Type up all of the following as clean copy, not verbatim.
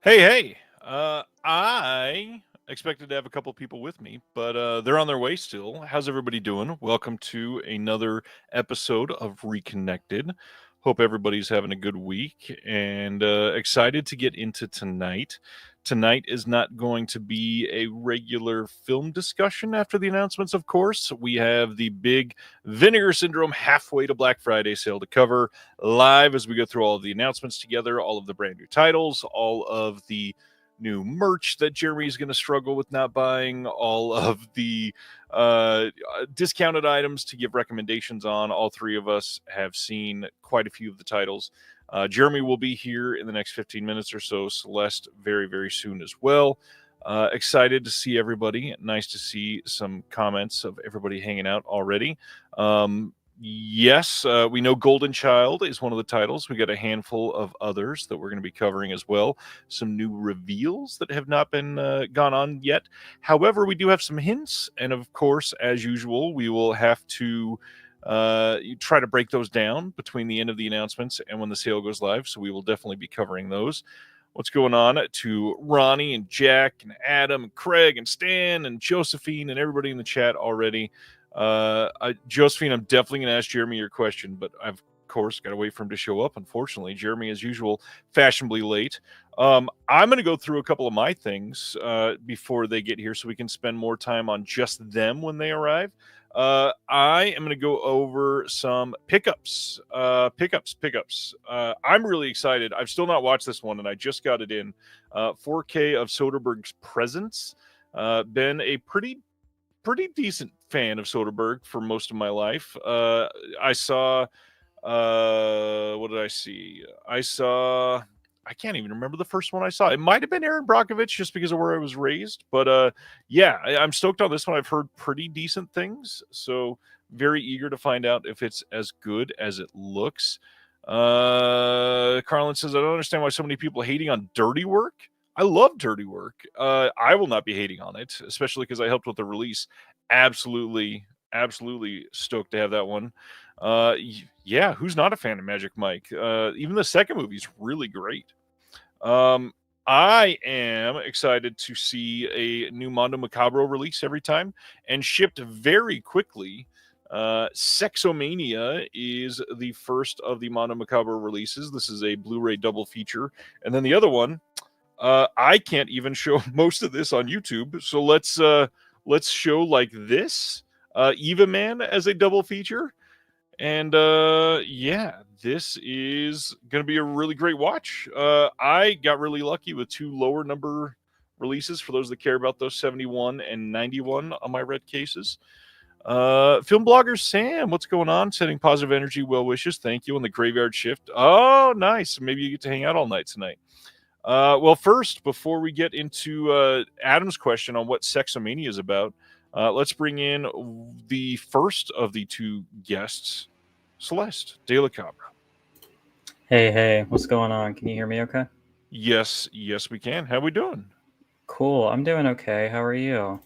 Hey. I expected to have a couple people with me, but they're on their way still. How's everybody doing? Welcome to another episode of Reconnected. Hope everybody's having a good week and excited to get into tonight. Tonight is not going to be a regular film discussion after the announcements, of course. We have the big Vinegar Syndrome Halfway to Black Friday sale to cover live as we go through all of the announcements together, all of the brand new titles, all of the new merch that Jeremy's going to struggle with not buying, all of the discounted items to give recommendations on. All three of us have seen quite a few of the titles. Jeremy will be here in the next 15 minutes or so. Celeste very, very soon as well. Excited to see everybody. Nice to see some comments of everybody hanging out already. Yes, we know Golden Child is one of the titles. We got a handful of others that we're going to be covering as well. Some new reveals that have not been gone on yet. However, we do have some hints. And of course, as usual, we will have to try to break those down between the end of the announcements and when the sale goes live. So we will definitely be covering those. What's going on to Ronnie and Jack and Adam and Craig and Stan and Josephine and everybody in the chat already. Josephine, I'm definitely going to ask Jeremy your question, but I've, of course, got to wait for him to show up. Unfortunately, Jeremy, as usual, fashionably late. I'm going to go through a couple of my things before they get here so we can spend more time on just them when they arrive. I am going to go over some pickups. I'm really excited. I've still not watched this one, and I just got it in. 4K of Soderbergh's Presence. Been a pretty decent fan of Soderbergh for most of my life. I saw, what did I see? I can't even remember the first one I saw. It might have been Aaron Brockovich just because of where I was raised. But yeah, I'm stoked on this one. I've heard pretty decent things. So very eager to find out if it's as good as it looks. Carlin says, I don't understand why so many people are hating on Dirty Work. I love Dirty Work. I will not be hating on it, especially because I helped with the release. Absolutely stoked to have that one. Yeah, who's not a fan of Magic Mike? Even the second movie is really great. I am excited to see a new Mondo Macabro release every time and shipped very quickly. Sexomania is the first of the Mondo Macabro releases. This is a Blu-ray double feature. And then the other one, I can't even show most of this on YouTube. So let's show like this. Eva Man as a double feature. And yeah, this is going to be a really great watch. I got really lucky with two lower number releases for those that care about those 71 and 91 on my red cases. Film blogger Sam, what's going on? Sending positive energy, well wishes. Thank you on the graveyard shift. Oh, nice. Maybe you get to hang out all night tonight. Well, first, before we get into Adam's question on what Sexomania is about, let's bring in the first of the two guests, Celeste de la Cabra. Hey, what's going on? Can you hear me okay? Yes, we can. How we doing? Cool, I'm doing okay. How are you?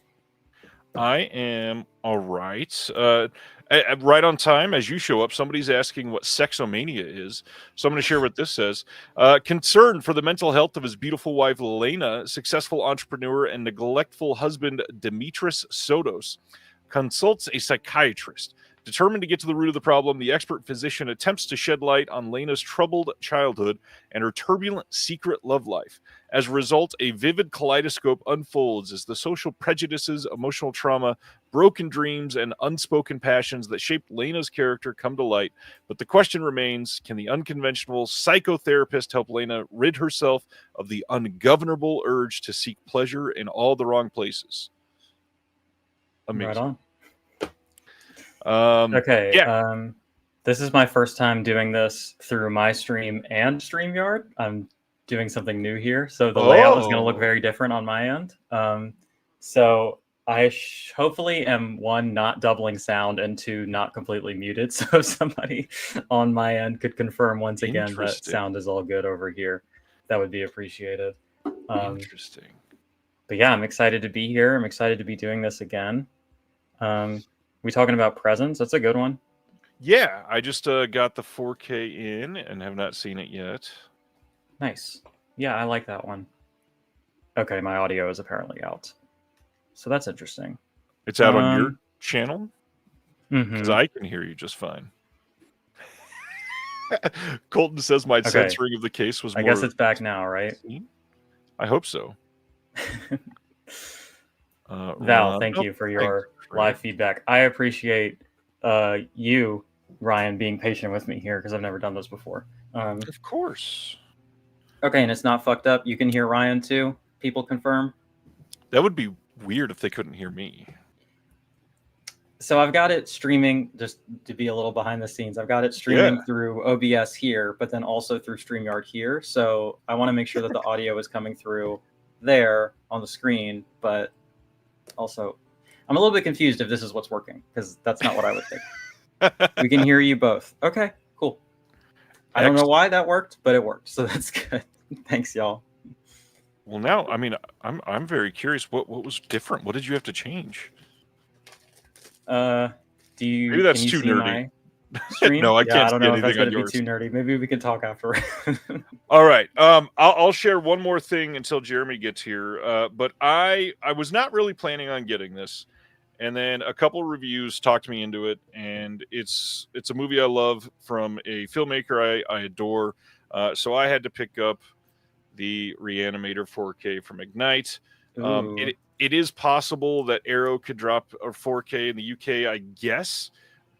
I am all right. Right on time, as you show up, somebody's asking what Sexomania is. So I'm going to share what this says. Concern for the mental health of his beautiful wife, Lena, successful entrepreneur and neglectful husband, Dimitris Sotos, consults a psychiatrist. Determined to get to the root of the problem, the expert physician attempts to shed light on Lena's troubled childhood and her turbulent secret love life. As a result, a vivid kaleidoscope unfolds as the social prejudices, emotional trauma, broken dreams, and unspoken passions that shaped Lena's character come to light. But the question remains, can the unconventional psychotherapist help Lena rid herself of the ungovernable urge to seek pleasure in all the wrong places? Amazing. Right on. Okay. Yeah. This is my first time doing this through my stream and StreamYard. I'm doing something new here, so the layout is going to look very different on my end. So I hopefully am, one, not doubling sound, and two, not completely muted. So if somebody on my end could confirm once again that sound is all good over here, that would be appreciated. Interesting. But yeah, I'm excited to be here. I'm excited to be doing this again. We talking about Presence? That's a good one. Yeah, I just got the 4K in and have not seen it yet. Nice. Yeah, I like that one. Okay, my audio is apparently out. So that's interesting. It's out on your channel? Because I can hear you just fine. Colton says my censoring of the case was more... I guess it's back now, right? I hope so. Val, thank you for your live feedback. I appreciate you, Ryan, being patient with me here because I've never done this before. Of course. Okay, and it's not fucked up. You can hear Ryan too? People confirm? That would be weird if they couldn't hear me. So I've got it streaming, just to be a little behind the scenes. I've got it streaming through OBS here, but then also through StreamYard here. So I want to make sure that the audio is coming through there on the screen, but also I'm a little bit confused if this is what's working because that's not what I would think. We can hear you both. Okay, cool. I don't know why that worked, but it worked. So that's good. Thanks, y'all. Well, now, I mean, I'm very curious. What was different? What did you have to change? Maybe that's too nerdy. No, I can't. I don't know if that's going to be too nerdy. Maybe we can talk after. All right. I'll share one more thing until Jeremy gets here. But I was not really planning on getting this, and then a couple reviews talked me into it, and it's a movie I love from a filmmaker I adore. So I had to pick up the Reanimator 4K from Ignite. It is possible that Arrow could drop a 4K in the UK, I guess,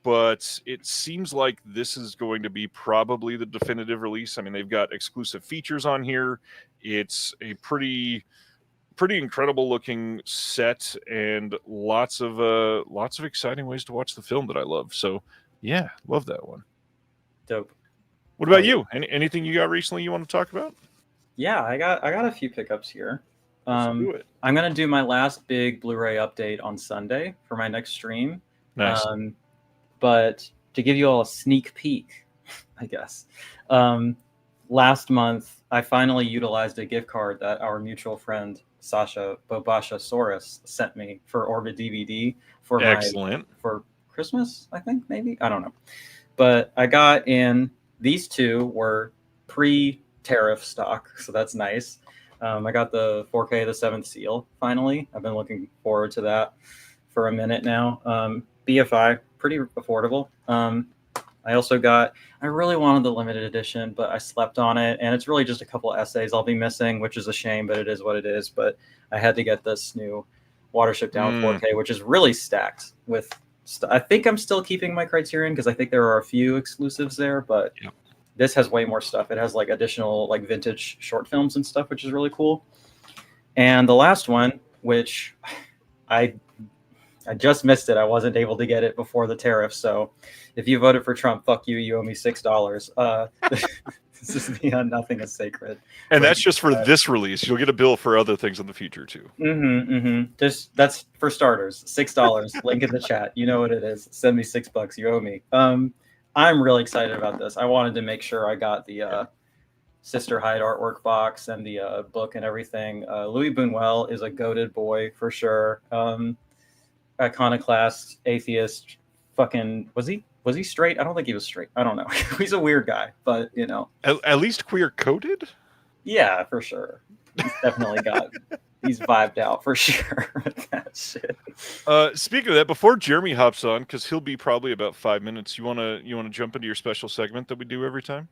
but it seems like this is going to be probably the definitive release. I mean, they've got exclusive features on here. It's a pretty incredible looking set and lots of exciting ways to watch the film that I love. So yeah, love that one. Dope. What about you? Anything you got recently you want to talk about? Yeah, I got a few pickups here. I'm gonna do my last big Blu-ray update on Sunday for my next stream. Nice. But to give you all a sneak peek, I guess, last month I finally utilized a gift card that our mutual friend Sasha Bobasha-saurus sent me for Orbit DVD for for Christmas, I think, maybe, I don't know. But I got in, these two were pre-tariff stock, so that's nice. I got the 4K, the 7th seal, finally. I've been looking forward to that for a minute now. BFI, pretty affordable. I also I really wanted the limited edition, but I slept on it, and it's really just a couple essays I'll be missing, which is a shame, but it is what it is. But I had to get this new Watership Down 4K, which is really stacked with I think I'm still keeping my Criterion because I think there are a few exclusives there, but this has way more stuff. It has like additional like vintage short films and stuff, which is really cool. And the last one, which I just missed it. I wasn't able to get it before the tariff. So if you voted for Trump, fuck you. You owe me $6. This is beyond nothing is sacred. And that's just for this release. You'll get a bill for other things in the future too. Just that's for starters. $6. Link in the chat. You know what it is. Send me $6. You owe me. I'm really excited about this. I wanted to make sure I got the Sister Hyde artwork box and the book and everything. Louis Buñuel is a goated boy for sure. Iconoclast, atheist, fucking was he straight? I don't think he was straight. I don't know. He's a weird guy, but you know. At least queer coded? Yeah, for sure. He's definitely he's vibed out for sure with that shit. Speaking of that, before Jeremy hops on, because he'll be probably about 5 minutes, you wanna jump into your special segment that we do every time?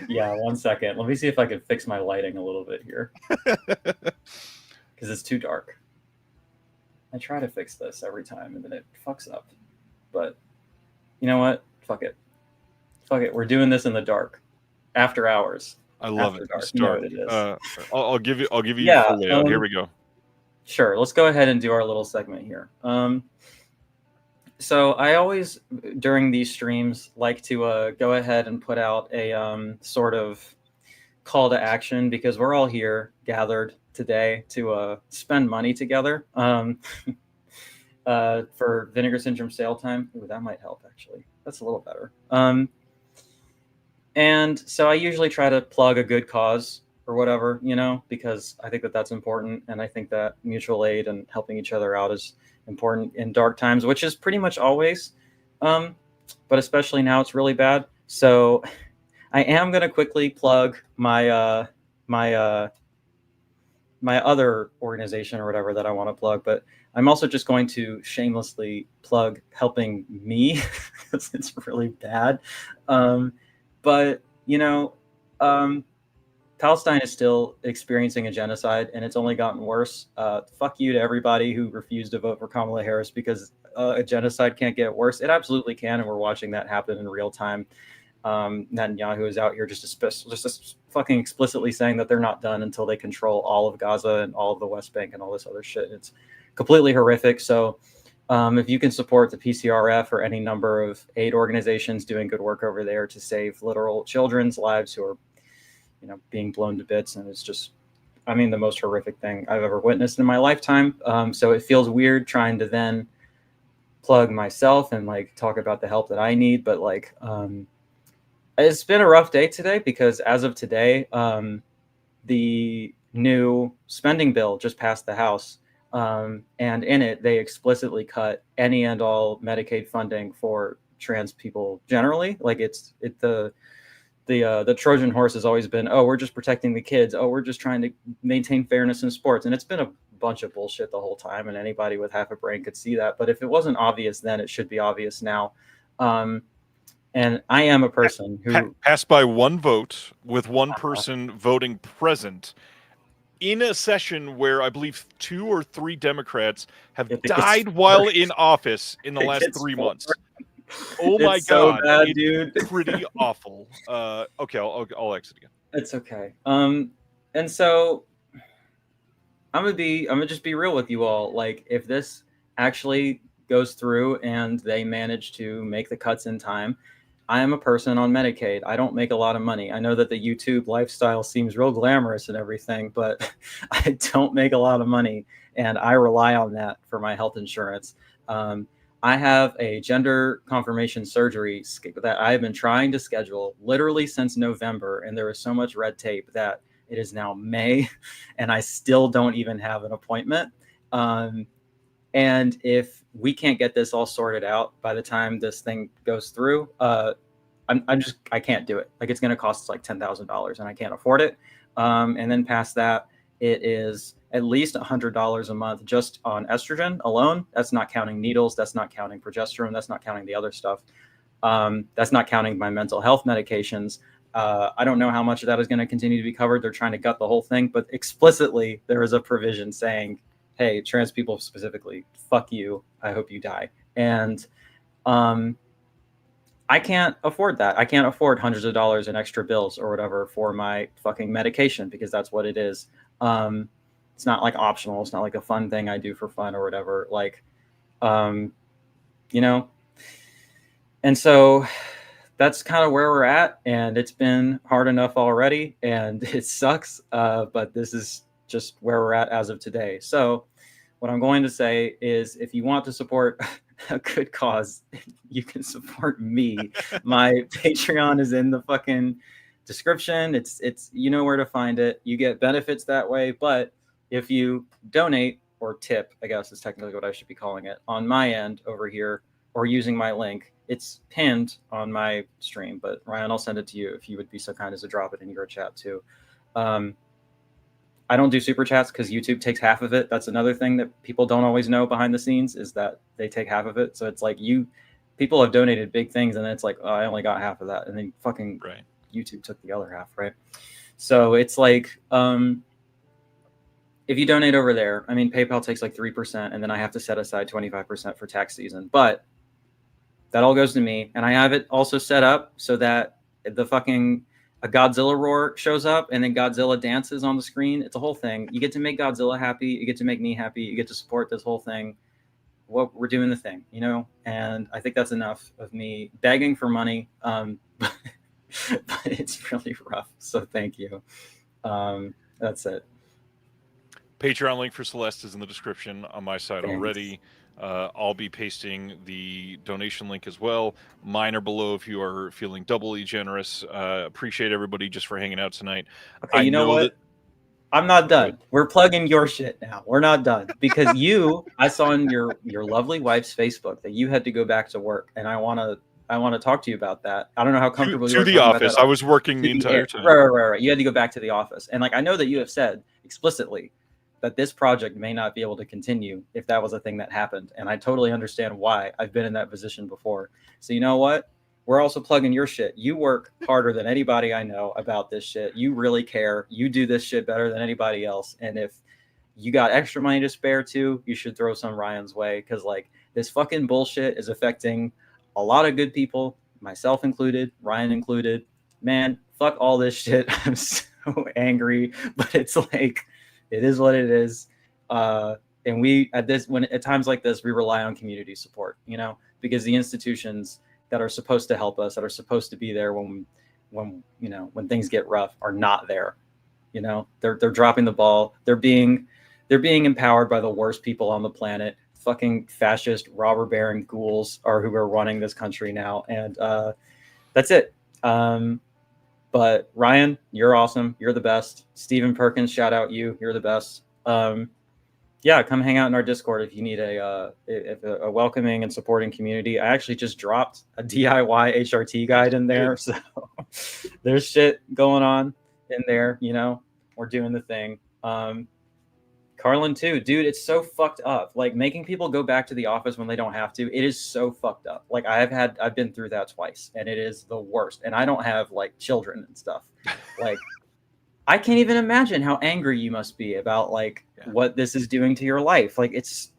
Yeah, 1 second. Let me see if I can fix my lighting a little bit here. Because it's too dark. I try to fix this every time and then it fucks up. But you know what? Fuck it. We're doing this in the dark. After hours. I love it. Dark. You know what it is. I'll give you the full layout. Here we go. Sure. Let's go ahead and do our little segment here. So I always, during these streams, like to go ahead and put out a sort of call to action because we're all here gathered today to spend money together for Vinegar Syndrome sale time. Ooh, that might help, actually. That's a little better. And so I usually try to plug a good cause or whatever, you know, because I think that that's important. And I think that mutual aid and helping each other out is important in dark times, which is pretty much always. But especially now it's really bad. So I am going to quickly plug my my other organization or whatever that I want to plug, but I'm also just going to shamelessly plug helping me because it's really bad. But Palestine is still experiencing a genocide, and it's only gotten worse. Fuck you to everybody who refused to vote for Kamala Harris because a genocide can't get worse. It absolutely can, and we're watching that happen in real time. Netanyahu is out here just fucking explicitly saying that they're not done until they control all of Gaza and all of the West Bank and all this other shit. It's completely horrific. So if you can support the PCRF or any number of aid organizations doing good work over there to save literal children's lives who are being blown to bits, and it's just, I mean, the most horrific thing I've ever witnessed in my lifetime. So it feels weird trying to then plug myself and like talk about the help that I need, but like it's been a rough day today because as of today, the new spending bill just passed the House, and in it they explicitly cut any and all Medicaid funding for trans people generally. Like the Trojan horse has always been, oh, we're just protecting the kids. Oh, we're just trying to maintain fairness in sports. And it's been a bunch of bullshit the whole time. And anybody with half a brain could see that. But if it wasn't obvious then, it should be obvious now. And I am a person who passed by one vote with one person voting present in a session where I believe 2 or 3 Democrats have died while in office in the last 3 months. Oh my God, so bad, dude. Pretty awful. Okay, I'll exit again. It's okay. And so I'm gonna just be real with you all. Like, if this actually goes through and they manage to make the cuts in time, I am a person on Medicaid. I don't make a lot of money. I know that the YouTube lifestyle seems real glamorous and everything, but I don't make a lot of money, and I rely on that for my health insurance. I have a gender confirmation surgery that I've been trying to schedule literally since November, and there was so much red tape that it is now May, and I still don't even have an appointment. And if we can't get this all sorted out by the time this thing goes through, I can't do it. Like, it's going to cost us like $10,000, and I can't afford it. And then past that, it is at least $100 a month just on estrogen alone. That's not counting needles. That's not counting progesterone. That's not counting the other stuff. That's not counting my mental health medications. I don't know how much of that is going to continue to be covered. They're trying to gut the whole thing, but explicitly there is a provision saying, hey, trans people specifically, fuck you. I hope you die. And I can't afford that. I can't afford hundreds of dollars in extra bills or whatever for my fucking medication, because that's what it is. It's not like optional. It's not like a fun thing I do for fun or whatever. Like, And so that's kind of where we're at, and it's been hard enough already, and it sucks. But this is just where we're at as of today. So what I'm going to say is, if you want to support a good cause, you can support me. My Patreon is in the fucking description. It's you know where to find it. You get benefits that way. But if you donate or tip, I guess is technically what I should be calling it, on my end over here, or using my link, it's pinned on my stream. But Ryan, I'll send it to you if you would be so kind as to drop it in your chat too. I don't do super chats because YouTube takes half of it. That's another thing that people don't always know behind the scenes, is that they take half of it. So it's like people have donated big things, and then it's like, oh, I only got half of that, and then fucking right. YouTube took the other half, right? So it's like, if you donate over there, I mean, PayPal takes like 3%, and then I have to set aside 25% for tax season. But that all goes to me, and I have it also set up so that the fucking a Godzilla roar shows up, and then Godzilla dances on the screen. It's a whole thing. You get to make Godzilla happy. You get to make me happy. You get to support this whole thing. Well, we're doing the thing, and I think that's enough of me begging for money. But it's really rough. So thank you. That's it. Patreon link for Celeste is in the description on my side already. I'll be pasting the donation link as well. Mine are below if you are feeling doubly generous. Appreciate everybody just for hanging out tonight. Okay, you know what? I'm not done. We're plugging your shit now. We're not done because I saw on your lovely wife's Facebook that you had to go back to work, and I want to talk to you about that. I don't know how comfortable you are to the office. I was working the entire time. Right. You had to go back to the office, and like I know that you have said explicitly that this project may not be able to continue if that was a thing that happened. And I totally understand why. I've been in that position before. So you know what? We're also plugging your shit. You work harder than anybody I know about this shit. You really care. You do this shit better than anybody else. And if you got extra money to spare too, you should throw some Ryan's way, because like this fucking bullshit is affecting a lot of good people, myself included, Ryan included. Man, fuck all this shit. I'm so angry, but it's like, it is what it is. And we at times like this, we rely on community support, you know, because the institutions that are supposed to help us, that are supposed to be there when you know, when things get rough, are not there. You know, they're dropping the ball. They're being empowered by the worst people on the planet. Fucking fascist robber baron ghouls are who are running this country now, and that's it. But Ryan, you're awesome. You're the best. Stephen Perkins, shout out you. You're the best. Yeah, come hang out in our Discord if you need a welcoming and supporting community. I actually just dropped a DIY HRT guide in there, so there's shit going on in there. You know, we're doing the thing. Carlin too, dude. It's so fucked up. Like making people go back to the office when they don't have to. It is so fucked up. Like I've been through that twice, and it is the worst. And I don't have like children and stuff. Like I can't even imagine how angry you must be about like what this is doing to your life. Like it's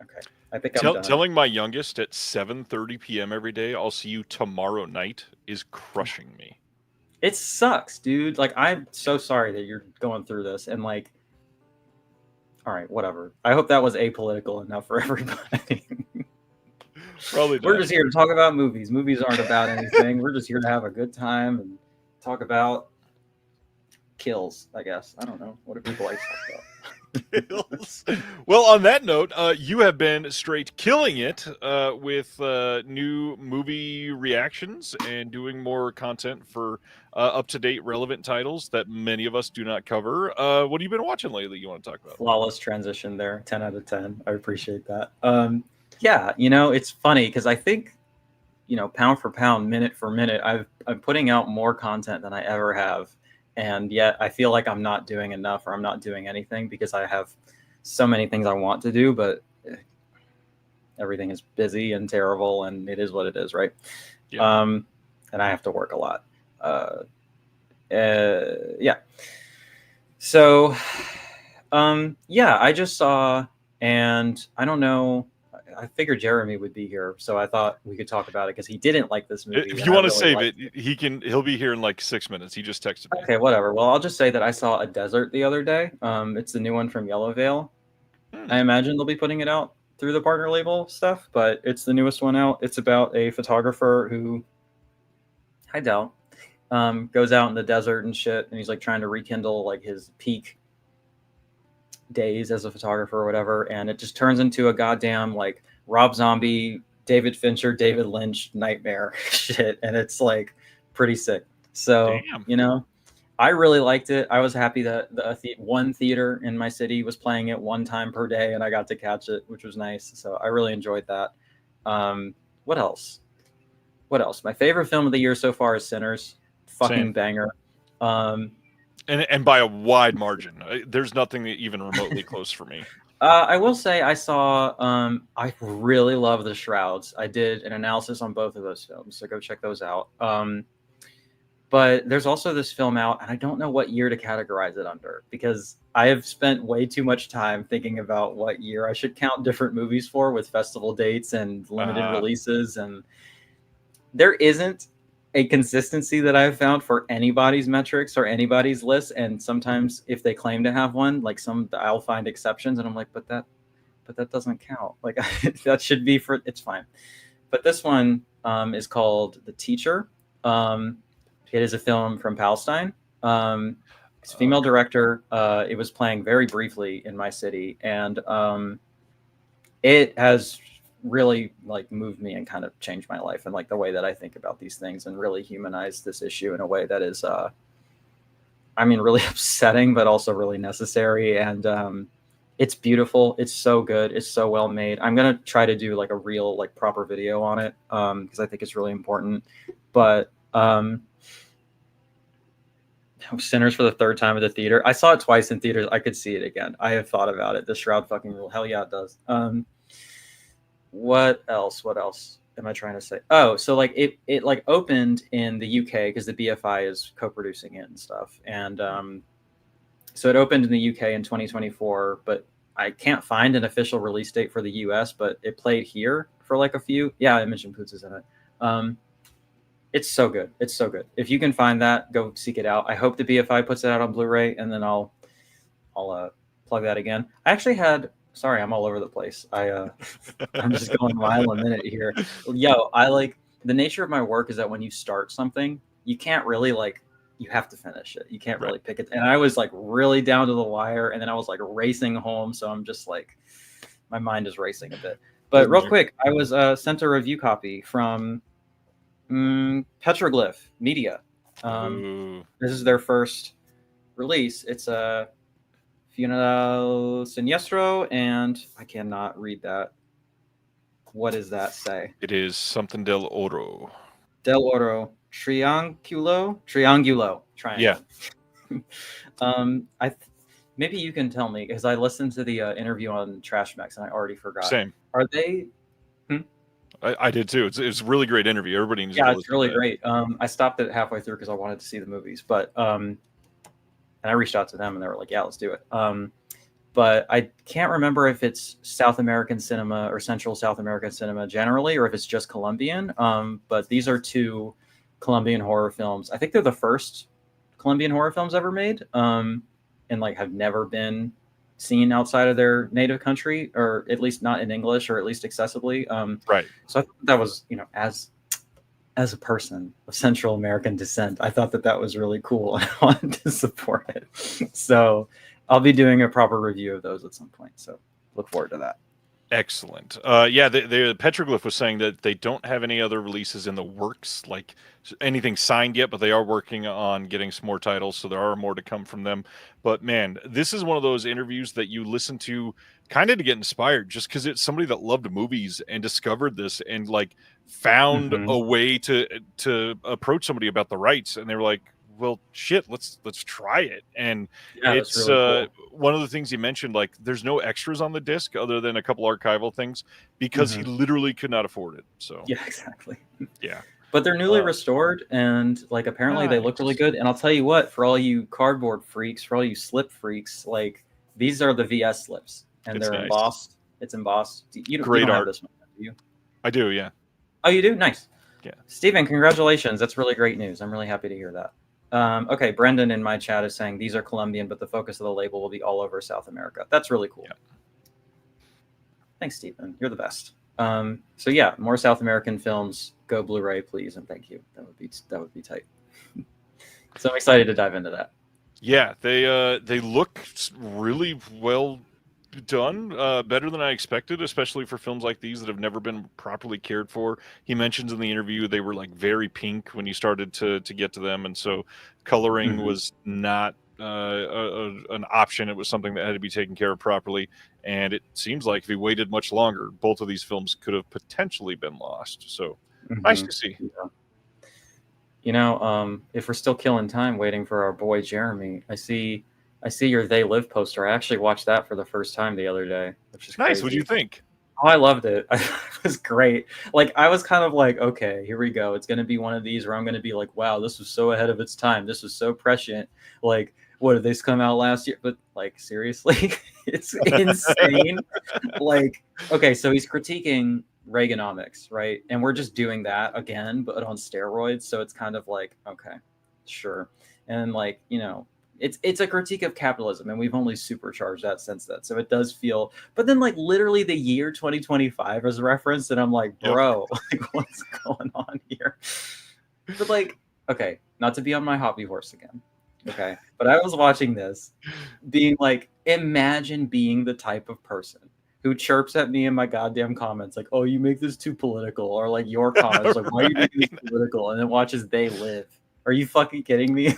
okay. I think I'm done. Telling my youngest at 7:30 p.m. every day, I'll see you tomorrow night, is crushing me. It sucks, dude. Like I'm so sorry that you're going through this, and like, all right, whatever. I hope that was apolitical enough for everybody. Probably We're just here to talk about movies. Movies aren't about anything. We're just here to have a good time and talk about kills, I guess. I don't know. What do people like to talk about? Kills. Well, on that note, you have been straight killing it with new movie reactions and doing more content for up-to-date relevant titles that many of us do not cover. What have you been watching lately you want to talk about? Flawless transition there. 10 out of 10. I appreciate that. Yeah, you know, it's funny because I think, you know, pound for pound, minute for minute, I'm putting out more content than I ever have. And yet I feel like I'm not doing enough, or I'm not doing anything, because I have so many things I want to do, but everything is busy and terrible, and it is what it is, right? Yeah. And I have to work a lot. Yeah. So, yeah, I just saw, and I don't know, I figured Jeremy would be here, so I thought we could talk about it because he didn't like this movie. If you want to save it, he'll be here in like 6 minutes. He just texted me. Okay, whatever. Well, I'll just say that I saw A Desert the other day. It's the new one from Yellow Veil. I imagine they'll be putting it out through the partner label stuff, but it's the newest one out. It's about a photographer who, hi Del, goes out in the desert and shit, and he's like trying to rekindle like his peak days as a photographer or whatever, and it just turns into a goddamn like Rob Zombie, David Fincher, David Lynch nightmare shit, and it's like pretty sick. So you know, I really liked it. I was happy that one theater in my city was playing it one time per day, and I got to catch it, which was nice. So I really enjoyed that. What else? My favorite film of the year so far is Sinners. Fucking banger. And by a wide margin. There's nothing even remotely close for me. I will say I saw, I really love The Shrouds. I did an analysis on both of those films, so go check those out. But there's also this film out, and I don't know what year to categorize it under, because I have spent way too much time thinking about what year I should count different movies for, with festival dates and limited releases. And there isn't a consistency that I've found for anybody's metrics or anybody's list. And sometimes if they claim to have one, like I'll find exceptions, and I'm like, but that doesn't count. Like that should be for, it's fine. But this one is called The Teacher. It is a film from Palestine. It's a female director. It was playing very briefly in my city, and it has really like moved me and kind of changed my life and like the way that I think about these things, and really humanized this issue in a way that is I mean really upsetting, but also really necessary. And it's beautiful. It's so good. It's so well made. I'm gonna try to do like a real like proper video on it because I think it's really important. But Sinners for the third time at the theater. I saw it twice in theaters. I could see it again. I have thought about it. The Shroud fucking rule. Hell yeah, it does. What else? What else am I trying to say? Oh, so like it like opened in the UK because the BFI is co-producing it and stuff. And so it opened in the UK in 2024, but I can't find an official release date for the US, but it played here for like a few. Yeah, Imogen Poots is in it. It's so good. It's so good. If you can find that, go seek it out. I hope the BFI puts it out on Blu-ray, and then I'll plug that again. I actually had. Sorry, I'm all over the place. I'm just going a mile a minute here. Yo, I like the nature of my work is that when you start something, you can't really like you have to finish it. You can't really pick it. And I was like really down to the wire, and then I was like racing home. So I'm just like my mind is racing a bit. But real quick, I was sent a review copy from Petroglyph Media. This is their first release. It's a Funeral Siniestro, and I cannot read that. What does that say? It is something del oro. Del oro. Triangulo. Triangulo. Triangle. Yeah. Maybe you can tell me because I listened to the interview on Trash Max and I already forgot. Same. Are they? I did too. It's a really great interview. Everybody needs to listen. Yeah, it's really great. I stopped it halfway through because I wanted to see the movies, but and I reached out to them and they were like, "Yeah, let's do it." But I can't remember if it's South American cinema or Central South American cinema generally, or if it's just Colombian. But these are two Colombian horror films. I think they're the first Colombian horror films ever made, and like have never been seen outside of their native country, or at least not in English, or at least accessibly. Right. So I thought that was, as a person of Central American descent, I thought that was really cool and I wanted to support it. So I'll be doing a proper review of those at some point. So look forward to that. Excellent. The Petroglyph was saying that they don't have any other releases in the works, like anything signed yet, but they are working on getting some more titles, so there are more to come from them. But man, this is one of those interviews that you listen to kind of to get inspired, just because it's somebody that loved movies and discovered this and like found a way to approach somebody about the rights, and they were like, well, shit, let's try it. And it's really cool. One of the things he mentioned, like there's no extras on the disc other than a couple archival things because he literally could not afford it. So yeah, exactly. Yeah. But they're newly restored and like apparently they look really good. And I'll tell you what, for all you cardboard freaks, for all you slip freaks, like these are the VS slips and they're embossed. It's embossed. You don't have this one, do you? I do, yeah. Oh, you do? Nice. Yeah. Steven, congratulations. That's really great news. I'm really happy to hear that. Okay, Brendan in my chat is saying these are Colombian, but the focus of the label will be all over South America. That's really cool. Yeah. Thanks, Stephen. You're the best. So yeah, more South American films. Go Blu-ray, please, and thank you. That would be tight. So I'm excited to dive into that. Yeah, they look really well done, better than I expected, especially for films like these that have never been properly cared for. He mentions in the interview they were like very pink when you started to get to them, and so coloring was not an option. It was something that had to be taken care of properly, and it seems like if he waited much longer, both of these films could have potentially been lost. So nice to see. Yeah. If we're still killing time waiting for our boy Jeremy, I see your They Live poster. I actually watched that for the first time the other day, which is nice. What do you think? Oh, I loved it. It was great. Like, I was kind of like, okay, here we go. It's going to be one of these where I'm going to be like, wow, this was so ahead of its time. This was so prescient. Like, what did this come out last year? But like, seriously, it's insane. Like, okay, so he's critiquing Reaganomics, right? And we're just doing that again, but on steroids. So it's kind of like, okay, sure. And like, it's a critique of capitalism, and we've only supercharged that since then. So it does feel, but then like literally the year 2025 is referenced, and I'm like, bro, like what's going on here? But like, okay, not to be on my hobby horse again, okay, but I was watching this, being like, imagine being the type of person who chirps at me in my goddamn comments, like, oh, you make this too political, or like your comments, like, why are you making this political? And then watches They Live. Are you fucking kidding me?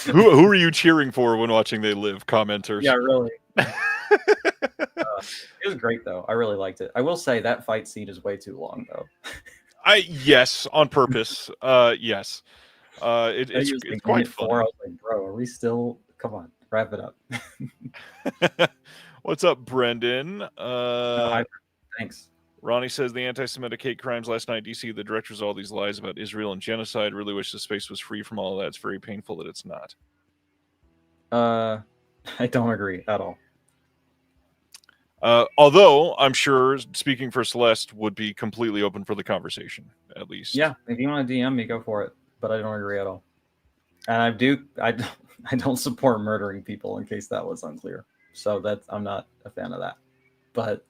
Who are you cheering for when watching They Live? Commenters. Yeah, really. It was great though. I really liked it. I will say that fight scene is way too long though. Yes, on purpose. Yes. It's quite funny. I was like, bro, are we still? Come on, wrap it up. What's up, Brendan? Hi, thanks. Ronnie says the anti-Semitic hate crimes last night. DC, the directors of all these lies about Israel and genocide. Really wish the space was free from all of that. It's very painful that it's not. I don't agree at all. Although I'm sure, speaking for Celeste, would be completely open for the conversation, at least. Yeah, if you want to DM me, go for it. But I don't agree at all. And I don't support murdering people, in case that was unclear. So I'm not a fan of that. But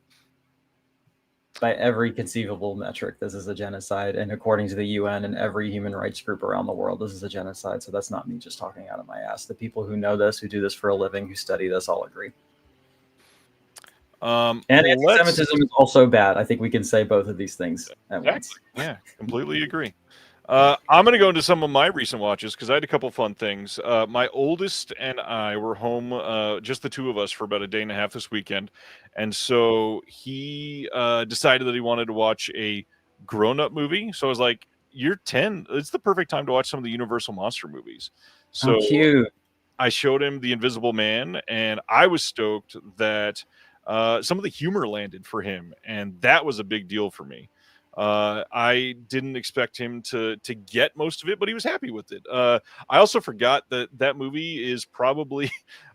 by every conceivable metric, this is a genocide. And according to the UN and every human rights group around the world, this is a genocide. So that's not me just talking out of my ass. The people who know this, who do this for a living, who study this, all agree. And anti-Semitism is also bad. I think we can say both of these things at once. Yeah, completely agree. I'm going to go into some of my recent watches because I had a couple fun things. My oldest and I were home, just the two of us, for about a day and a half this weekend. And so he decided that he wanted to watch a grown-up movie. So I was like, you're 10. It's the perfect time to watch some of the Universal Monster movies. So cute. I showed him The Invisible Man, and I was stoked that some of the humor landed for him. And that was a big deal for me. I didn't expect him to get most of it, but he was happy with it. I also forgot that movie is probably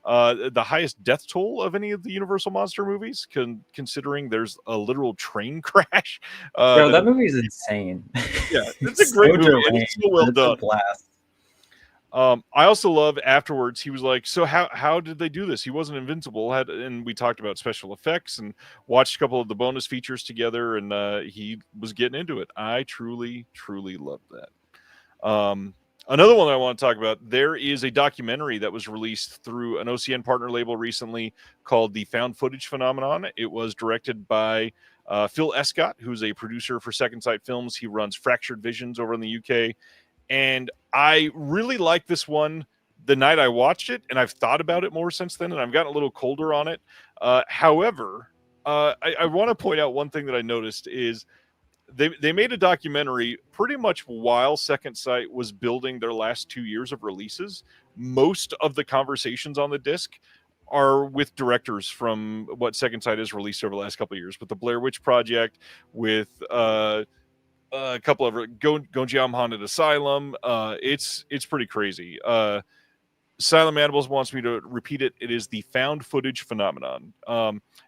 the highest death toll of any of the Universal Monster movies, considering there's a literal train crash. Bro, that movie is insane. Yeah, it's a great movie. It's so well done. A blast. I also love afterwards. He was like, "So how did they do this? He wasn't invincible." And we talked about special effects and watched a couple of the bonus features together, and he was getting into it. I truly loved that. Another one that I want to talk about. There is a documentary that was released through an OCN partner label recently called The Found Footage Phenomenon. It was directed by Phil Escott, who's a producer for Second Sight Films. He runs Fractured Visions over in the UK. And I really like this one the night I watched it, and I've thought about it more since then, and I've gotten a little colder on it. However, I want to point out one thing that I noticed is they made a documentary pretty much while Second Sight was building their last 2 years of releases. Most of the conversations on the disc are with directors from what Second Sight has released over the last couple of years, with the Blair Witch Project, with a couple of Gonjiam Haunted Asylum. It's pretty crazy. Silent Animals wants me to repeat it. It is The Found Footage Phenomenon.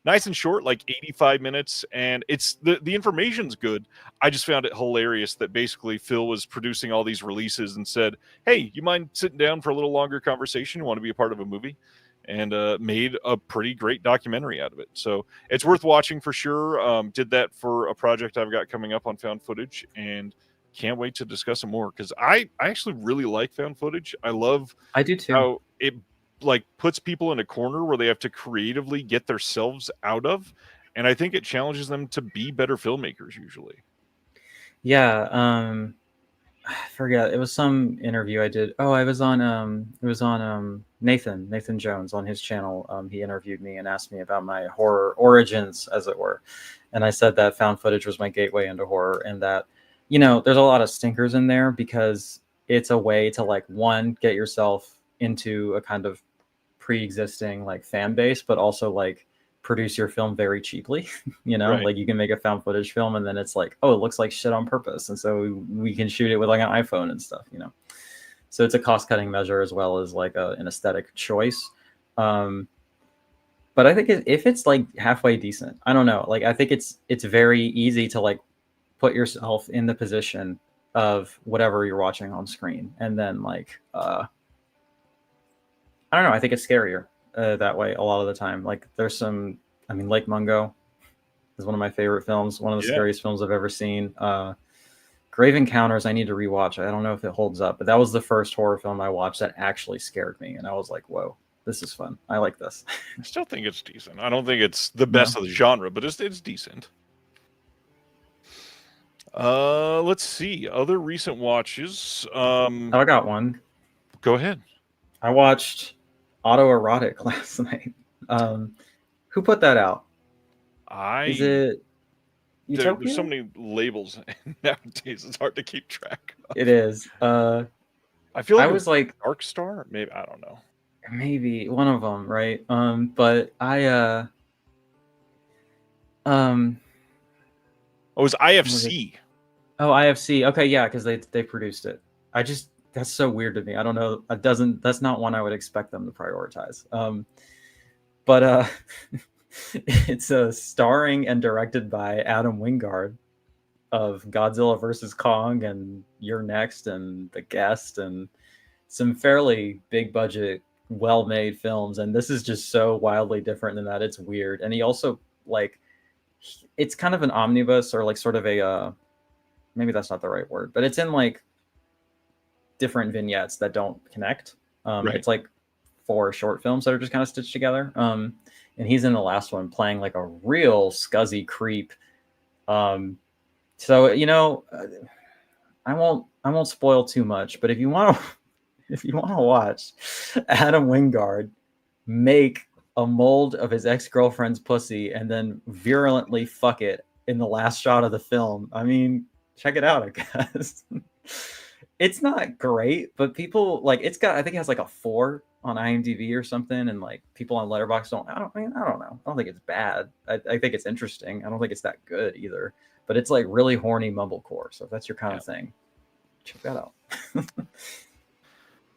Nice and short, like 85 minutes, and it's the information's good. I just found it hilarious that basically Phil was producing all these releases and said, "Hey, you mind sitting down for a little longer conversation? You want to be a part of a movie?" And made a pretty great documentary out of it. So it's worth watching for sure. Did that for a project I've got coming up on found footage, and can't wait to discuss it more because I actually really like found footage. I do too. How it like puts people in a corner where they have to creatively get themselves out of, and I think it challenges them to be better filmmakers usually. Yeah, I forget. It was some interview I did. Oh, it was on Nathan Jones on his channel. He interviewed me and asked me about my horror origins, as it were. And I said that found footage was my gateway into horror, and that, there's a lot of stinkers in there because it's a way to, like, one, get yourself into a kind of pre-existing, like, fan base, but also, like, produce your film very cheaply. Right. Like, you can make a found footage film and then it's like, oh, it looks like shit on purpose, and so we can shoot it with like an iPhone and stuff. So it's a cost-cutting measure as well as like an aesthetic choice. But I think if it's like halfway decent, I don't know, like, I think it's very easy to, like, put yourself in the position of whatever you're watching on screen, and then, like, I don't know, I think it's scarier that way a lot of the time. Like, there's some, Lake Mungo is one of my favorite films, one of the scariest films I've ever seen. Grave Encounters, I need to rewatch. I don't know if it holds up, but that was the first horror film I watched that actually scared me, and I was like, whoa, this is fun. I like this. I still think it's decent. I don't think it's the best of the genre, but it's decent. Let's see. Other recent watches. I got one. Go ahead. I watched Autoerotic last night. Who put that out? Is it Utopia? There's so many labels nowadays, it's hard to keep track of. It is. I feel like I it was like, Dark Star. Maybe, I don't know. maybe one of them, right? But um, Oh, it was was it? IFC. Oh, IFC. Okay, yeah, because they produced it. That's so weird to me. I don't know. That's not one I would expect them to prioritize. But it's starring and directed by Adam Wingard of Godzilla versus Kong and You're Next and The Guest and some fairly big budget, well made films. And this is just so wildly different than that. It's weird. And he also like it's kind of an omnibus or like sort of a maybe that's not the right word, but it's in like different vignettes that don't connect. Right. It's like 4 short films that are just kind of stitched together. And he's in the last one playing like a real scuzzy creep. So I won't spoil too much, but if you want to watch Adam Wingard make a mold of his ex-girlfriend's pussy and then virulently fuck it in the last shot of the film, I mean, check it out, I guess. It's not great, but people like I think it has like a 4 on IMDb or something, and like people on Letterboxd I don't know. I don't think it's bad. I think it's interesting. I don't think it's that good either. But it's like really horny mumblecore. So if that's your kind of thing, check that out.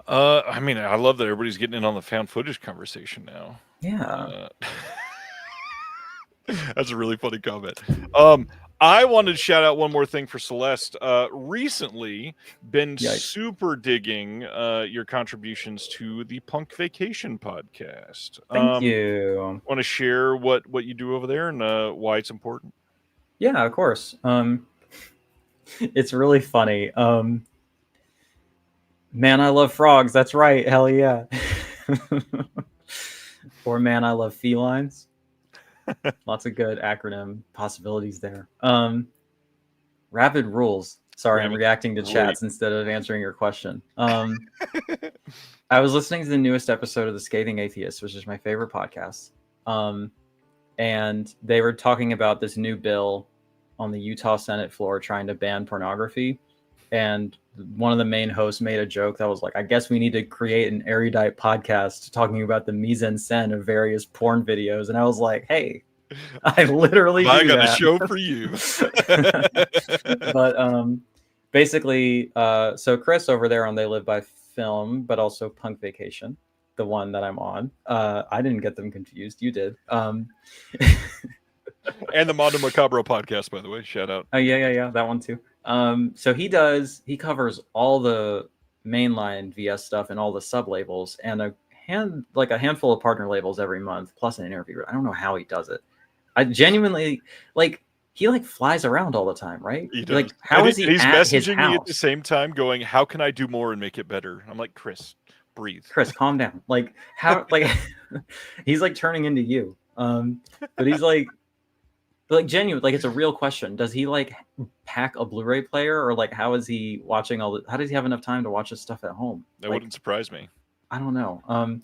I mean, I love that everybody's getting in on the found footage conversation now. Yeah. That's a really funny comment. I wanted to shout out one more thing for Celeste. Recently, been super digging your contributions to the Punk Vacation podcast. Thank you. Want to share what you do over there and why it's important? Yeah, of course. It's really funny. Man, I love frogs. That's right. Hell yeah. Or man, I love felines. Lots of good acronym possibilities there. Rapid rules. Sorry, I'm reacting to chats instead of answering your question. I was listening to the newest episode of The Scathing Atheist, which is my favorite podcast. And they were talking about this new bill on the Utah Senate floor trying to ban pornography. And one of the main hosts made a joke that was like, I guess we need to create an erudite podcast talking about the mise en scène of various porn videos. And I was like, hey, I literally I got a show for you. But basically, so Chris over there on They Live by Film, but also Punk Vacation, the one that I'm on. I didn't get them confused. You did. And the Mondo Macabro podcast, by the way. Shout out. Oh, yeah. That one too. So he covers all the mainline VS stuff and all the sub labels and a handful of partner labels every month, plus an interview. I don't know how he does it. I genuinely he flies around all the time, right? He does. Like, how is he he's at his messaging house? me at the same time going, how can I do more and make it better? I'm like, Chris, breathe. Chris, calm down. Like, how, like, he's like turning into you. But he's like genuine, like it's a real question. Does he like pack a Blu-ray player, or like how is he watching how does he have enough time to watch his stuff at home? That wouldn't surprise me. I don't know.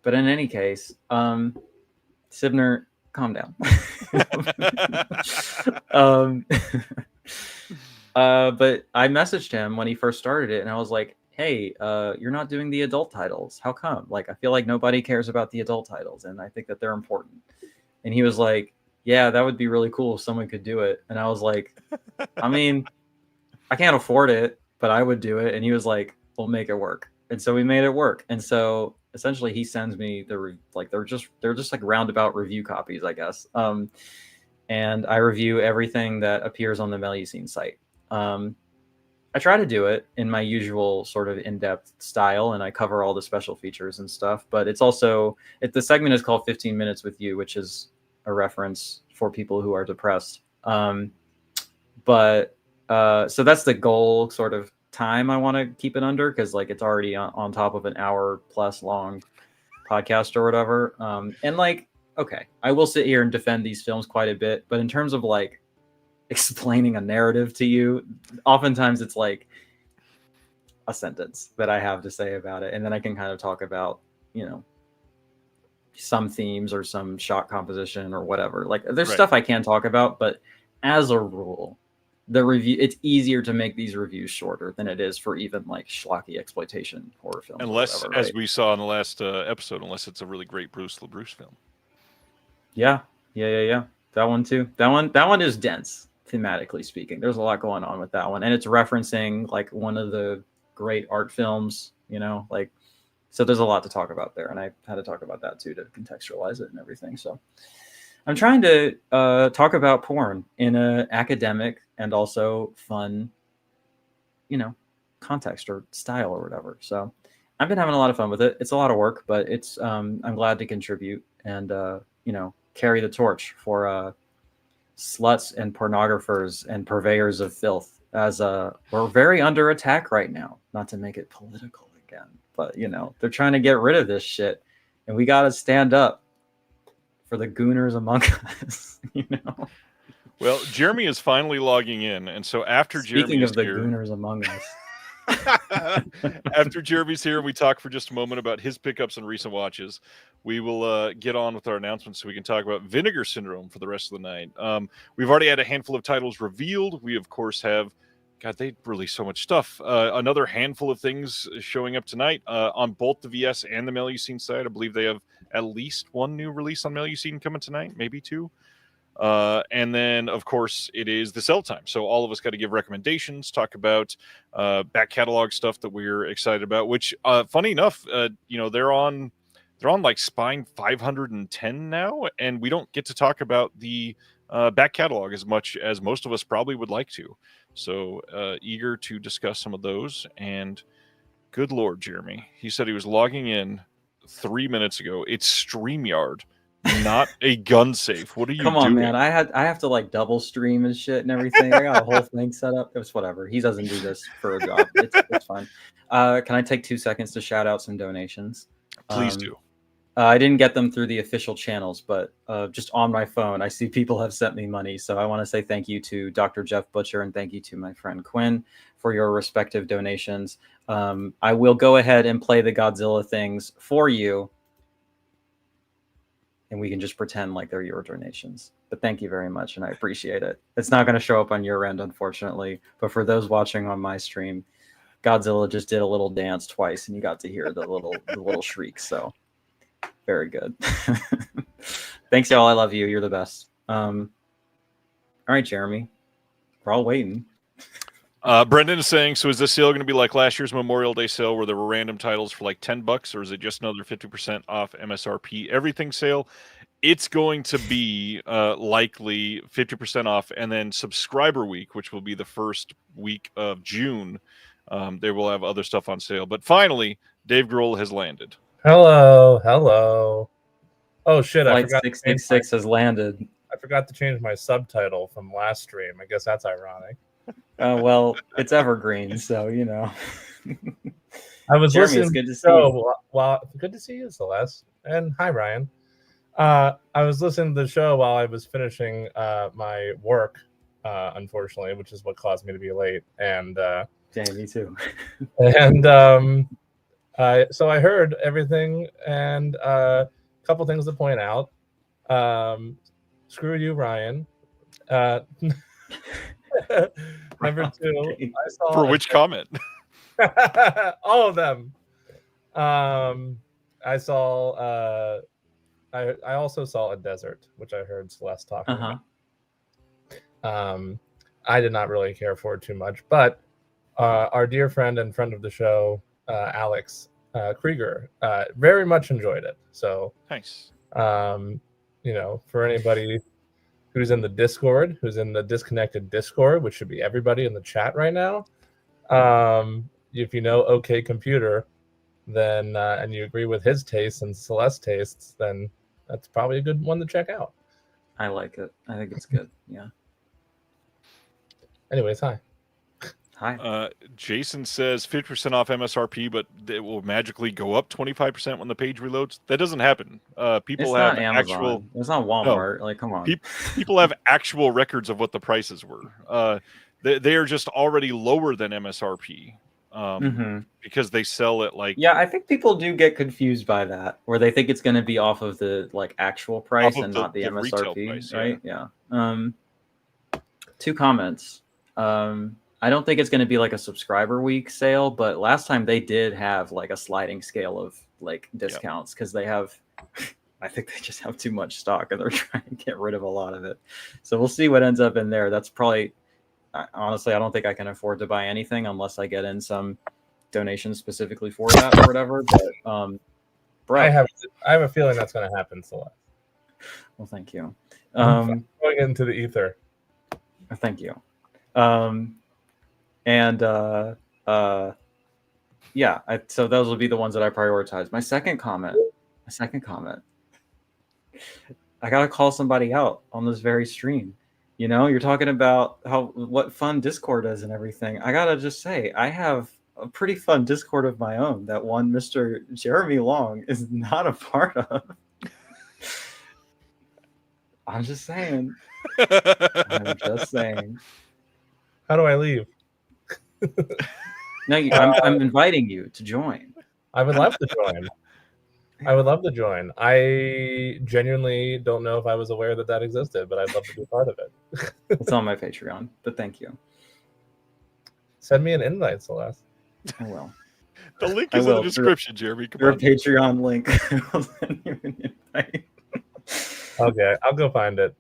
But in any case, Sibner, calm down. But I messaged him when he first started it, and I was like, hey, you're not doing the adult titles. How come? Like, I feel like nobody cares about the adult titles, and I think that they're important. And he was like, yeah, that would be really cool if someone could do it. And I was like, I mean, I can't afford it, but I would do it. And he was like, we'll make it work. And so we made it work. And so essentially he sends me they're just like roundabout review copies, I guess. And I review everything that appears on the Melusine site. I try to do it in my usual sort of in-depth style, and I cover all the special features and stuff. But it's also, the segment is called 15 Minutes with You, which is a reference for people who are depressed. So that's the goal sort of time I want to keep it under, because like it's already on top of an hour plus long podcast or whatever. And like, okay, I will sit here and defend these films quite a bit, but in terms of like explaining a narrative to you, oftentimes it's like a sentence that I have to say about it, and then I can kind of talk about, some themes or some shot composition or whatever. Like, there's stuff I can talk about, but as a rule, the review, it's easier to make these reviews shorter than it is for even like schlocky exploitation horror films. Unless, whatever, as right? we saw in the last episode, unless it's a really great Bruce LaBruce film. Yeah. That one too. That one is dense, thematically speaking. There's a lot going on with that one, and it's referencing like one of the great art films. Like, so there's a lot to talk about there, and I had to talk about that too to contextualize it and everything. So I'm trying to talk about porn in an academic and also fun, context or style or whatever. So I've been having a lot of fun with it. It's a lot of work, but it's I'm glad to contribute and carry the torch for sluts and pornographers and purveyors of filth, as we're very under attack right now. Not to make it political again, but they're trying to get rid of this shit, and we got to stand up for the gooners among us. Well, Jeremy is finally logging in, and so after Speaking Jeremy of is the here, gooners among us. after Jeremy's here, we talk for just a moment about his pickups and recent watches. We will get on with our announcements so we can talk about Vinegar Syndrome for the rest of the night. We've already had a handful of titles revealed. We, of course, have... God, they released so much stuff. Another handful of things showing up tonight on both the VS and the Melusine side. I believe they have at least one new release on Melusine coming tonight, maybe two. And then, of course, it is the sell time. So all of us got to give recommendations, talk about back catalog stuff that we're excited about, which, funny enough, they're on like Spine 510 now, and we don't get to talk about the back catalog as much as most of us probably would like to. So eager to discuss some of those. And good Lord, Jeremy, he said he was logging in 3 minutes ago. It's StreamYard, not a gun safe. What are you doing? Come on, man. I have to like double stream and shit and everything. I got a whole thing set up. It was whatever. He doesn't do this for a job. It's fine. Can I take 2 seconds to shout out some donations? Please do. I didn't get them through the official channels, but just on my phone, I see people have sent me money. So I want to say thank you to Dr. Jeff Butcher and thank you to my friend Quinn for your respective donations. I will go ahead and play the Godzilla things for you, and we can just pretend like they're your donations. But thank you very much, and I appreciate it. It's not going to show up on your end, unfortunately, but for those watching on my stream, Godzilla just did a little dance twice, and you got to hear the little shrieks. So very good. Thanks, y'all. I love you. You're the best. All right, Jeremy. We're all waiting. Brendan is saying, so is this sale going to be like last year's Memorial Day sale where there were random titles for like $10, or is it just another 50% off MSRP everything sale? It's going to be likely 50% off, and then subscriber week, which will be the first week of June, they will have other stuff on sale. But finally, Dave Grohl has landed. Hello. Oh shit! Flight 666 has landed. I forgot to change my subtitle from last stream. I guess that's ironic. Well, it's evergreen, so I was Jeremy, listening. it's good to see you. Well, good to see you, Celeste, and hi, Ryan. I was listening to the show while I was finishing my work, unfortunately, which is what caused me to be late. And me too. And so I heard everything, and a couple things to point out. Screw you, Ryan. Number two, I saw for which comment? all of them. I saw. I also saw A Desert, which I heard Celeste talking about. I did not really care for it too much, but our dear friend and friend of the show, Alex Krieger, very much enjoyed it. So nice. For anybody who's in the Discord, who's in the Disconnected Discord, which should be everybody in the chat right now. If you know OK Computer, then and you agree with his tastes and Celeste's tastes, then that's probably a good one to check out. I like it. I think it's good. Yeah. Anyways, hi. Hi. Jason says 50% off MSRP, but it will magically go up 25% when the page reloads. That doesn't happen. People it's have not Amazon. It's not Walmart. Like, come on. People have actual records of what the prices were. They are just already lower than MSRP because they sell it like. Yeah, I think people do get confused by that, where they think it's going to be off of the actual price and not the MSRP, price, right? Yeah. 2 comments. I don't think it's going to be like a subscriber week sale, but last time they did have like a sliding scale of like discounts because they have, I think they just have too much stock and they're trying to get rid of a lot of it. So we'll see what ends up in there. That's probably, honestly, I don't think I can afford to buy anything unless I get in some donations specifically for that or whatever. But bro, I have a feeling that's going to happen, Celeste. Well, thank you. Going into the ether. Thank you. Yeah, so those will be the ones that I prioritize. My second comment, I gotta call somebody out on this very stream. You know, you're talking about what fun Discord is and everything. I gotta just say, I have a pretty fun Discord of my own that one Mr. Jeremy Long is not a part of. I'm just saying. I'm just saying. How do I leave? No, I'm inviting you to join. I would love to join. I would love to join. I genuinely don't know if I was aware that existed, but I'd love to be a part of it. It's on my Patreon, but thank you. Send me an invite, Celeste. I will. The link is in the description, Jeremy. Your Patreon link. I'll send you an invite. Okay, I'll go find it.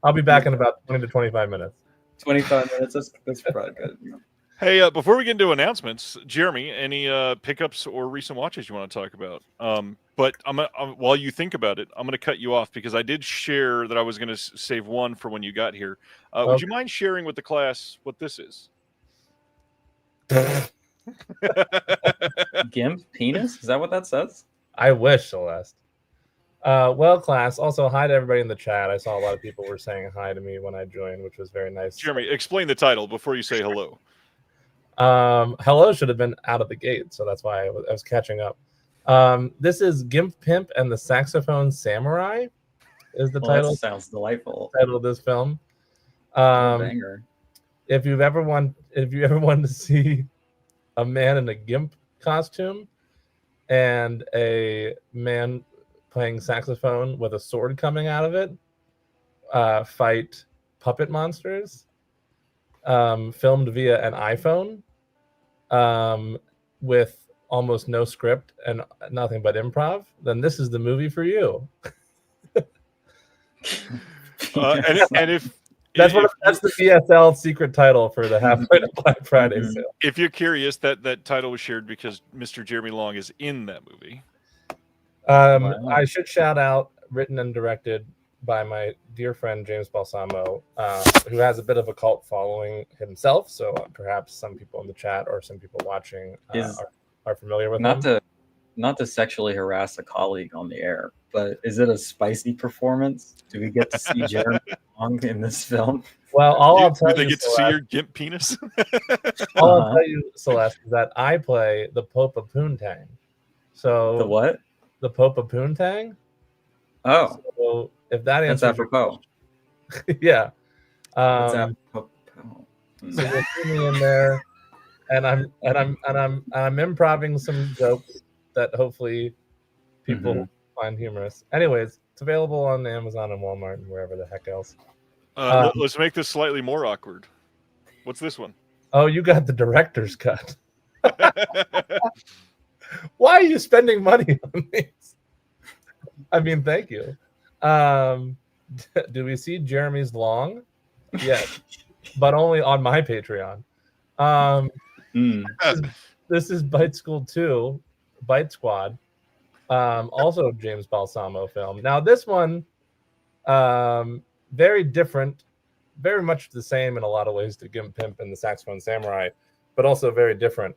I'll be back in about 20 to 25 minutes. 25 minutes. That's probably good. Hey, before we get into announcements, Jeremy, any pickups or recent watches you want to talk about? But while you think about it, I'm going to cut you off because I did share that I was going to save one for when you got here. Would you mind sharing with the class what this is? GIMP penis? Is that what that says? I wish, Celeste. Well, class, also hi to everybody in the chat. I saw a lot of people were saying hi to me when I joined, which was very nice. Jeremy, explain the title before you say hello. Hello should have been out of the gate, so that's why I was catching up. This is Gimp Pimp and the Saxophone Samurai is the title. That sounds delightful. Title of this film. Banger. If you ever wanted to see a man in a gimp costume and a man playing saxophone with a sword coming out of it, fight puppet monsters, filmed via an iPhone, with almost no script and nothing but improv, then this is the movie for you. And if that's the BSL secret title for the Halfway to Black Friday sale. If you're curious, that title was shared because Mr. Jeremy Long is in that movie. Wow. I should shout out, written and directed by my dear friend James Balsamo, who has a bit of a cult following himself. So perhaps some people in the chat or some people watching are familiar with him. Not to sexually harass a colleague on the air, but is it a spicy performance? Do we get to see Jeremy Long in this film? Well, I'll tell you, they get Celeste, to see your gimp penis? All I'll tell you, Celeste, is that I play the Pope of Poontang. So the what? The Pope of Poontang. Oh, so if that answers, that's apropos. Yeah. That's apropos. So you'll see me in there, and I'm improving some jokes that hopefully people find humorous. Anyways, it's available on Amazon and Walmart and wherever the heck else. Let's make this slightly more awkward. What's this one? Oh, you got the director's cut. Why are you spending money on these? I mean, thank you. Do we see Jeremy's Long? Yes, but only on my Patreon. This is Bite School 2, Bite Squad. Also James Balsamo film. Now this one, very different, very much the same in a lot of ways to Gimp Pimp and the Saxophone Samurai, but also very different.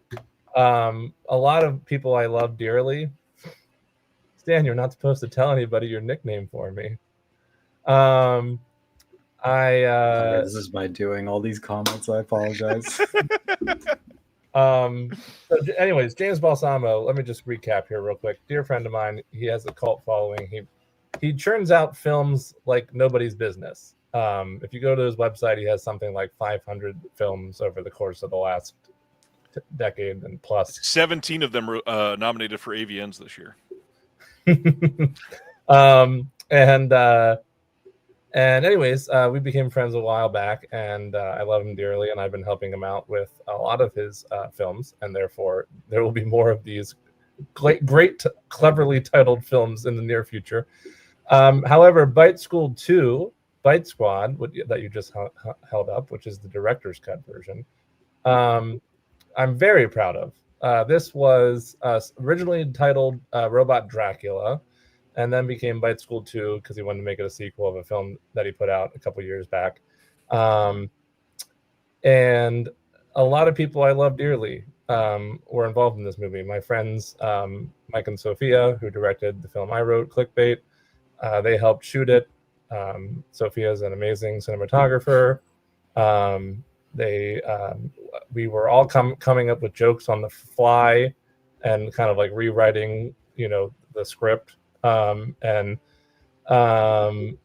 A lot of people I love dearly. Stan, you're not supposed to tell anybody your nickname for me. This is my doing all these comments. I apologize. So anyways, James Balsamo, let me just recap here real quick. Dear friend of mine, he has a cult following. He churns out films like nobody's business. If you go to his website, he has something like 500 films over the course of the last decade and plus. 17 of them were nominated for AVNs this year. And anyways, we became friends a while back, and I love him dearly, and I've been helping him out with a lot of his films, and therefore there will be more of these great cleverly titled films in the near future. However, Bite School 2, Bite Squad, that you just held up, which is the director's cut version, I'm very proud of. This was originally titled Robot Dracula, and then became Bite School 2 because he wanted to make it a sequel of a film that he put out a couple years back. And a lot of people I love dearly were involved in this movie. My friends, Mike and Sophia, who directed the film I wrote, Clickbait, they helped shoot it. Sophia is an amazing cinematographer. We were all coming up with jokes on the fly and kind of like rewriting, the script. And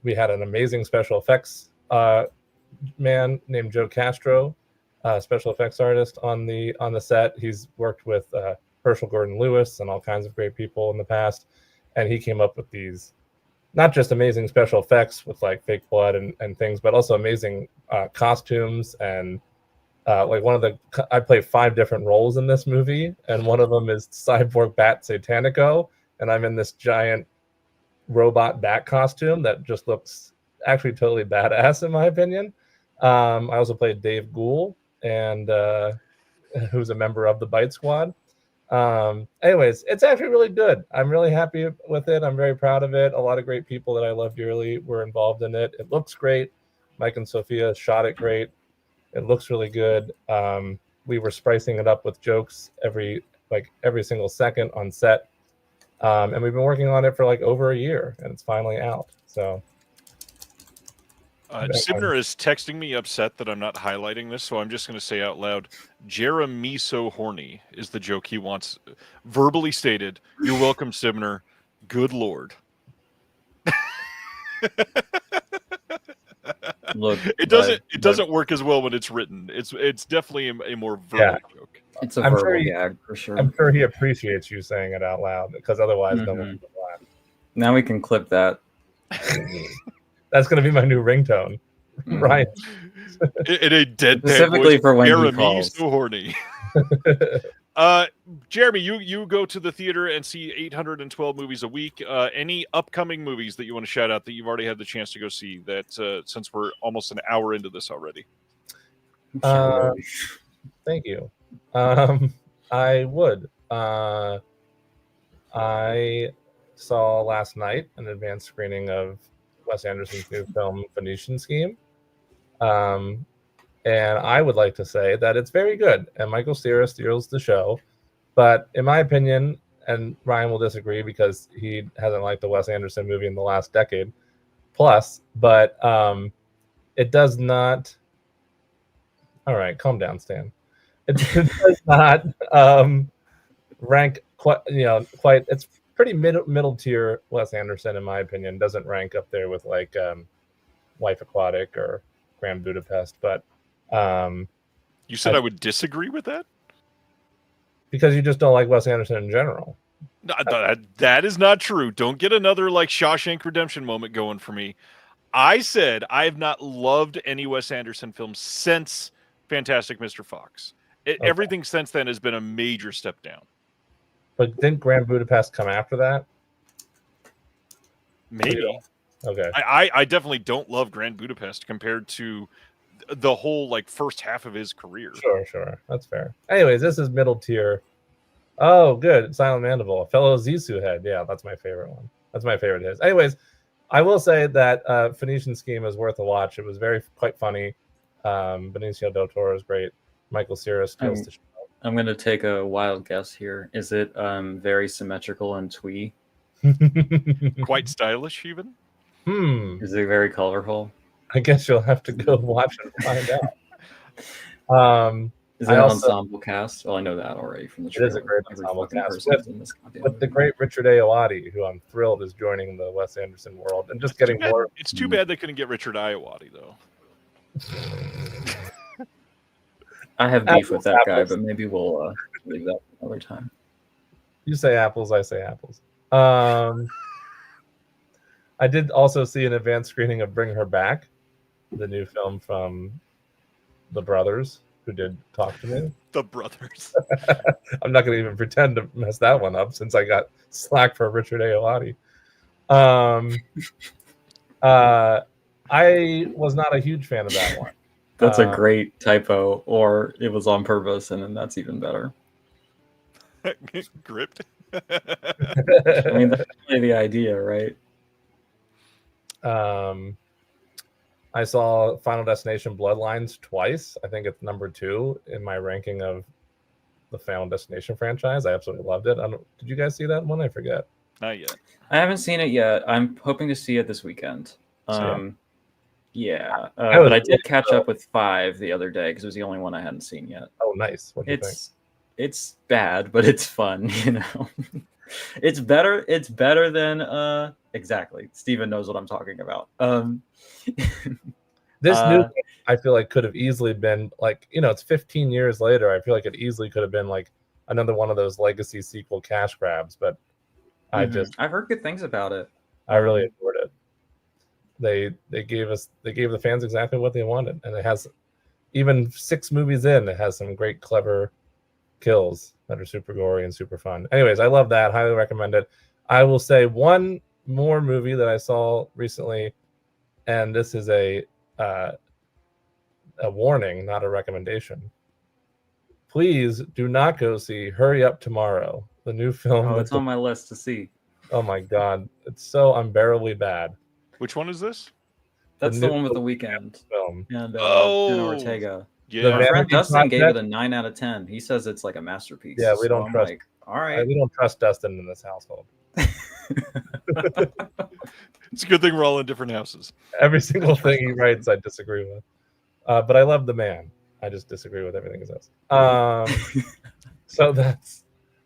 we had an amazing special effects man named Joe Castro, special effects artist on the set. He's worked with Herschel Gordon Lewis and all kinds of great people in the past, and he came up with these not just amazing special effects with like fake blood and things, but also amazing costumes. And I play 5 different roles in this movie, and one of them is Cyborg Bat Satanico, and I'm in this giant robot bat costume that just looks actually totally badass in my opinion. I also played Dave Gould, and who's a member of the Bite Squad. Anyways, it's actually really good. I'm really happy with it. I'm very proud of it. A lot of great people that I love dearly were involved in it. It looks great. Mike and Sophia shot it great. It looks really good. We were spicing it up with jokes every single second on set. And we've been working on it for like over a year, and it's finally out. So Sibner is texting me upset that I'm not highlighting this, so I'm just going to say out loud, Jeremy so horny is the joke he wants verbally stated. You're welcome, Sibner. Good Lord. Look, it doesn't work as well when it's written. It's definitely a more verbal joke. It's a verbal gag for sure. I'm sure he appreciates you saying it out loud, because otherwise no one would laugh. Now we can clip that. That's going to be my new ringtone, right? In a deadpan Specifically voice, for when Jeremy he calls. so horny. Jeremy, you go to the theater and see 812 movies a week. Any upcoming movies that you want to shout out that you've already had the chance to go see, that since we're almost an hour into this already? Thank you. I would. I saw last night an advanced screening of Wes Anderson's new film Phoenician Scheme, and I would like to say that it's very good, and Michael Cera steals the show. But in my opinion, and Ryan will disagree because he hasn't liked the Wes Anderson movie in the last decade plus, but it does not. All right, calm down, Stan. It does not rank quite. It's pretty middle tier Wes Anderson in my opinion. Doesn't rank up there with like Life Aquatic or Grand Budapest, but you said I would disagree with that because you just don't like Wes Anderson in general. No, that is not true. Don't get another like Shawshank Redemption moment going for me. I said I have not loved any Wes Anderson film since Fantastic Mr. Fox. Everything since then has been a major step down. But didn't Grand Budapest come after that? Maybe. Okay. I definitely don't love Grand Budapest compared to the whole like first half of his career. Sure. That's fair. Anyways, this is middle tier. Oh, good. Silent Mandible. Fellow Zissou head. Yeah, that's my favorite one. That's my favorite of his. Anyways, I will say that Phoenician Scheme is worth a watch. It was quite funny. Benicio del Toro is great. Michael Cera steals the show. I'm going to take a wild guess here. Is it very symmetrical and twee? Quite stylish, even? Is it very colorful? I guess you'll have to go watch and find out. Is it an ensemble cast? Well, I know that already from the trailer. It is a great ensemble cast with the great Richard Ayoade, who I'm thrilled is joining the Wes Anderson world and just getting more. It's too bad they couldn't get Richard Ayoade, though. I have beef with that guy, but maybe we'll leave that another time. You say apples, I say apples. I did also see an advanced screening of Bring Her Back, the new film from the brothers who did Talk to Me. The brothers. I'm not going to even pretend to mess that one up since I got slack for Richard Ayoade. I was not a huge fan of that one. That's a great typo, or it was on purpose, and then that's even better. Gripped. I mean, that's really the idea, right? I saw Final Destination Bloodlines twice. I think it's number 2 in my ranking of the Final Destination franchise. I absolutely loved it. Did you guys see that one? I forget. Not yet. I haven't seen it yet. I'm hoping to see it this weekend. Yeah. But I did catch up with 5 the other day because it was the only one I hadn't seen yet. Oh, nice. What do you think? It's bad, but it's fun, you know. It's better than exactly. Steven knows what I'm talking about. This new thing, I feel like could have easily been like, it's 15 years later. I feel like it easily could have been like another one of those legacy sequel cash grabs, but I've heard good things about it. I really adored it. They gave the fans exactly what they wanted, and it has, even 6 movies in, it has some great clever kills that are super gory and super fun. Anyways, I love that. Highly recommend it. I will say one more movie that I saw recently, and this is a warning, not a recommendation. Please do not go see Hurry Up Tomorrow, the new film. Oh, it's on my list to see. Oh my god, it's so unbearably bad. Which one is this? That's the one with The Weeknd film. And Jenna Ortega. Yeah, my friend Dustin gave it a 9 out of 10. He says it's like a masterpiece. Yeah, we don't trust. All right, we don't trust Dustin in this household. It's a good thing we're all in different houses. Every single thing he writes, I disagree with. But I love the man. I just disagree with everything he says. So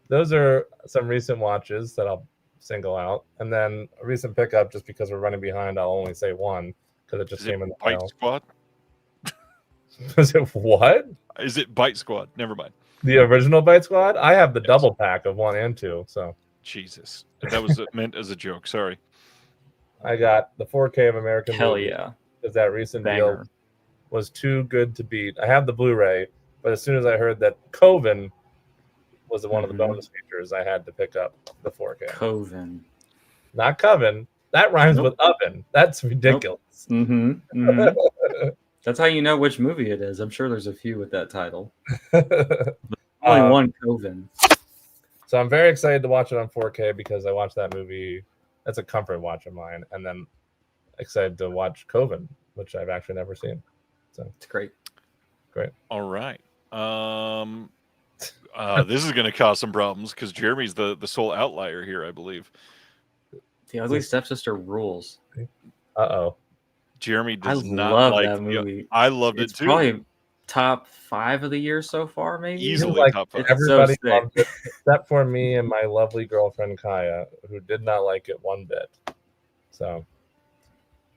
those are some recent watches that I'll single out, and then a recent pickup. Just because we're running behind, I'll only say one because it just came in the Bite mail. Squad? Is it what? Is it Bite Squad? Never mind. The original Bite Squad? I have the double pack of 1 and 2. So Jesus, that was meant as a joke. Sorry. I got the 4K of American. Hell Movie, yeah! because that recent Banger. deal was too good to beat. I have the Blu-ray, but as soon as I heard that Coven was one of the bonus features, I had to pick up the 4K. Coven, not Coven. That rhymes with oven. That's ridiculous. Nope. That's how you know which movie it is. I'm sure there's a few with that title. Only one Coven. So I'm very excited to watch it on 4K because I watched that movie. That's a comfort watch of mine. And then excited to watch Coven, which I've actually never seen. So it's great. All right. This is going to cause some problems because Jeremy's the sole outlier here, I believe. The Ugly Stepsister rules. Uh-oh. Jeremy does not love like that movie. I loved it too. Probably top 5 of the year so far, maybe. Easily like top 5. Everybody so loved it, except for me and my lovely girlfriend Kaya, who did not like it one bit. So,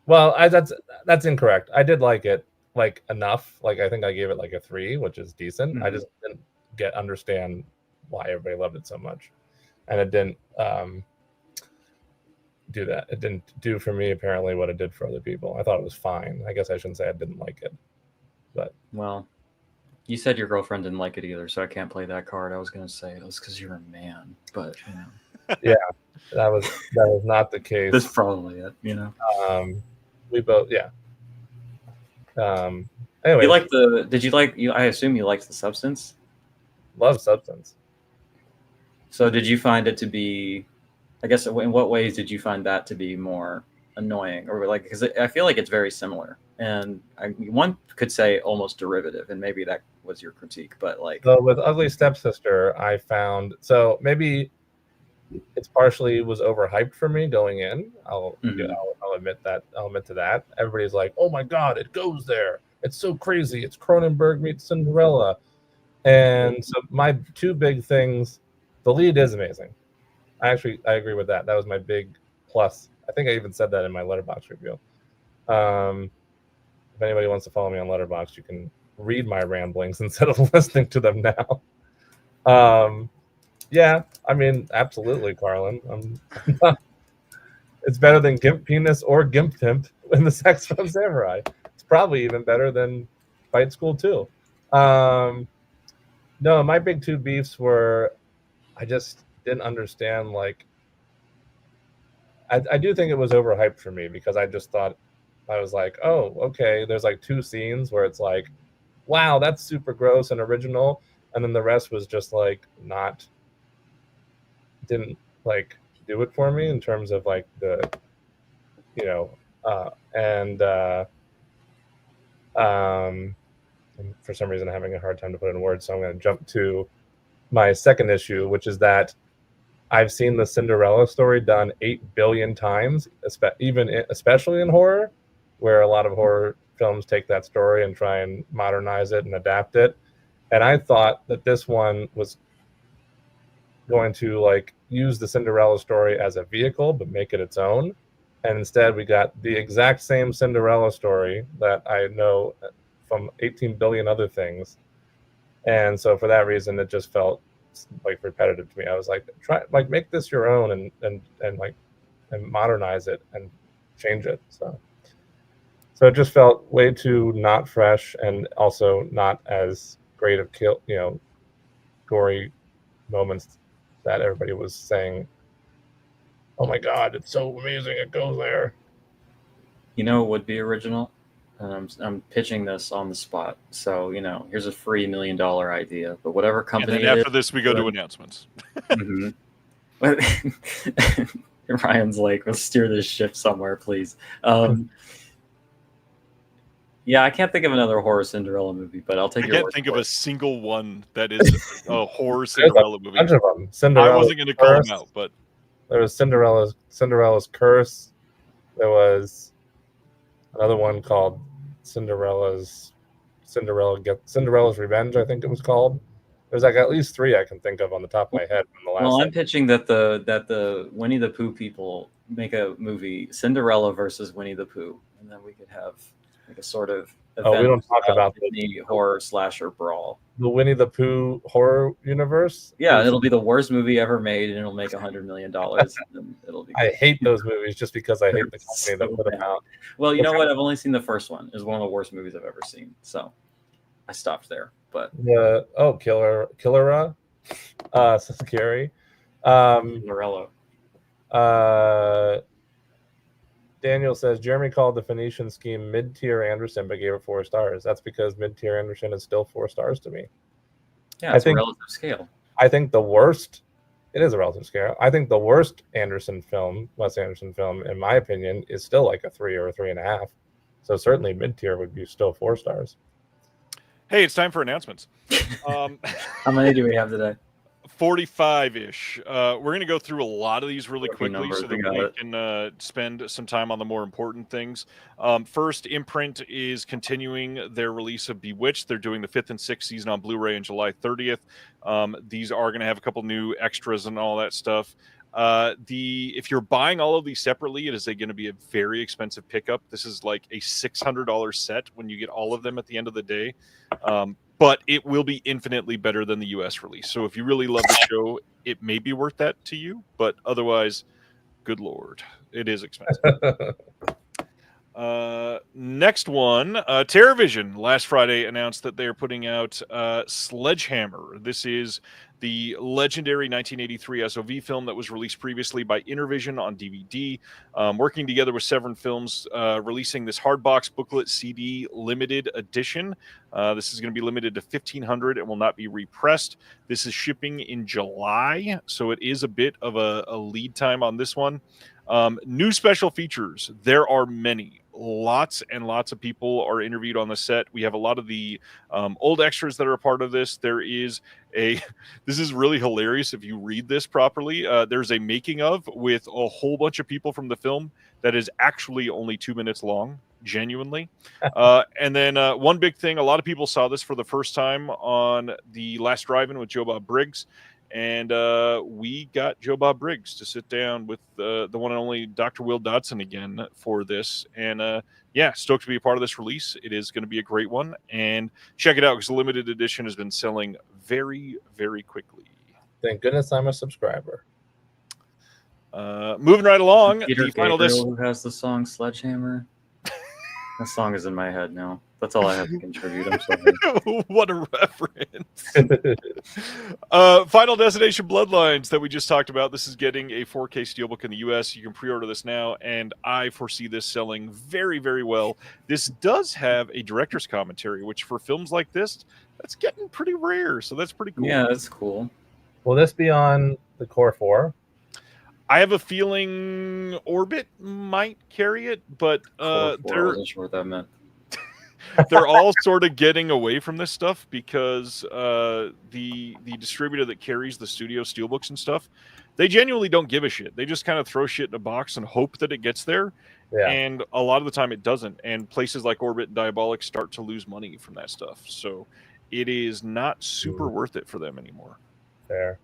well, that's incorrect. I did like it, like enough. Like I think I gave it like a 3, which is decent. Mm-hmm. I just didn't understand why everybody loved it so much, and it didn't do that. It didn't do for me apparently what it did for other people. I thought it was fine. I guess I shouldn't say I didn't like it, but well, you said your girlfriend didn't like it either, so I can't play that card. I was gonna say it was because you're a man, but you know. Yeah, that was not the case. That's probably it. You know. We both, yeah. Anyway, I assume you liked the Substance. Love Substance. So did you find it to be? I guess in what ways did you find that to be more annoying, or like because I feel like it's very similar, and one could say almost derivative, and maybe that was your critique, but like so with Ugly Stepsister, I found maybe it's partially was overhyped for me going in. I'll admit that. I'll admit to that. Everybody's like, "Oh my god, it goes there! It's so crazy! It's Cronenberg meets Cinderella." And so my 2 big things, the lead is amazing. I agree with that. That was my big plus. I think I even said that in my Letterboxd review. If anybody wants to follow me on Letterboxd, you can read my ramblings instead of listening to them now. Yeah, I mean, absolutely, Carlin. It's better than Gimp Penis or Gimp Pimp in the Sex from Samurai. It's probably even better than Fight School 2. No, my big two beefs were I just didn't understand. Like, I do think it was overhyped for me because I just thought, I was like, oh, okay. There's like two scenes where it's like, wow, that's super gross and original. And then the rest was just like didn't like do it for me in terms of like the, and for some reason I'm having a hard time to put it in words. So I'm going to jump to my second issue, which is that I've seen the Cinderella story done 8 billion times, especially in horror, where a lot of horror films take that story and try and modernize it and adapt it. And I thought that this one was going to like use the Cinderella story as a vehicle, but make it its own. And instead, we got the exact same Cinderella story that I know from 18 billion other things. And so for that reason, it just felt like repetitive to me. I was like, try like make this your own and modernize it and change it. So it just felt way too not fresh and also not as great of gory moments that everybody was saying, oh my God, it's so amazing it goes there. You know, it would be original. I'm pitching this on the spot. So, here's a free $1 million idea. But whatever company. And then after this, we go to announcements. Mm-hmm. Ryan's like, let's steer this ship somewhere, please. Yeah, I can't think of another horror Cinderella movie, but I'll take your word. I can't think of a single one that is a horror Cinderella movie. Bunch of them. Cinderella's I wasn't going to call them out, but there was Cinderella's Curse. There was another one called Cinderella's Revenge, I think it was called. There's like at least 3 I can think of on the top of my head from the last. Well, I'm pitching that the Winnie the Pooh people make a movie, Cinderella versus Winnie the Pooh, and then we could have like a sort of event. We don't talk about the horror slasher brawl. The Winnie the Pooh horror universe. Yeah, it'll be the worst movie ever made, and it'll make $100 million. And it'll be. I hate those movies just because I hate the company that put them out. Well, you know what? I've only seen the first one. It's one of the worst movies I've ever seen. So I stopped there. But Killera, scary. Morello. Daniel says Jeremy called the Phoenician scheme mid-tier Anderson, but gave it 4 stars. That's because mid-tier Anderson is still 4 stars to me. Yeah, it's a relative scale. I think the worst. It is a relative scale. I think the worst Wes Anderson film, in my opinion, is still like a 3 or a 3.5. So certainly mid-tier would be still 4 stars. Hey, it's time for announcements. How many do we have today? 45-ish. We're going to go through a lot of these really quickly so that we can spend some time on the more important things. First, Imprint is continuing their release of Bewitched. They're doing the 5th and 6th season on Blu-ray on July 30th. These are going to have a couple new extras and all that stuff. If you're buying all of these separately, it is going to be a very expensive pickup. This is like a $600 set when you get all of them at the end of the day. But it will be infinitely better than the US release. So if you really love the show, it may be worth that to you. But otherwise, good Lord, it is expensive. Next one, TerraVision last Friday announced that they are putting out Sledgehammer. This is the legendary 1983 SOV film that was released previously by Intervision on DVD, working together with Severin Films, releasing this hardbox booklet CD limited edition. This is going to be limited to 1,500 and will not be repressed. This is shipping in July, so it is a bit of a lead time on this one. New special features. There are many. Lots and lots of people are interviewed on the set. We have a lot of the old extras that are a part of this. There is this is really hilarious if you read this properly. There's a making of with a whole bunch of people from the film that is actually only 2 minutes long, genuinely. And then one big thing, a lot of people saw this for the first time on the last drive-in with Joe Bob Briggs. And we got Joe Bob Briggs to sit down with the one and only Dr. Will Dodson again for this. And yeah, stoked to be a part of this release. It is going to be a great one. And check it out because the limited edition has been selling very, very quickly. Thank goodness I'm a subscriber. Moving right along, Peter the final Gabriel, who has the song Sledgehammer. That song is in my head now. That's all I have to contribute. I'm sorry. What a reference. Final Destination Bloodlines that we just talked about. This is getting a 4K steelbook in the US. You can pre-order this now, and I foresee this selling very, very well. This does have a director's commentary, which for films like this, that's getting pretty rare. So that's pretty cool. Yeah, that's cool. Will this be on the Core 4? I have a feeling Orbit might carry it, but I wasn't sure what that meant. they're all sort of getting away from this stuff because the distributor that carries the studio steelbooks and stuff, they genuinely don't give a shit. They just kind of throw shit in a box and hope that it gets there. Yeah. And a lot of the time it doesn't. And places like Orbit and Diabolic start to lose money from that stuff. So it is not super worth it for them anymore. Fair.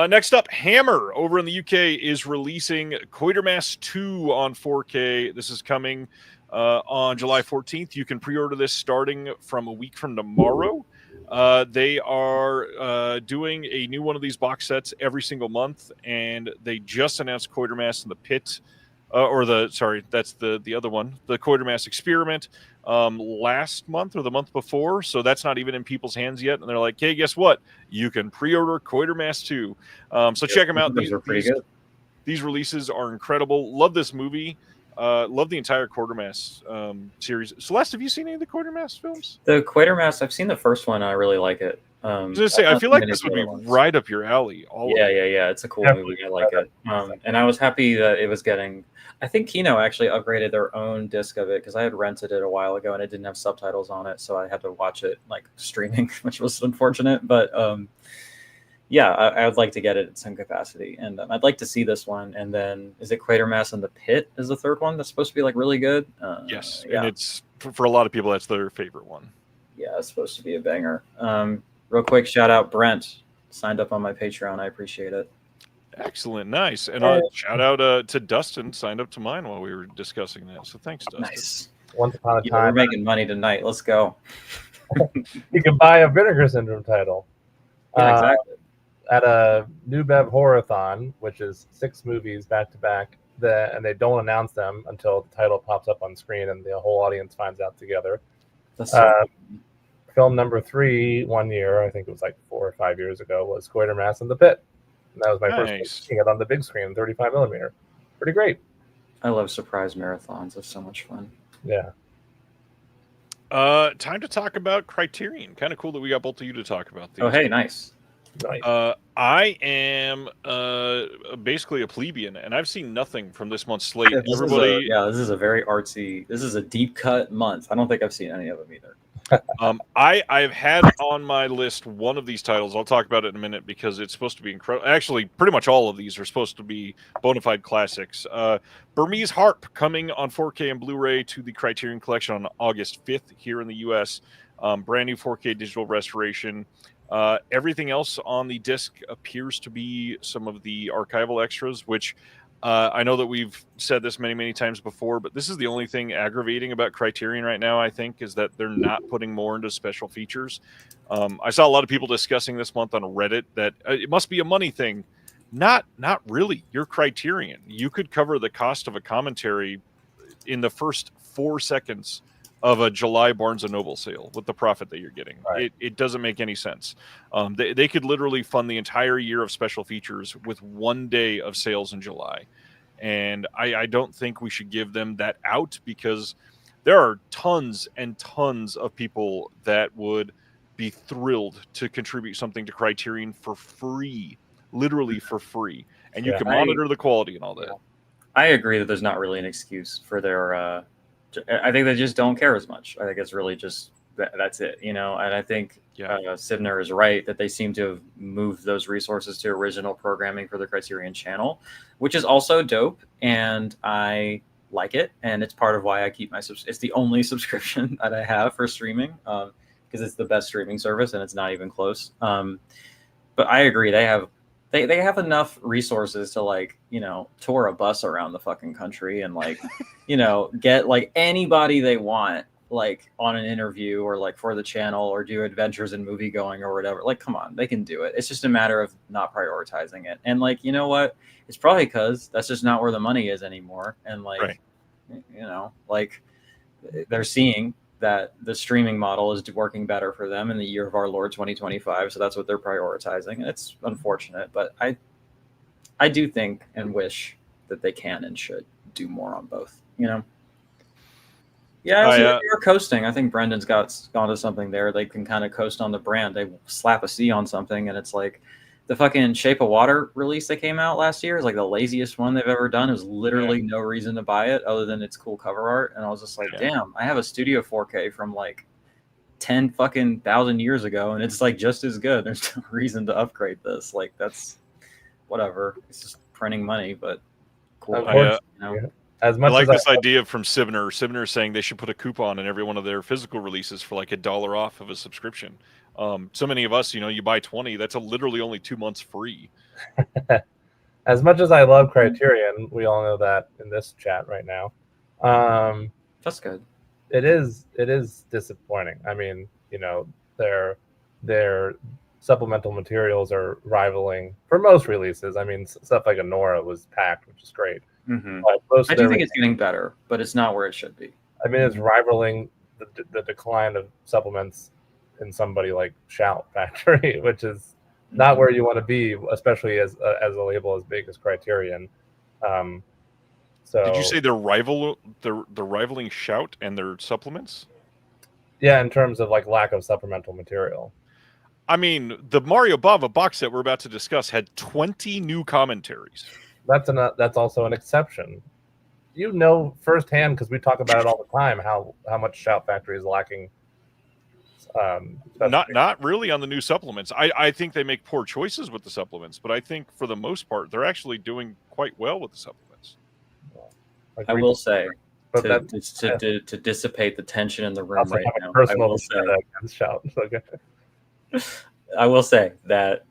Next up, Hammer over in the UK is releasing Quatermass 2 on 4K. This is coming on July 14th. You can pre-order this starting from a week from tomorrow. They are doing a new one of these box sets every single month, and they just announced Quatermass in the Pit, that's the other one, the Quatermass Experiment, last month or the month before, so that's not even in people's hands yet, and they're like, hey, guess what? You can pre-order Quatermass 2. So check them out. These are pretty good. These releases are incredible. Love this movie. Love the entire Quatermass series. Celeste, have you seen any of the Quatermass films? The Quatermass, I've seen the first one. I really like it. I was gonna say, I feel like this would be right up your alley. Yeah. It's a cool movie. I like it. And I was happy that it was getting. I think Kino actually upgraded their own disc of it because I had rented it a while ago and it didn't have subtitles on it, so I had to watch it like streaming, which was unfortunate. But I would like to get it at some capacity, and I'd like to see this one. And then, is it Quatermass in the Pit? Is the third one that's supposed to be like really good? Yes, and it's for a lot of people that's their favorite one. Yeah, it's supposed to be a banger. Real quick, shout out Brent, signed up on my Patreon. I appreciate it. Excellent, nice, and shout out to Dustin, signed up to mine while we were discussing that. So thanks, Dustin. Nice. Once upon a time, we're making money tonight. Let's go. You can buy a Vinegar Syndrome title. Yeah, exactly. At a New Bev Horathon, which is 6 movies back to back, and they don't announce them until the title pops up on screen and the whole audience finds out together. That's so film number 3 one year, I think it was like 4 or 5 years ago, was Quatermass in the Pit. And that was my first time seeing it on the big screen, 35 millimeter. Pretty great. I love surprise marathons. It's so much fun. Yeah. Time to talk about Criterion. Kind of cool that we got both of you to talk about these. Oh, hey, nice. I am basically a plebeian, and I've seen nothing from this month's slate. This is a very artsy. This is a deep cut month. I don't think I've seen any of them either. I've had on my list one of these titles. I'll talk about it in a minute because it's supposed to be incredible. Actually, pretty much all of these are supposed to be bona fide classics. Burmese Harp coming on 4K and Blu-ray to the Criterion Collection on August 5th here in the U.S. Brand new 4K digital restoration. Everything else on the disc appears to be some of the archival extras, which I know that we've said this many, many times before, but this is the only thing aggravating about Criterion right now, I think, is that they're not putting more into special features. I saw a lot of people discussing this month on Reddit that it must be a money thing. Not really. You're Criterion. You could cover the cost of a commentary in the first 4 seconds of a July Barnes & Noble sale with the profit that you're getting. Right. It doesn't make any sense. They could literally fund the entire year of special features with 1 day of sales in July. And I don't think we should give them that out because there are tons and tons of people that would be thrilled to contribute something to Criterion for free, literally for free. And you can monitor the quality and all that. I agree that there's not really an excuse for their... I think they just don't care as much. I think it's really just that's it, And I think Sivner is right that they seem to have moved those resources to original programming for the Criterion channel, which is also dope, and I like it. And it's part of why I keep my it's the only subscription that I have for streaming because it's the best streaming service and it's not even close. But I agree they have enough resources to tour a bus around the fucking country and get anybody they want like on an interview or like for the channel or do adventures in movie going or whatever. Like, come on, they can do it. It's just a matter of not prioritizing it. And like, you know what? It's probably because that's just not where the money is anymore. And like, Right. you know, like they're seeing that the streaming model is working better for them in the year of our Lord 2025. So that's what they're prioritizing. And it's unfortunate, but I do think and wish that they can and should do more on both, you know? Yeah, you're coasting. I think Brendan's gone to something there. They can kind of coast on the brand. They slap a C on something, and it's like the fucking Shape of Water release that came out last year is like the laziest one they've ever done. It was literally no reason to buy it other than its cool cover art. And I was just like, damn, I have a Studio 4K from like 10 fucking thousand years ago, and it's like just as good. There's no reason to upgrade this. Like, that's whatever. It's just printing money, but cool. You know? As much I like as this idea from Sivner. Sivner saying they should put a coupon in every one of their physical releases for like $1 off of a subscription. So many of us, you know, you buy 20, that's literally only 2 months free. As much as I love Criterion, we all know that in this chat right now. That's good. It is disappointing. I mean, you know, their supplemental materials are rivaling for most releases. I mean, stuff like Anora was packed, which is great. Mm-hmm. I do think it's getting better, but it's not where it should be. I mean, it's rivaling the decline of supplements in somebody like Shout Factory, which is not where you want to be, especially as a label as big as Criterion. So did you say they're rivaling Shout and their supplements? Yeah, in terms of like lack of supplemental material. I mean, the Mario Bava box set we're about to discuss had 20 new commentaries. That's also an exception. You know firsthand, because we talk about it all the time, how much Shout Factory is lacking. Not really on the new supplements. I think they make poor choices with the supplements, but I think for the most part they're actually doing quite well with the supplements. I will say, to dissipate the tension in the room right now, I will say that,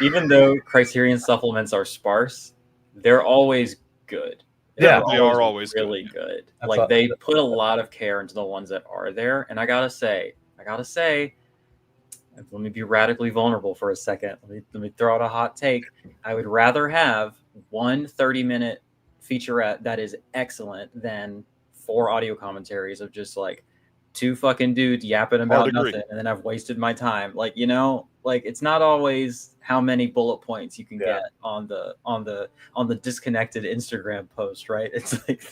even though Criterion supplements are sparse, they're always good. Yeah, they are always really good. Like they put a lot of care into the ones that are there. And I gotta say, let me be radically vulnerable for a second. Let me throw out a hot take. I would rather have one 30-minute featurette that is excellent than 4 audio commentaries of just like 2 fucking dudes yapping about nothing, and then I've wasted my time. Like, you know, like it's not always how many bullet points you can get on the disconnected Instagram post, right? It's like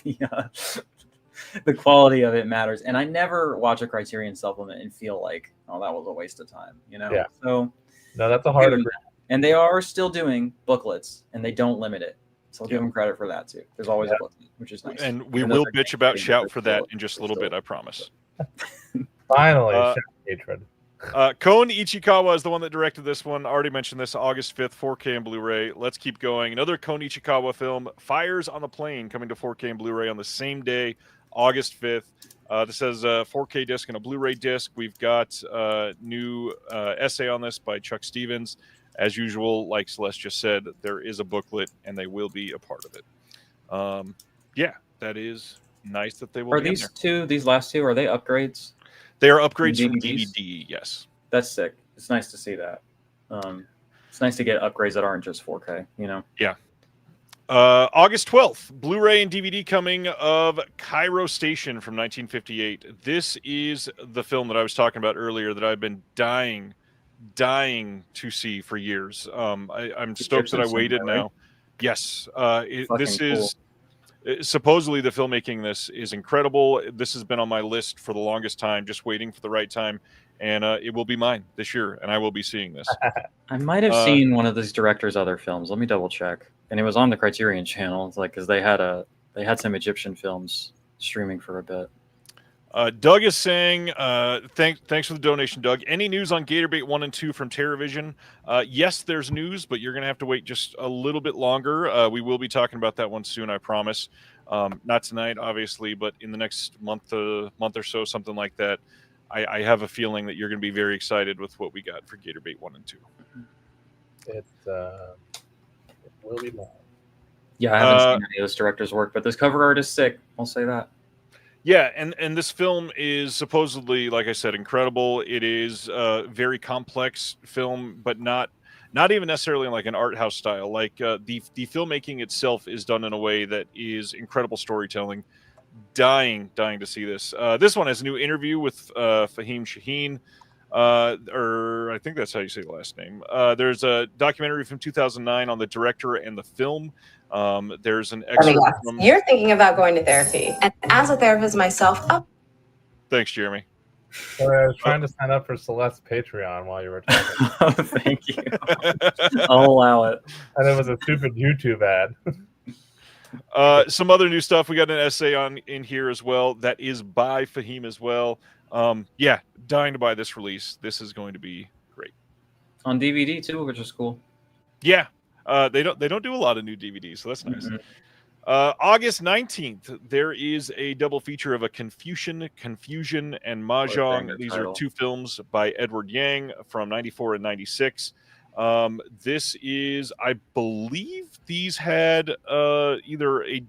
the quality of it matters. And I never watch a Criterion supplement and feel like, oh, that was a waste of time, you know? Yeah. So no, that's a hard agreement. And they are still doing booklets, and they don't limit it. So I'll give them credit for that too. There's always a booklet, which is nice. And we will bitch about Shout for that in just a little bit, I promise. Finally, Shout hatred. Kon Ichikawa is the one that directed this one. Already mentioned this, August 5th, 4K and Blu-ray. Let's keep going. Another Kon Ichikawa film, Fires on the Plane, coming to 4K and Blu-ray on the same day, August 5th. This has a 4K disc and a Blu-ray disc. We've got a new essay on this by Chuck Stevens. As usual, like Celeste just said, there is a booklet, and they will be a part of it. Yeah, that is nice that they will be in there. These last two, are they upgrades? They are upgrades from DVD, yes. That's sick. It's nice to see that. It's nice to get upgrades that aren't just 4K, you know? Yeah. August 12th, Blu-ray and DVD coming of Cairo Station from 1958. This is the film that I was talking about earlier that I've been dying to see for years. I'm stoked that I waited now. Right? Yes. This is supposedly the filmmaking. This is incredible. This has been on my list for the longest time, just waiting for the right time. And it will be mine this year, and I will be seeing this. I might have seen one of these directors' other films. Let me double check. And it was on the Criterion channel. It's like, because they had some Egyptian films streaming for a bit. Doug is saying, thanks for the donation, Doug. Any news on Gatorbait 1 and 2 from TerraVision? Yes, there's news, but you're going to have to wait just a little bit longer. We will be talking about that one soon, I promise. Not tonight, obviously, but in the next month or so, something like that. I have a feeling that you're going to be very excited with what we got for Gatorbait 1 and 2. It will be long. Yeah, I haven't seen any of this director's work, but this cover art is sick. I'll say that. Yeah, and this film is supposedly, like I said, incredible. It is a very complex film, but not even necessarily in like an art house style. Like the filmmaking itself is done in a way that is incredible storytelling. Dying to see this. This one has a new interview with Fahim Shaheen, or I think that's how you say the last name. There's a documentary from 2009 on the director and the film. There's an excerpt from... You're thinking about going to therapy, and as a therapist myself, Thanks, Jeremy. Sorry, I was trying to sign up for Celeste Patreon while you were talking. Oh, thank you. I'll allow it. And it was a stupid YouTube ad. Some other new stuff. We got an essay in here as well that is by Fahim as well. Yeah, dying to buy this release. This is going to be great. On DVD too, which is cool. Yeah. They don't do a lot of new DVDs, so that's nice. Mm-hmm. August 19th, there is a double feature of a Confusion, and Mahjong. These are two films by Edward Yang from 94 and 96. This is, I believe these had either a...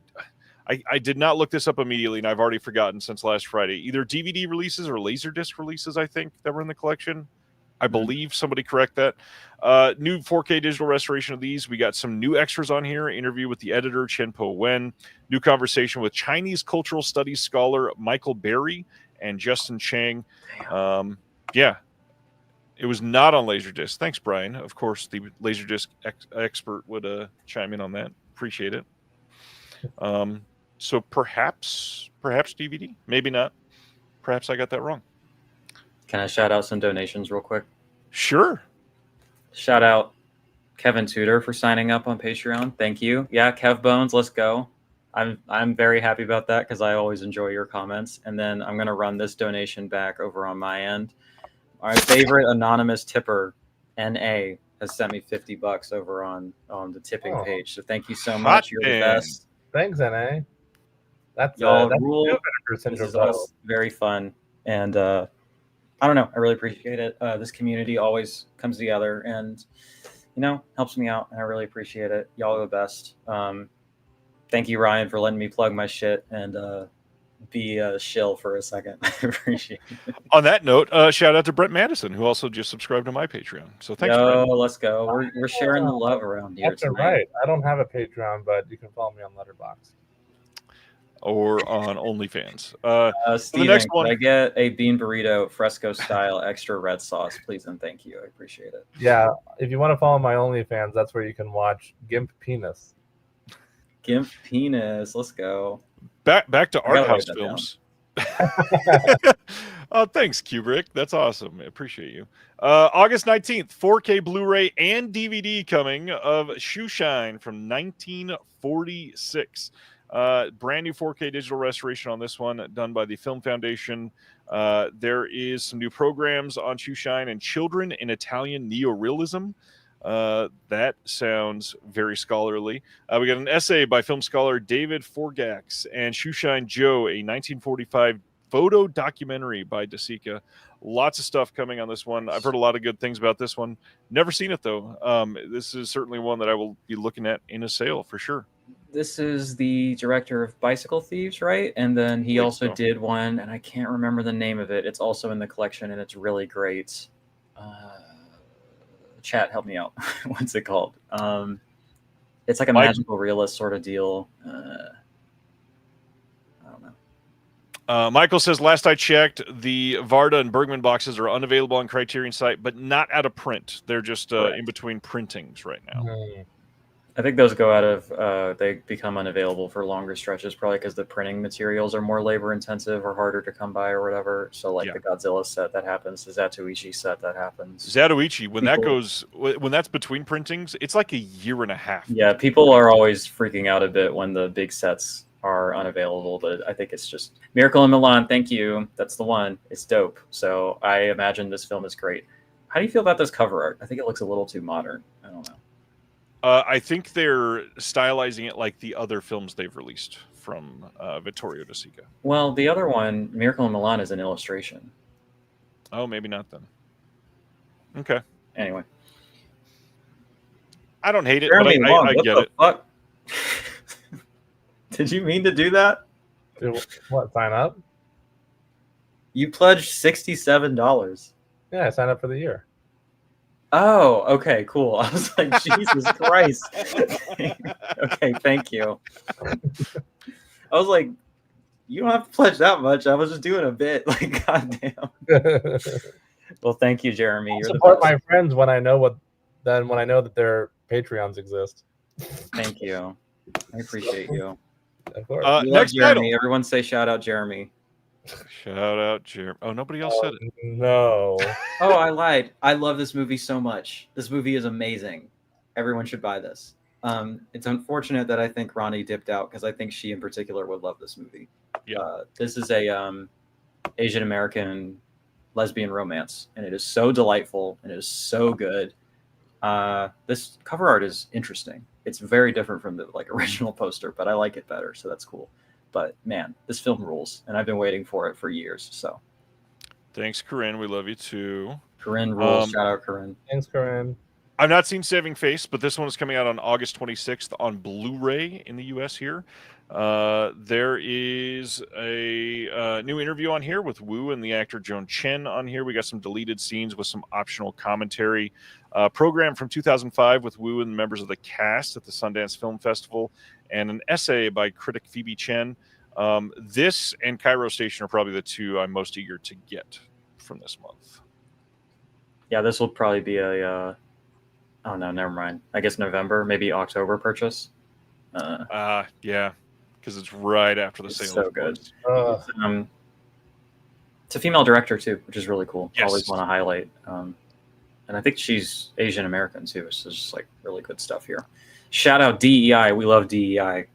I did not look this up immediately, and I've already forgotten since last Friday. Either DVD releases or Laserdisc releases, I think, that were in the collection. I believe. Somebody correct that. New 4K digital restoration of these. We got some new extras on here. Interview with the editor, Chen-Po Wen. New conversation with Chinese cultural studies scholar Michael Berry and Justin Chang. Yeah. It was not on Laserdisc. Thanks, Brian. Of course, the Laserdisc expert would chime in on that. Appreciate it. So perhaps DVD. Maybe not. Perhaps I got that wrong. Can I shout out some donations real quick? Sure. Shout out Kevin Tudor for signing up on Patreon. Thank you. Yeah, Kev Bones, let's go. I'm very happy about that because I always enjoy your comments. And then I'm going to run this donation back over on my end. My favorite anonymous tipper, NA, has sent me $50 over on the tipping page. So thank you so much. You're the best. Thanks, NA. That's y'all rule. Vinegar Syndrome Halfway. This is very fun. And I don't know. I really appreciate it. This community always comes together and, helps me out. And I really appreciate it. Y'all are the best. Thank you, Ryan, for letting me plug my shit and be a shill for a second. I appreciate it. On that note, shout out to Brett Madison, who also just subscribed to my Patreon. So thanks, Brett. Let's go. We're sharing the love around here. That's right. I don't have a Patreon, but you can follow me on Letterboxd. Or on OnlyFans. Steven, the next one, I get a bean burrito fresco style extra red sauce, please and thank you. I appreciate it. Yeah, if you want to follow my OnlyFans, that's where you can watch Gimp Penis. Gimp Penis, let's go. Back to art house films. Oh, thanks, Kubrick. That's awesome. I appreciate you. August 19th, 4K Blu-ray and DVD coming of Shoeshine from 1946. Brand new 4K digital restoration on this one, done by the Film Foundation. There is some new programs on Shoeshine and Children in Italian Neorealism. That sounds very scholarly. We got an essay by film scholar David Forgax and Shoeshine Joe, a 1945 photo documentary by DeSica. Lots of stuff coming on this one. I've heard a lot of good things about this one. Never seen it, though. This is certainly one that I will be looking at in a sale for sure. This is the director of Bicycle Thieves, right? And then he also did one, and I can't remember the name of it. It's also in the collection, and it's really great. Chat, help me out. What's it called? It's like a magical realist sort of deal. I don't know. Michael says, last I checked, the Varda and Bergman boxes are unavailable on Criterion site, but not out of print. They're just in between printings right now. I think those go out of, they become unavailable for longer stretches, probably because the printing materials are more labor intensive or harder to come by or whatever. So like the Godzilla set that happens, the Zatoichi set that happens. Zatoichi, when that's between printings, it's like a year and a half. Yeah, people are always freaking out a bit when the big sets are unavailable, but I think it's just Miracle in Milan. Thank you. That's the one. It's dope. So I imagine this film is great. How do you feel about this cover art? I think it looks a little too modern. I don't know. I think they're stylizing it like the other films they've released from Vittorio De Sica. Well, the other one, Miracle in Milan, is an illustration. Oh, maybe not then. Okay. Anyway. I don't hate it, but I get it. Fuck? Did you mean to do that? What? Sign up? You pledged $67. Yeah, I signed up for the year. Oh, okay, cool. I was like, Jesus Christ. Okay, thank you. I was like, you don't have to pledge that much. I was just doing a bit. Like, goddamn. Well, thank you, Jeremy. I You're support the best. my friends when I know that their Patreons exist. Thank you. I appreciate you. Of course. We love Next Jeremy. title. Everyone say shout out Jeremy. Shout out Jeremy. Oh, nobody else said it. No. Oh, I lied. I love this movie so much. This movie is amazing. Everyone should buy this. It's unfortunate that I think Ronnie dipped out because I think she in particular would love this movie. Yeah. This is a Asian American lesbian romance, and it is so delightful and it is so good. This cover art is interesting. It's very different from the original poster, but I like it better, so that's cool. But man, this film rules, and I've been waiting for it for years. So Thanks, Corinne. We love you too. Corinne rules. Shout out Corinne. Thanks, Corinne. I've not seen Saving Face, but this one is coming out on August 26th on Blu-ray in the U.S. here. There is a new interview on here with Wu and the actor Joan Chen on here. We got some deleted scenes with some optional commentary. Program from 2005 with Wu and members of the cast at the Sundance Film Festival, and an essay by critic Phoebe Chen. This and Cairo Station are probably the two I'm most eager to get from this month. Yeah, this will probably be a oh no, never mind. I guess November, maybe October purchase. Yeah, because it's right after the sale. So good. It's a female director too, which is really cool. Yes. Always want to highlight. And I think she's Asian American too. So it's just really good stuff here. Shout out DEI. We love DEI.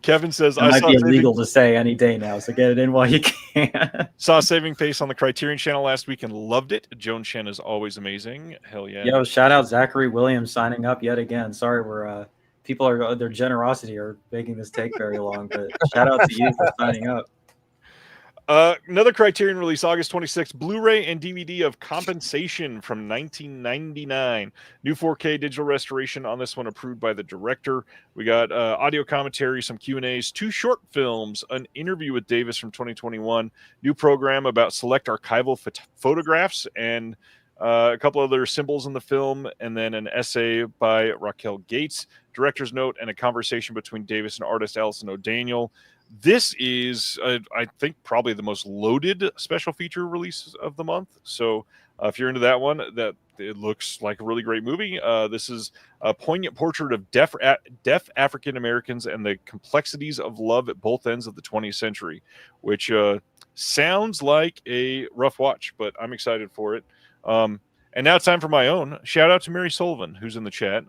Kevin says, It might be illegal to say any day now, so get it in while you can. Saw Saving Face on the Criterion Channel last week and loved it. Joan Chen is always amazing. Hell yeah. Yo, shout out Zachary Williams signing up yet again. Sorry, their generosity are making this take very long, but shout out to you for signing up. Another Criterion release, August 26th, Blu-ray and DVD of Compensation from 1999. New 4K digital restoration on this one, approved by the director. We got audio commentary, some Q&As, 2 short films, an interview with Davis from 2021, new program about select archival photographs, and a couple other symbols in the film, and then an essay by Raquel Gates, director's note, and a conversation between Davis and artist Alison O'Daniel. This is, I think, probably the most loaded special feature release of the month. So if you're into that one, that it looks like a really great movie. This is a poignant portrait of deaf African Americans and the complexities of love at both ends of the 20th century, which sounds like a rough watch, but I'm excited for it. And now it's time for my own. Shout out to Mary Sullivan, who's in the chat.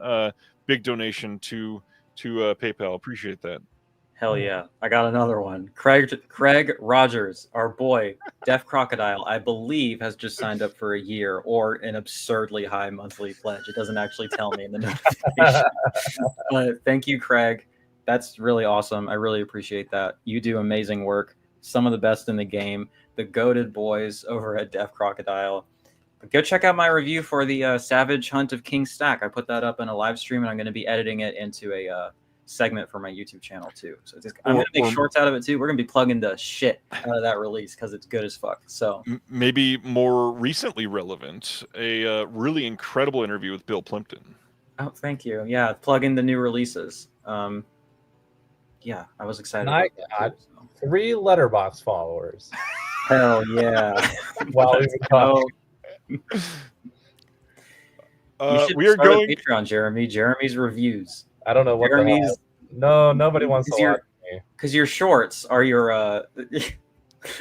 Big donation to PayPal. Appreciate that. Hell yeah. I got another one. Craig Rogers, our boy, Deaf Crocodile, I believe has just signed up for a year or an absurdly high monthly pledge. It doesn't actually tell me in the notification. But thank you, Craig. That's really awesome. I really appreciate that. You do amazing work. Some of the best in the game. The goated boys over at Deaf Crocodile. But go check out my review for the Savage Hunt of King Stack. I put that up in a live stream, and I'm going to be editing it into a segment for my YouTube channel too. So I'm going to make shorts out of it too. We're going to be plugging the shit out of that release because it's good as fuck. So maybe more recently relevant, a really incredible interview with Bill Plimpton. Oh, thank you. Yeah, plug in the new releases. Yeah, I was excited. I got 3 Letterboxd followers. Hell yeah! While we were talking. We are going Patreon, Jeremy. Jeremy's reviews. I don't know what Jeremy's. No, nobody wants to watch me. Because your shorts are your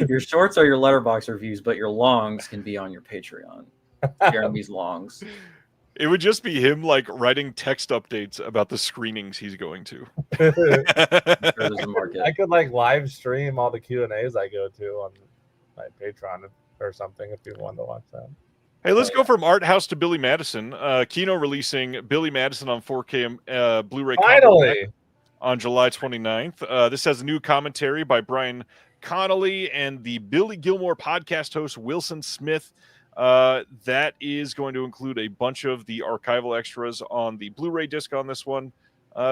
your shorts are your Letterboxd reviews, but your longs can be on your Patreon. Jeremy's longs. It would just be him writing text updates about the screenings he's going to. I could live stream all the Q&As I go to on my Patreon or something if you want to watch that. Hey, let's go from Art House to Billy Madison. Kino releasing Billy Madison on 4K Blu-ray finally on July 29th. This has a new commentary by Brian Connolly and the Billy Gilmore podcast host Wilson Smith. That is going to include a bunch of the archival extras on the Blu-ray disc on this one.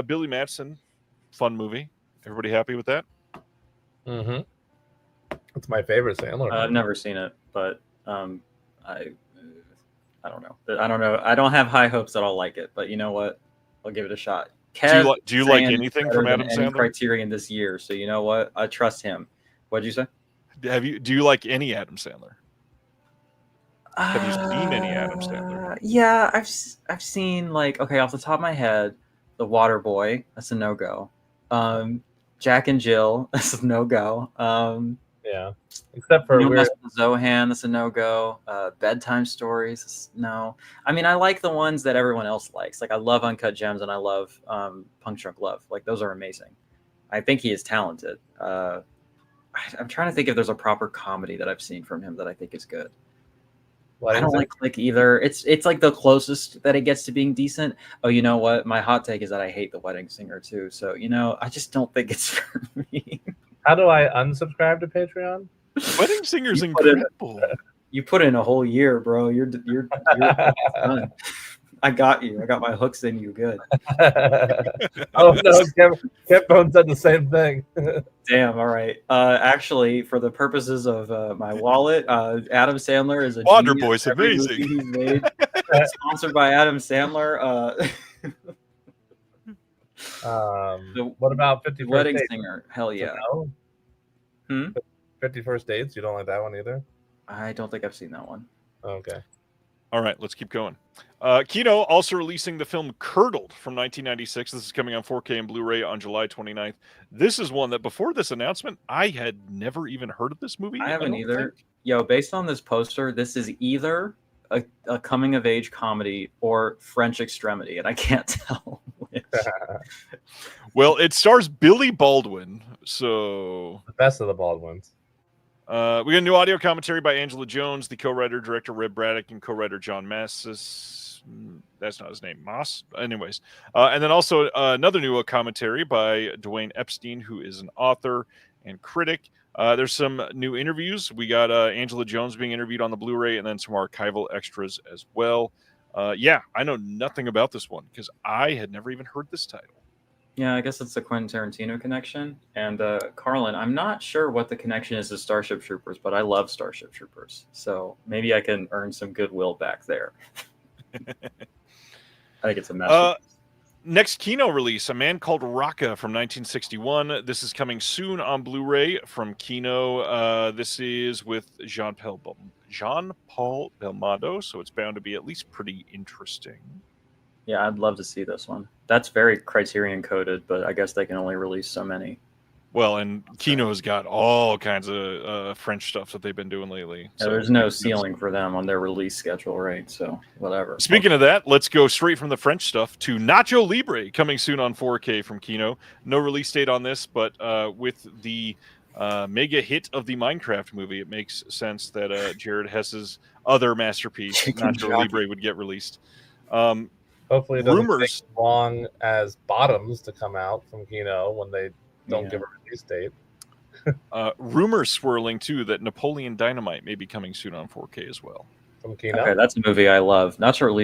Billy Madison, fun movie. Everybody happy with that? Mm-hmm. It's my favorite Sandler. I've never seen it, but I don't know. I don't know. I don't have high hopes that I'll like it, but you know what? I'll give it a shot. Kev Do you like saying anything better from than Adam any Sandler? Criterion this year, so you know what? I trust him. What'd you say? Do you like any Adam Sandler? Have you seen any Adam Sandler? Yeah, I've seen, like, okay, off the top of my head, The Water Boy. That's a no go. Jack and Jill. That's a no go. Yeah, except for Mess with Zohan. That's a no go. Bedtime Stories. No. I mean, I like the ones that everyone else likes. Like, I love Uncut Gems and I love Punk Drunk Love. Like, those are amazing. I think he is talented. I'm trying to think if there's a proper comedy that I've seen from him that I think is good. I don't like Click either. It's like the closest that it gets to being decent. Oh, you know what? My hot take is that I hate The Wedding Singer too. So, I just don't think it's for me. How do I unsubscribe to Patreon? Wedding Singer's incredible. You put in a whole year, bro. You're done. I got you. I got my hooks in you. Good. Oh no, Kev Bone said the same thing. Damn. All right. Actually, for the purposes of my wallet, Adam Sandler is a Water genius. Boy's Every amazing. movie he's made, sponsored by Adam Sandler. What about 51st Wedding Dates? Singer? Hell yeah. No? 51st Dates? You don't like that one either? I don't think I've seen that one. Okay. All right, let's keep going. Kino also releasing the film Curdled from 1996. This is coming on 4K and Blu-ray on July 29th. This is one that before this announcement, I had never even heard of this movie. I haven't either. Yo, based on this poster, this is either a coming-of-age comedy or French Extremity, and I can't tell which. Well, it stars Billy Baldwin, so... The best of the Baldwins. We got a new audio commentary by Angela Jones, the co-writer, director Reb Braddock, and co-writer John Massis. That's not his name, Moss. Anyways. And then also another new commentary by Dwayne Epstein, who is an author and critic. There's some new interviews. We got Angela Jones being interviewed on the Blu-ray, and then some archival extras as well. Yeah, I know nothing about this one because I had never even heard this title. Yeah, I guess it's the Quentin Tarantino connection. And Carlin, I'm not sure what the connection is to Starship Troopers, but I love Starship Troopers. So maybe I can earn some goodwill back there. I think it's a mess. Next Kino release, A Man Called Rocca from 1961. This is coming soon on Blu-ray from Kino. This is with Jean-Paul Belmondo, so it's bound to be at least pretty interesting. Yeah, I'd love to see this one. That's very Criterion coded, but I guess they can only release so many. Well, and Kino's got all kinds of French stuff that they've been doing lately. Yeah, so there's no ceiling for them on their release schedule, right? So whatever. Speaking of that, let's go straight from the French stuff to Nacho Libre, coming soon on 4K from Kino. No release date on this, but with the mega hit of the Minecraft movie, it makes sense that Jared Hess's other masterpiece, Nacho Libre, would get released. Hopefully it doesn't take long as Bottoms to come out from Kino when they don't give a release date. Rumors swirling, too, that Napoleon Dynamite may be coming soon on 4K as well. From Kino? Okay, that's a movie I love. Nacho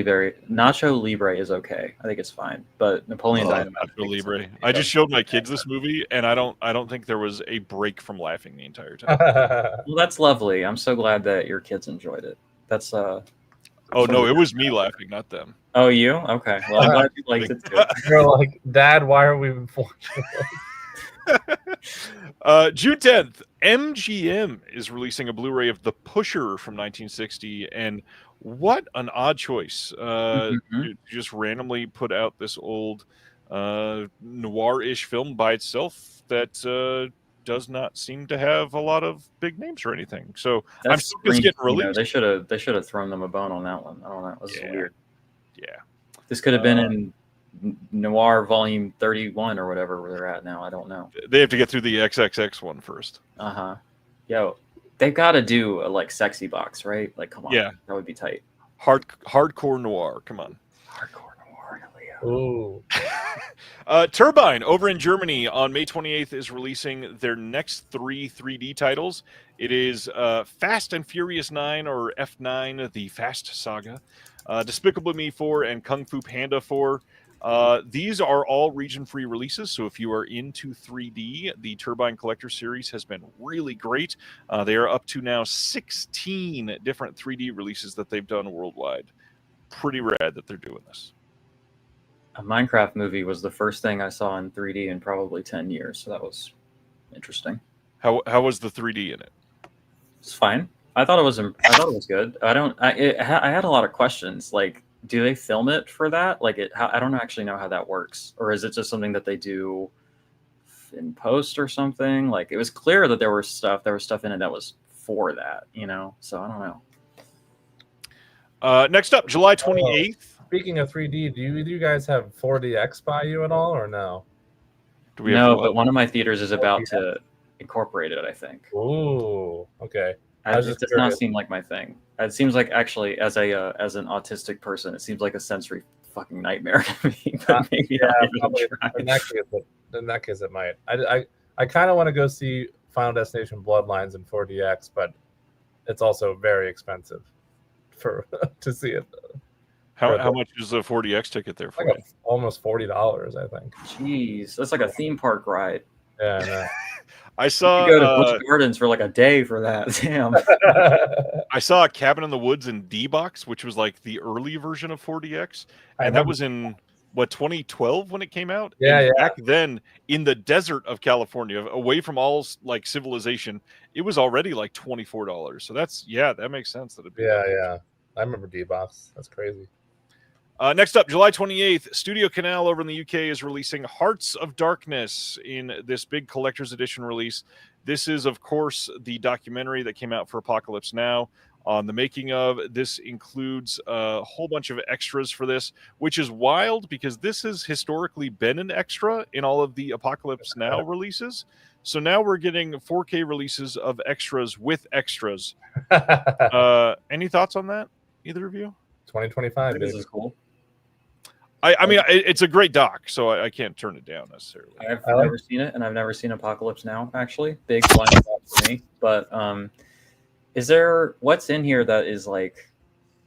Libre is okay. I think it's fine. But Napoleon Dynamite. Nacho Libre. I just showed my kids this movie, and I don't think there was a break from laughing the entire time. Well, that's lovely. I'm so glad that your kids enjoyed it. That's Oh, no, it was me laughing, not them. Oh, you? Okay. Well, I'm glad you liked it too. You're like, Dad, why are we watching June 10th, MGM is releasing a Blu-ray of The Pusher from 1960, and what an odd choice. You just randomly put out this old noir-ish film by itself that does not seem to have a lot of big names or anything. So I'm still just getting released. They should have thrown them a bone on that one. I don't know. This is weird. Yeah. This could have been in Noir Volume 31 or whatever where they're at now. I don't know. They have to get through the XXX one first. Yo, they've got to do a sexy box, right? Like, come on. Yeah. That would be tight. Hardcore noir. Come on. Hardcore noir. Ooh. Turbine over in Germany on May 28th is releasing their next 3 3D titles. It is Fast and Furious 9 or F9, the Fast Saga, Despicable Me 4, and Kung Fu Panda 4. These are all region-free releases, so if you are into 3D, the Turbine Collector Series has been really great. They are up to now 16 different 3D releases that they've done worldwide. Pretty rad that they're doing this. A Minecraft movie was the first thing I saw in 3D in probably 10 years, so that was interesting. How was the 3D in it? It's fine. I thought it was good. I had a lot of questions. Like, do they film it for that? Like, I don't actually know how that works, or is it just something that they do in post or something? Like, it was clear that there was stuff in it that was for that, you know. So I don't know. Next up, July 28th. Speaking of 3D, do you guys have 4DX by you at all, or no? No, but one of my theaters is about to incorporate it, I think. Ooh, okay. It does not seem like my thing. It seems like, actually, as an autistic person, it seems like a sensory fucking nightmare to me. But maybe in that case, it might. I kind of want to go see Final Destination Bloodlines in 4DX, but it's also very expensive to see it. How much is a 4DX ticket there for like you? Almost $40, I think. Jeez, that's like a theme park ride. Yeah, I know. I saw you go to Busch Gardens for like a day for that. Damn. I saw a Cabin in the Woods in D-Box, which was like the early version of 4DX, and that was in 2012 when it came out. Yeah, and yeah. Back then, in the desert of California, away from all like civilization, it was already like $24. So that makes sense. Yeah. I remember D-Box. That's crazy. Next up, July 28th, Studio Canal over in the UK is releasing Hearts of Darkness in this big collector's edition release. This is, of course, the documentary that came out for Apocalypse Now on the making of. This includes a whole bunch of extras for this, which is wild because this has historically been an extra in all of the Apocalypse Now releases. So now we're getting 4K releases of extras with extras. Any thoughts on that, either of you? 2025. This is cool. I mean, it's a great doc, so I can't turn it down necessarily. I've never seen it, and I've never seen Apocalypse Now, actually. Big blind spot for me. But what's in here that is like,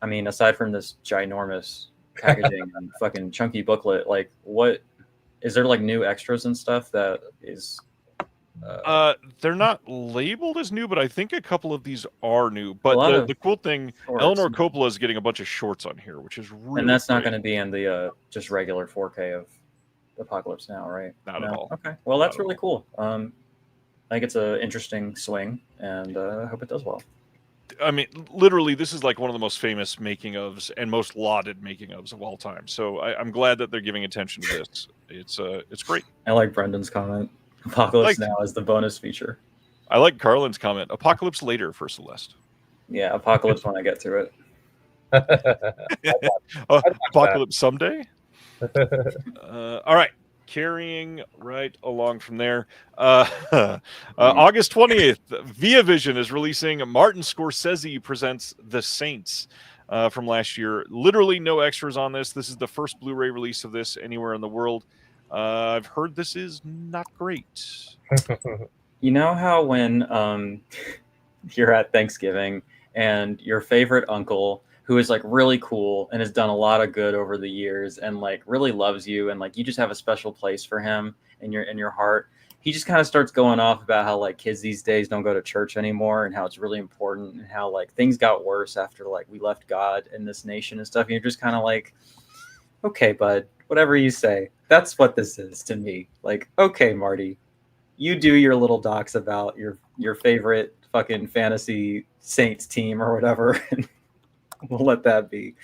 I mean, aside from this ginormous packaging and fucking chunky booklet, like, what is there, like, new extras and stuff that is... they're not labeled as new, but I think a couple of these are new. But the cool thing, Eleanor Coppola is getting a bunch of shorts on here, which is really and that's great. not going to be in the just regular 4K of Apocalypse Now, right? Not at all. Okay, well, that's really cool. I think it's an interesting swing, and I hope it does well. I mean, literally, this is like one of the most famous making ofs and most lauded making ofs of all time. So I'm glad that they're giving attention to this. It's great. I like Brendan's comment. Apocalypse Now is the bonus feature. I like Carlin's comment. Apocalypse later for Celeste. Yeah, Apocalypse when I get to it. Apocalypse someday. All right, carrying right along from there. August 20th, Via Vision is releasing Martin Scorsese Presents The Saints from last year. Literally no extras on this. This is the first Blu-ray release of this anywhere in the world. I've heard this is not great. You know how when you're at Thanksgiving and your favorite uncle, who is like really cool and has done a lot of good over the years and like really loves you and like you just have a special place for him in your heart, he just kind of starts going off about how like kids these days don't go to church anymore and how it's really important and how like things got worse after like we left God in this nation and stuff. And you're just kind of like, okay, bud, whatever you say. That's what this is to me. Like, okay, Marty, you do your little docs about your favorite fucking fantasy Saints team or whatever, and we'll let that be.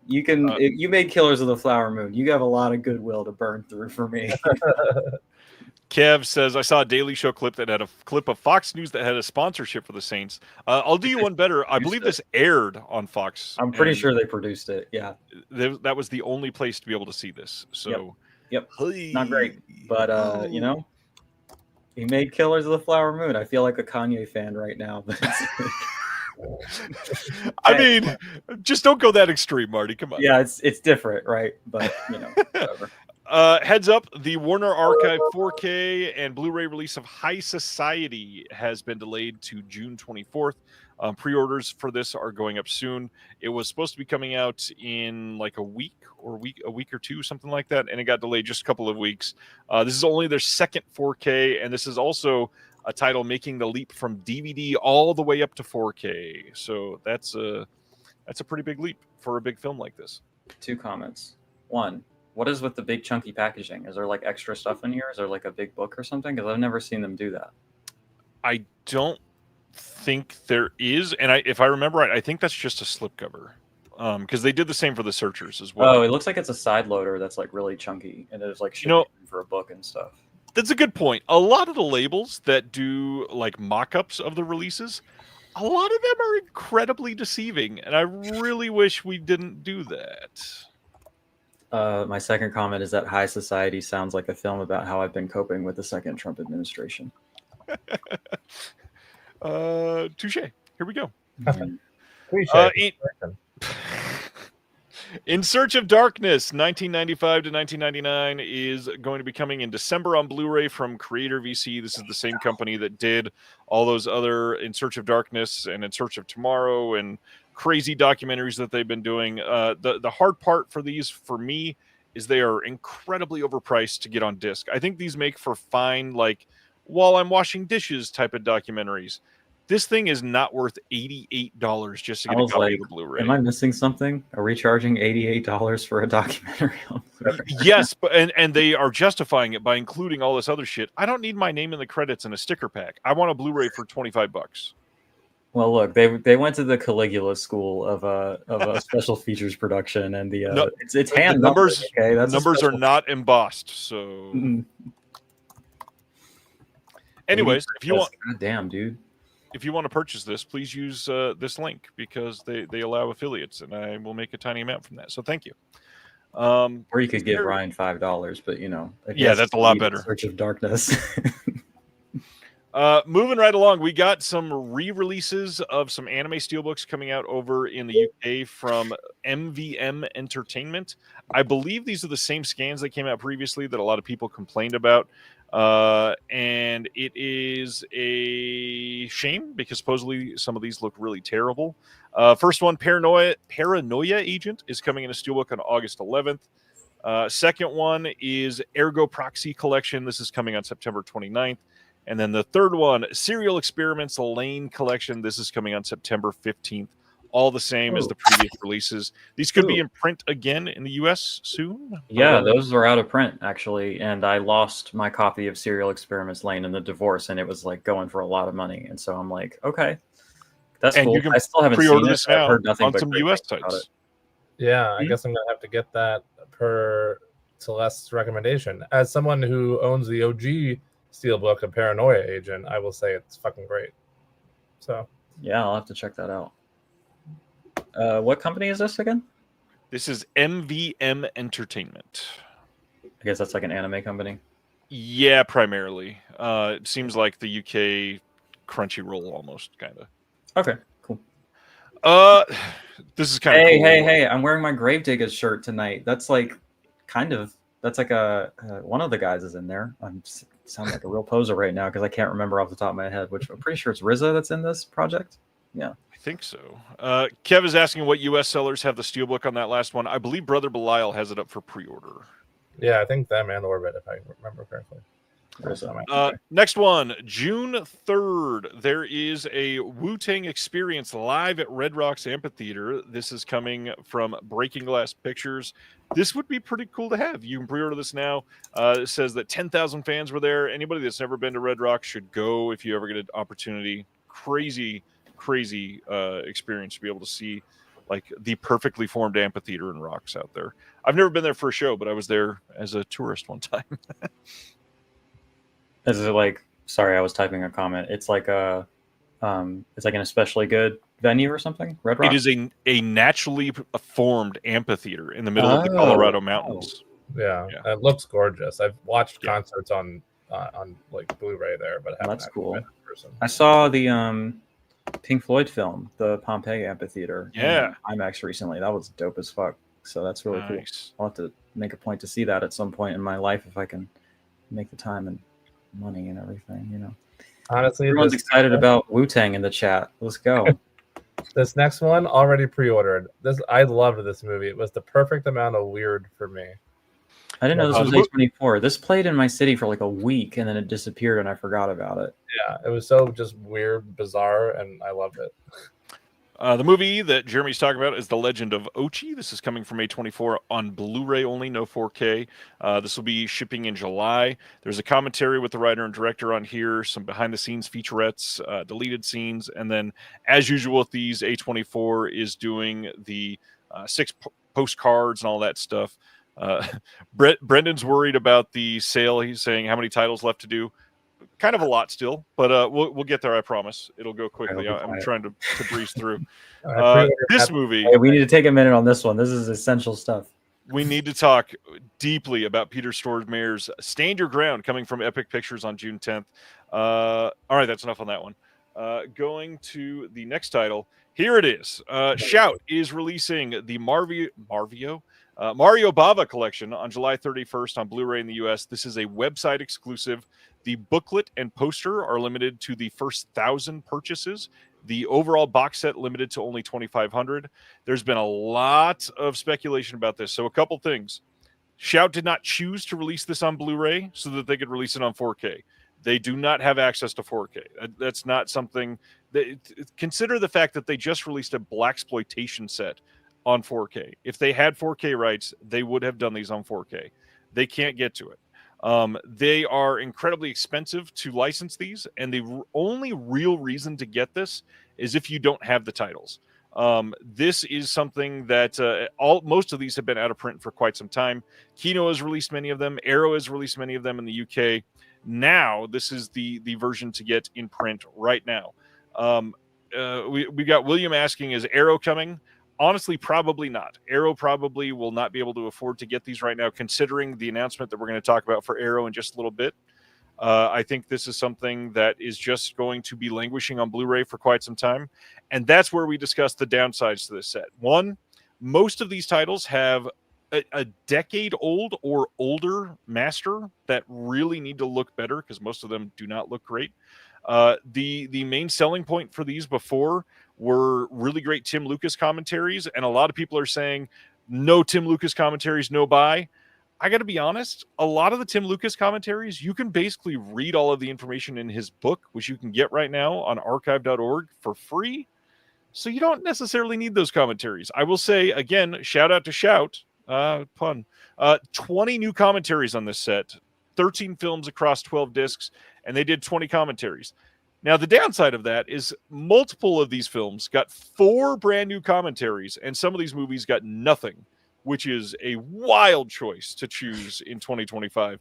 You can. You made Killers of the Flower Moon. You have a lot of goodwill to burn through for me. Kev says, I saw a Daily Show clip that had a clip of Fox News that had a sponsorship for the Saints. I'll do you one better. I believe this aired on Fox. I'm pretty sure they produced it. Yeah. That was the only place to be able to see this. So, Yep. Not great. But, you know, he made Killers of the Flower Moon. I feel like a Kanye fan right now. But I mean, just don't go that extreme, Marty. Come on. Yeah, it's different, right? But, you know, whatever. Heads up, the Warner Archive 4K and Blu-ray release of High Society has been delayed to June 24th. Pre-orders for this are going up soon. It was supposed to be coming out in like a week or two, something like that, and it got delayed just a couple of weeks. This is only their second 4K, and this is also a title making the leap from DVD all the way up to 4K. So that's a pretty big leap for a big film like this. 2 comments. 1, what is with the big chunky packaging? Is there like extra stuff in here? Is there like a big book or something? Because I've never seen them do that. I don't think there is, and if I remember right, I think that's just a slipcover. Because they did the same for the Searchers as well. Oh, it looks like it's a side loader that's like really chunky, and there's like for a book and stuff. That's a good point. A lot of the labels that do like mock-ups of the releases, a lot of them are incredibly deceiving, and I really wish we didn't do that. My second comment is that High Society sounds like a film about how I've been coping with the second Trump administration. Touche. Here we go. In Search of Darkness, 1995 to 1999, is going to be coming in December on Blu-ray from Creator VC. This is the same company that did all those other In Search of Darkness and In Search of Tomorrow and crazy documentaries that they've been doing. The hard part for these, for me, is they are incredibly overpriced to get on disc. I think these make for fine, like, while I'm washing dishes type of documentaries. This thing is not worth $88 just to get a copy of the Blu-ray. Am I missing something? Are we charging $88 for a documentary on Blu-ray? Yes, but and they are justifying it by including all this other shit. I don't need my name in the credits in a sticker pack. I want a Blu-ray for $25. Well, look, they went to the Caligula school of a special features production, and it's hand numbers. Okay, that's numbers are not embossed, so. Mm-hmm. Anyways, if you want, goddamn dude. If you want to purchase this, please use this link because they allow affiliates, and I will make a tiny amount from that. So thank you. Or you could give Ryan $5, but yeah, that's a lot better. Search of Darkness. Moving right along, we got some re-releases of some anime steelbooks coming out over in the UK from MVM Entertainment. I believe these are the same scans that came out previously that a lot of people complained about. And it is a shame because supposedly some of these look really terrible. First one, Paranoia Agent, is coming in a steelbook on August 11th. Second one is Ergo Proxy Collection. This is coming on September 29th. And then the third one, Serial Experiments Lane Collection. This is coming on September 15th. All the same as the previous releases. These could be in print again in the US soon. Yeah, those are out of print, actually. And I lost my copy of Serial Experiments Lane in the divorce, and it was like going for a lot of money. And so I'm like, okay, that's cool. You can I still haven't pre-order seen this it. now I've heard nothing on some US sites. Yeah, I guess I'm going to have to get that per Celeste's recommendation. As someone who owns the OG steelbook of Paranoia Agent, I will say it's fucking great. So yeah, I'll have to check that out. What company is this again? This is MVM Entertainment. I guess that's like an anime company. Yeah, primarily. It seems like the UK Crunchyroll almost, kind of. Okay, cool. This is kind of cool. Hey! I'm wearing my Gravediggers shirt tonight. That's like, that's like one of the guys is in there. Sound like a real poser right now because I can't remember off the top of my head. Which I'm pretty sure it's RZA that's in this project. Yeah. I think so. Kev is asking what U.S. sellers have the steelbook on that last one. I believe Brother Belial has it up for pre-order. Yeah, I think them and Orbit, if I remember correctly. Next one, June 3rd. There is a Wu-Tang Experience live at Red Rocks Amphitheater. This is coming from Breaking Glass Pictures. This would be pretty cool to have. You can pre-order this now. It says that 10,000 fans were there. Anybody that's never been to Red Rocks should go if you ever get an opportunity. Crazy experience to be able to see like the perfectly formed amphitheater and rocks out there. I've never been there for a show, but I was there as a tourist one time. Is it like? Sorry, I was typing a comment. It's like it's like an especially good venue or something. Red Rock. It is a naturally formed amphitheater in the middle of the Colorado mountains. Yeah, it looks gorgeous. I've watched concerts on like Blu-ray there, but that's cool. In person. I saw the Pink Floyd film, the Pompeii Amphitheater. Yeah, IMAX recently. That was dope as fuck. So that's really cool. I'll have to make a point to see that at some point in my life if I can make the time and money and everything. Honestly, everyone's excited about Wu-Tang in the chat. Let's go. This next one already pre-ordered. I loved this movie. It was the perfect amount of weird for me. I didn't know this was A24. This played in my city for like a week, and then it disappeared, and I forgot about it. Yeah, it was so just weird, bizarre, and I loved it. The movie that Jeremy's talking about is The Legend of Ochi. This is coming from A24 on Blu-ray only, no 4K. This will be shipping in July. There's a commentary with the writer and director on here, some behind-the-scenes featurettes, deleted scenes, and then, as usual with these, A24 is doing the 6 postcards and all that stuff. Brendan's worried about the sale. He's saying how many titles left to do. Kind of a lot still, but we'll get there. I promise. It'll go quickly. I'm trying to breeze through. This movie. Hey, we need to take a minute on this one. This is essential stuff. We need to talk deeply about Peter Stormare's "Stand Your Ground" coming from Epic Pictures on June 10th. All right, that's enough on that one. Going to the next title. Here it is. Shout is releasing the Mario Bava collection on July 31st on Blu-ray in the US. This is a website exclusive. The booklet and poster are limited to the first 1,000 purchases. The overall box set limited to only 2,500. There's been a lot of speculation about this. So a couple things. Shout did not choose to release this on Blu-ray so that they could release it on 4K. They do not have access to 4K. That's not something that, consider the fact that they just released a blaxploitation set on 4K. If they had 4K rights, they would have done these on 4K. They can't get to it. They are incredibly expensive to license these, and the only real reason to get this is if you don't have the titles. This is something that most of these have been out of print for quite some time. Kino has released many of them. Arrow has released many of them in the UK. Now, this is the version to get in print right now. We got William asking, is Arrow coming? Honestly, probably not. Arrow probably will not be able to afford to get these right now, considering the announcement that we're going to talk about for Arrow in just a little bit. I think this is something that is just going to be languishing on Blu-ray for quite some time. And that's where we discuss the downsides to this set. One, most of these titles have a decade-old or older master that really need to look better because most of them do not look great. The main selling point for these before were really great Tim Lucas commentaries, and a lot of people are saying, no Tim Lucas commentaries, no buy. I got to be honest, a lot of the Tim Lucas commentaries, you can basically read all of the information in his book, which you can get right now on archive.org for free. So you don't necessarily need those commentaries. I will say, again, shout out to Shout, pun, 20 new commentaries on this set, 13 films across 12 discs, and they did 20 commentaries. Now, the downside of that is multiple of these films got 4 brand new commentaries, and some of these movies got nothing, which is a wild choice to choose in 2025.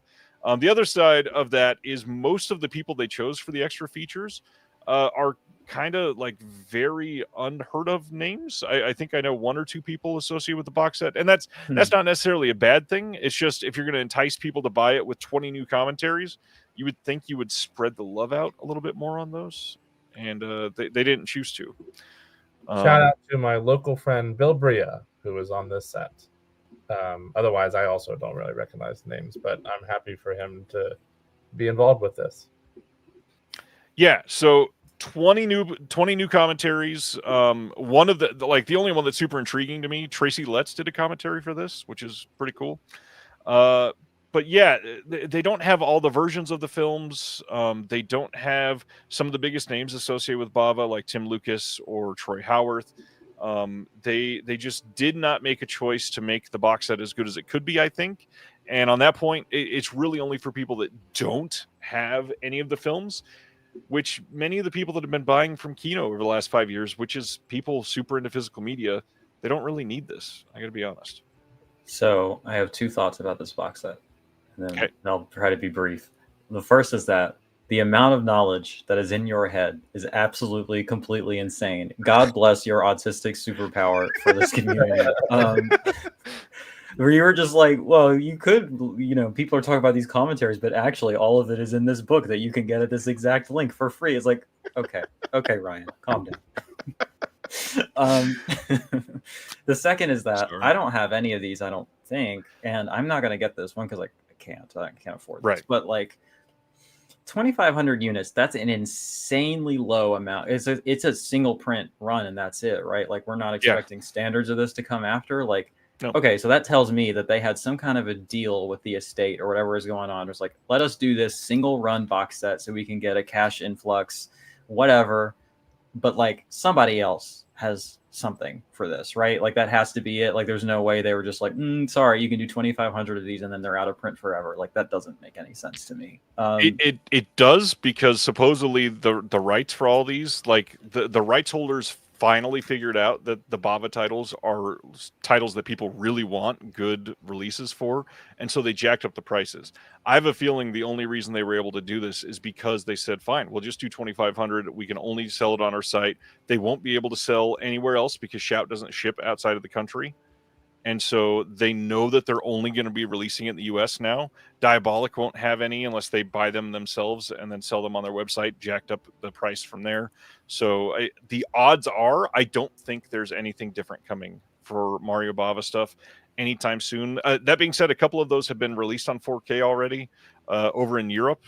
The other side of that is most of the people they chose for the extra features are kind of like very unheard of names. I think I know 1 or 2 people associated with the box set, and that's not necessarily a bad thing. It's just if you're going to entice people to buy it with 20 new commentaries, you would think you would spread the love out a little bit more on those, and they didn't choose to. Shout out to my local friend Bill Bria, who was on this set. Otherwise, I also don't really recognize the names, but I'm happy for him to be involved with this. Yeah, so 20 new commentaries. One of the only one that's super intriguing to me, Tracy Letts did a commentary for this, which is pretty cool. But yeah, they don't have all the versions of the films. They don't have some of the biggest names associated with Bava, like Tim Lucas or Troy Howarth. They just did not make a choice to make the box set as good as it could be, I think. And on that point, it's really only for people that don't have any of the films, which many of the people that have been buying from Kino over the last 5 years, which is people super into physical media, they don't really need this. I got to be honest. So I have 2 thoughts about this box set, and then I'll try to be brief. The first is that the amount of knowledge that is in your head is absolutely, completely insane. God bless your autistic superpower for this community. Where you were just like, well, you could, people are talking about these commentaries, but actually all of it is in this book that you can get at this exact link for free. It's like, okay, Ryan, calm down. The second is that I don't have any of these, I don't think, and I'm not going to get this one because I can't afford this. Right. But like, 2,500 units. That's an insanely low amount. It's a single print run and that's it, right? Like we're not expecting standards of this to come after. Like, Nope. Okay, so that tells me that they had some kind of a deal with the estate or whatever is going on. It's like, let us do this single run box set so we can get a cash influx, whatever. But like somebody else has something for this, right? Like that has to be it. Like there's no way they were just like, sorry, you can do 2,500 of these and then they're out of print forever. Like that doesn't make any sense to me. It does, because supposedly the rights for all these, like the rights holders finally figured out that the Bava titles are titles that people really want good releases for, and so they jacked up the prices. I have a feeling the only reason they were able to do this is because they said, fine, we'll just do 2,500. We can only sell it on our site. They won't be able to sell anywhere else because Shout doesn't ship outside of the country. And so they know that they're only going to be releasing it in the US now. Diabolic won't have any unless they buy them themselves and then sell them on their website, jacked up the price from there. So the odds are, I don't think there's anything different coming for Mario Bava stuff anytime soon. That being said, a couple of those have been released on 4K already over in Europe.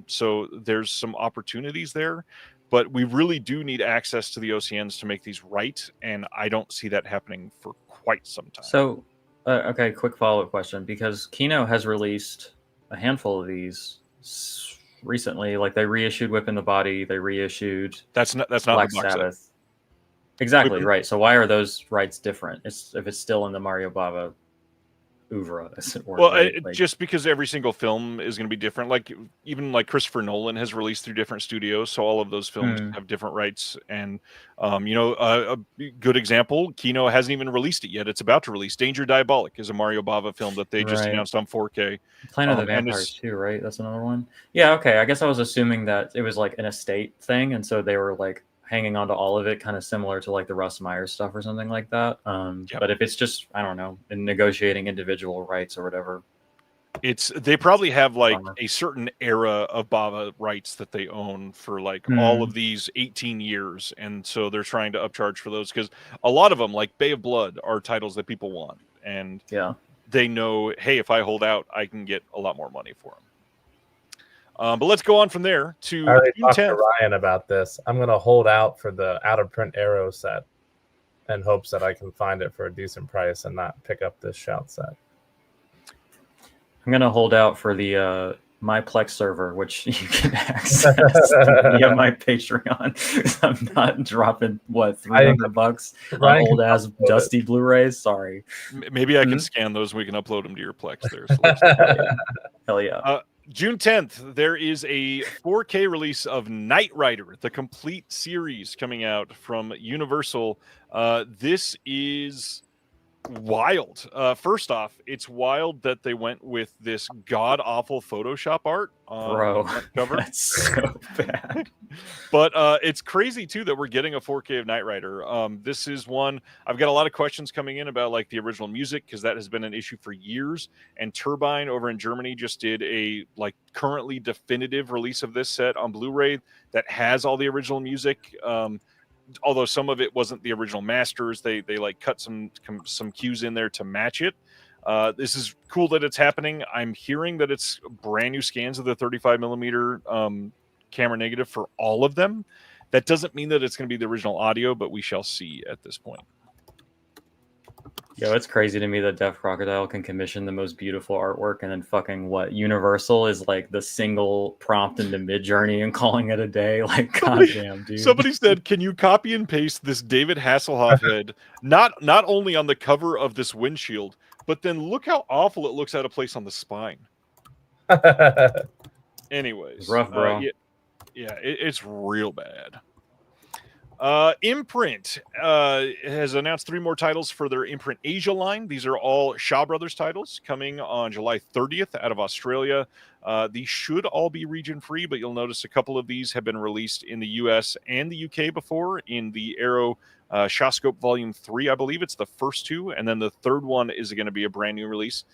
So there's some opportunities there. But we really do need access to the OCNs to make these right, and I don't see that happening for quite some time. So, okay, quick follow-up question, because Kino has released a handful of these recently. Like they reissued Whip in the Body, they reissued that's not Black the box Sabbath. set. Exactly, right. So why are those rights different? If it's still in the Mario Bava oeuvre, as it were. Well, right? just because every single film is going to be different. Like even like Christopher Nolan has released through different studios, so all of those films have different rights. And a good example, Kino hasn't even released it yet. It's about to release. Danger Diabolic is a Mario Bava film that they just announced on 4K. Planet of the Vampires too, right? That's another one. Yeah, okay. I guess I was assuming that it was like an estate thing, and so they were like hanging on to all of it, kind of similar to like the Russ Myers stuff or something like that. But if it's just, I don't know, in negotiating individual rights or whatever, they probably have like a certain era of Bava rights that they own for like all of these 18 years, and so they're trying to upcharge for those, because a lot of them, like Bay of Blood, are titles that people want, and they know, hey, if I hold out, I can get a lot more money for them. But let's go on from there to I already talked to Ryan about this. I'm going to hold out for the out-of-print Arrow set in hopes that I can find it for a decent price and not pick up this Shout set. I'm going to hold out for the MyPlex server, which you can access via my Patreon. I'm not dropping, $300 on old-ass dusty Blu-rays? Sorry. Maybe I can scan those and we can upload them to your Plex there. Hell yeah. June 10th, there is a 4K release of Knight Rider, the complete series, coming out from Universal. This is wild. First off, it's wild that they went with this god-awful Photoshop art on the cover. That's so bad. But it's crazy, too, that we're getting a 4K of Knight Rider. This is one, I've got a lot of questions coming in about like the original music, because that has been an issue for years. And Turbine over in Germany just did a like currently definitive release of this set on Blu-ray that has all the original music. Although some of it wasn't the original masters, they like cut some cues in there to match it. This is cool that it's happening. I'm hearing that it's brand new scans of the 35 millimeter camera negative for all of them. That doesn't mean that it's going to be the original audio, but we shall see at this point. Yo, it's crazy to me that Deaf Crocodile can commission the most beautiful artwork, and then fucking Universal is like the single prompt into Midjourney and calling it a day. Like, goddamn, dude. Somebody said, "Can you copy and paste this David Hasselhoff head not only on the cover of this windshield, but then look how awful it looks out of place on the spine." Anyways, it's rough, bro. It's real bad. Imprint has announced 3 more titles for their Imprint Asia line. These are all Shaw Brothers titles coming on July 30th out of Australia. These should all be region free, but you'll notice a couple of these have been released in the US and the UK before in the Arrow Shawscope Volume 3. I believe it's the first 2, and then the third one is going to be a brand new release.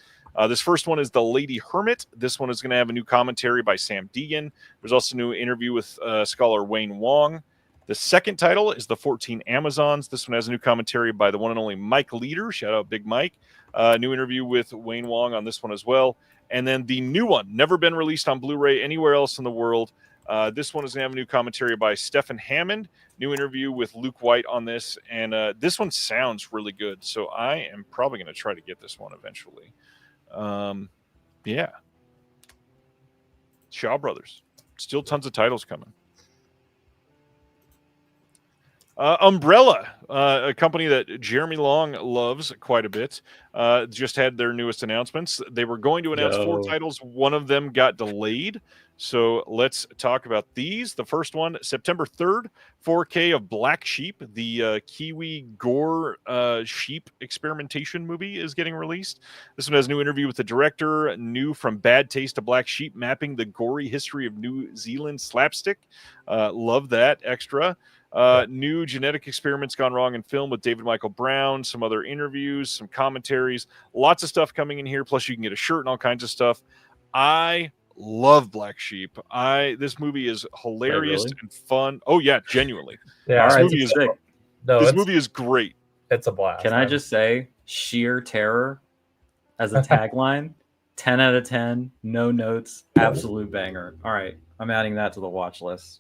This first one is The Lady Hermit. This one is going to have a new commentary by Sam Deegan. There's also a new interview with scholar Wayne Wong. The second title is The 14 Amazons. This one has a new commentary by the one and only Mike Leader. Shout out Big Mike. New interview with Wayne Wong on this one as well. And then the new one, never been released on Blu-ray anywhere else in the world. This one is going to have a new commentary by Stephen Hammond. New interview with Luke White on this. And this one sounds really good. So I am probably going to try to get this one eventually. Yeah. Shaw Brothers. Still tons of titles coming. Umbrella, a company that Jeremy Long loves quite a bit, just had their newest announcements. They were going to announce 4 titles. One of them got delayed. So let's talk about these. The first one, September 3rd, 4K of Black Sheep, the Kiwi gore sheep experimentation movie is getting released. This one has a new interview with the director, new from Bad Taste to Black Sheep, mapping the gory history of New Zealand slapstick. Love that extra. New genetic experiments gone wrong in film with David Michael Brown, some other interviews, some commentaries, lots of stuff coming in here. Plus you can get a shirt and all kinds of stuff. I love Black Sheep. This movie is hilarious and fun. Oh yeah, genuinely. Yeah, this movie is great. It's a blast. Can I just say sheer terror as a tagline? 10 out of 10, no notes, absolute banger. All right, I'm adding that to the watch list.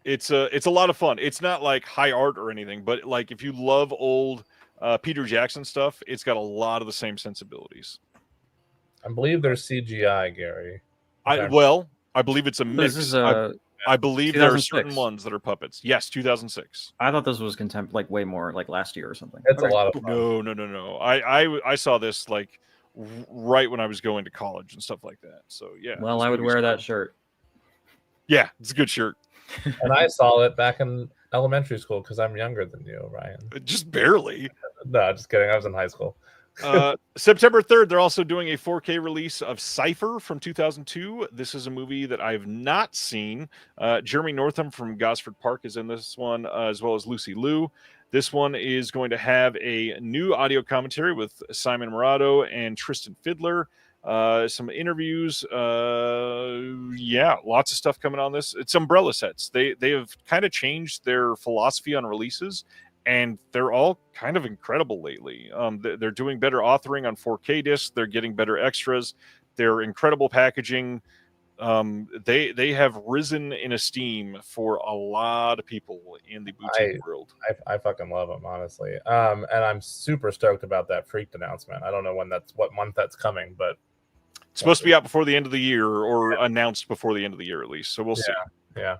It's a lot of fun. It's not like high art or anything, but like if you love old Peter Jackson stuff, it's got a lot of the same sensibilities. I believe there's CGI, Gary. I believe it's a mix. This is I believe there are certain ones that are puppets. Yes, 2006. I thought this was like way more like last year or something. It's a lot of fun. No. I saw this like right when I was going to college and stuff like that. So yeah. Well, I would wear that shirt. Yeah, it's a good shirt. And I saw it back in elementary school because I'm younger than you, Ryan. Just barely. No, just kidding. I was in high school. September 3rd, they're also doing a 4K release of Cypher from 2002. This is a movie that I've not seen. Jeremy Northam from Gosford Park is in this one, as well as Lucy Liu. This one is going to have a new audio commentary with Simon Murado and Tristan Fiddler. Some interviews. Yeah, lots of stuff coming on this. It's Umbrella sets. They have kind of changed their philosophy on releases, and they're all kind of incredible lately. They're doing better authoring on 4K discs. They're getting better extras. They're incredible packaging. They have risen in esteem for a lot of people in the boutique world. I fucking love them, honestly. And I'm super stoked about that Freaked announcement. I don't know what month that's coming, but it's supposed to be out before the end of the year, or announced before the end of the year at least. So we'll see. Yeah.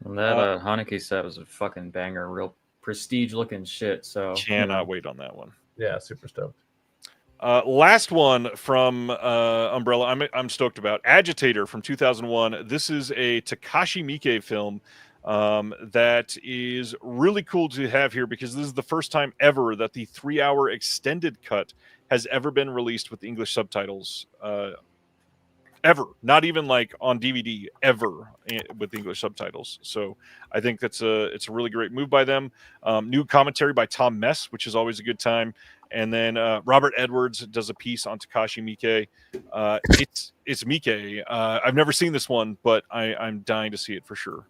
And that Haneke set was a fucking banger, real prestige looking shit. So cannot wait on that one. Yeah, super stoked. Last one from Umbrella, I'm stoked about. Agitator from 2001. This is a Takashi Miike film that is really cool to have here because this is the first time ever that the 3-hour extended cut has ever been released with English subtitles. Ever, not even like on DVD, ever with English subtitles. So I think it's a really great move by them. New commentary by Tom Mess, which is always a good time. And then Robert Edwards does a piece on Takashi Miike. It's Miike. I've never seen this one, but I'm dying to see it for sure.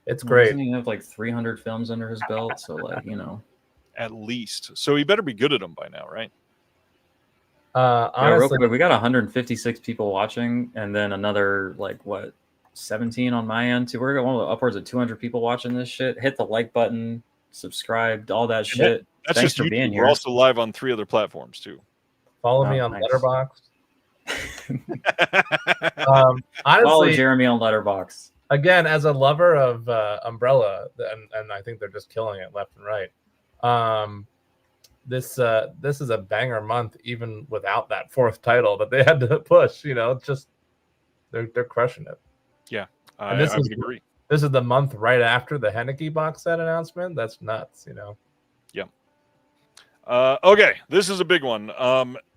It's great. Doesn't he have like 300 films under his belt? So like, at least. So he better be good at them by now, right? Honestly, real quick, we got 156 people watching, and then another 17 on my end too. We're going upwards of 200 people watching this shit. Hit the like button, subscribe, all that shit. That's Thanks just for YouTube. being here. We're also live on 3 other platforms too. Follow me on nice. Letterboxd. Honestly, Follow Jeremy on Letterboxd. Again, as a lover of Umbrella, and I think they're just killing it left and right. This is a banger month, even without that 4th title that they had to push. Just they're crushing it. Yeah, I would agree. This is the month right after the Haneke box set announcement. That's nuts, Yeah. Okay, this is a big one.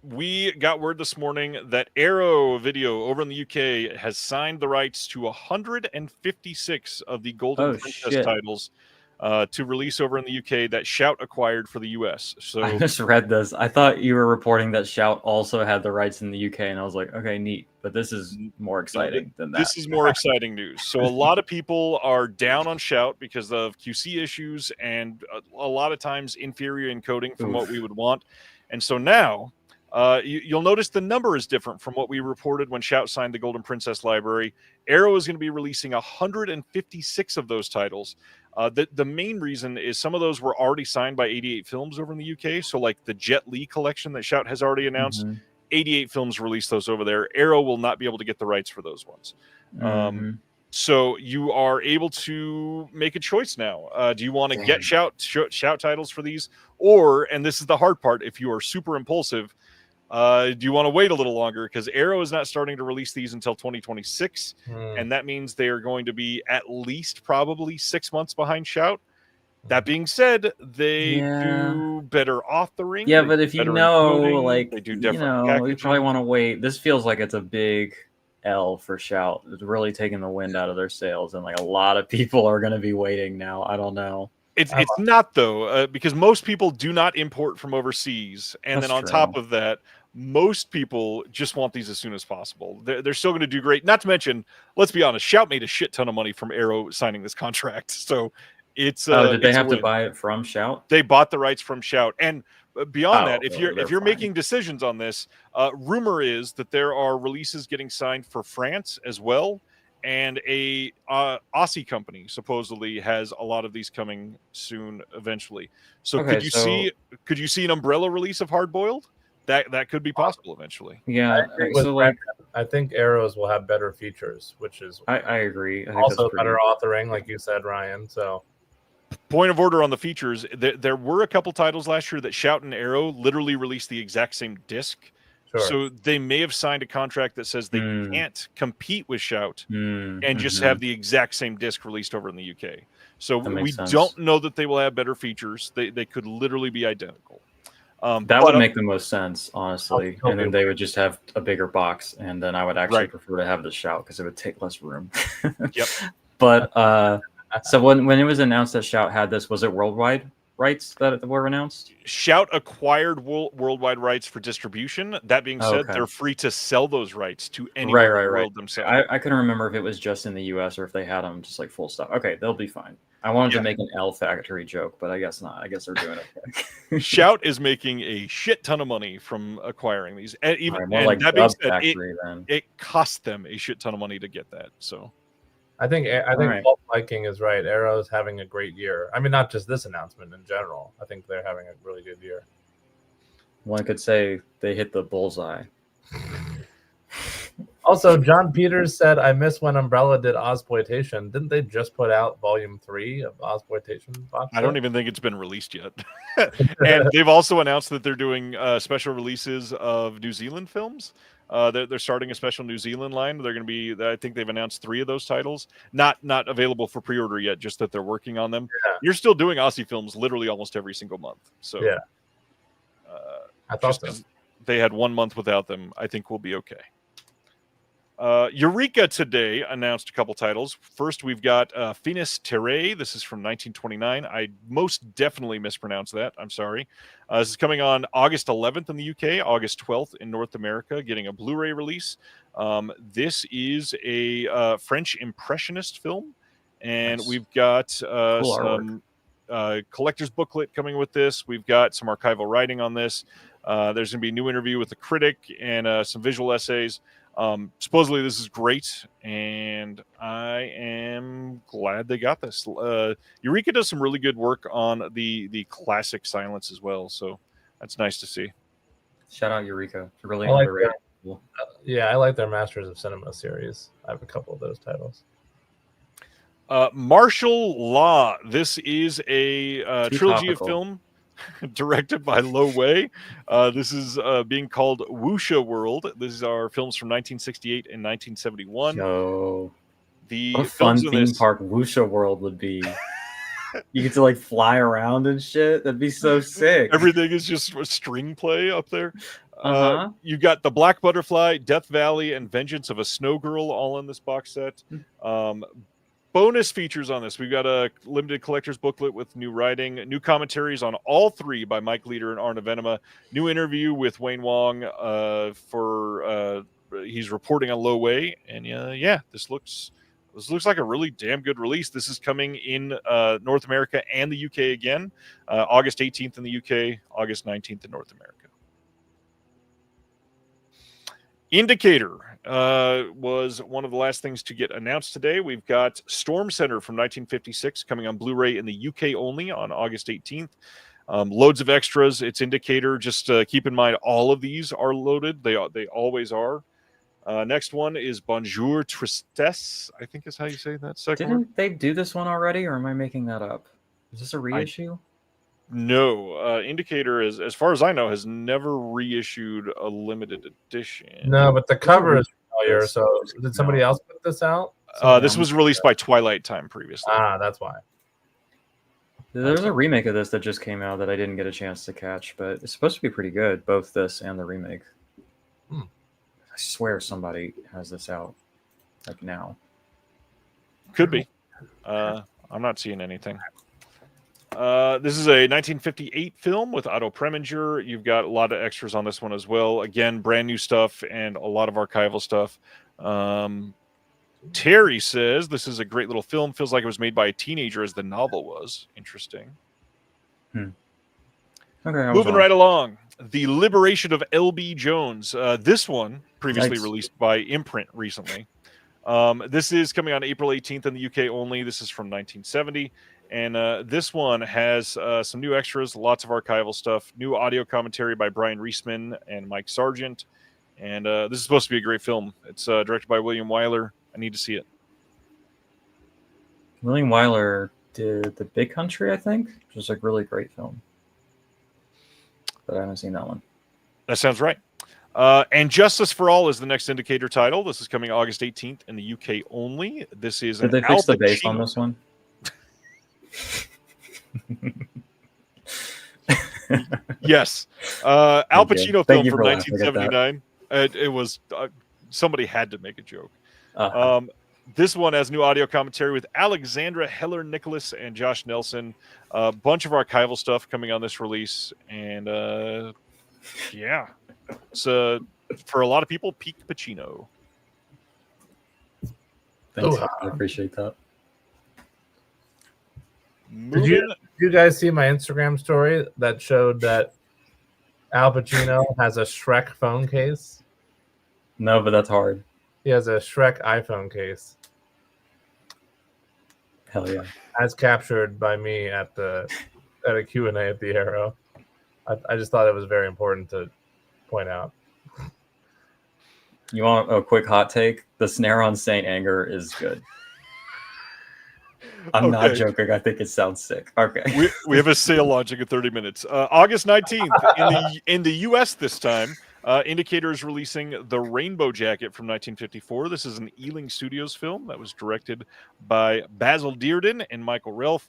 We got word this morning that Arrow Video over in the UK has signed the rights to 156 of the Golden Princess titles. to release over in the UK that Shout acquired for the US. So I just read this. I thought you were reporting that Shout also had the rights in the UK, and I was like, okay, neat. But this is more exciting than that. This is more exciting news. So a lot of people are down on Shout because of QC issues and a lot of times inferior encoding from what we would want. And so now you'll notice the number is different from what we reported when Shout signed the Golden Princess library. Arrow is going to be releasing 156 of those titles. The main reason is some of those were already signed by 88 Films over in the UK. So like the Jet Li collection that Shout has already announced, 88 Films released those over there. Arrow will not be able to get the rights for those ones. So you are able to make a choice now. Do you want to get Shout titles for these? Or, and this is the hard part, if you are super impulsive, do you want to wait a little longer? Because Arrow is not starting to release these until 2026. And that means they are going to be at least probably 6 months behind Shout. That being said, they do better off the ring. Yeah, but if you know, like, they do you different know, you probably want to wait. This feels like it's a big L for Shout. It's really taking the wind out of their sails, and like a lot of people are going to be waiting now. I don't know. It's not though, because most people do not import from overseas, and then on top of that, most people just want these as soon as possible. They're still going to do great. Not to mention, let's be honest, Shout made a shit ton of money from Arrow signing this contract, so it's. Did they have to buy it from Shout? They bought the rights from Shout, and beyond that, if you're making decisions on this, rumor is that there are releases getting signed for France as well. And a Aussie company supposedly has a lot of these coming soon, eventually. So could you see an umbrella release of Hard Boiled? That could be possible eventually. Yeah. I think Arrows will have better features, which is I agree. I think also better authoring, like you said, Ryan. So point of order on the features, there were a couple titles last year that Shout and Arrow literally released the exact same disc. So they may have signed a contract that says they can't compete with Shout and just have the exact same disc released over in the UK. So we don't know that they will have better features. They could literally be identical. That would make the most sense, honestly. And then they would just have a bigger box, and then I would actually prefer to have the Shout because it would take less room. Yep. But so when it was announced that Shout had this, was it worldwide rights that were announced? Shout acquired worldwide rights for distribution. That being said, they're free to sell those rights to anyone in the world themselves. I couldn't remember if it was just in the US or if they had them just like full stop. Okay, they'll be fine. I wanted to make an L Factory joke, but I guess not. I guess they're doing okay. Shout is making a shit ton of money from acquiring these. And even like that being said, Factory, it cost them a shit ton of money to get that. So I think Walt Viking is right. Arrow's having a great year. I mean, not just this announcement in general. I think they're having a really good year. One could say they hit the bullseye. Also, John Peters said, I miss when Umbrella did Ozploitation. Didn't they just put out Volume 3 of Ozploitation? I don't even think it's been released yet. And they've also announced that they're doing special releases of New Zealand films. They're starting a special New Zealand line. They're going to be, I think they've announced 3 of those titles. Not available for pre-order yet, just that they're working on them. Yeah. You're still doing Aussie films literally almost every single month. So yeah, I thought so. They had 1 month without them. I think we'll be okay. Eureka today announced a couple titles. First, we've got Finis Terrae. This is from 1929. I most definitely mispronounced that. I'm sorry. This is coming on August 11th in the UK, August 12th in North America, getting a Blu-ray release. This is a French Impressionist film, and we've got some collector's booklet coming with this. We've got some archival writing on this. There's going to be a new interview with the critic and some visual essays. Supposedly this is great, and I am glad they got this. Eureka does some really good work on the classic Silence as well, so that's nice to see. Shout out Eureka. It's really underrated. Yeah, I like their Masters of Cinema series. I have a couple of those titles. Martial Law. This is a trilogy of film directed by Lo Wei. This is being called Wuxia World. These are films from 1968 and 1971. Yo, the what a fun theme park Wuxia World would be. You get to like fly around and shit. That'd be so sick. Everything is just a string play up there. You got The Black Butterfly, Death Valley, and Vengeance of a Snow Girl all in this box set. bonus features on this. We've got a limited collector's booklet with new writing, new commentaries on all three by Mike Leader and Arna Venema, new interview with Wayne Wong he's reporting on Low Way, and this looks like a really damn good release. This is coming in North America and the UK again, August 18th in the UK, August 19th in North America. Indicator was one of the last things to get announced today. We've got Storm Center from 1956 coming on Blu-ray in the UK only on August 18th. Loads of extras. It's Indicator. Just keep in mind, all of these are loaded. They always are. Next one is Bonjour Tristesse, I think is how you say that second word. Didn't they do this one already, or am I making that up? Is this a reissue? No. Indicator, as far as I know, has never reissued a limited edition. No, but the cover is familiar. So did somebody else put this out? This was released by Twilight Time previously. That's why. There's a remake of this that just came out that I didn't get a chance to catch, but it's supposed to be pretty good, both this and the remake. I swear somebody has this out like now. Could be. I'm not seeing anything. This is a 1958 film with Otto Preminger. You've got a lot of extras on this one as well. Again, brand new stuff and a lot of archival stuff. Terry says this is a great little film. Feels like it was made by a teenager as the novel was. Interesting. Okay, moving right along. The Liberation of L.B. Jones. This one, previously released by Imprint recently. This is coming on April 18th in the UK only. This is from 1970. And this one has some new extras, lots of archival stuff, new audio commentary by Brian Reisman and Mike Sargent. And this is supposed to be a great film. It's directed by William Wyler. I need to see it. William Wyler did The Big Country, I think, which is a really great film. But I haven't seen that one. That sounds right. And Justice for All is the next Indicator title. This is coming August 18th in the UK only. This is Did they fix the bass on this one? Yes. Al Pacino film from 1979. It was somebody had to make a joke. This one has new audio commentary with Alexandra Heller Nicholas and Josh Nelson. A bunch of archival stuff coming on this release. And it's for a lot of people, peak Pacino. Thanks. I appreciate that. Did you guys see my Instagram story that showed that Al Pacino has a Shrek phone case? No, but that's hard. He has a Shrek iPhone case. Hell yeah. As captured by me at a Q&A at the Arrow. I just thought it was very important to point out. You want a quick hot take? The snare on Saint Anger is good. I'm not joking. I think it sounds sick. Okay. We have a sale launching in 30 minutes. August 19th in the US this time. Indicator is releasing The Rainbow Jacket from 1954. This is an Ealing Studios film that was directed by Basil Dearden and Michael Relf.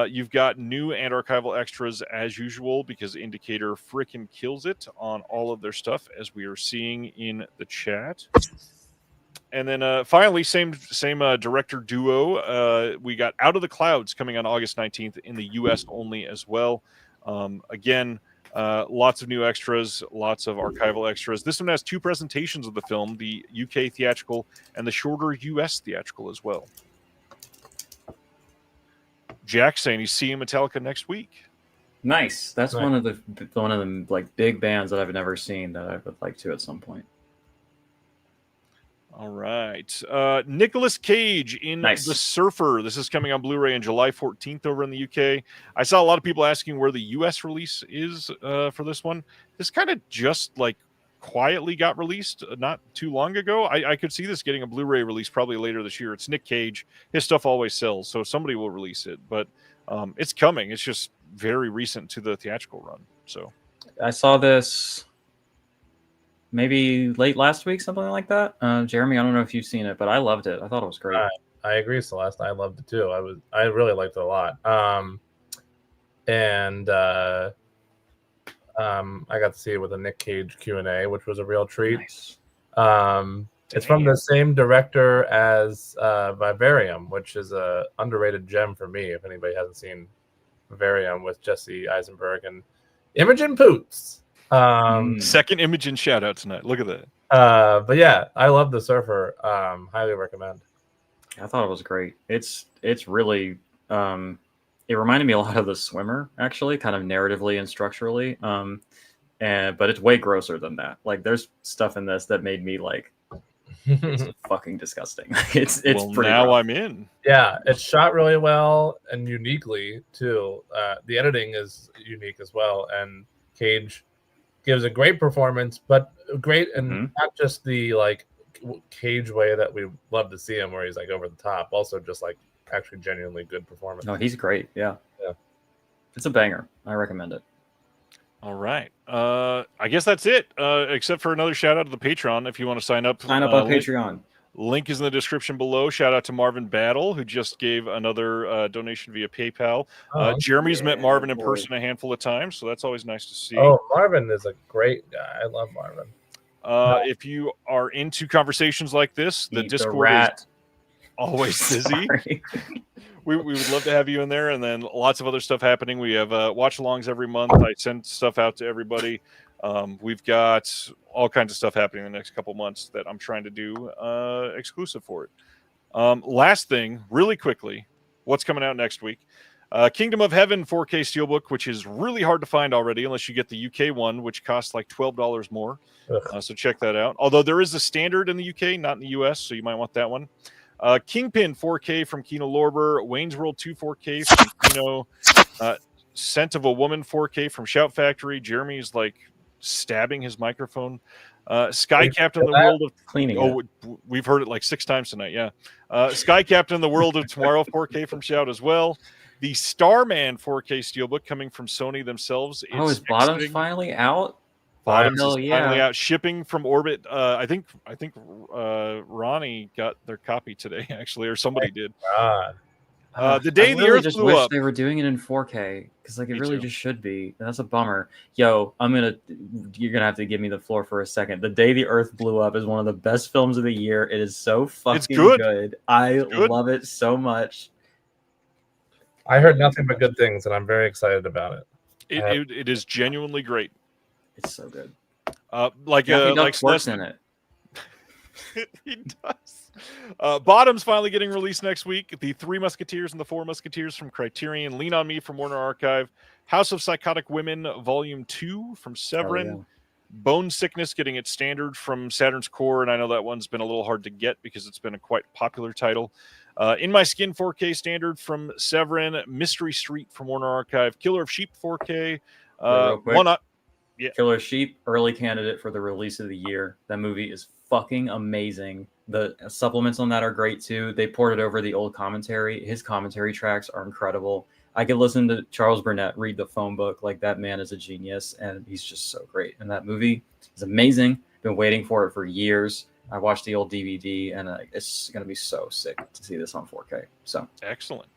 You've got new and archival extras as usual because Indicator frickin' kills it on all of their stuff, as we are seeing in the chat. And then finally, same director duo. We got Out of the Clouds coming on August 19th in the US only as well. Again, lots of new extras, lots of archival extras. This one has two presentations of the film, the UK theatrical and the shorter US theatrical as well. Jack saying he's seeing Metallica next week. Nice. That's one of the like big bands that I've never seen that I would like to at some point. All right. Nicolas Cage in The Surfer. This is coming on Blu-ray on July 14th over in the UK. I saw a lot of people asking where the US release is for this one. This kind of just like quietly got released not too long ago. I could see this getting a Blu-ray release probably later this year. It's Nick Cage. His stuff always sells, so somebody will release it. But it's coming. It's just very recent to the theatrical run. So I saw this maybe late last week, something like that. Jeremy, I don't know if you've seen it, but I loved it. I thought it was great. I agree, Celeste. I loved it too. I really liked it a lot. I got to see it with a Nick Cage Q&A, which was a real treat. Nice. Tell It's from the same director as Vivarium, which is a underrated gem for me. If anybody hasn't seen Vivarium with Jesse Eisenberg and Imogen Poots. Second Imogen shout out tonight. Look at that. But yeah, I love The Surfer. Highly recommend. I thought it was great. It's really it reminded me a lot of The Swimmer, actually, kind of narratively and structurally. But it's way grosser than that. Like, there's stuff in this that made me like, it's fucking disgusting. It's pretty now rough. I'm in. Yeah, it's shot really well and uniquely too. The editing is unique as well, and Cage gives a great performance, but great and not just the like Cage way that we love to see him, where he's like over the top. Also, just like actually genuinely good performance. No, he's great. Yeah. It's a banger. I recommend it. All right. I guess that's it. Except for another shout out to the Patreon. If you want to sign up on Patreon. Link is in the description below. Shout out to Marvin Battle, who just gave another donation via PayPal. Jeremy's met Marvin in person a handful of times, so that's always nice to see. Oh, Marvin is a great guy. I love Marvin. If you are into conversations like this, the Discord is always busy. We would love to have you in there, and then lots of other stuff happening. We have watch-alongs every month. I send stuff out to everybody. We've got all kinds of stuff happening in the next couple months that I'm trying to do exclusive for it. Last thing, really quickly, what's coming out next week? Kingdom of Heaven 4K Steelbook, which is really hard to find already unless you get the UK one, which costs like $12 more. So check that out. Although there is a standard in the UK, not in the US, so you might want that one. Kingpin 4K from Kino Lorber, Wayne's World 2 4K from Kino, Scent of a Woman 4K from Shout Factory. Jeremy's like stabbing his microphone. Sky Captain the World of Cleaning. We've heard it like 6 times tonight. Yeah. Sky Captain the World of Tomorrow 4K from Shout as well. The Starman 4K Steelbook coming from Sony themselves. Is Bottoms finally out? Bottoms is finally out, shipping from Orbit. I think Ronnie got their copy today, actually, or somebody did. The day the Earth blew up. They were doing it in 4K because like it really just should be. That's a bummer. Yo, you're gonna have to give me the floor for a second. The Day the Earth Blew Up is one of the best films of the year. It is so fucking good. I love it so much. I heard nothing but good things, and I'm very excited about it. It is genuinely great. It's so good. Like Celeste in it. He does. Bottom's finally getting released next week. The Three Musketeers and the Four Musketeers from Criterion. Lean on Me from Warner Archive. House of Psychotic Women Volume 2 from Severin. Bone Sickness getting its standard from Saturn's Core, and I know that one's been a little hard to get because it's been a quite popular title. In My Skin 4K standard from Severin. Mystery Street from Warner Archive. Killer of Sheep 4K. Killer Sheep, early candidate for the release of the year. That movie is fucking amazing. The supplements on that are great too. They ported over the old commentary. His commentary tracks are incredible. I could listen to Charles Burnett read the phone book. Like, that man is a genius, and he's just so great. And that movie is amazing. Been waiting for it for years. I watched the old DVD, and it's going to be so sick to see this on 4K. So excellent.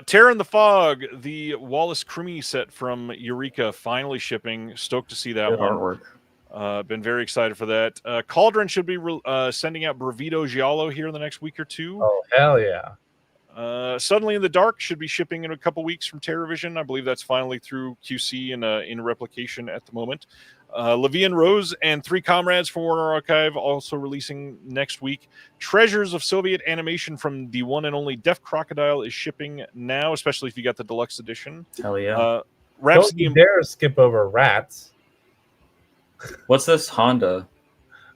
Terror in the Fog, the Wallace Crummy set from Eureka, finally shipping. Stoked to see that good one. Artwork. Been very excited for that. Cauldron should be sending out Bravito Giallo here in the next week or two. Oh, hell yeah. Suddenly in the Dark should be shipping in a couple weeks from TerraVision. I believe that's finally through QC and in replication at the moment. Levian Rose and Three Comrades from Warner Archive also releasing next week. Treasures of Soviet Animation from the one and only Deaf Crocodile is shipping now, especially if you got the deluxe edition. Hell yeah. Don't you dare skip over Rats. What's this Honda?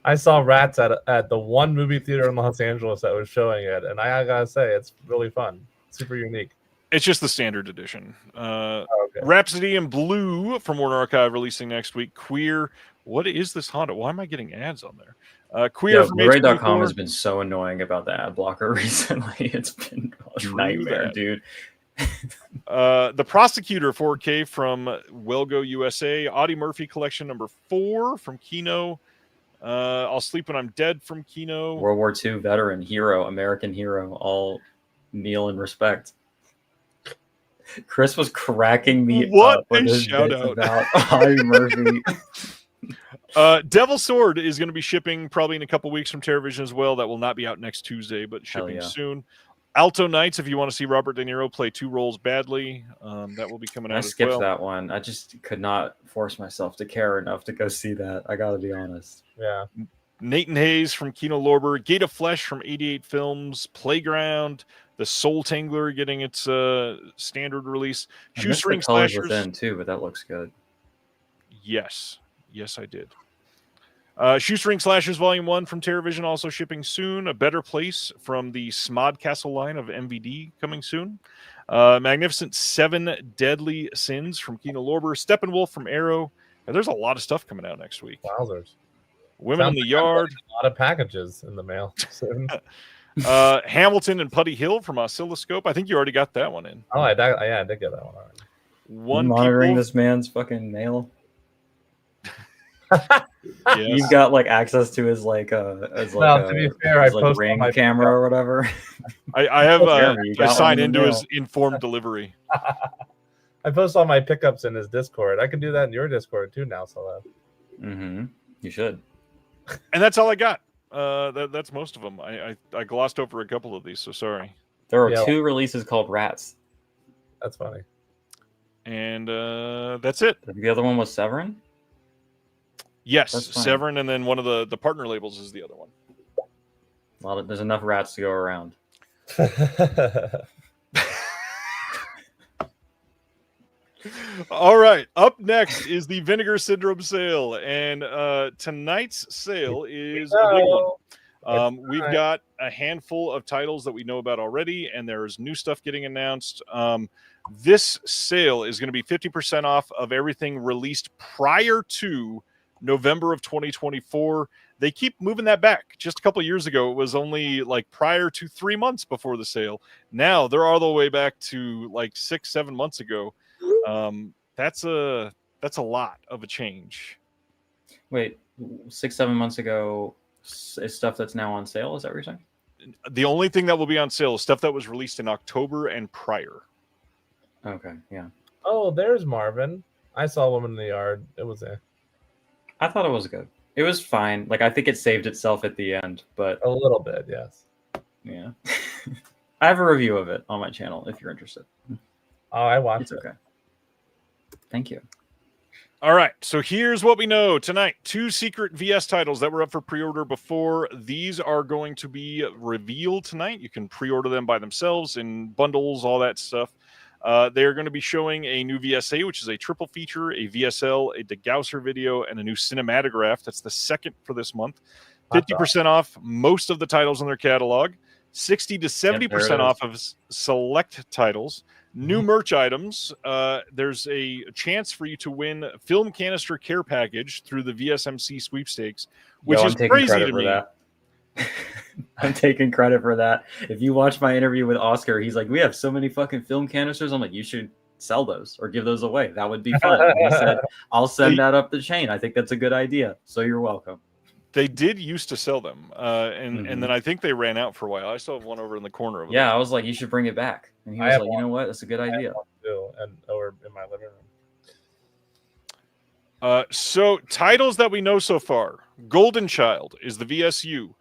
I saw Rats at the one movie theater in Los Angeles that was showing it, and I gotta say, it's really fun. Super unique. It's just the standard edition. Okay. Rhapsody in Blue from Warner Archive releasing next week. Queer. What is this Honda? Why am I getting ads on there? Queer from Blu-ray.com has been so annoying about the ad blocker recently. It's been a nightmare, dude. The Prosecutor 4K from Wellgo USA. Audie Murphy Collection number 4 from Kino. I'll Sleep When I'm Dead from Kino. World War II veteran, hero, American hero. All kneel in respect. Chris was cracking me up with his bits about Audie Murphy. Devil Sword is going to be shipping probably in a couple weeks from TerraVision as well. That will not be out next Tuesday, but shipping soon. Alto Knights, if you want to see Robert De Niro play 2 roles badly, that will be coming out as well. I skipped that one. I just could not force myself to care enough to go see that. I got to be honest. Yeah. Nathan Hayes from Kino Lorber, Gate of Flesh from 88 Films, Playground, The Soul Tangler getting its standard release. Shoestring Slashers within too, but that looks good. Yes, I did. Shoestring Slashers Volume 1 from TerraVision also shipping soon. A Better Place from the Smod Castle line of MVD coming soon. Magnificent 7 Deadly Sins from Kino Lorber. Steppenwolf from Arrow. And there's a lot of stuff coming out next week. Wowzers. Women in the Yard. A lot of packages in the mail soon. Hamilton and Putty Hill from Oscilloscope. I think you already got that one in. Oh, I did get that one already. One monitoring this man's fucking mail. Yes. You've got like access to his to be fair, I post Ring camera or whatever. I have I sign into his informed delivery. I post all my pickups in his Discord. I can do that in your Discord too now, Celeste. Mm-hmm. You should. And that's all I got. That's most of them. I glossed over a couple of these, so sorry. There are 2 releases called Rats. That's funny. And that's it. The other one was Severin? Yes, Severin, and then one of the partner labels is the other one. There's enough rats to go around. All right, up next is the Vinegar Syndrome sale, and tonight's sale is a big one. We've got a handful of titles that we know about already, and there's new stuff getting announced. This sale is going to be 50% off of everything released prior to November of 2024. They keep moving that back. Just a couple of years ago, it was only like prior to 3 months before the sale. Now they're all the way back to like 6-7 months ago. That's a lot of a change. Wait, 6-7 months ago is stuff that's now on sale? Is that what you're saying? The only thing that will be on sale is stuff that was released in October and prior. Okay, yeah. Oh, there's Marvin. I saw Woman in the Yard. It was a. I thought it was good. It was fine. Like, I think it saved itself at the end, but a little bit, yes. Yeah. I have a review of it on my channel if you're interested. Oh, I watched it. Okay. Thank you. All right, so here's what we know tonight. 2 secret VS titles that were up for pre-order before. These are going to be revealed tonight. You can pre-order them by themselves in bundles, all that stuff. They're going to be showing a new VSA, which is a triple feature, a VSL, a degausser video, and a new cinematograph. That's the second for this month. 50% off most of the titles in their catalog. 60 to 70% off of select titles. New merch items. There's a chance for you to win film canister care package through the VSMC sweepstakes, which is crazy to me. I'm taking credit for that. If you watch my interview with Oscar, he's like, we have so many fucking film canisters. I'm like, you should sell those or give those away. That would be fun. And he said, I'll send that up the chain. I think that's a good idea. So you're welcome. They did used to sell them. And then I think they ran out for a while. I still have one over in the corner of it. Yeah, I was like, you should bring it back. And he was like, you know what? That's a good idea. Or in my living room. So titles that we know so far. Golden Child is the VSU.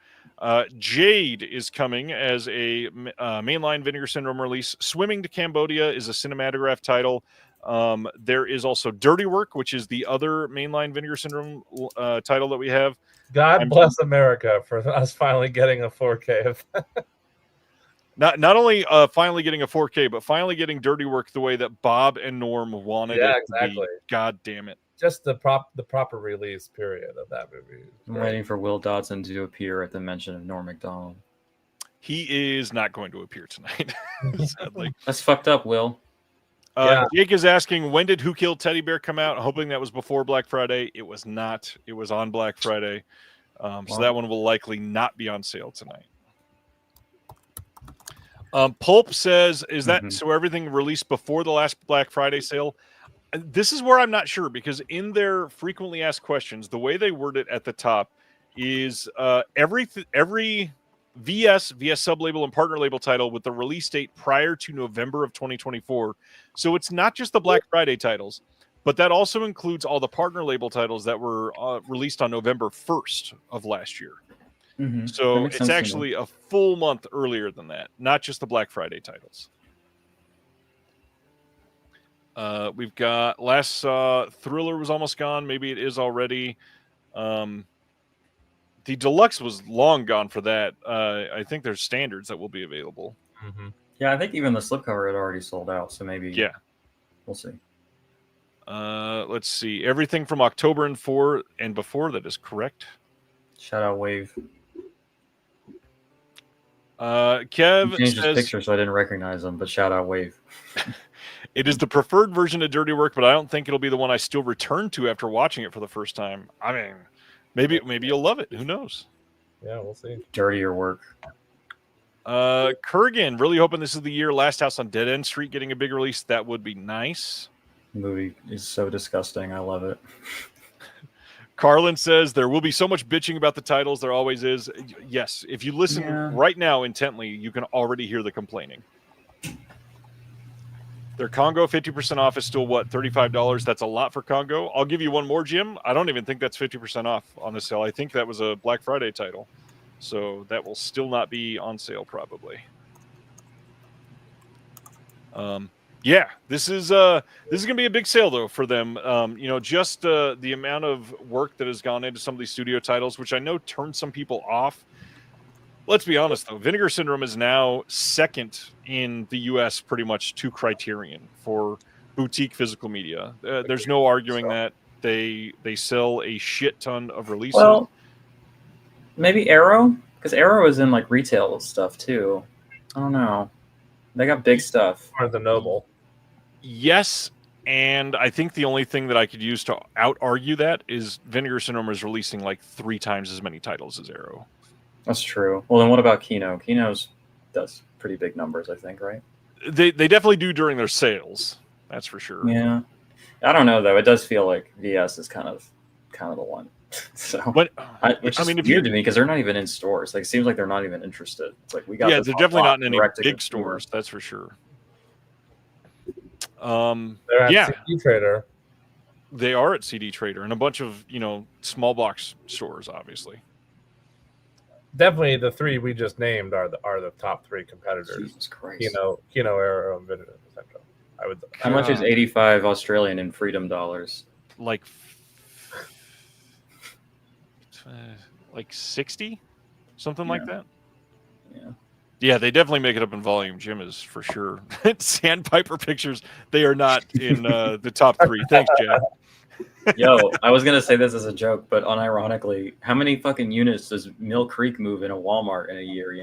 Jade is coming as a mainline Vinegar Syndrome release. Swimming to Cambodia is a cinematograph title. There is also Dirty Work, which is the other mainline Vinegar Syndrome title that we have. God bless America for us finally getting a 4K. Not only finally getting a 4K, but finally getting Dirty Work the way that Bob and Norm wanted it to be. God damn it. Just the proper release period of that movie. I'm waiting for Will Dodson to appear at the mention of Norm Macdonald. He is not going to appear tonight, sadly. That's fucked up, Will. Jake is asking, when did Who Killed Teddy Bear come out? Hoping that was before Black Friday. It was not. It was on Black Friday. So that one will likely not be on sale tonight. Pulp says, is that so everything released before the last Black Friday sale? This is where I'm not sure, because in their frequently asked questions, the way they word it at the top is every VS sublabel and partner label title with the release date prior to November of 2024. So it's not just the Black Friday titles. But that also includes all the partner label titles that were released on November 1st of last year. Mm-hmm. So it's actually a full month earlier than that, not just the Black Friday titles. We've got last Thriller was almost gone. Maybe it is already. The Deluxe was long gone for that. I think there's standards that will be available. Mm-hmm. Yeah, I think even the slipcover had already sold out. So maybe we'll see. Let's see. Everything from October and before that is correct. Shout out Wave. Kev He changed says, his picture, so I didn't recognize him. But shout out Wave. it is the preferred version of Dirty Work, but I don't think it'll be the one I still return to after watching it for the first time. I mean, maybe you'll love it. Who knows? Yeah, we'll see. Dirtier Work. Kurgan, really hoping this is the year Last House on Dead End Street getting a big release. That would be nice. The movie is so disgusting. I love it. Carlin says there will be so much bitching about the titles. There always is. Yes, if you listen right now intently, you can already hear the complaining. Their Congo 50% off is still what, $35? That's a lot for Congo. I'll give you one more, Jim. I don't even think that's 50% off on the sale. I think that was a Black Friday title. So that will still not be on sale probably. Yeah, this is going to be a big sale though for them. Just the amount of work that has gone into some of these studio titles, which I know turned some people off. Let's be honest though, Vinegar Syndrome is now second in the US pretty much to Criterion for boutique physical media. There's no arguing that they sell a shit ton of releases. Well, maybe Arrow, because Arrow is in like retail stuff too. I don't know. They got big stuff. Or the Noble. Yes, and I think the only thing that I could use to out-argue that is Vinegar Syndrome is releasing like 3 times as many titles as Arrow. That's true. Well, then what about Kino? Kino's does pretty big numbers, I think, right? They definitely do during their sales. That's for sure. Yeah. I don't know, though. It does feel like VS is kind of the one. So, which is weird to me because they're not even in stores. Like, it seems like they're not even interested. It's like we got. Yeah, they're definitely not in any big stores. That's for sure. They're at CD Trader. They are at CD Trader and a bunch of small box stores, obviously. Definitely, the 3 we just named are the top 3 competitors. Jesus Christ! Kino, Arrow, and Vinegar Syndrome. How much is 85 Australian in freedom dollars? Like 60, something like that. Yeah, they definitely make it up in volume. Jim is for sure. Sandpiper Pictures, they are not in the top 3. Thanks, Jack. Yo, I was gonna say this as a joke, but unironically, how many fucking units does Mill Creek move in a Walmart in a year?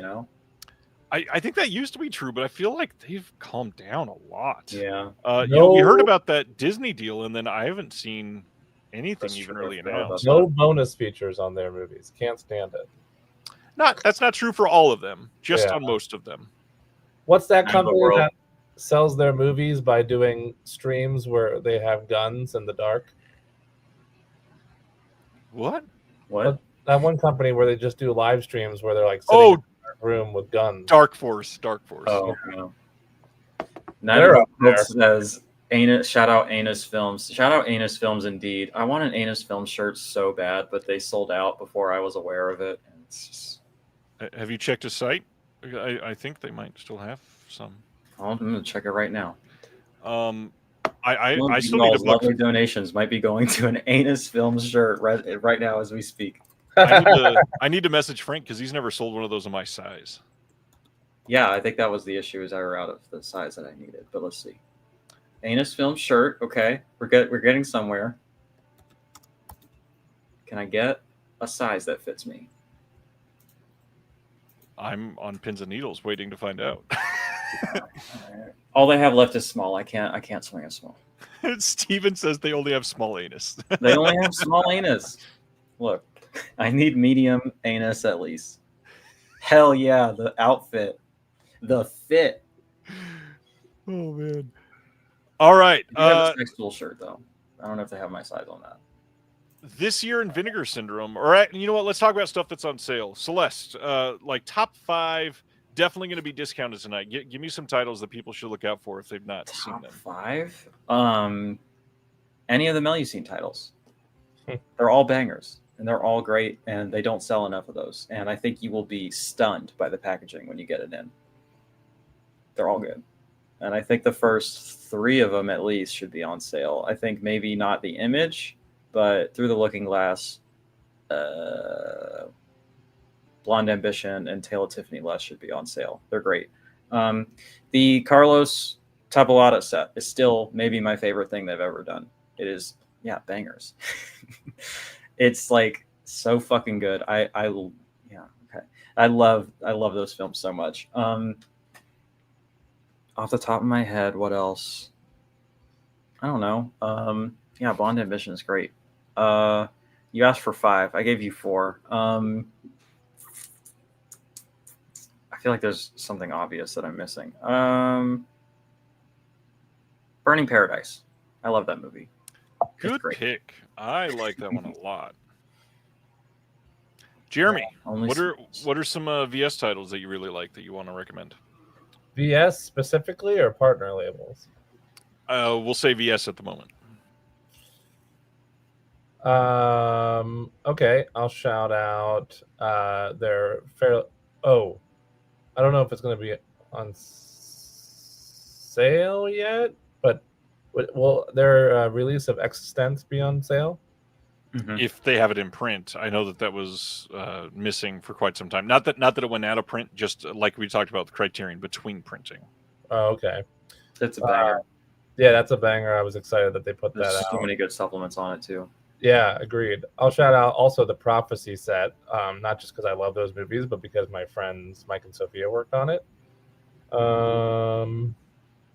I think that used to be true, but I feel like they've calmed down a lot. Yeah. We heard about that Disney deal, and then I haven't seen anything even really announced. No bonus features on their movies. Can't stand it. That's not true for all of them, just on most of them. What's that company that sells their movies by doing streams where they have guns in the dark? What? That one company where they just do live streams where they're like sitting in a room with guns. Dark Force. Oh, no. Now says Anus, shout out Anus Films. Shout out Anus Films indeed. I want an Anus Films shirt so bad, but they sold out before I was aware of it. And it's just... Have you checked his site? I think they might still have some. I'm gonna check it right now. I still need to book. Lovely donations might be going to an Anus Films shirt right now as we speak. I need to message Frank because he's never sold one of those in my size. Yeah, I think that was the issue, is I were out of the size that I needed. But let's see. Anus Films shirt. Okay, we're getting somewhere. Can I get a size that fits me? I'm on pins and needles waiting to find out. All they have left is small. I can't swing a small. Steven says they only have small anus. They only have small anus. Look, I need medium anus at least. Hell yeah, the outfit. The fit. Oh man. All right. I have a sex tool shirt though. I don't know if they have my size on that. This year in Vinegar Syndrome. All right, you know what? Let's talk about stuff that's on sale. Celeste, like top 5, definitely going to be discounted tonight. Give me some titles that people should look out for if they've not seen them. Top 5? any of the Melusine titles. They're all bangers, and they're all great, and they don't sell enough of those. And I think you will be stunned by the packaging when you get it in. They're all good. And I think the first 3 of them at least should be on sale. I think maybe not the Image, but Through the Looking Glass, Blonde Ambition, and Tale of Tiffany Less should be on sale. They're great. The Carlos Tapalata set is still maybe my favorite thing they've ever done. It is, bangers. It's like so fucking good. I love those films so much. Off the top of my head, what else? I don't know. Blonde Ambition is great. You asked for 5. I gave you 4. I feel like there's something obvious that I'm missing. Burning Paradise. I love that movie. Good pick. I like that one a lot. Jeremy, what are some VS titles that you really like that you want to recommend? VS specifically or partner labels? We'll say VS at the moment. Okay, I'll shout out their fair. Oh, I don't know if it's going to be on sale yet, but will their release of Existence be on sale? If they have it in print. I know that was missing for quite some time. Not that it went out of print, just like we talked about the Criterion between printing. Oh, okay. That's a banger. Yeah, that's a banger. I was excited that they put that out. So many good supplements on it too. Yeah, agreed. I'll shout out also the Prophecy set, not just because I love those movies, but because my friends Mike and Sophia worked on it.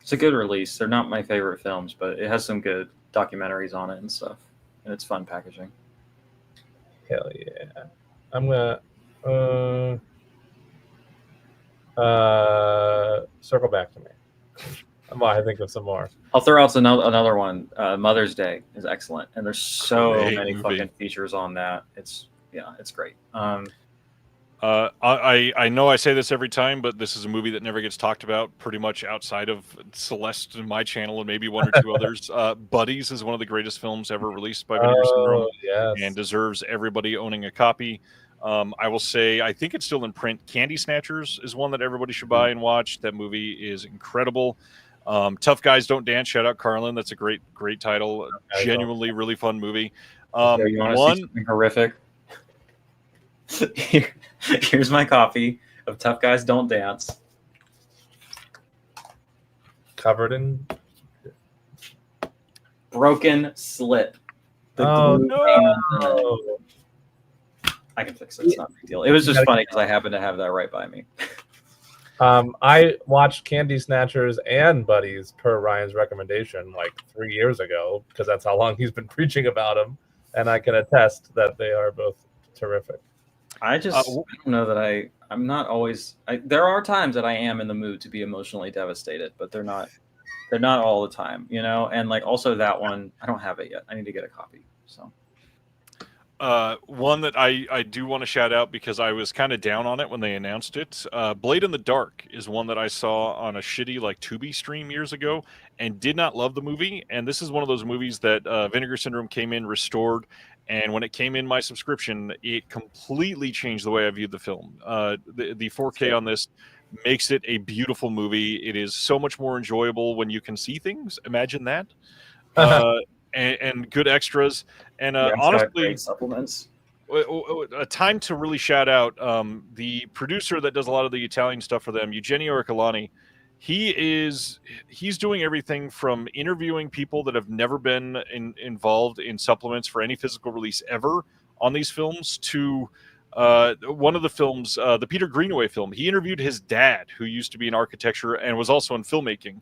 It's a good release. They're not my favorite films, but it has some good documentaries on it and stuff. And it's fun packaging. Hell yeah. I'm gonna circle back to me. I think of some more. I'll throw out another one. Mother's Day is excellent, and there's so many fucking features on that. It's great. I know I say this every time, but this is a movie that never gets talked about pretty much outside of Celeste and my channel and maybe 1 or 2 others. Buddies is one of the greatest films ever released by Vinegar Syndrome, and deserves everybody owning a copy. I will say, I think it's still in print. Candy Snatchers is one that everybody should buy and watch. That movie is incredible. Tough Guys Don't Dance. Shout out Carlin. That's a great title. Genuinely really fun movie. You want to see something horrific? Here's my copy of Tough Guys Don't Dance. Covered in broken slit. Oh no! I can fix it. It's not a big deal. It was just funny because I happen to have that right by me. I watched Candy Snatchers and Buddies per Ryan's recommendation like 3 years ago because that's how long he's been preaching about them, and I can attest that they are both terrific. I don't know that I'm not always. There are times that I am in the mood to be emotionally devastated, but they're not all the time, And like also that one, I don't have it yet. I need to get a copy. So. One that I do want to shout out because I was kind of down on it when they announced it. Blade in the Dark is one that I saw on a shitty like Tubi stream years ago and did not love the movie. And this is one of those movies that Vinegar Syndrome came in restored. And when it came in my subscription, it completely changed the way I viewed the film. The 4K on this makes it a beautiful movie. It is so much more enjoyable when you can see things. Imagine that. And good extras. And honestly, supplements. A time to really shout out the producer that does a lot of the Italian stuff for them, Eugenio Ercolani. He's doing everything from interviewing people that have never been involved in supplements for any physical release ever on these films to one of the films, the Peter Greenaway film. He interviewed his dad, who used to be in architecture and was also in filmmaking.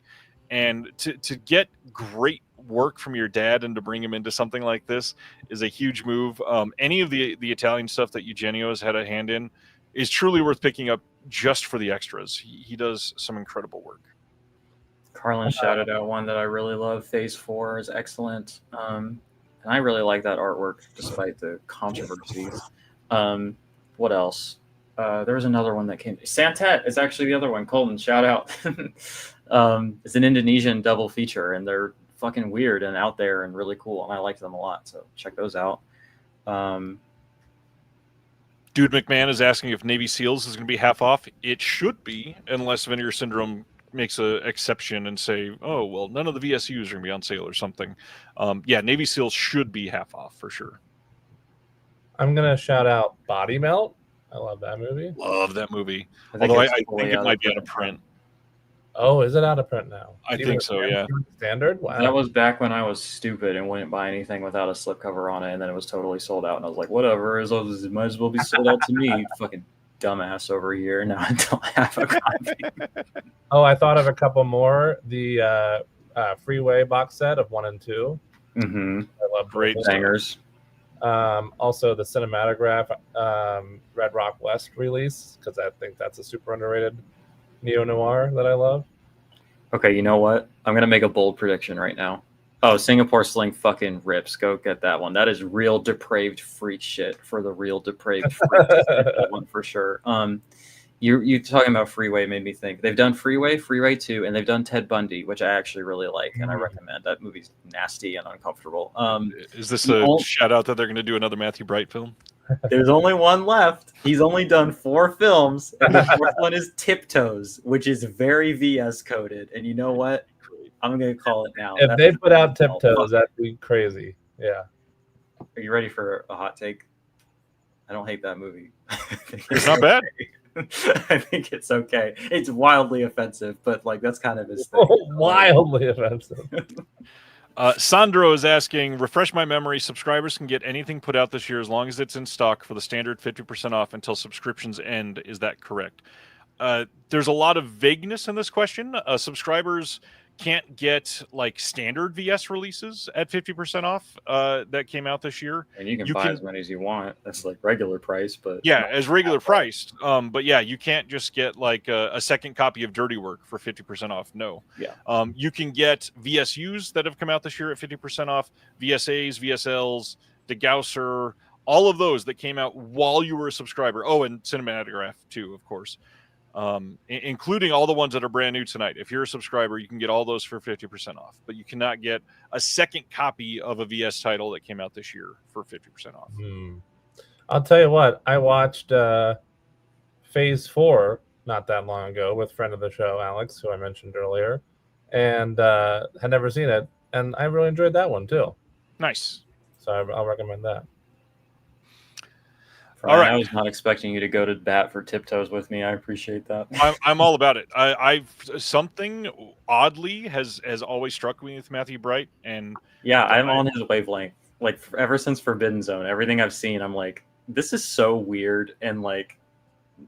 And to get great work from your dad and to bring him into something like this is a huge move. Any of the Italian stuff that Eugenio has had a hand in is truly worth picking up just for the extras. He does some incredible work. Carlin shouted out one that I really love. Phase 4 is excellent. And I really like that artwork despite the controversies. What else? There was another one that came. Santet is actually the other one. Colton, shout out. It's an Indonesian double feature, and they're fucking weird and out there and really cool, and I liked them a lot. So check those out. Dude McMahon is asking if Navy SEALs is going to be half off. It should be, unless Vinegar Syndrome makes an exception and say, oh, well, none of the VSUs are going to be on sale or something. Yeah, Navy SEALs should be half off for sure. I'm going to shout out Body Melt. I love that movie. Love that movie. Although I think it might be out of print. Oh, is it out of print now? I think so, yeah. Standard? Wow. That was back when I was stupid and wouldn't buy anything without a slipcover on it, and then it was totally sold out. And I was like, whatever, it might as well be sold out to me. Fucking dumbass over here. Now I don't have a copy. Oh, I thought of a couple more. The Freeway box set of 1 and 2. Mm-hmm. I love great bangers. Also, the Cinematograph Red Rock West release, because I think that's a super underrated neo-noir that I love. Okay, you know what? I'm going to make a bold prediction right now. Oh, Singapore Sling fucking rips. Go get that one. That is real depraved freak shit for the real depraved freaks. That one for sure. You talking about Freeway made me think. They've done Freeway 2, and they've done Ted Bundy, which I actually really like, and I recommend. That movie's nasty and uncomfortable. Is this a shout out that they're going to do another Matthew Bright film? There's only one left. He's only done 4 films, and the 4th one is Tiptoes, which is very VS coded. And you know what? I'm going to call it now. If they put out Tiptoes, that'd be crazy. Yeah. Are you ready for a hot take? I don't hate that movie. It's not bad. I think it's okay. It's wildly offensive, but like that's kind of his thing. Wildly offensive. Sandro is asking, refresh my memory, subscribers can get anything put out this year as long as it's in stock for the standard 50% off until subscriptions end. Is that correct? There's a lot of vagueness in this question. Subscribers can't get like standard VS releases at 50% off that came out this year. And you can buy as many as you want. That's like regular price, but yeah, as regular priced. But yeah, you can't just get like a second copy of Dirty Work for 50% off. No. Yeah. You can get VSUs that have come out this year at 50% off, VSAs, VSLs, DeGausser, all of those that came out while you were a subscriber. Oh, and Cinematograph too, of course. Including all the ones that are brand new tonight. If you're a subscriber, you can get all those for 50% off, but you cannot get a second copy of a VS title that came out this year for 50% off. I'll tell you what, I watched Phase 4 not that long ago with friend of the show, Alex, who I mentioned earlier, and had never seen it, and I really enjoyed that one too. Nice. So I'll recommend that. All right. I was not expecting you to go to bat for Tiptoes with me. I appreciate that. I'm all about it. I've something oddly has always struck me with Matthew Bright, and yeah, I'm on his wavelength. Like ever since Forbidden Zone, everything I've seen, I'm like, this is so weird, and like,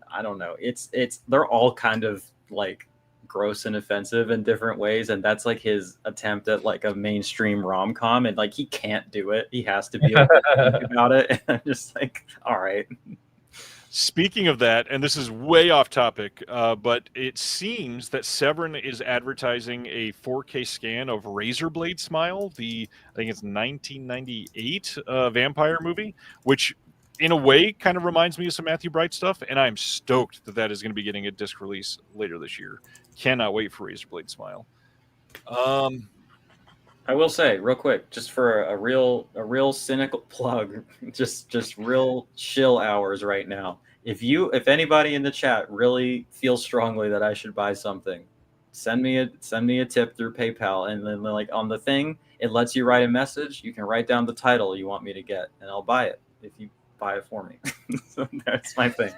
I don't know. It's they're all kind of like gross and offensive in different ways, and that's like his attempt at like a mainstream rom-com, and like he can't do it. He has to be about it. And I'm just like, all right. Speaking of that, and this is way off topic, but it seems that Severin is advertising a 4K scan of Razorblade Smile, I think it's 1998 vampire movie, which in a way kind of reminds me of some Matthew Bright stuff, and I'm stoked that is going to be getting a disc release later this year. Cannot wait for Razorblade Smile. I will say real quick, just for a real cynical plug, just real chill hours right now. If anybody in the chat really feels strongly that I should buy something, send me a tip through PayPal, and then like on the thing, it lets you write a message. You can write down the title you want me to get, and I'll buy it if you buy it for me. So that's my thing.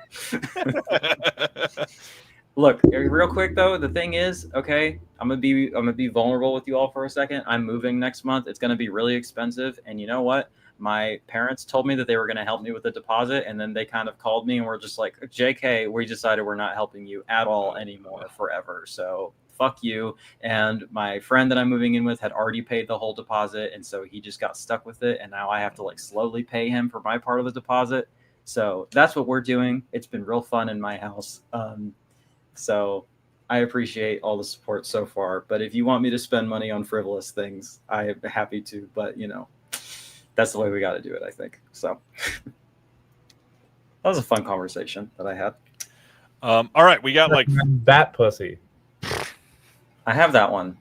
Look, real quick though, the thing is, okay, I'm gonna be vulnerable with you all for a second. I'm moving next month. It's gonna be really expensive, and you know what? My parents told me that they were gonna help me with the deposit, and then they kind of called me and were just like, "JK, we decided we're not helping you at all anymore forever. So fuck you." And my friend that I'm moving in with had already paid the whole deposit, and so he just got stuck with it, and now I have to like slowly pay him for my part of the deposit. So that's what we're doing. It's been real fun in my house. So I appreciate all the support so far, but if you want me to spend money on frivolous things, I am happy to, but you know, that's the way we got to do it, I think. So that was a fun conversation that I had. All right, we got like Bat Pussy. I have that one.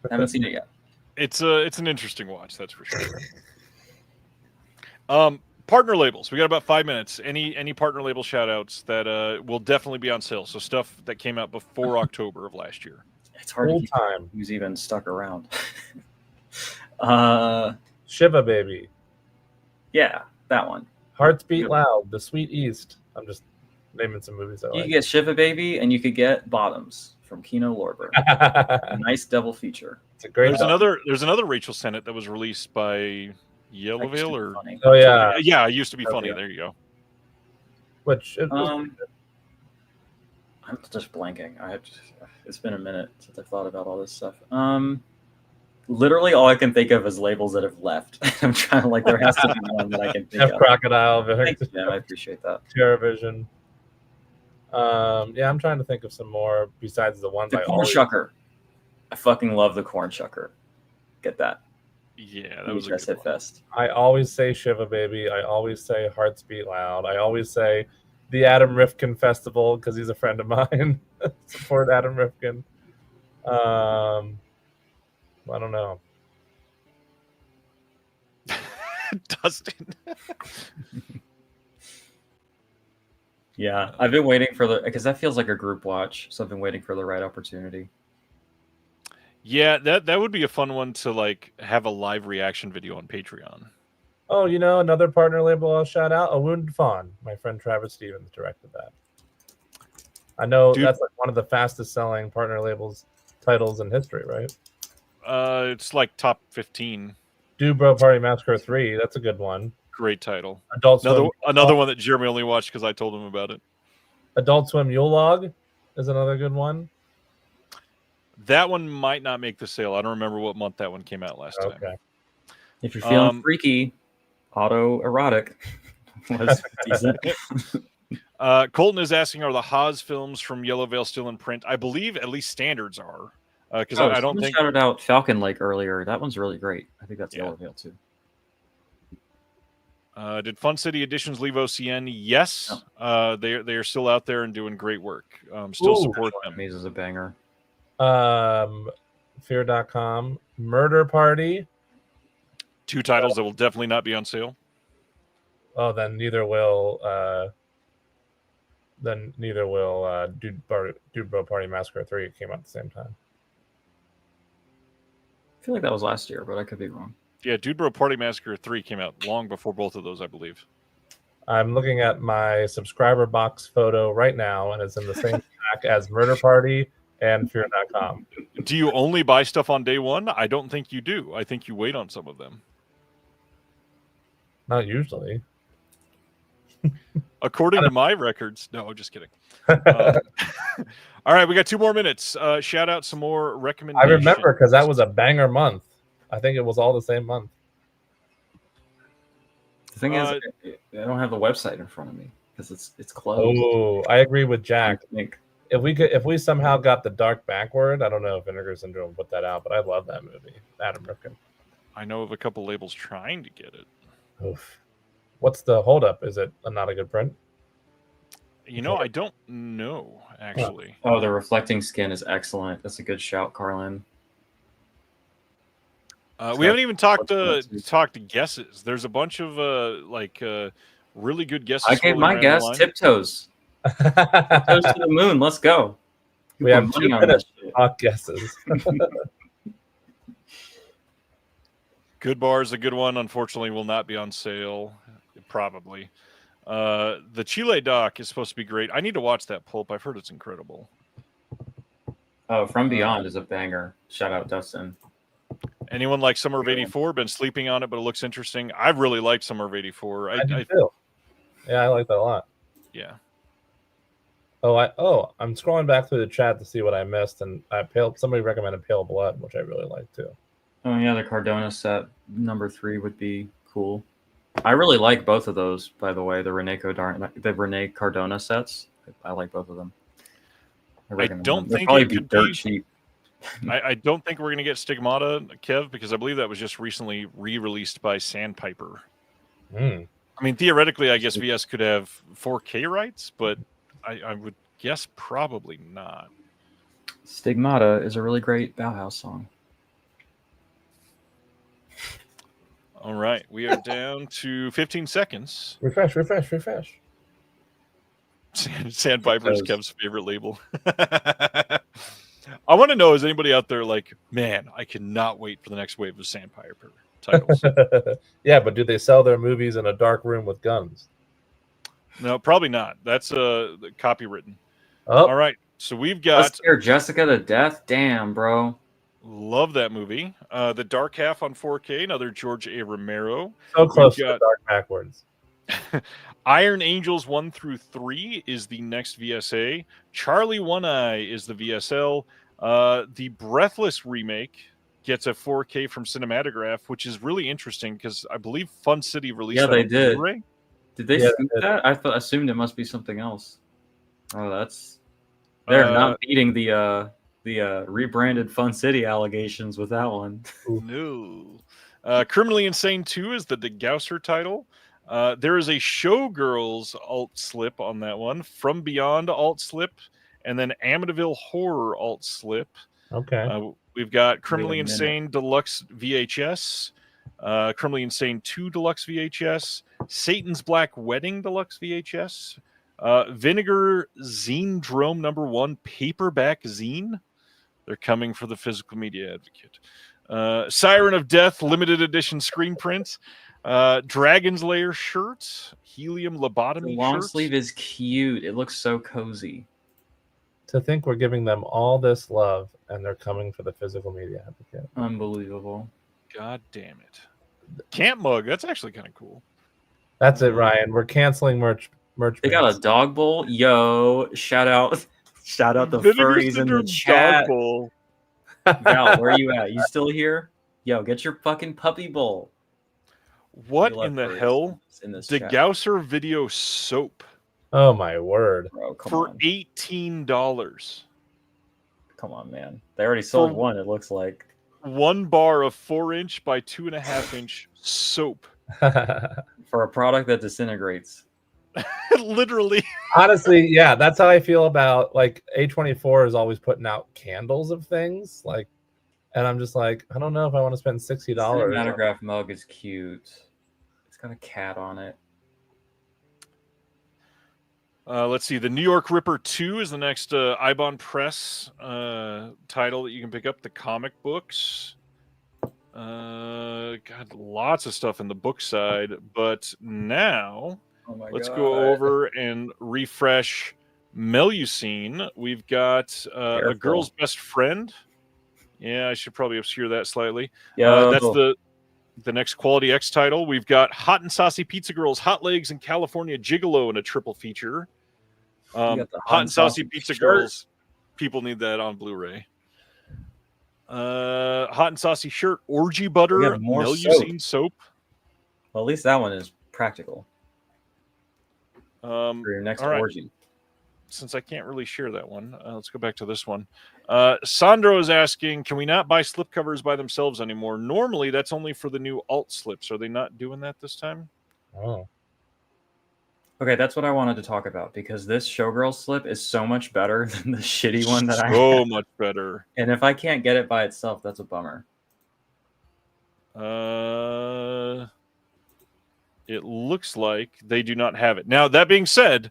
I haven't seen it yet. It's an interesting watch, that's for sure. Partner labels. We got about 5 minutes. Any partner label shout outs that will definitely be on sale. So stuff that came out before October of last year. It's hard Full to keep time. who's even stuck around. Shiva Baby. Yeah, that one. Hearts Beat Loud. The Sweet East. I'm just naming some movies I You like. could get Shiva Baby, and you could get Bottoms from Kino Lorber. A nice double feature. It's a great. There's another Rachel Sennett that was released by Yellowvale or Funny. Oh yeah, yeah, it used to be Oh, funny. yeah. There you go. which I'm just blanking. It's been a minute since I've thought about all this stuff. Literally all I can think of is labels that have left. I'm trying to there has to be one that I can think F of. Crocodile, Thanks, Jim. I appreciate that. TerraVision. Yeah, I'm trying to think of some more besides the ones The I Corn always. Shucker. I fucking love the Corn Shucker. Get that. Yeah, that was a VHS good Hit one. Fest. I always say Shiva Baby. I always say Hearts Beat Loud. I always say the Adam Rifkin Festival because he's a friend of mine. Support Adam Rifkin. I don't know. Dustin. Yeah, I've been waiting for because that feels like a group watch, so I've been waiting for the right opportunity. Yeah, that would be a fun one to have a live reaction video on Patreon. Oh, another partner label I'll shout out, A Wounded Fawn. My friend Travis Stevens directed that. I know that's one of the fastest selling partner labels titles in history, right? It's top 15. Dude Bro Party Massacre 3, that's a good one. Great title. Adult Swim. Another one that Jeremy only watched because I told him about it. Adult Swim Yule Log is another good one. That one might not make the sale. I don't remember what month that one came out last time. If you're feeling freaky, autoerotic was decent. Colton is asking, are the Haas films from Yellowvale still in print? I believe at least standards are. Because I don't think... shouted out Falcon Lake earlier. That one's really great. I think that's Yellowvale too. Did Fun City Editions leave OCN? Yes. No. They are still out there and doing great work. Still support them. Maze is a banger. Fear.com. Murder Party. 2 titles that will definitely not be on sale. Oh, then neither will Dude Bro Party Massacre 3. It came out at the same time. I feel like that was last year, but I could be wrong. Yeah, Dude Bro Party Massacre 3 came out long before both of those, I believe. I'm looking at my subscriber box photo right now, and it's in the same stack as Murder Party and Fear.com. Do you only buy stuff on day one? I don't think you do. I think you wait on some of them. Not usually. According to my records. No, just kidding. All right, we got 2 more minutes. Shout out some more recommendations. I remember because that was a banger month. I think it was all the same month. The thing is, I don't have the website in front of me because it's closed. Oh, I agree with Jack. If we somehow got the dark backward, I don't know if Vinegar Syndrome put that out, but I love that movie. Adam Rifkin. I know of a couple labels trying to get it. Oof. What's the holdup? Is it not a good print? I don't know, actually. Oh, the reflecting skin is excellent. That's a good shout, Carlin. We haven't even talked guesses. There's a bunch of really good guesses. I gave my guess. Tiptoes. Tiptoes to the moon. Let's go. We have 2 minutes to talk guesses. Good Bar is a good one. Unfortunately, will not be on sale. Probably. The Chile doc is supposed to be great. I need to watch that pulp. I've heard it's incredible. Oh, From Beyond is a banger. Shout out Dustin. Anyone like Summer of '84? Been sleeping on it, but it looks interesting. I've really liked Summer of '84. I do too. Yeah, I like that a lot. Yeah. I'm scrolling back through the chat to see what I missed, and somebody recommended Pale Blood, which I really like too. Oh yeah, the Cardona set number 3 would be cool. I really like both of those, by the way. The Rene Cardona sets. I like both of them. I don't think probably it be could dirt be cheap. I don't think we're going to get Stigmata, Kev, because I believe that was just recently re-released by Sandpiper. I mean, theoretically, I guess VS could have 4K rights, but I would guess probably not. Stigmata is a really great Bauhaus song. All right, we are down to 15 seconds. Refresh. Sandpiper's Kev's favorite label. I want to know, is anybody out there like, man, I cannot wait for the next wave of Sandpiper titles? Yeah, but do they sell their movies in a dark room with guns? No, probably not. That's copywritten. Oh. All right, so we've got... Let's hear Jessica to Death. Damn, bro. Love that movie. The Dark Half on 4K, another George A. Romero. So close to the dark backwards. Iron Angels 1 through 3 is the next VSA. Charlie One Eye is the VSL. The Breathless remake gets a 4K from Cinematograph, which is really interesting because I believe Fun City released that on Blu-ray. Did they scoop that? I assumed it must be something else. Oh, they're not beating the rebranded Fun City allegations with that one. No. Criminally Insane 2 is the Degausser title. There is a Showgirls alt slip on that one. From Beyond alt slip. And then Amityville Horror alt slip. Okay. We've got Criminally Insane Deluxe VHS. Criminally Insane 2 Deluxe VHS. Satan's Black Wedding Deluxe VHS. Vinegar Syndrome #1 paperback zine. They're coming for the Physical Media Advocate. Siren of Death limited edition screen print. Dragon's Lair shirt. Helium lobotomy The long shirt. sleeve is cute. It looks so cozy. To think we're giving them all this love and they're coming for the Physical Media Advocate. Unbelievable. God damn it. Camp mug. That's actually kind of cool. That's it, Ryan. We're canceling merch. They got a dog bowl. Yo, shout out the furries in the chat. Val, where are you at? You still here? Yo, get your fucking puppy bowl. What in the hell? Degausser video soap. Oh my word. Bro, for $18. Come on, man. They already sold one, it looks like. One bar of 4-inch by 2.5-inch soap. For a product that disintegrates. Literally. Honestly, yeah, that's how I feel about like A24 is always putting out candles of things. Like, and I'm just like, I don't know if I want to spend $60. Cinematograph mug is cute. It's got a cat on it. Let's see. The New York Ripper 2 is the next Ibon Press title that you can pick up. The comic books. God, lots of stuff in the book side. But now, let's go over and refresh Melusine. We've got A Girl's Best Friend. Yeah, I should probably obscure that slightly. That's the next Quality X title. We've got Hot and Saucy Pizza Girls, Hot Legs, and California Gigolo in a triple feature. Hot and Saucy Pizza Girls. People need that on Blu-ray. Hot and Saucy shirt, Orgy Butter, Melusine soap. Well, at least that one is practical. For your next orgy. Since I can't really share that one, let's go back to this one. Sandro is asking, can we not buy slipcovers by themselves anymore? Normally, that's only for the new alt slips. Are they not doing that this time? Oh. Okay, that's what I wanted to talk about, because this Showgirl slip is so much better than the shitty one that I have. So much better. And if I can't get it by itself, that's a bummer. It looks like they do not have it. Now, that being said,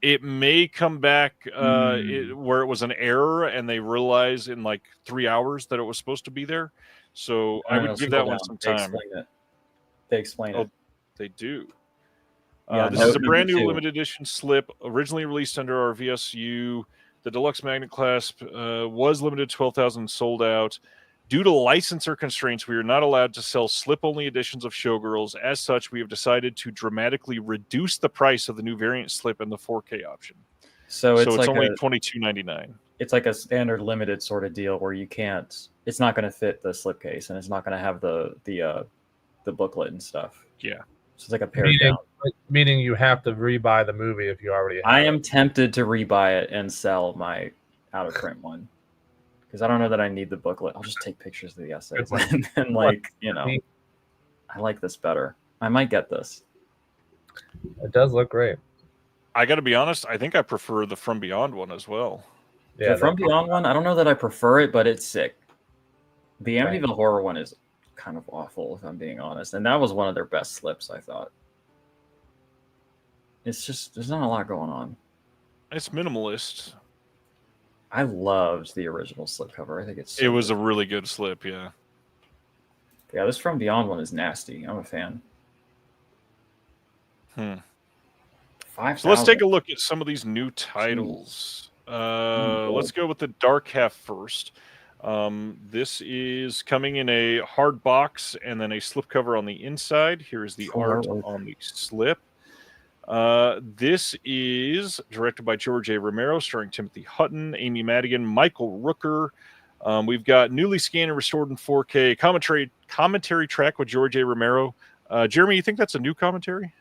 it may come back where it was an error and they realize in like 3 hours that it was supposed to be there. So I would give that one some time. They explain it. They do. Yeah, this is a brand new limited edition slip, originally released under our VSU. The deluxe magnet clasp was limited to 12,000, sold out. Due to licensor constraints, we are not allowed to sell slip-only editions of Showgirls. As such, we have decided to dramatically reduce the price of the new variant slip and the 4K option. So it's like only $22.99. It's like a standard limited sort of deal where you can't. It's not going to fit the slipcase, and it's not going to have the booklet and stuff. Yeah. So it's like a pared down. Meaning you have to rebuy the movie if you already have I am tempted to rebuy it and sell my out of print one, because I don't know that I need the booklet. I'll just take pictures of the essays and then, I like this better. I might get this. It does look great. I got to be honest. I think I prefer the From Beyond one as well. Yeah, the From Beyond one, I don't know that I prefer it, but it's sick. The Amityville Horror one is kind of awful, if I'm being honest. And that was one of their best slips, I thought. It's just, there's not a lot going on. It's minimalist. I loved the original slipcover. I think it's. It was a really good slip, yeah. Yeah, this From Beyond one is nasty. I'm a fan. 5,000. So let's take a look at some of these new titles. Let's go with the Dark Half first. This is coming in a hard box and then a slipcover on the inside. Here's the art on the slip. This is directed by George A. Romero, starring Timothy Hutton, Amy Madigan, Michael Rooker. We've got newly scanned and restored in 4K commentary track with George A. Romero. Jeremy, you think that's a new commentary?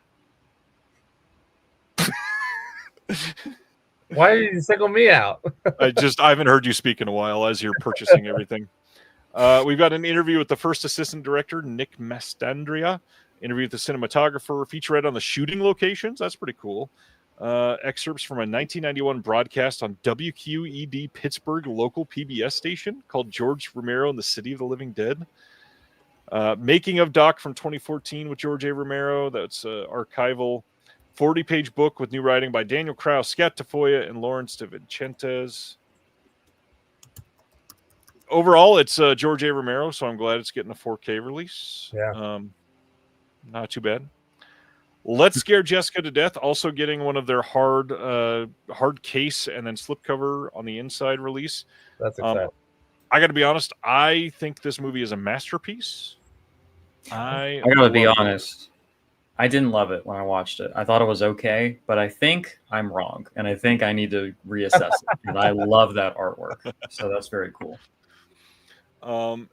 Why did you single me out? I haven't heard you speak in a while as you're purchasing everything. We've got an interview with the first assistant director, Nick Mastandria. Interview with the cinematographer, featurette on the shooting locations. That's pretty cool. Excerpts from a 1991 broadcast on WQED Pittsburgh local PBS station called George Romero and the City of the Living Dead. Making of doc from 2014 with George A. Romero. That's archival. 40-page book with new writing by Daniel Krauss, Scott Tafoya, and Lawrence de Vincentes. Overall, it's George A. Romero, so I'm glad it's getting a 4K release. Yeah. Not too bad. Let's Scare Jessica to Death, also getting one of their hard case and then slipcover on the inside release. That's exciting. I got to be honest. I think this movie is a masterpiece. I got to be honest. I didn't love it when I watched it. I thought it was okay, but I think I'm wrong, and I think I need to reassess it. And I love that artwork, so that's very cool.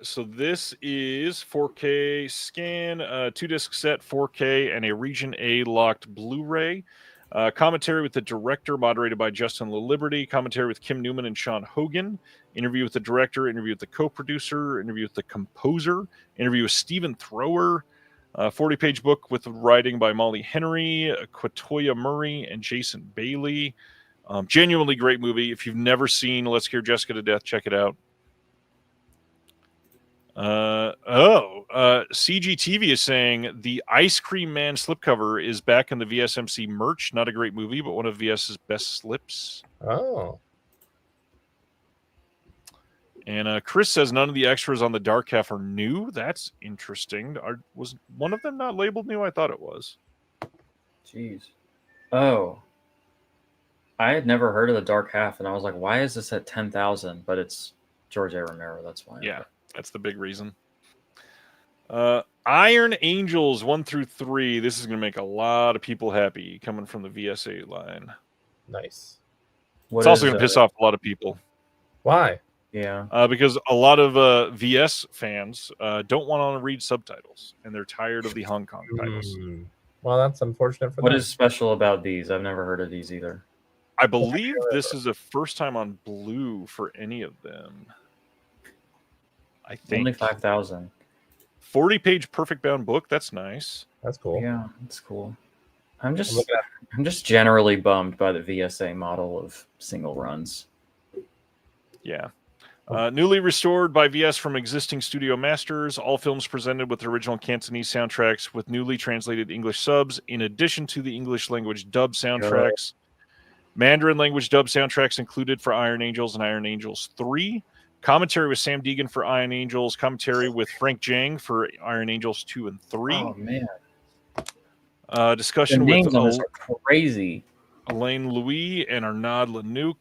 So this is 4K scan, 2-disc set, 4K, and a Region A locked Blu-ray. Commentary with the director, moderated by Justin LaLiberty. Commentary with Kim Newman and Sean Hogan. Interview with the director. Interview with the co-producer. Interview with the composer. Interview with Stephen Thrower. 40-page book with writing by Molly Henry, Quatoya Murray, and Jason Bailey. Genuinely great movie. If you've never seen Let's Scare Jessica to Death, check it out. CGTV is saying the Ice Cream Man slipcover is back in the VSMC merch. Not a great movie, but one of VS's best slips. Oh. And Chris says none of the extras on the Dark Half are new. That's interesting. Was one of them not labeled new? I thought it was. Jeez. Oh. I had never heard of the Dark Half, and I was like, why is this at 10,000? But it's George A. Romero. That's why. Yeah, that's the big reason. Iron Angels 1 through 3. This is going to make a lot of people happy coming from the VSA line. Nice. It's also going to piss off a lot of people. Why? Yeah. Because a lot of VS fans don't want to read subtitles, and they're tired of the Hong Kong titles. Well, that's unfortunate for them. What is special about these? I've never heard of these either. I believe this is the first time on Blue for any of them. I think. Only 5,000. 40-page perfect bound book. That's nice. That's cool. Yeah, that's cool. I'm just generally bummed by the VSA model of single runs. Yeah. Newly restored by VS from existing studio masters. All films presented with original Cantonese soundtracks with newly translated English subs, in addition to the English language dub soundtracks. Mandarin language dub soundtracks included for Iron Angels and Iron Angels 3. Commentary with Sam Deegan for Iron Angels. Commentary with Frank Jang for Iron Angels 2 and 3. Oh, man. Discussion the names with on this are crazy. Elaine Louis and Arnaud Lanouk.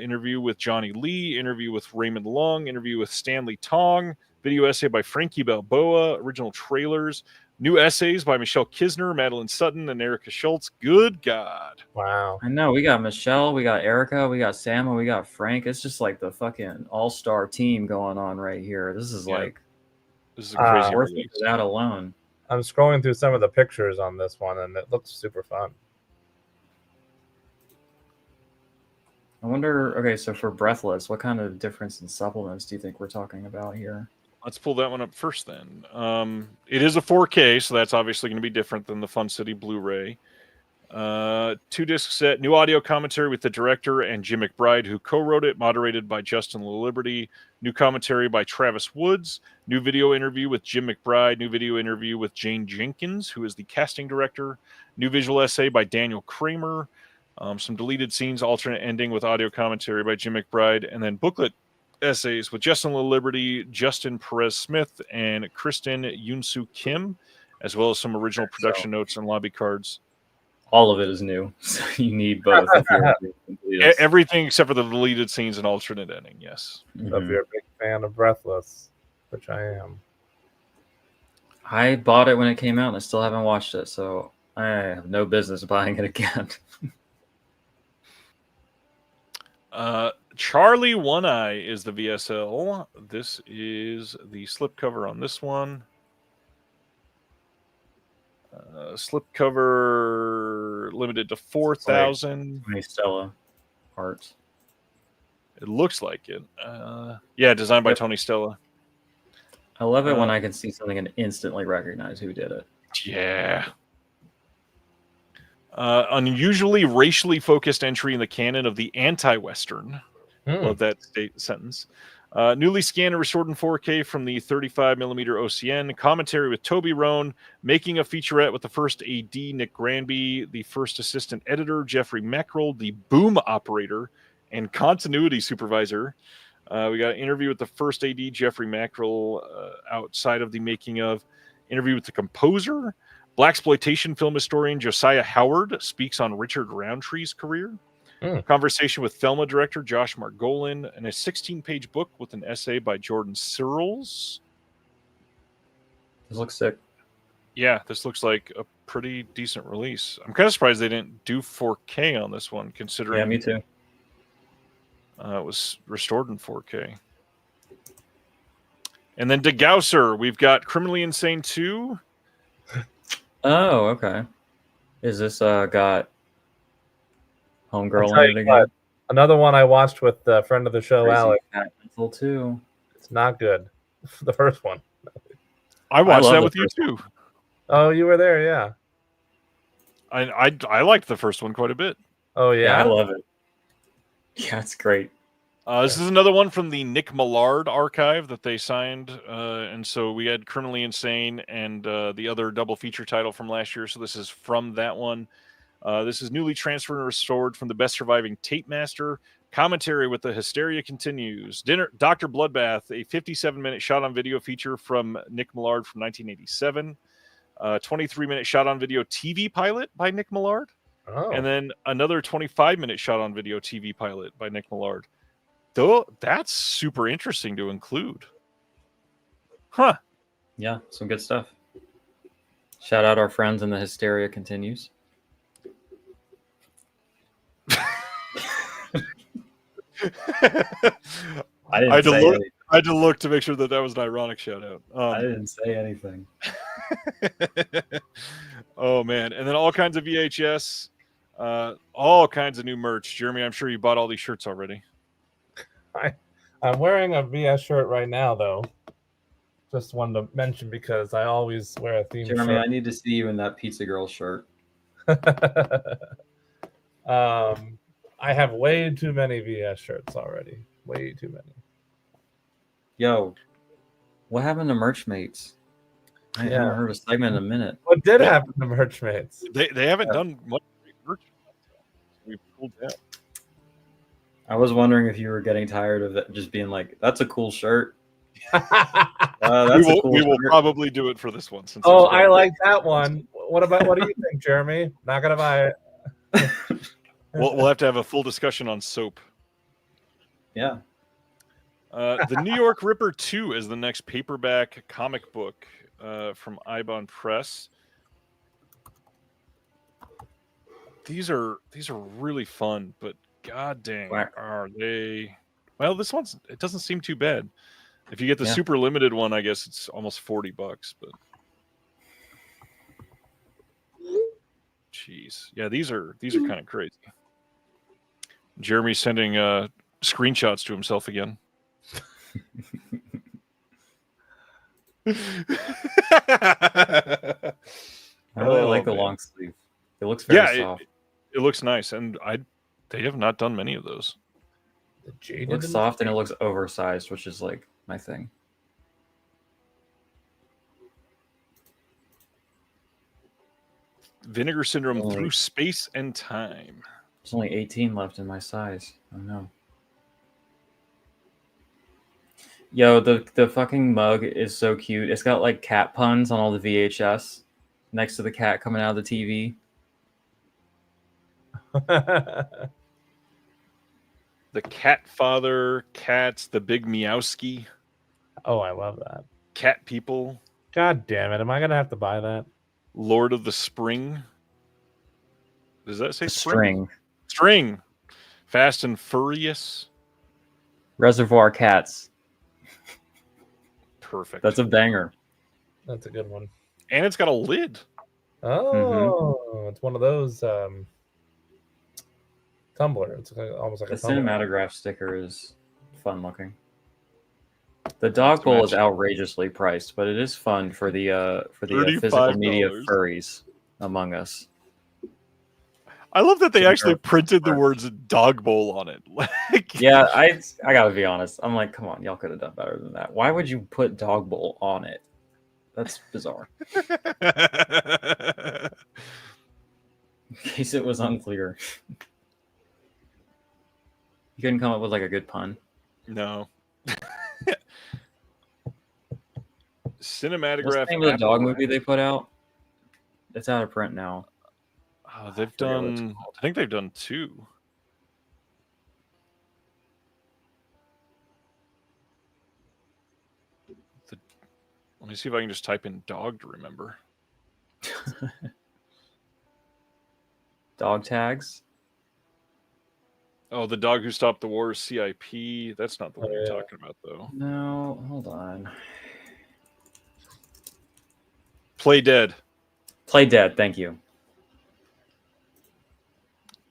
Interview with Johnny Lee. Interview with Raymond Long. Interview with Stanley Tong. Video essay by Frankie Balboa. Original trailers. New essays by Michelle Kisner, Madeline Sutton, and Erica Schultz. Good God. Wow. I know. We got Michelle, we got Erica, we got Sam, and we got Frank. It's just like the fucking all-star team going on right here. This is like... This is a crazy worth release. that alone. I'm scrolling through some of the pictures on this one, and it looks super fun. I wonder, okay, so for Breathless, what kind of difference in supplements do you think we're talking about here? Let's pull that one up first then. It is a 4K, so that's obviously going to be different than the Fun City Blu-ray. 2-disc set, new audio commentary with the director and Jim McBride, who co-wrote it, moderated by Justin LaLiberty. New commentary by Travis Woods. New video interview with Jim McBride. New video interview with Jane Jenkins, who is the casting director. New visual essay by Daniel Kramer. Some deleted scenes, alternate ending with audio commentary by Jim McBride. And then booklet essays with Justin LaLiberty, Justin Perez-Smith, and Kristen Yunsu Kim, as well as some original production notes and lobby cards. All of it is new, so you need both. If you're everything except for the deleted scenes and alternate ending, yes. So if you're a big fan of Breathless, which I am. I bought it when it came out, and I still haven't watched it, so I have no business buying it again. Charlie One Eye is the VSL. This is the slipcover on this one. Slipcover limited to 4,000. Tony Stella art. It looks like it. Yeah, designed by Tony Stella. I love it when I can see something and instantly recognize who did it. Yeah. Unusually racially focused entry in the canon of the anti-Western. Love that sentence. Newly scanned and restored in 4K from the 35mm OCN. Commentary with Toby Rohn. Making a featurette with the first AD, Nick Granby. The first assistant editor, Jeffrey Mackerel. The boom operator and continuity supervisor. We got an interview with the first AD, Jeffrey Mackerel, outside of the making of. Interview with the composer. Blaxploitation film historian Josiah Howard speaks on Richard Roundtree's career. Conversation with Thelma director Josh Margolin, and a 16-page book with an essay by Jordan Searles. This looks sick. Yeah, this looks like a pretty decent release. I'm kind of surprised they didn't do 4K on this one, considering... Yeah, me too. It was restored in 4K. And then DeGausser, we've got Criminally Insane 2. Oh, okay. Is this got Homegirl in it again? Another one I watched with a friend of the show, Crazy Alex. Too. It's not good. The first one. I watched that with you too. Oh, you were there, yeah. I liked the first one quite a bit. Oh yeah, I love it. Yeah, it's great. This is another one from the Nick Millard archive that they signed, and so we had Criminally Insane and the other double feature title from last year. So this is from that one. This is newly transferred and restored from the Best Surviving Tape Master. Commentary with the Hysteria Continues. Dr. Bloodbath, a 57-minute shot-on-video feature from Nick Millard from 1987. 23-minute shot-on-video TV pilot by Nick Millard. Oh. And then another 25-minute shot-on-video TV pilot by Nick Millard. Though that's super interesting to include. Huh. Yeah, some good stuff. Shout out our friends in the Hysteria Continues. I had to look to make sure that was an ironic shout out. I didn't say anything. Oh man, and then all kinds of VHS, all kinds of new merch. Jeremy, I'm sure you bought all these shirts already. I'm wearing a VS shirt right now, though. Just wanted to mention because I always wear a theme Jeremy, shirt. I need to see you in that Pizza Girl shirt. I have way too many VS shirts already. Way too many. Yo, what happened to Merch Mates? I haven't heard a segment in a minute. What did happen to Merch Mates? They haven't done much merch. We pulled out. I was wondering if you were getting tired of it just being like, "That's a cool shirt." We will probably do it for this one. Since I like that one. What do you think, Jeremy? Not gonna buy it. We'll have to have a full discussion on soap. Yeah. The New York Ripper 2 is the next paperback comic book from Ibon Press. These are really fun, but god dang, are they? Well, this one's it doesn't seem too bad. If you get the super limited one, I guess it's almost $40, but jeez, yeah, these are kind of crazy. Jeremy's sending screenshots to himself again. I really like the long sleeve. It looks very soft. It looks nice, and they have not done many of those. It looks soft and it looks oversized, which is like my thing. Vinegar Syndrome Through Space and Time. There's only 18 left in my size. Oh no. Yo, the fucking mug is so cute. It's got like cat puns on all the VHS next to the cat coming out of the TV. The Cat Father, Cats, the Big Meowski. Oh, I love that. Cat People. God damn it. Am I going to have to buy that? Lord of the Spring. Does that say String? String. Fast and Furious. Reservoir Cats. Perfect. That's a banger. That's a good one. And it's got a lid. Oh, it's one of those tumbler. It's almost like the a tumbler. cinematograph sticker is fun looking. The dog bowl is outrageously priced, but it is fun for the physical media furries among us. I love that they actually printed the words dog bowl on it. Yeah, I gotta be honest. I'm like, come on, y'all could have done better than that. Why would you put dog bowl on it? That's bizarre. In case it was unclear. You couldn't come up with like a good pun? No. Cinematograph. What's the name of the dog movie they put out? It's out of print now. They've done. I think they've done 2. Let me see if I can just type in dog to remember. Dog tags. Oh, the dog who stopped the war, CIP. That's not the one you're talking about, though. No, hold on. Play Dead. Play Dead. Thank you.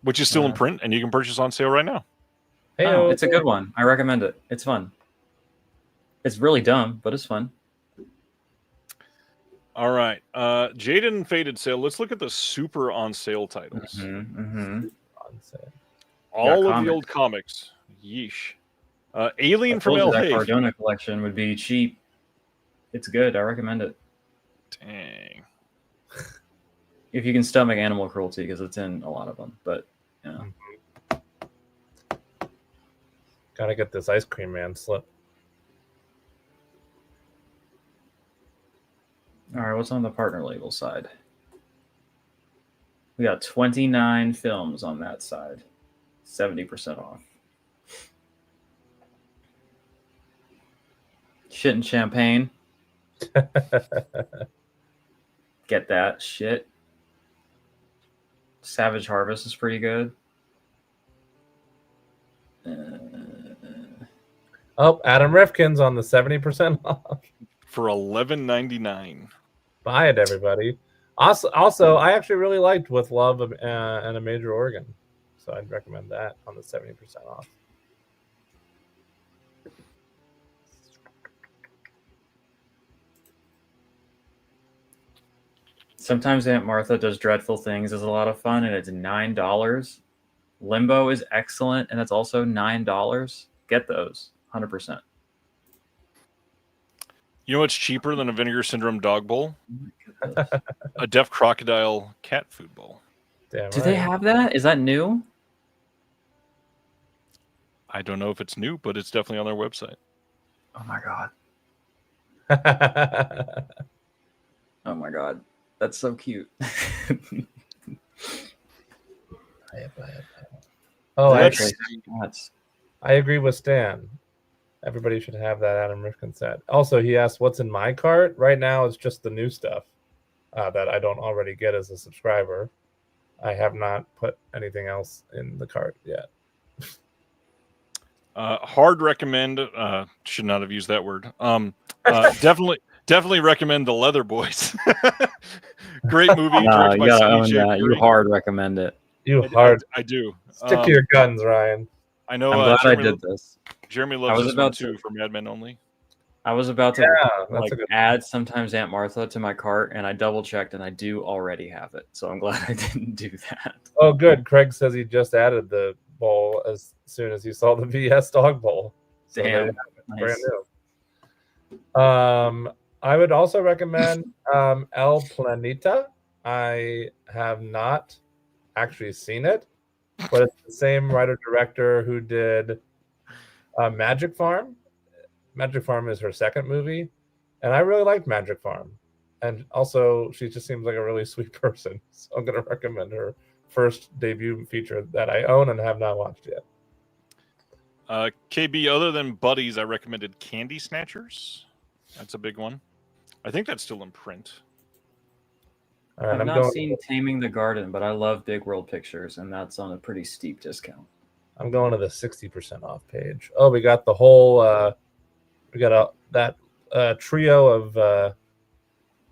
Which is still in print, and you can purchase on sale right now. Oh, it's a good one. I recommend it. It's fun. It's really dumb, but it's fun. All right. Jaded and Faded sale. Let's look at the super on sale titles. On sale. All of the old comics. Yeesh. Alien from LA. That Cardona collection would be cheap. It's good. I recommend it. Dang. If you can stomach animal cruelty, because it's in a lot of them. But, yeah. Gotta get this Ice Cream Man slip. All right, what's on the partner label side? We got 29 films on that side. 70% off. Shit and champagne. Get that shit. Savage Harvest is pretty good. Oh, Adam Rifkin's on the 70% off. For $11.99. Buy it, everybody. Also, I actually really liked With Love and a Major Organ. So I'd recommend that on the 70% off. Sometimes Aunt Martha Does Dreadful Things is a lot of fun, and it's $9. Limbo is excellent, and it's also $9. Get those, 100%. You know what's cheaper than a Vinegar Syndrome dog bowl? A Deaf Crocodile cat food bowl. Damn Do they have that? Is that new? I don't know if it's new, but it's definitely on their website. Oh my god. Oh my god. That's so cute. Oh, That's- I agree with Stan. Everybody should have that Adam Rifkin set. Also, he asked, what's in my cart? Right now, it's just the new stuff that I don't already get as a subscriber. I have not put anything else in the cart yet. Hard recommend. Should not have used that word. Definitely recommend The Leather Boys. Great movie. You gotta own that. You hard recommend it. I do. Stick to your guns, Ryan. I know. I'm glad I did this. Jeremy loves this one too for Mad Men only. I was about to that's a good add sometimes Aunt Martha to my cart, and I double checked, and I do already have it. So I'm glad I didn't do that. Oh, good. Craig says he just added the bowl as soon as he saw the VS dog bowl. So Damn, nice. brand new. I would also recommend El Planeta. I have not actually seen it, but it's the same writer director who did Magic Farm. Magic Farm is her second movie, and I really liked Magic Farm. And also, she just seems like a really sweet person. So I'm going to recommend her first debut feature that I own and have not watched yet. KB, other than Buddies, I recommended Candy Snatchers. That's a big one. I think that's still in print. All right, I've not seen Taming the Garden, but I love Big World Pictures, and that's on a pretty steep discount. I'm going to the 60% off page. Oh, we got the whole... we got that trio of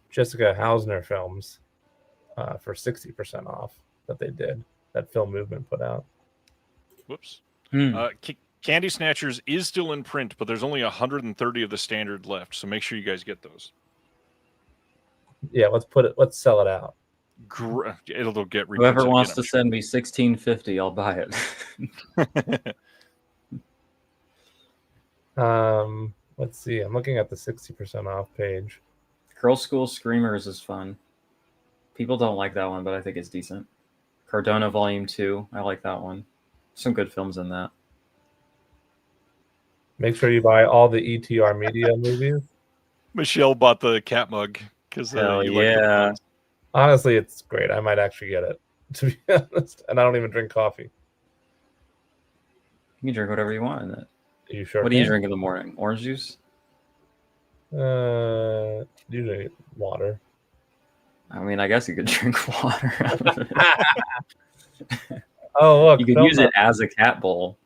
Jessica Hausner films for 60% off that they did, that Film Movement put out. Whoops. Candy Snatchers is still in print, but there's only 130 of the standard left, so make sure you guys get those. Yeah, let's sell it out. It'll get reprinted. Whoever wants to send me $16.50, I'll buy it. Let's see. I'm looking at the 60% off page. Girl School Screamers is fun. People don't like that one, but I think it's decent. Cardona Volume 2. I like that one. Some good films in that. Make sure you buy all the ETR Media movies. Michelle bought the cat mug because yeah. Honestly, it's great. I might actually get it, to be honest. And I don't even drink coffee. You can drink whatever you want in it. Are you sure? What do you drink in the morning? Orange juice? Usually water. I mean, I guess you could drink water. Oh, look. You could use it as a cat bowl.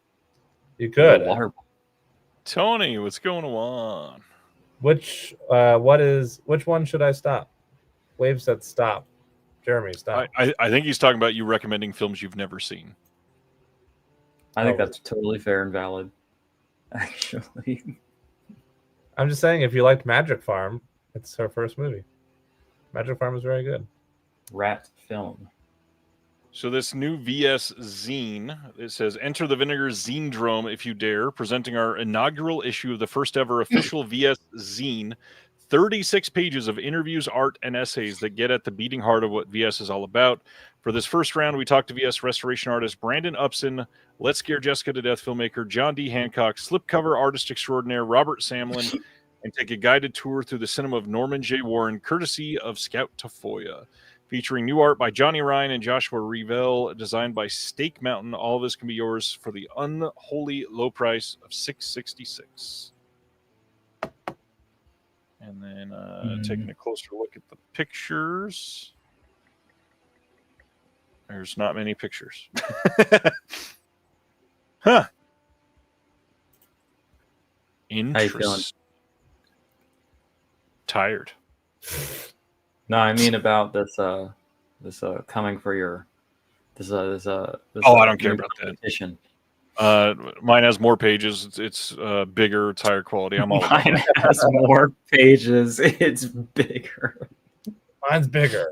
You could. Water bowl. Tony, what's going on? Which one should I stop? Wave said stop. Jeremy, stop. I think he's talking about you recommending films you've never seen. I think that's totally fair and valid, actually. I'm just saying, if you liked Magic Farm, it's her first movie. Magic Farm is very good. Rat film. So this new VS zine, it says, enter the Vinegar Zine-drome if you dare, presenting our inaugural issue of the first ever official VS zine. 36 pages of interviews, art, and essays that get at the beating heart of what VS is all about. For this first round, we talked to VS restoration artist Brandon Upson, Let's Scare Jessica to Death filmmaker John D. Hancock, slipcover artist extraordinaire Robert Samlin, and take a guided tour through the cinema of Norman J. Warren, courtesy of Scout Tafoya. Featuring new art by Johnny Ryan and Joshua Revell, designed by Stake Mountain. All of this can be yours for the unholy low price of $6.66. And then taking a closer look at the pictures. There's not many pictures. Huh. Interesting. How you feeling? Tired. No, I mean about this coming for your this I don't care about that. Edition. Mine has more pages. It's bigger. It's higher quality. I'm all about Mine has more pages. It's bigger. Mine's bigger.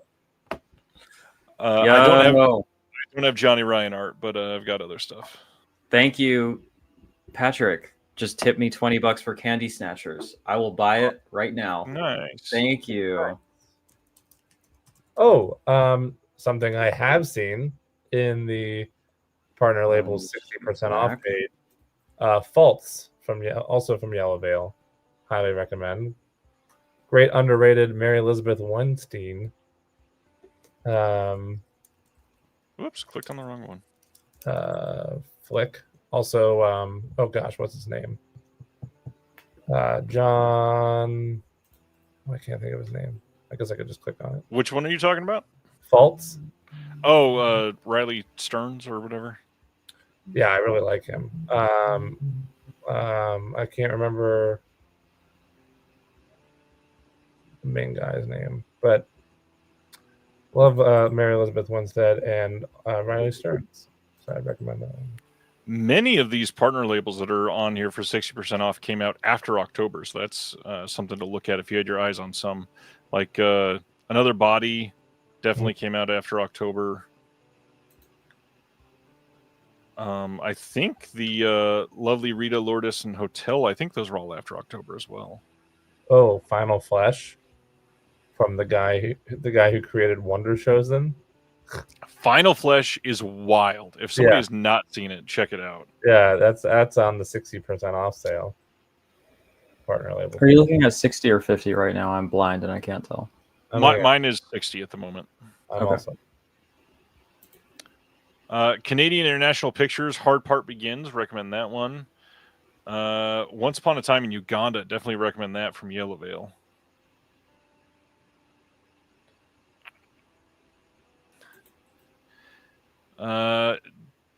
I don't have Johnny Ryan art, but I've got other stuff. Thank you, Patrick. Just tip me $20 for Candy Snatchers. I will buy it right now. Nice. Thank you. Oh, something I have seen in the partner label's 60% off page. Faults also from Yellow Veil. Highly recommend. Great underrated Mary Elizabeth Weinstein. Whoops, clicked on the wrong one. Flick. Also, oh gosh, what's his name? John. I can't think of his name. I guess I could just click on it. Which one are you talking about? Faults. Oh, Riley Stearns or whatever. Yeah, I really like him. I can't remember the main guy's name, but love Mary Elizabeth Winstead and Riley Stearns. So I'd recommend that one. Many of these partner labels that are on here for 60% off came out after October, so that's something to look at if you had your eyes on some. Like Another Body definitely came out after October. I think the Lovely Rita Lourdes and Hotel, I think those were all after October as well. Oh, Final Flesh from the guy who created Wonder Chosen. Final Flesh is wild. If somebody has not seen it, check it out. Yeah, that's on the 60% off sale. Partner label. Are you looking at 60 or 50 right now? I'm blind and I can't tell. Mine is 60 at the moment. I'm also. Canadian International Pictures, Hard Part Begins. Recommend that one. Once Upon a Time in Uganda. Definitely recommend that from Yellow Veil.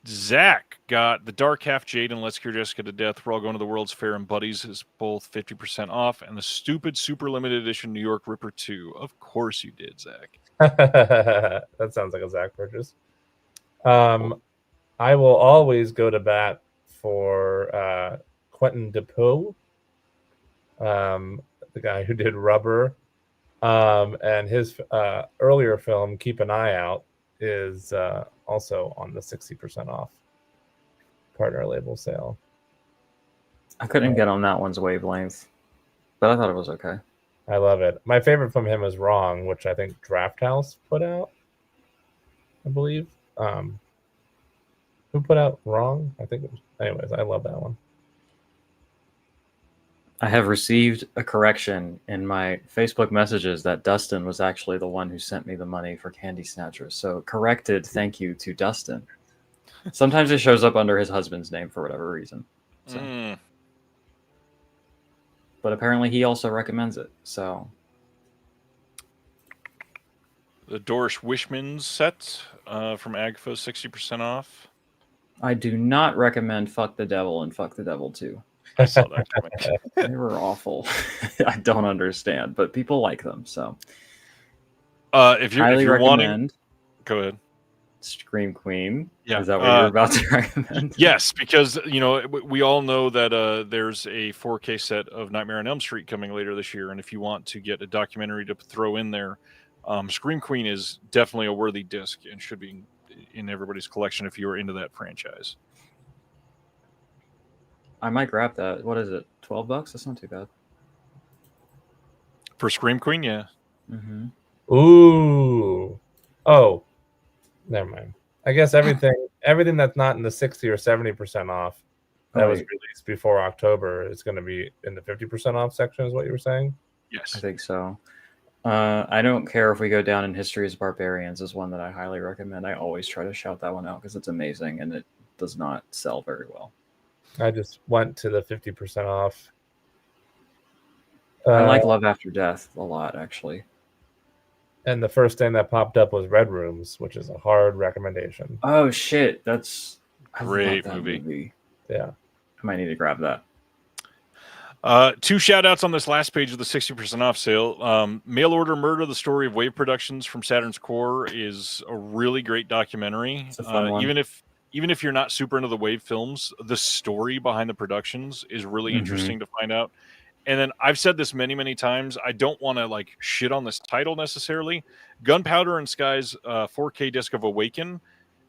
Zach got The Dark Half, Jade, and Let's Cure Jessica to Death. We're All Going to the World's Fair and Buddies is both 50% off. And the stupid super limited edition New York Ripper 2. Of course you did, Zach. That sounds like a Zach purchase. I will always go to bat for Quentin Depew, the guy who did Rubber. And his earlier film, Keep an Eye Out, is also on the 60% off partner label sale. I couldn't get on that one's wavelength, but I thought it was okay. I love it. My favorite from him is Wrong, which I think Draft House put out, I believe. Who put out Wrong? I think it was. Anyways, I love that one. I have received a correction in my Facebook messages that Dustin was actually the one who sent me the money for Candy Snatchers. So corrected thank you to Dustin. Sometimes it shows up under his husband's name for whatever reason. So. But apparently he also recommends it. So the Dorish Wishman's set from Agfa, 60% off. I do not recommend Fuck the Devil and Fuck the Devil 2. I saw that coming. They were awful. I don't understand, but people like them. So if you're recommend, wanting, go ahead. Scream Queen. Yeah. Is that what you're about to recommend? Yes, because we all know that there's a 4K set of Nightmare on Elm Street coming later this year, and if you want to get a documentary to throw in there, Scream Queen is definitely a worthy disc and should be in everybody's collection if you are into that franchise. I might grab that. What is it? $12? That's not too bad. For Scream Queen, yeah. Mm-hmm. Ooh. Oh. Never mind. I guess everything that's not in the 60 or 70% off that was released before October is going to be in the 50% off section, is what you were saying? Yes. I think so. I don't care if we go down in History as Barbarians is one that I highly recommend. I always try to shout that one out because it's amazing and it does not sell very well. I just went to the 50% off. I like Love After Death a lot, actually. And the first thing that popped up was Red Rooms, which is a hard recommendation. Oh, shit. That's a great movie. Yeah. I might need to grab that. 2 shout-outs on this last page of the 60% off sale. Mail Order Murder, the story of Wave Productions from Saturn's Core is a really great documentary. It's a fun one. Even if you're not super into the Wave films, the story behind the productions is really interesting to find out. And then I've said this many, many times. I don't want to shit on this title necessarily. Gunpowder and Sky's 4K disc of Awaken.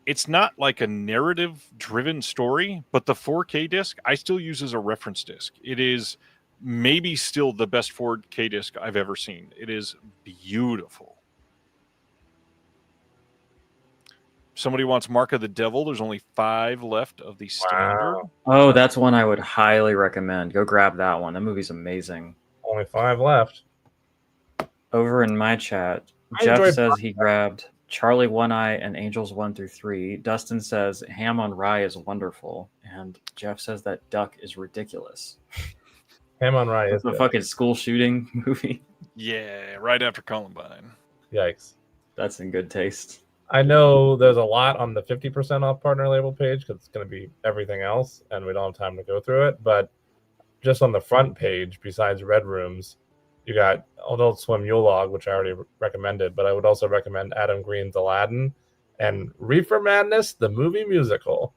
It's not like a narrative-driven story, but the 4K disc I still use as a reference disc. It is maybe still the best 4K disc I've ever seen. It is beautiful. Somebody wants Mark of the Devil. There's only 5 left of the standard. Wow. Oh, that's one I would highly recommend. Go grab that one. That movie's amazing. Only 5 left. Over in my chat, Jeff says he grabbed Charlie One Eye and Angels 1 through 3. Dustin says Ham on Rye is wonderful. And Jeff says that Duck is ridiculous. Ham on Rye is the fucking school shooting movie. Yeah, right after Columbine. Yikes. That's in good taste. I know there's a lot on the 50% off partner label page because it's going to be everything else, and we don't have time to go through it. But just on the front page, besides Red Rooms, you got Adult Swim Yule Log, which I already recommended, but I would also recommend Adam Green's Aladdin and Reefer Madness, the movie musical.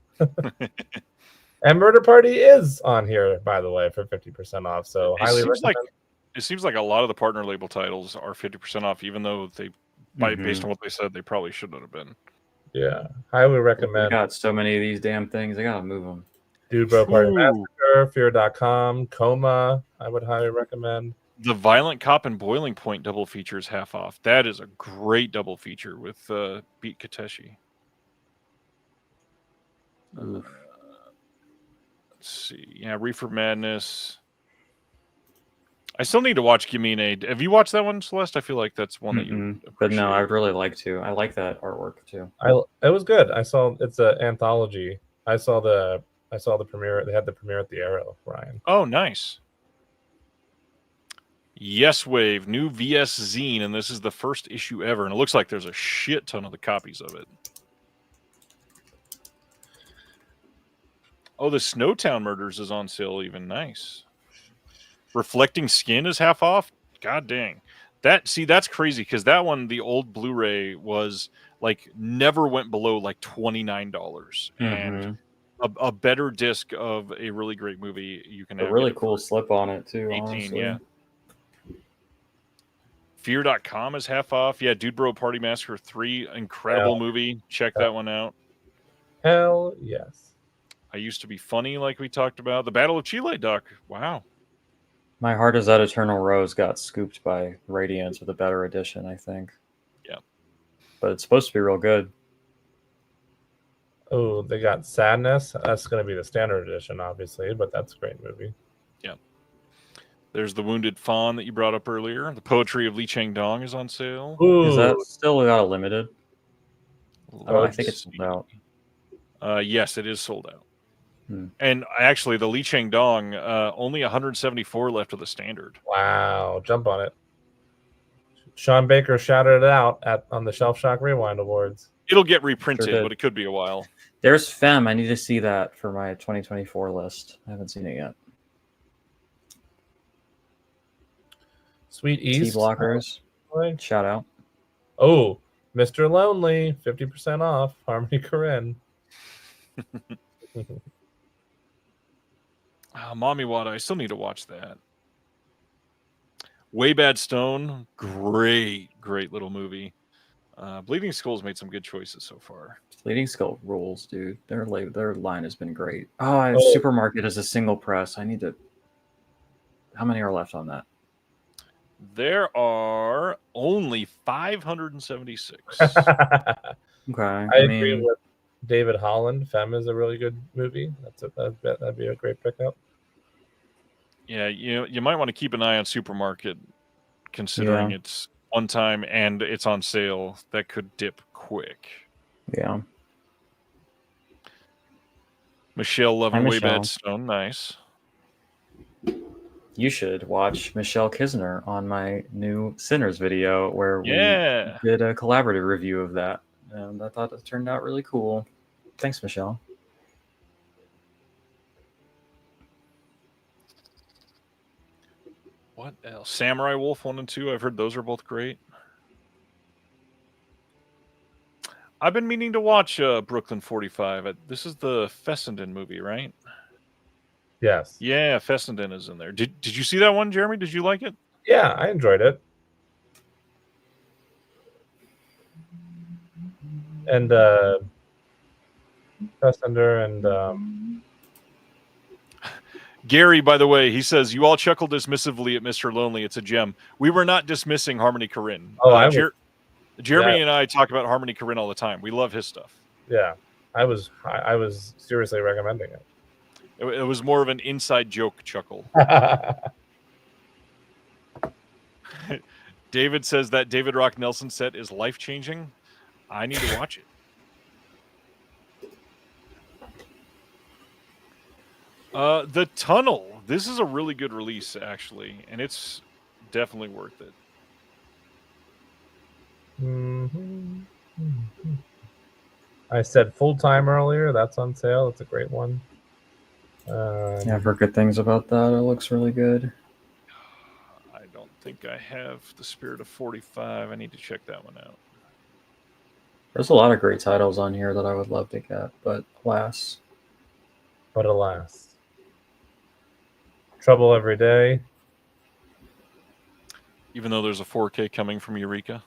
And Murder Party is on here, by the way, for 50% off. So It highly seems recommend. it seems like a lot of the partner label titles are 50% off, even though they, based on what they said, they probably shouldn't have been. Yeah, highly They recommend. got so many of these damn things. They gotta move them. Dude Bro Party Massacre, Fear.com, Coma, I would highly recommend. The Violent Cop and Boiling Point double feature is half off. That is a great double feature with Beat Kateshi. Let's see. Yeah, Reefer Madness. I still need to watch Give Me an Aid. Have you watched that one, Celeste? I feel like that's one that you But no, I'd really like to. I like that artwork too. It was good. I saw it's an anthology. I saw the premiere. They had the premiere at the Arrow, Ryan. Oh, nice. Yes Wave, new VS zine, and this is the first issue ever, and it looks like there's a shit ton of the copies of it. Oh, the Snowtown Murders is on sale even. Nice. Reflecting Skin is half off? God dang. That's crazy, because that one, the old Blu-ray, was like never went below like $29. And a better disc of a really great movie you can have. A really cool slip on it too, 18, honestly. yeah. Fear.com is half off. Yeah, Dude Bro Party Massacre 3, incredible movie. Check that one out. Hell yes. I Used to Be Funny, like we talked about. The Battle of Chile, Doc. Wow. My Heart Is That Eternal Rose got scooped by Radiance with a better edition, I think. Yeah. But it's supposed to be real good. Oh, they got Sadness. That's going to be the standard edition, obviously, but that's a great movie. Yeah. There's The Wounded Fawn that you brought up earlier. The Poetry of Li Chang Dong is on sale. Ooh. Is that still got a limited? Oh, I think it's sold out. Yes, it is sold out. And actually, the Li Chang Dong, only 174 left of the standard. Wow, jump on it. Sean Baker shouted it out on the Shelf Shock Rewind Awards. It'll get reprinted, but it could be a while. There's Femme. I need to see that for my 2024 list. I haven't seen it yet. Sweet East. T-Blockers. Shout out. Oh, Mr. Lonely, 50% off. Harmony Korine. Mommy Wada, I still need to watch that. Way Bad Stone, great little movie. Bleeding Skull's made some good choices so far. Bleeding Skull rules, dude. Their line has been great. Supermarket is a single press. I need to. How many are left on that? There are only 576. Okay. I agree with David Holland. Femme is a really good movie. That'd be a great pickup. Yeah, you might want to keep an eye on Supermarket, considering it's one time and it's on sale. That could dip quick. Yeah. Michelle Loving Way Bad Stone, nice. You should watch Michelle Kisner on my new Sinners video, where we did a collaborative review of that, and I thought it turned out really cool. Thanks, Michelle. What else? Samurai Wolf 1 and 2. I've heard those are both great. I've been meaning to watch Brooklyn 45. This is the Fessenden movie, right? Yes. Yeah, Fessenden is in there. Did you see that one, Jeremy? Did you like it? Yeah, I enjoyed it. And Fessender and Gary, by the way, he says, you all chuckle dismissively at Mr. Lonely. It's a gem. We were not dismissing Harmony Korine. Jeremy and I talk about Harmony Korine all the time. We love his stuff. Yeah, I was seriously recommending it. It was more of an inside joke chuckle. David says that David Rock Nelson set is life-changing. I need to watch it. The Tunnel. This is a really good release, actually, and it's definitely worth it. I said Full Time earlier. That's on sale. It's a great one. I've heard good things about that. It looks really good. I don't think I have The Spirit of 45. I need to check that one out. There's a lot of great titles on here that I would love to get, but alas. But alas. Trouble Every Day. Even though there's a 4K coming from Eureka.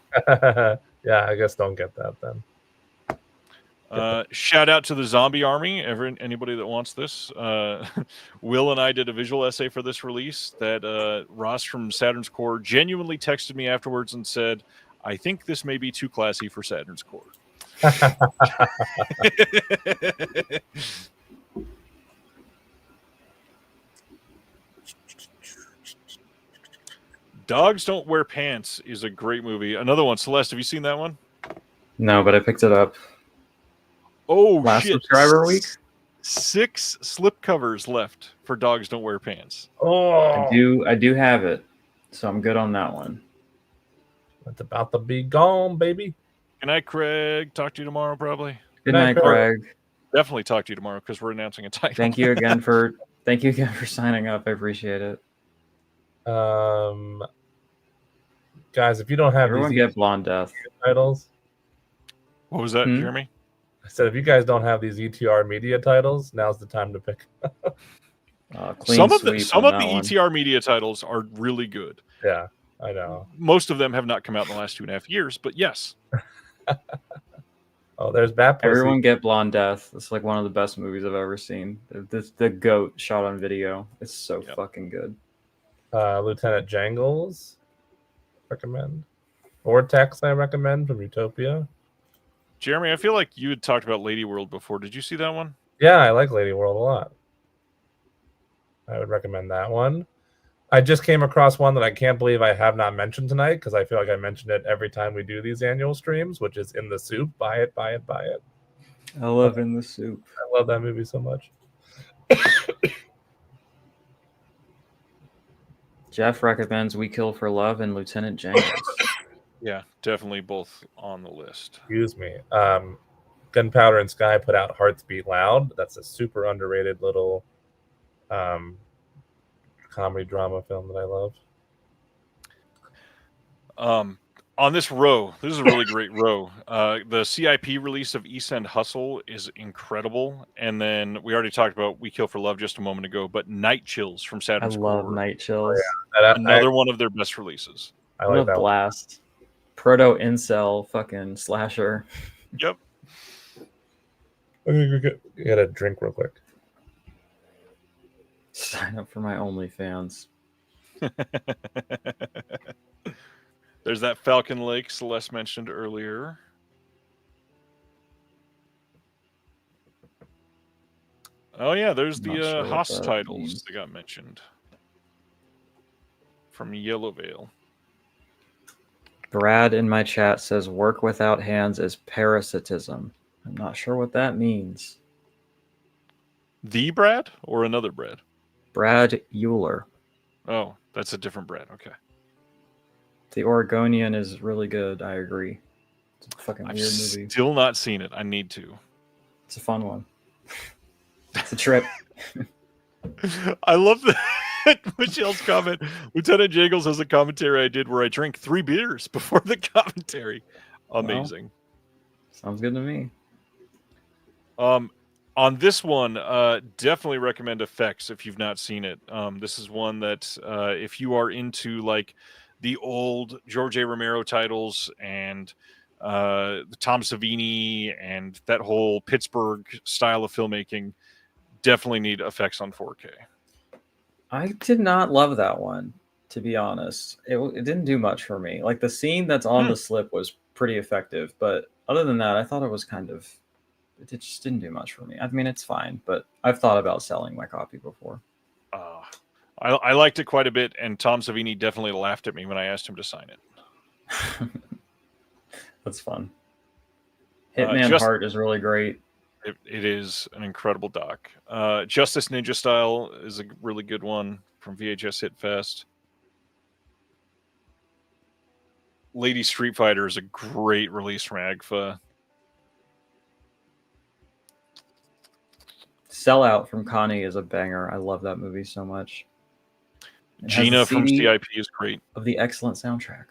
Yeah, I guess don't get that then. Shout out to the Zombie Army. Anybody that wants this. Will and I did a visual essay for this release that Ross from Saturn's Core genuinely texted me afterwards and said, I think this may be too classy for Saturn's Core. Dogs Don't Wear Pants is a great movie. Another one. Celeste, have you seen that one? No, but I picked it up. Oh, last shit. subscriber week. 6 slipcovers left for Dogs Don't Wear Pants. Oh, I do have it, so I'm good on that one. it's about to be gone, baby. Good night, Craig. Talk to you tomorrow, probably. Good night, Craig. Definitely talk to you tomorrow because we're announcing a title. Thank you again for signing up. I appreciate it. Guys, if you don't have everyone these get Blonde Death titles. What was that, Jeremy? I said, if you guys don't have these ETR media titles, now's the time to pick. Some of the ETR media titles are really good. Yeah, I know. Most of them have not come out in the last 2.5 years, but yes. Oh, there's Bat Pussy. Everyone get Blonde Death. It's like one of the best movies I've ever seen. The goat shot on video. It's so fucking good. Lieutenant Jangles, recommend. Vortex, I recommend, from Utopia. Jeremy, I feel like you had talked about Lady World before. Did you see that one? Yeah, I like Lady World a lot. I would recommend that one. I just came across one that I can't believe I have not mentioned tonight because I feel like I mentioned it every time we do these annual streams, which is In the Soup. Buy it, buy it, buy it. I love In the Soup. I love that movie so much. Jeff recommends We Kill for Love and Lieutenant Jangles. Yeah, definitely both on the list. Excuse me. Gunpowder and Sky put out Hearts Beat Loud. That's a super underrated little comedy drama film that I love. On this row, this is a really great row. The CIP release of East End Hustle is incredible. And then we already talked about We Kill for Love just a moment ago, but Night Chills from Saturn's Core. I love Night Chills. Oh, yeah. Another one of their best releases. I like that Blast. Proto incel fucking slasher. Yep. I'm gonna get a drink real quick. Sign up for my OnlyFans. There's that Falcon Lake Celeste mentioned earlier. Oh yeah, there's the Haas titles that got mentioned from Yellow Veil. Brad in my chat says work without hands is parasitism. I'm not sure what that means. The Brad or another Brad? Brad Euler. Oh, that's a different Brad. Okay. The Oregonian is really good. I agree. It's a fucking weird movie. Still not seen it. I need to. It's a fun one. It's a trip. I love that. Michelle's comment. Lieutenant Jangles has a commentary I did where I drank 3 beers before the commentary. Amazing. Well, sounds good to me. On this one, definitely recommend Effects if you've not seen it. This is one that if you are into like the old George A. Romero titles and Tom Savini and that whole Pittsburgh style of filmmaking, definitely need Effects on 4K. I did not love that one, to be honest. It didn't do much for me. Like the scene that's on the slip was pretty effective, but other than that, I thought it was it just didn't do much for me. I mean, it's fine, but I've thought about selling my copy before. I liked it quite a bit, and Tom Savini definitely laughed at me when I asked him to sign it. That's fun. Hitman Heart is really great. It is an incredible doc. Justice Ninja Style is a really good one from VHS Hit Fest. Lady Street Fighter is a great release from AGFA. Sellout from Connie is a banger. I love that movie so much. Gina from CIP is great. Of the excellent soundtrack.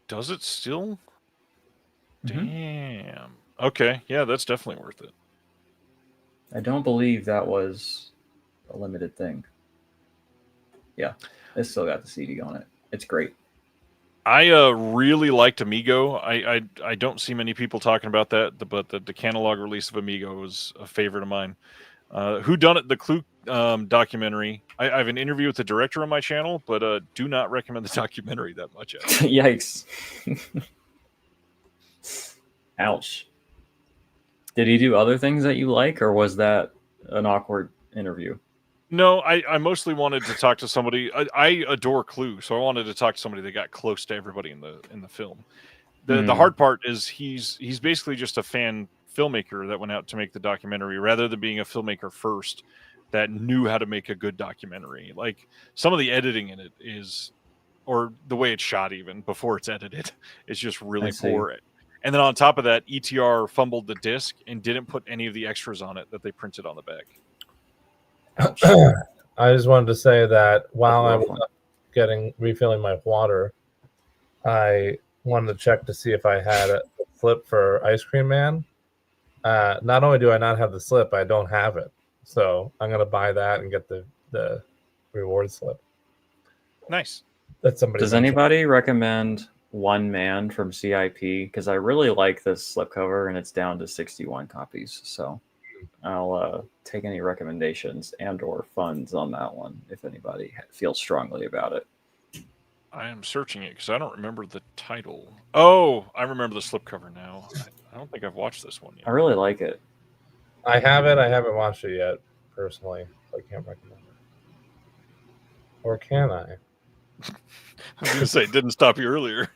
Does it still? Mm-hmm. Damn. Okay. Yeah, that's definitely worth it. I don't believe that was a limited thing. Yeah, it's still got the CD on it. It's great. I really liked Amigo. I don't see many people talking about that, but the catalog release of Amigo was a favorite of mine. Who Done It? The Clue documentary. I have an interview with the director on my channel, but do not recommend the documentary that much. Yikes! Ouch. Did he do other things that you like, or was that an awkward interview? No, I mostly wanted to talk to somebody. I adore Clue, so I wanted to talk to somebody that got close to everybody in the film. The hard part is he's basically just a fan filmmaker that went out to make the documentary rather than being a filmmaker first that knew how to make a good documentary. Like some of the editing in it is, or the way it's shot even before it's edited, is just really poor. And then on top of that, ETR fumbled the disc and didn't put any of the extras on it that they printed on the back. I just wanted to say that while I was refilling my water, I wanted to check to see if I had a slip for Ice Cream Man. Not only do I not have the slip, I don't have it. So I'm gonna buy that and get the reward slip. Nice. That's somebody. Does anybody recommend One Man from CIP? Because I really like this slipcover, and it's down to 61 copies. So I'll take any recommendations and/or funds on that one if anybody feels strongly about it. I am searching it because I don't remember the title. Oh, I remember the slipcover now. I don't think I've watched this one yet. I really like it. I have it. I haven't watched it yet, personally. I can't recommend it. Or can I? I was going to say, it didn't stop you earlier.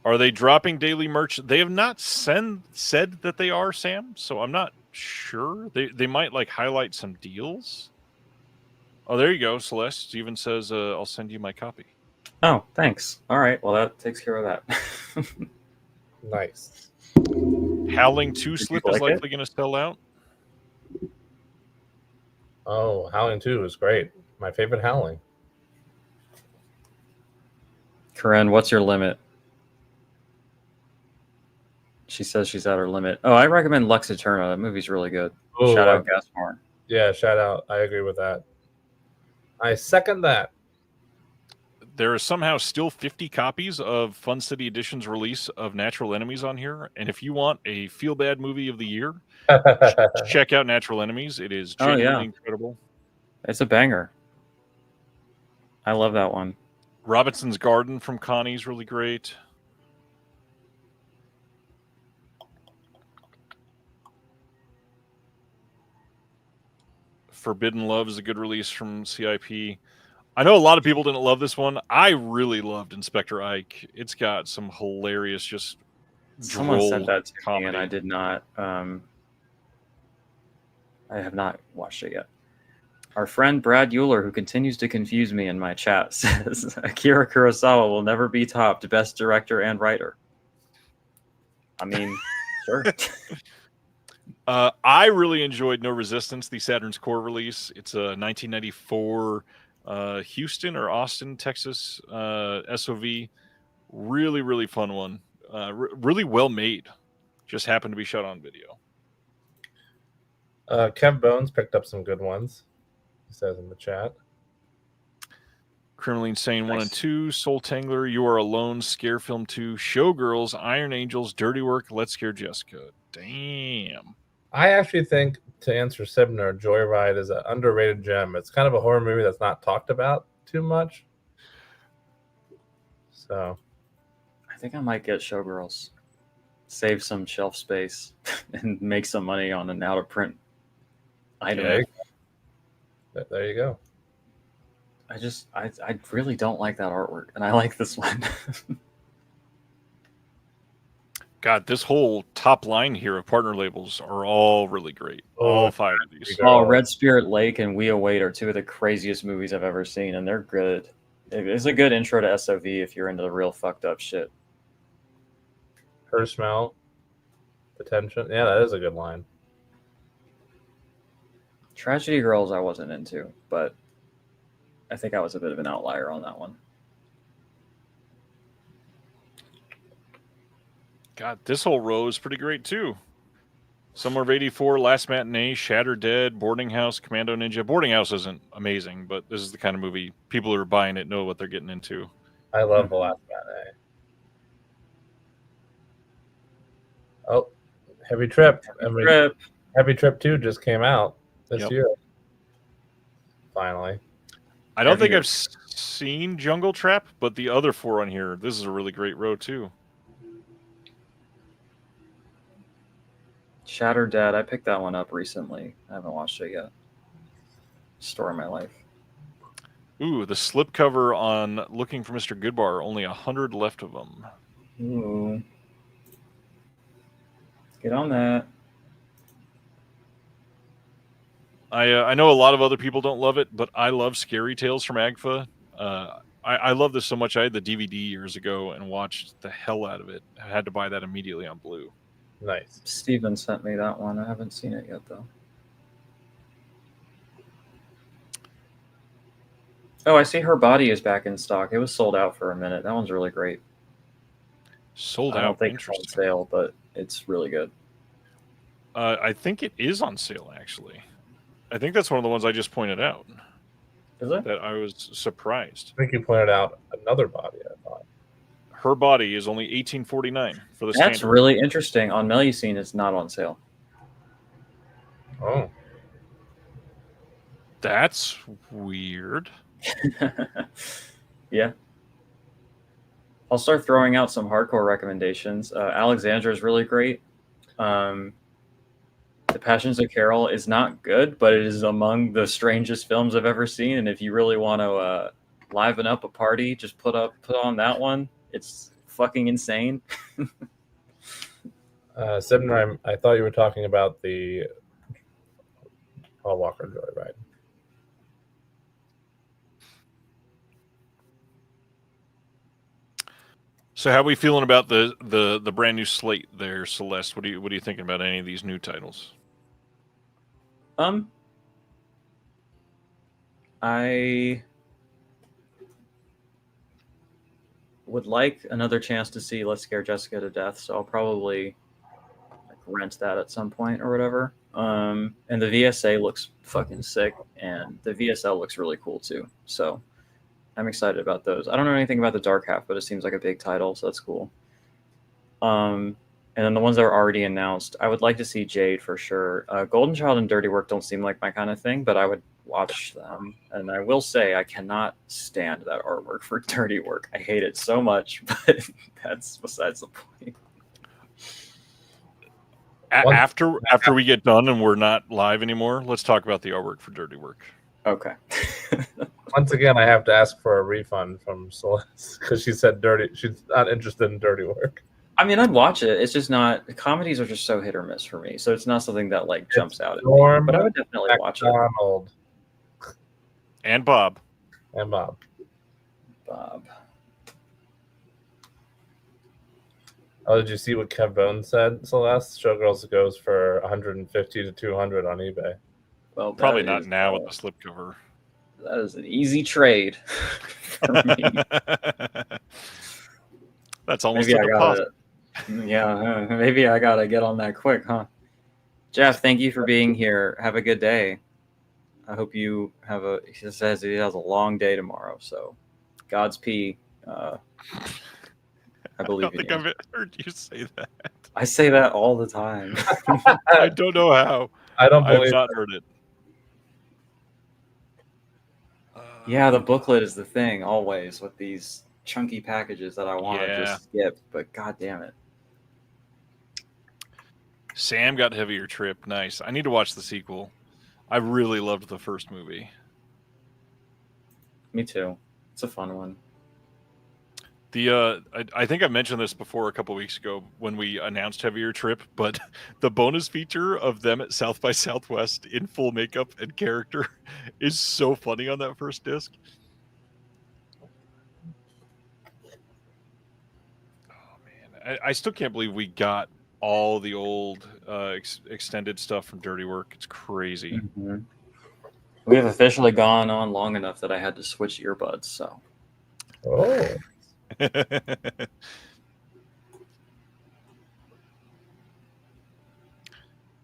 Are they dropping daily merch? They have not said that they are, Sam, so I'm not sure. They might like highlight some deals. Oh, there you go. Celeste Steven says, I'll send you my copy. Oh, thanks. All right. Well, that takes care of that. Nice. Howling 2 slip is likely going to sell out. Oh, Howling 2 is great. My favorite Howling. Corinne, what's your limit? She says she's at her limit. Oh, I recommend Lux Eterna. That movie's really good. Ooh, shout out Gaspar. Yeah, shout out. I agree with that. I second that. There are somehow still 50 copies of Fun City Edition's release of Natural Enemies on here. And if you want a feel-bad movie of the year, check out Natural Enemies. It is genuinely incredible. It's a banger. I love that one. Robinson's Garden from Connie's really great. Forbidden Love is a good release from CIP. I know a lot of people didn't love this one. I really loved Inspector Ike. It's got some hilarious, just someone said that to comedy. me, and I did not. I have not watched it yet. Our friend Brad Euler, who continues to confuse me in my chat, says Akira Kurosawa will never be topped best director and writer. I mean, sure. I really enjoyed No Resistance, the Saturn's Core release. It's a 1994 Houston or Austin, Texas SOV. Really, really fun one. Really well made. Just happened to be shot on video. Kev Bones picked up some good ones. He says in the chat. Criminally Insane 1 and 2, Soul Tangler, You Are Alone, Scare Film 2, Showgirls, Iron Angels, Dirty Work, Let's Scare Jessica. Damn. I actually think, to answer Sibner, Joyride is an underrated gem. It's kind of a horror movie that's not talked about too much. So I think I might get Showgirls. Save some shelf space and make some money on an out-of-print item. There you go. I really don't like that artwork, and I like this one. God, this whole top line here of partner labels are all really great. All 5 of these. Oh, Red Spirit Lake and We Await are 2 of the craziest movies I've ever seen, and they're good. It's a good intro to SOV if you're into the real fucked up shit. Her Smell, Attention. Yeah, that is a good line. Tragedy Girls I wasn't into, but I think I was a bit of an outlier on that one. God, this whole row is pretty great too. Summer of '84, Last Matinee, Shattered Dead, Boarding House, Commando Ninja. Boarding House isn't amazing, but this is the kind of movie people who are buying it know what they're getting into. I love The Last Matinee. Oh, Heavy Trip. Heavy Trip 2 just came out this year. Finally. I don't think I've seen Jungle Trap, but the other 4 on here, this is a really great row too. Shattered Dead. I picked that one up recently. I haven't watched it yet. Story of my life. Ooh, the slipcover on Looking for Mr. Goodbar. Only 100 left of them. Ooh. Get on that. I know a lot of other people don't love it, but I love Scary Tales from AGFA. I love this so much. I had the DVD years ago and watched the hell out of it. I had to buy that immediately on Blue. Nice. Steven sent me that one. I haven't seen it yet, though. Oh, I see Her Body is back in stock. It was sold out for a minute. That one's really great. Sold out? I don't think it's on sale, but it's really good. I think it is on sale, actually. I think that's one of the ones I just pointed out. Is it? That I was surprised. I think you pointed out another body, I thought. Her Body is only $18.49 for the That's standard. really interesting. On Melusine, it's not on sale. Oh. That's weird. Yeah. I'll start throwing out some hardcore recommendations. Alexandra is really great. The Passions of Carol is not good, but it is among the strangest films I've ever seen. And if you really want to liven up a party, just put on that one. It's fucking insane. Sibnheim, I thought you were talking about the Paul Walker Joyride. So how are we feeling about the brand new slate there, Celeste? What are you thinking about any of these new titles? I would like another chance to see Let's Scare Jessica to Death, so I'll probably rent that at some point or whatever. And the VSA looks fucking sick, and the VSL looks really cool too. So I'm excited about those. I don't know anything about the Dark Half, but it seems like a big title, so that's cool. And then the ones that are already announced, I would like to see Jade for sure. Golden Child and Dirty Work don't seem like my kind of thing, but I would watch them. And I will say I cannot stand that artwork for Dirty Work. I hate it so much, but that's besides the point. After we get done and we're not live anymore, let's talk about the artwork for Dirty Work. Okay. Once again, I have to ask for a refund from Celeste because she said she's not interested in Dirty Work. I mean, I'd watch it. It's just not. Comedies are just so hit or miss for me, so it's not something that jumps out at me. But I would definitely watch it. And Bob. Bob. Oh, did you see what Kev Bones said, Celeste? Showgirls goes for $150 to $200 on eBay. Well, probably not now with the slipcover. That is an easy trade for me. That's almost a deposit. Yeah, maybe I gotta get on that quick, huh? Jeff, thank you for being here. Have a good day. I hope you have he says he has a long day tomorrow, so Godspeed. I believe in you. I've heard you say that. I say that all the time. I don't know how. I've not heard it. Yeah, the booklet is the thing always with these chunky packages that I want to just skip, but god damn it. Sam got Heavier Trip. Nice. I need to watch the sequel. I really loved the first movie. Me too. It's a fun one. I think I mentioned this before a couple weeks ago when we announced Heavier Trip, but the bonus feature of them at South by Southwest in full makeup and character is so funny on that first disc. Oh man, I still can't believe we got all the old extended stuff from Dirty Work. It's crazy. Mm-hmm. We have officially gone on long enough that I had to switch earbuds. So. Oh.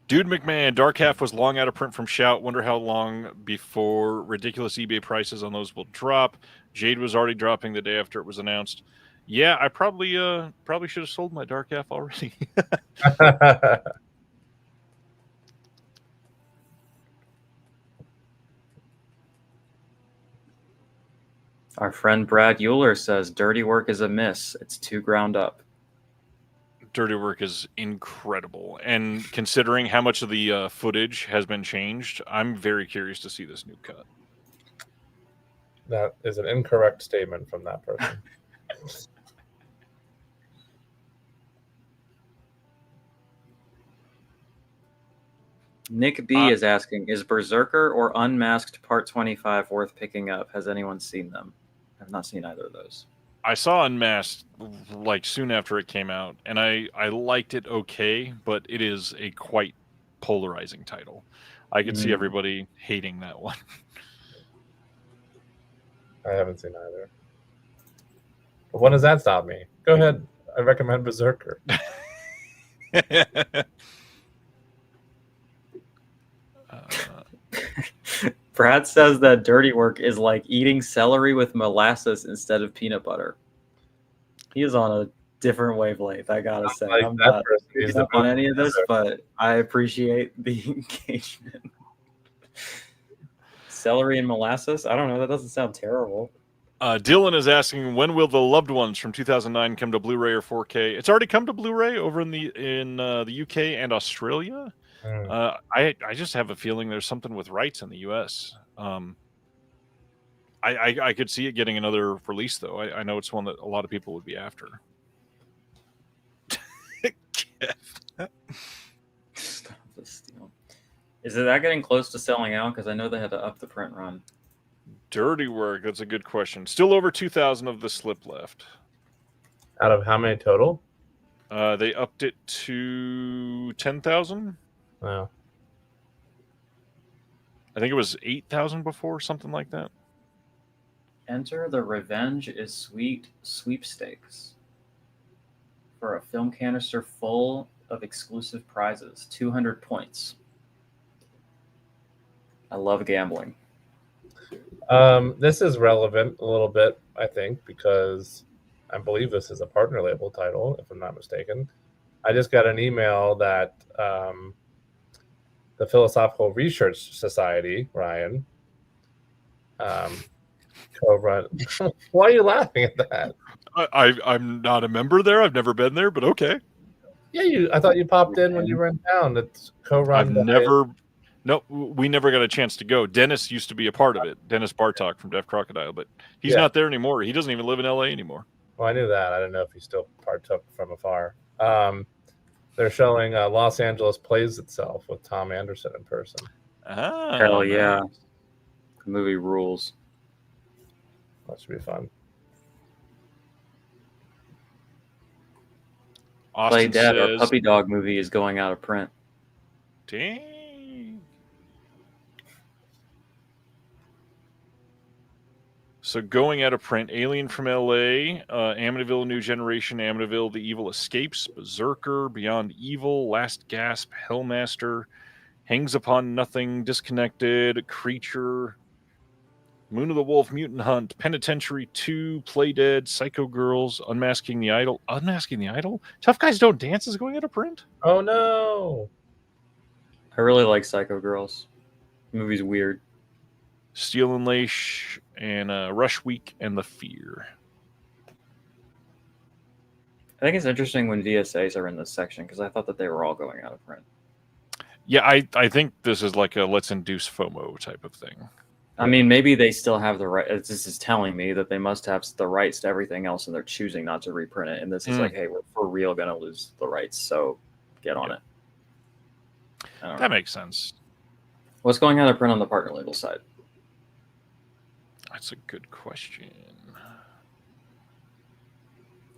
Dude McMahon, Dark Half was long out of print from Shout. Wonder how long before ridiculous eBay prices on those will drop. Jade was already dropping the day after it was announced. Yeah, I probably should have sold my Dark Half already. Our friend Brad Euler says Dirty Work is a miss. It's too ground up. Dirty Work is incredible, and considering how much of the footage has been changed, I'm very curious to see this new cut. That is an incorrect statement from that person. Nick B is asking, is Berserker or Unmasked Part 25 worth picking up? Has anyone seen them? I've not seen either of those. I saw Unmasked like soon after it came out, and I liked it okay, but it is a quite polarizing title. I could see everybody hating that one. I haven't seen either. But when does that stop me? Go ahead. I recommend Berserker. Brad says that Dirty Work is like eating celery with molasses instead of peanut butter. He is on a different wavelength, I gotta say. Like I'm that not person, picking up on any of this, but I appreciate the engagement. Celery and molasses? I don't know. That doesn't sound terrible. Dylan is asking, when will The Loved Ones from 2009 come to Blu-ray or 4K? It's already come to Blu-ray over in the UK and Australia. I just have a feeling there's something with rights in the US. I could see it getting another release, though. I know it's one that a lot of people would be after. Stop the steal. Is it that getting close to selling out? Because I know they had to up the print run. Dirty Work. That's a good question. Still over 2,000 of the slip left. Out of how many total? They upped it to 10,000. Wow. I think it was 8,000 before, something like that. Enter the Revenge is Sweet sweepstakes for a film canister full of exclusive prizes. 200 points. I love gambling. This is relevant a little bit, I think, because I believe this is a partner label title, if I'm not mistaken. I just got an email that the Philosophical Research Society, Ryan, co-run. Why are you laughing at that? I'm not a member there. I've never been there, but okay. Yeah, I thought you popped in when you were in town. It's co-run. No, we never got a chance to go. Dennis used to be a part of it. Dennis Bartok from Deaf Crocodile, but he's not there anymore. He doesn't even live in LA anymore. Well, I knew that. I didn't know if he still partook from afar. They're showing Los Angeles Plays Itself with Tom Anderson in person. Hell yeah. The movie rules. That should be fun. Play Dead, our puppy dog movie is going out of print. Dang. So going out of print, Alien from LA, Amityville New Generation, Amityville The Evil Escapes, Berserker, Beyond Evil, Last Gasp, Hellmaster, Hangs Upon Nothing, Disconnected, Creature, Moon of the Wolf, Mutant Hunt, Penitentiary 2, Play Dead, Psycho Girls, Unmasking the Idol. Unmasking the Idol? Tough Guys Don't Dance is going out of print? Oh, no. I really like Psycho Girls. The movie's weird. Steel and Lace and Rush Week and The Fear. I think it's interesting when VSAs are in this section because I thought that they were all going out of print. Yeah, I think this is like a let's induce FOMO type of thing. I mean, maybe they still have the right. This is telling me that they must have the rights to everything else and they're choosing not to reprint it. And this is like, hey, we're for real going to lose the rights. So get on it. That makes sense. What's going out of print on the partner label side? That's a good question.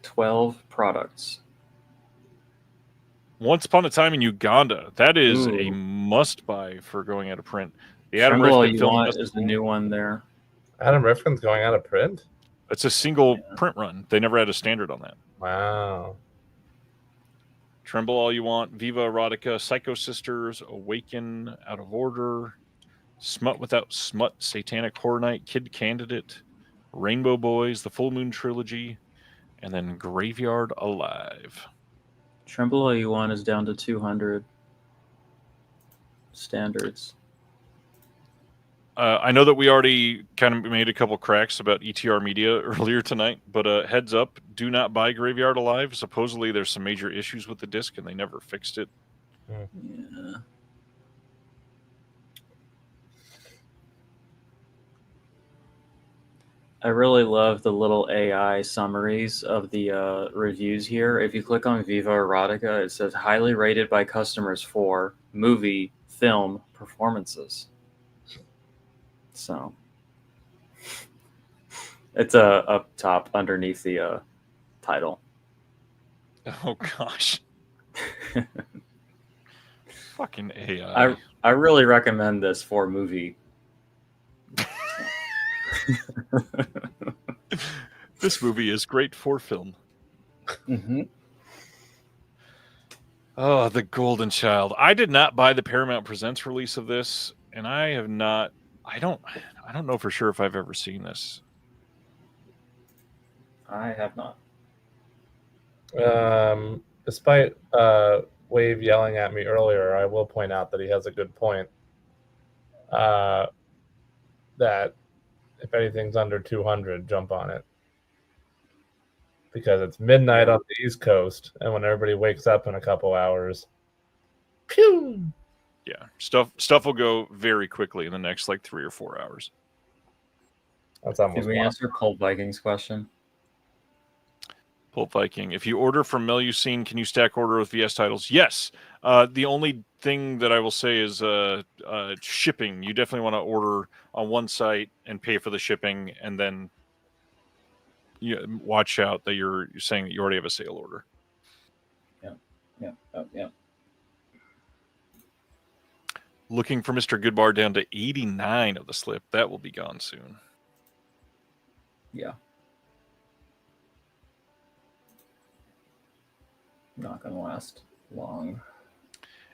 12 products. Once Upon a Time in Uganda. That is a must-buy for going out of print. The Adam Rifkin film is the new one there. Adam Rifkin's going out of print? It's a single print run. They never had a standard on that. Wow. Tremble All You Want, Viva Erotica, Psycho Sisters, Awaken, Out of Order, Smut Without Smut, Satanic Horror Night, Kid Candidate, Rainbow Boys, the Full Moon Trilogy, and then Graveyard Alive. Tremble All You Want is down to 200 standards. I know that we already kind of made a couple cracks about ETR Media earlier tonight, but heads up, do not buy Graveyard Alive. Supposedly there's some major issues with the disc and they never fixed it. Yeah. I really love the little AI summaries of the reviews here. If you click on Viva Erotica, it says highly rated by customers for movie, film, performances. So it's up top underneath the title. Oh gosh. Fucking AI. I really recommend this for movie. This movie is great for film. Mm-hmm. Oh, The Golden Child. I did not buy the Paramount Presents release of this, and I have not. I don't know for sure if I've ever seen this. I have not. Despite Wave yelling at me earlier, I will point out that he has a good point. That if anything's under 200, jump on it. Because it's midnight on the East Coast, and when everybody wakes up in a couple hours, pew! Yeah, stuff will go very quickly in the next like 3 or 4 hours. That's almost. Did we answer Pulp Vikings question? Pulp Viking. If you order from Melusine, can you stack order with VS titles? Yes. The only thing that I will say is shipping. You definitely want to order on one site and pay for the shipping, and then watch out that you're saying that you already have a sale order. Yeah. Looking for Mr. Goodbar down to 89 of the slip. That will be gone soon. Yeah. Not going to last long.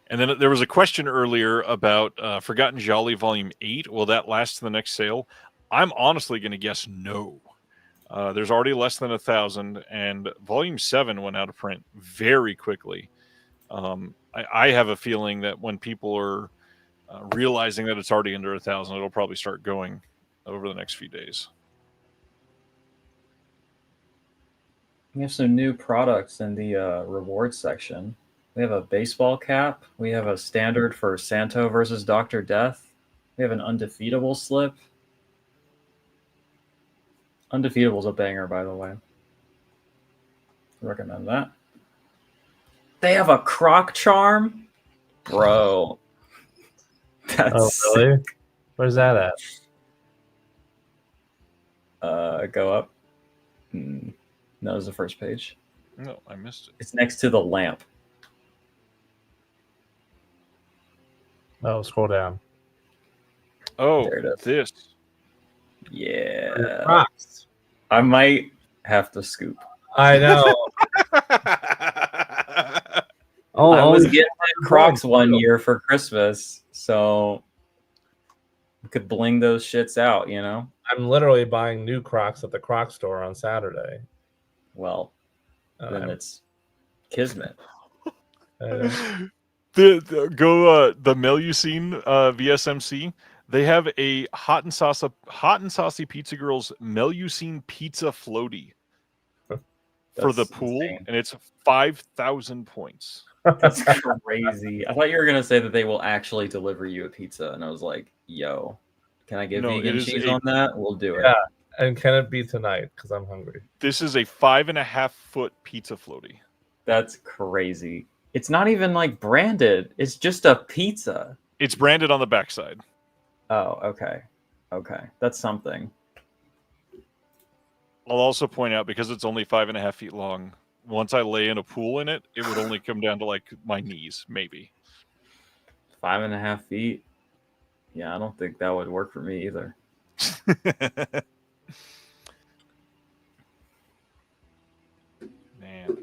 And then there was a question earlier about Forgotten Jolly Volume 8. Will that last to the next sale? I'm honestly going to guess no. There's already less than 1,000, and Volume 7 went out of print very quickly. I have a feeling that when people are realizing that it's already under 1,000, it'll probably start going over the next few days. We have some new products in the rewards section. We have a baseball cap. We have a standard for Santo versus Dr. Death. We have an undefeatable slip. Undefeatable's a banger, by the way. I recommend that. They have a croc charm? Bro. That's really? Sick. Where's that at? Go up. No, it's the first page. No, I missed it. It's next to the lamp. Oh, scroll down. Oh, There it is. this. Yeah. Crocs. I might have to scoop. I know. I was getting Crocs one year for Christmas, so we could bling those shits out, you know? I'm literally buying new Crocs at the Croc store on Saturday. Well, then it's kismet. The Melusine VSMC. They have a hot and saucy Pizza Girls Melusine Pizza Floaty for the pool, insane. and it's 5,000 points. That's crazy. I thought you were gonna say that they will actually deliver you a pizza, and I was like, "Yo, can I get vegan cheese on that? We'll do it." Yeah, and can it be tonight? Because I'm hungry. This is a 5.5-foot pizza floaty. That's crazy. It's not even like branded. It's just a pizza. It's branded on the backside. Oh, okay. That's something. I'll also point out, because it's only 5.5 feet long, once I lay in a pool in it, it would only come down to like my knees, maybe. 5.5 feet. Yeah, I don't think that would work for me either. Man,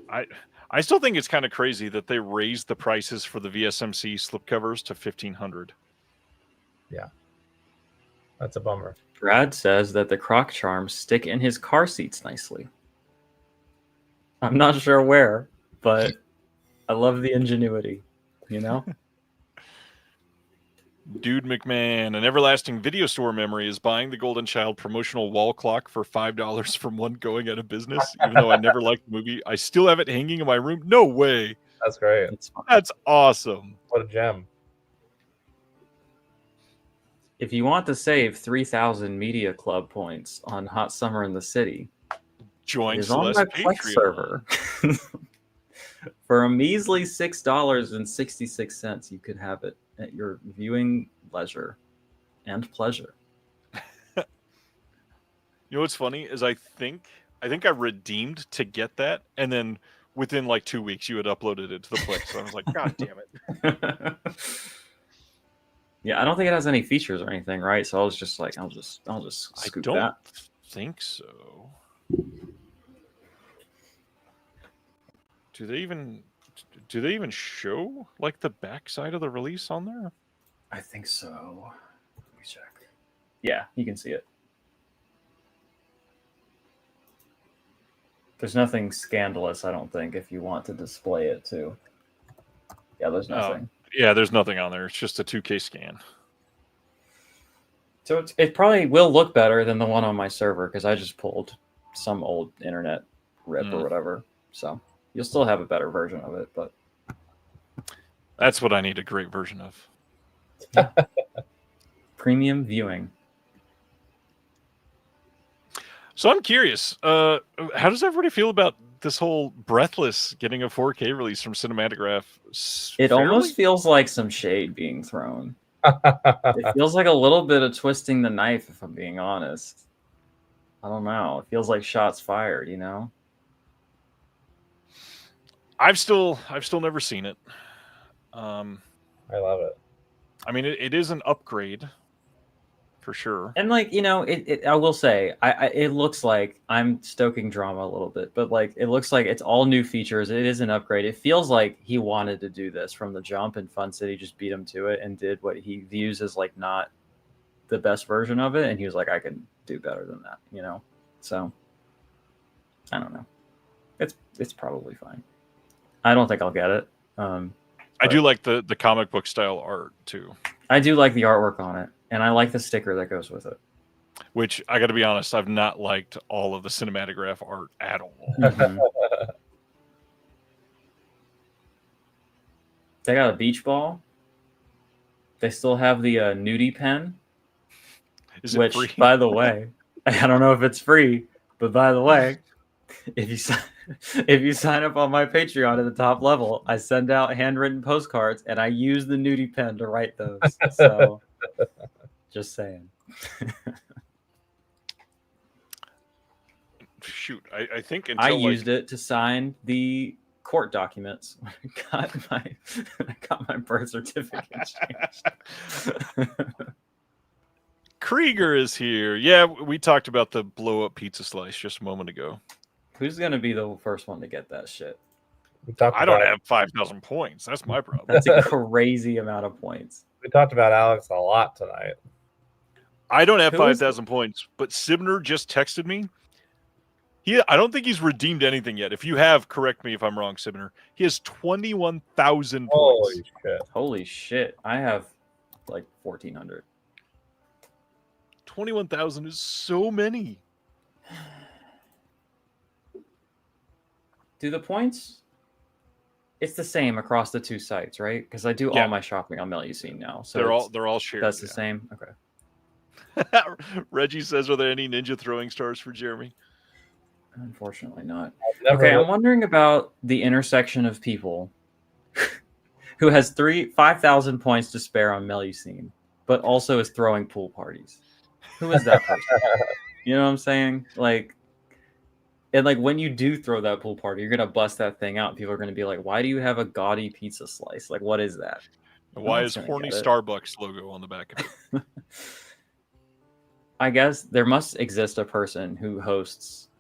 I still think it's kind of crazy that they raised the prices for the VSMC slipcovers to $1,500. Yeah, that's a bummer. Brad says that the croc charms stick in his car seats nicely. I'm not sure where, but I love the ingenuity, you know? Dude McMahon, an everlasting video store memory is buying the Golden Child promotional wall clock for $5 from one going out of business. Even though I never liked the movie, I still have it hanging in my room. No way. That's great. That's awesome. What a gem. If you want to save 3,000 Media Club points on Hot Summer in the City, Join it's on Celeste my Plex Patreon server. For a measly $6.66, you could have it at your viewing leisure and pleasure. You know what's funny is I think I redeemed to get that, and then within like 2 weeks you had uploaded it to the Plex. So I was like, God damn it. Yeah, I don't think it has any features or anything, right? So I was just like, I'll just scoop I don't that. think so. Do they even show like the backside of the release on there? I think so. Let me check. Yeah, you can see it. There's nothing scandalous, I don't think, if you want to display it too. Yeah, there's nothing. Yeah, there's nothing on there. It's just a 2K scan. So it probably will look better than the one on my server because I just pulled some old internet rip or whatever. So you'll still have a better version of it, but that's what I need a great version of. Premium viewing. So I'm curious, how does everybody feel about this whole Breathless getting a 4K release from Cinematicgraph? It almost feels like some shade being thrown. It feels like a little bit of twisting the knife, if I'm being honest. I don't know. It feels like shots fired, you know? I've still never seen it. I love it. I mean, it is an upgrade for sure. And like, you know, I will say, it looks like I'm stoking drama a little bit, but like, it looks like it's all new features. It is an upgrade. It feels like he wanted to do this from the jump, and Fun City just beat him to it and did what he views as like not the best version of it. And he was like, I can do better than that, you know? So I don't know. It's probably fine. I don't think I'll get it. I do like the comic book style art too. I do like the artwork on it, and I like the sticker that goes with it. Which, I got to be honest, I've not liked all of the Cinematicgraph art at all. Mm-hmm. They got a beach ball. They still have the nudie pen. Is it which, free? By the way, I don't know if it's free, but by the way, if you sign up on my Patreon at the top level, I send out handwritten postcards, and I use the nudie pen to write those. So, just saying. Shoot, I think until I used it to sign the court documents when I got my birth certificate changed. Krieger is here. Yeah, we talked about the blow up pizza slice just a moment ago. Who's gonna be the first one to get that shit? I don't have 5,000 points. That's my problem. That's a crazy amount of points. We talked about Alex a lot tonight. I don't have 5,000 points, but Sibner just texted me. I don't think he's redeemed anything yet. If you have, correct me if I'm wrong, Sibner. He has 21,000 points. Holy shit. I have like 1,400. 21,000 is so many. Do the points? It's the same across the two sites, right? Because I do all my shopping on Melusine now. So they're all shared. That's the same? Okay. Reggie says, are there any ninja throwing stars for Jeremy? Unfortunately not. Okay, I'm wondering about the intersection of people who has 5,000 points to spare on Melusine, but also is throwing pool parties. Who is that person? You know what I'm saying? Like, and like when you do throw that pool party, you're gonna bust that thing out. People are gonna be like, "Why do you have a gaudy pizza slice? Like, what is that? Why is horny Starbucks logo on the back of it?" I guess there must exist a person who hosts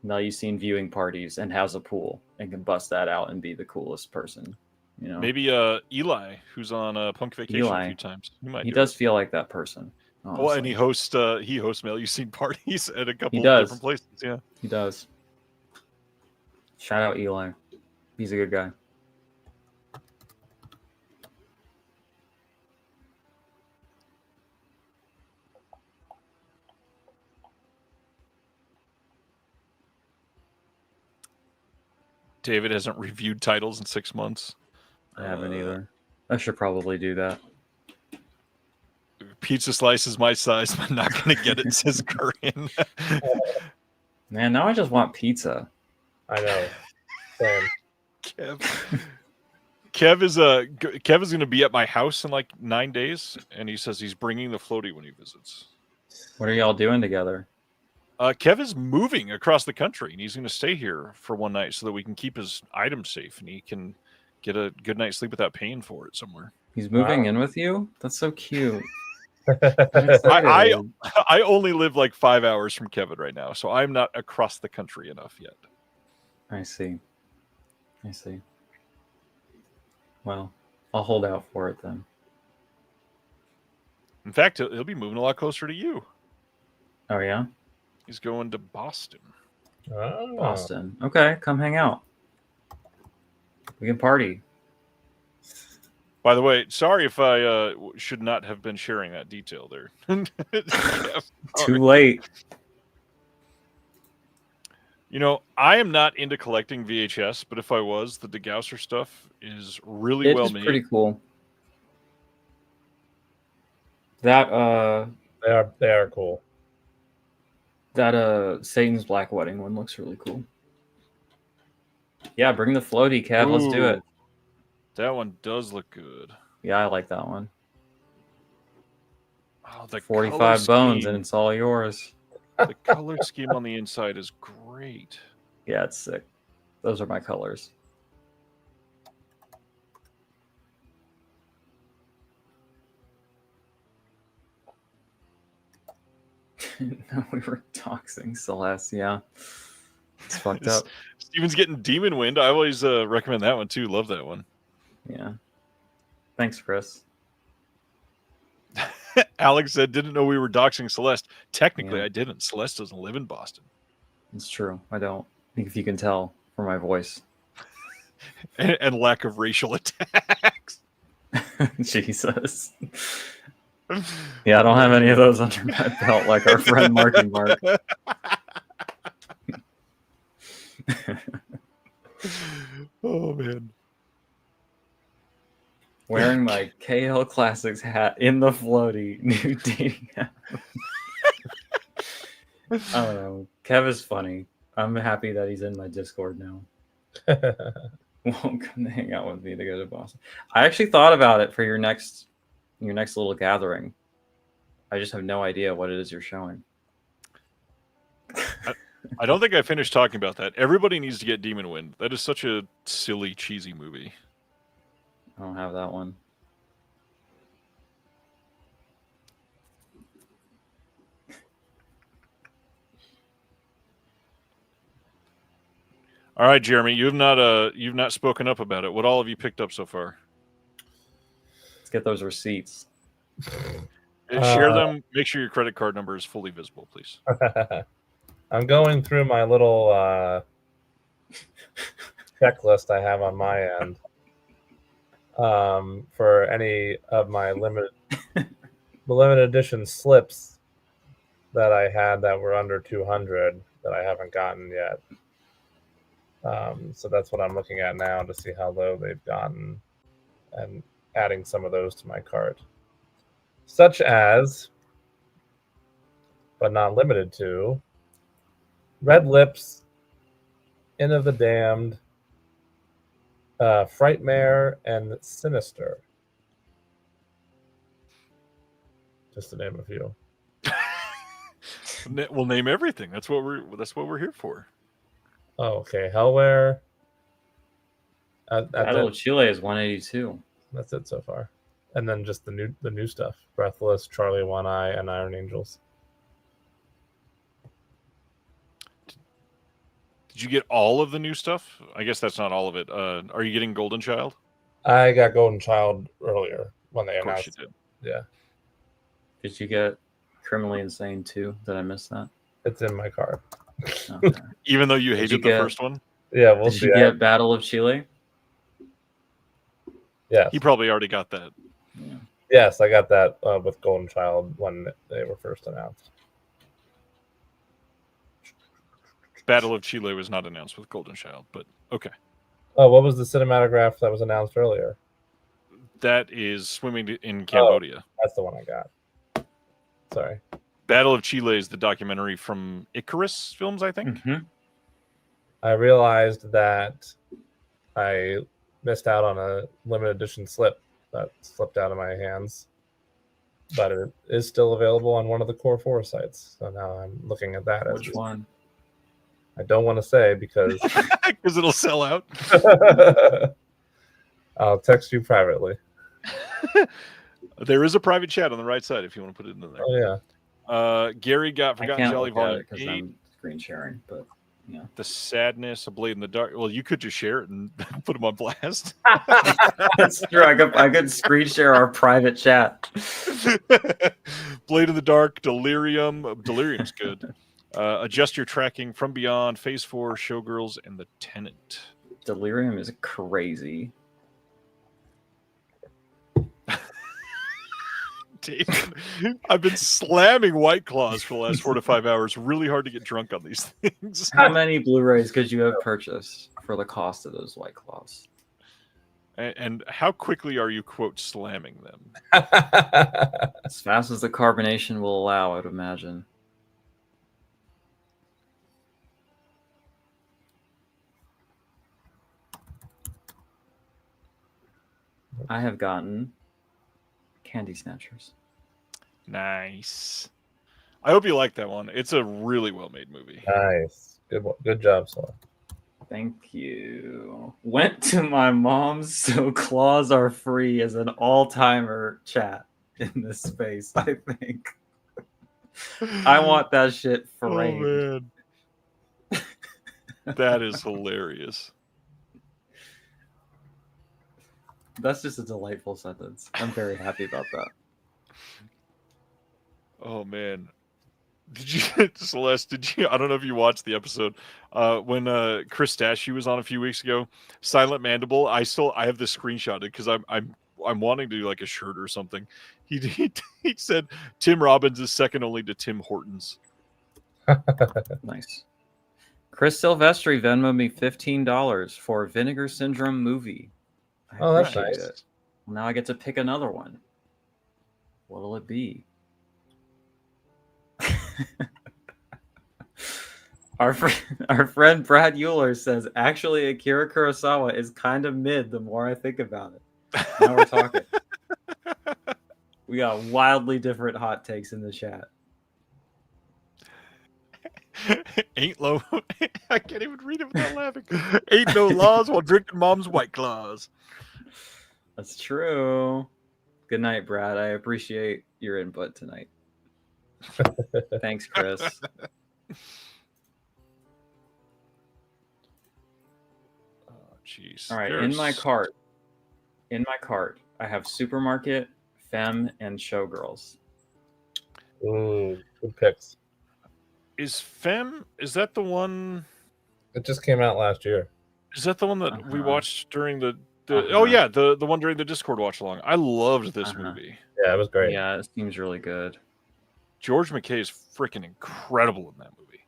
Now you've seen viewing parties and has a pool and can bust that out and be the coolest person. You know, Maybe Eli, who's on Punk Vacation Eli. a few times. He does feel like that person. Honestly. Oh, and he hosts Mel. You've seen parties at a couple He of does. different places. Yeah, He does. Shout out Eli. He's a good guy. David hasn't reviewed titles in 6 months. I haven't either. I should probably do that. Pizza slice is my size, but I'm not going to get it, says Corinne. Man, now I just want pizza. I know. Same. Kev is going to be at my house in like 9 days, and he says he's bringing the floaty when he visits. What are y'all doing together? Kev is moving across the country, and he's going to stay here for one night so that we can keep his items safe, and he can get a good night's sleep without paying for it somewhere. He's moving in with you? That's so cute. I only live like 5 hours from Kevin right now, so I'm not across the country enough yet. I see. Well, I'll hold out for it then. In fact, he'll be moving a lot closer to you. Oh, yeah? He's going to Boston. Oh. Boston. Okay, come hang out. We can party. By the way, sorry if I should not have been sharing that detail there. Too late. You know, I am not into collecting VHS, but if I was, the DeGausser stuff is really well made. It's pretty cool. That They are cool. That Satan's Black Wedding one looks really cool. Yeah, bring the floaty, Kev. Let's do it. That one does look good. Yeah, I like that one. Oh, the 45 bones, and it's all yours. The color scheme on the inside is great. Yeah, it's sick. Those are my colors. No, we were doxing Celeste. Yeah, it's fucked up. Steven's getting Demon Wind. I always recommend that one too. Love that one. Yeah. Thanks, Chris. Alex said, didn't know we were doxing Celeste. Technically, I didn't. Celeste doesn't live in Boston. It's true. I don't. I think if you can tell from my voice. and lack of racial attacks. Jesus. Yeah, I don't have any of those under my belt like our friend Marky Mark. Oh, man. Wearing my KL Classics hat in the floaty. New dating app. I don't know. Kev is funny. I'm happy that he's in my Discord now. Won't come to hang out with me to go to Boston. I actually thought about it for your next little gathering. I just have no idea what it is you're showing. I don't think I finished talking about that. Everybody needs to get Demon Wind. That is such a silly, cheesy movie. I don't have that one. All right, Jeremy, you've not spoken up about it. What all have you picked up so far? Let's get those receipts. Share them. Make sure your credit card number is fully visible, please. I'm going through my little checklist I have on my end for any of my limited edition slips that I had that were under 200 that I haven't gotten yet. So that's what I'm looking at now to see how low they've gotten and adding some of those to my cart. Such as, but not limited to, Red Lips, Inn of the Damned, Frightmare, and Sinister. Just to name a few. We'll name everything. That's what we're here for. Oh, okay. Hellware. Battle of Chile is 182. That's it so far. And then just the new stuff. Breathless, Charlie One Eye, and Iron Angels. Did you get all of the new stuff? I guess that's not all of it. Are you getting Golden Child? I got Golden Child earlier when they Of course you announced did. it. Yeah, Did you get Criminally Insane 2? Did I miss that? it's in my car. Okay. Even though you Did hated you the get- first one? Yeah, we'll Did see. you get Battle of Chile? Yes. He probably already got that. Yeah. Yes, I got that with Golden Child when they were first announced. Battle of Chile was not announced with Golden Child, but okay. Oh, what was the cinematograph that was announced earlier? That is Swimming in Cambodia. That's the one I got. Sorry. Battle of Chile is the documentary from Icarus Films, I think. Mhm. I realized that I missed out on a limited edition slip that slipped out of my hands, but it is still available on one of the Core 4 sites. So now I'm looking at that. Which one? I don't want to say because Because it'll sell out. I'll text you privately. There is a private chat on the right side if you want to put it in there. Oh yeah. Gary got I Forgotten can't Jolly look at Volume it because 8. I'm screen sharing, but yeah. The Sadness, A Blade in the Dark. Well, you could just share it and put them on blast. That's true. I could screen share our private chat. Blade in the Dark, Delirium. Delirium's good. Adjust Your Tracking, From Beyond, Phase 4, Showgirls, and The Tenant. Delirium is crazy. David, I've been slamming White Claws for the last 4 to 5 hours. Really hard to get drunk on these things. How many Blu-rays could you have purchased for the cost of those White Claws? And how quickly are you, quote, slamming them? As fast as the carbonation will allow, I'd imagine. I have gotten Candy Snatchers. Nice. I hope you like that one. It's a really well-made movie. Nice. Good job, Saul. Thank you. Went to my mom's, so claws are free as an all-timer chat in this space, I think. I want that shit framed. Oh, man. That is hilarious. That's just a delightful sentence. I'm very happy about that. Oh, man. Did you, Celeste, I don't know if you watched the episode when Chris Dashy was on a few weeks ago, Silent Mandible. I have this screenshotted because I'm wanting to do like a shirt or something. He said Tim Robbins is second only to Tim Hortons. Nice. Chris Silvestri Venmoed me $15 for Vinegar Syndrome movie. I Oh, that's appreciate nice. it. Now I get to pick another one. What'll it be? Our friend Brad Euler says, actually, Akira Kurosawa is kind of mid the more I think about it. Now we're talking. We got wildly different hot takes in the chat. Ain't low. I can't even read it without laughing. Ain't no laws while drinking mom's White Claws. That's true. Good night, Brad. I appreciate your input tonight. Thanks, Chris. Oh, jeez. All right, in my cart, I have Supermarket, Femme, and Showgirls. Ooh, good picks. Is Femme? Is that the one? It just came out last year. Is that the one that we watched during the? Uh-huh. Oh yeah, the one during the Discord watch along. I loved this Uh-huh. movie. Yeah, it was great. Yeah, it seems really good. George McKay is freaking incredible in that movie.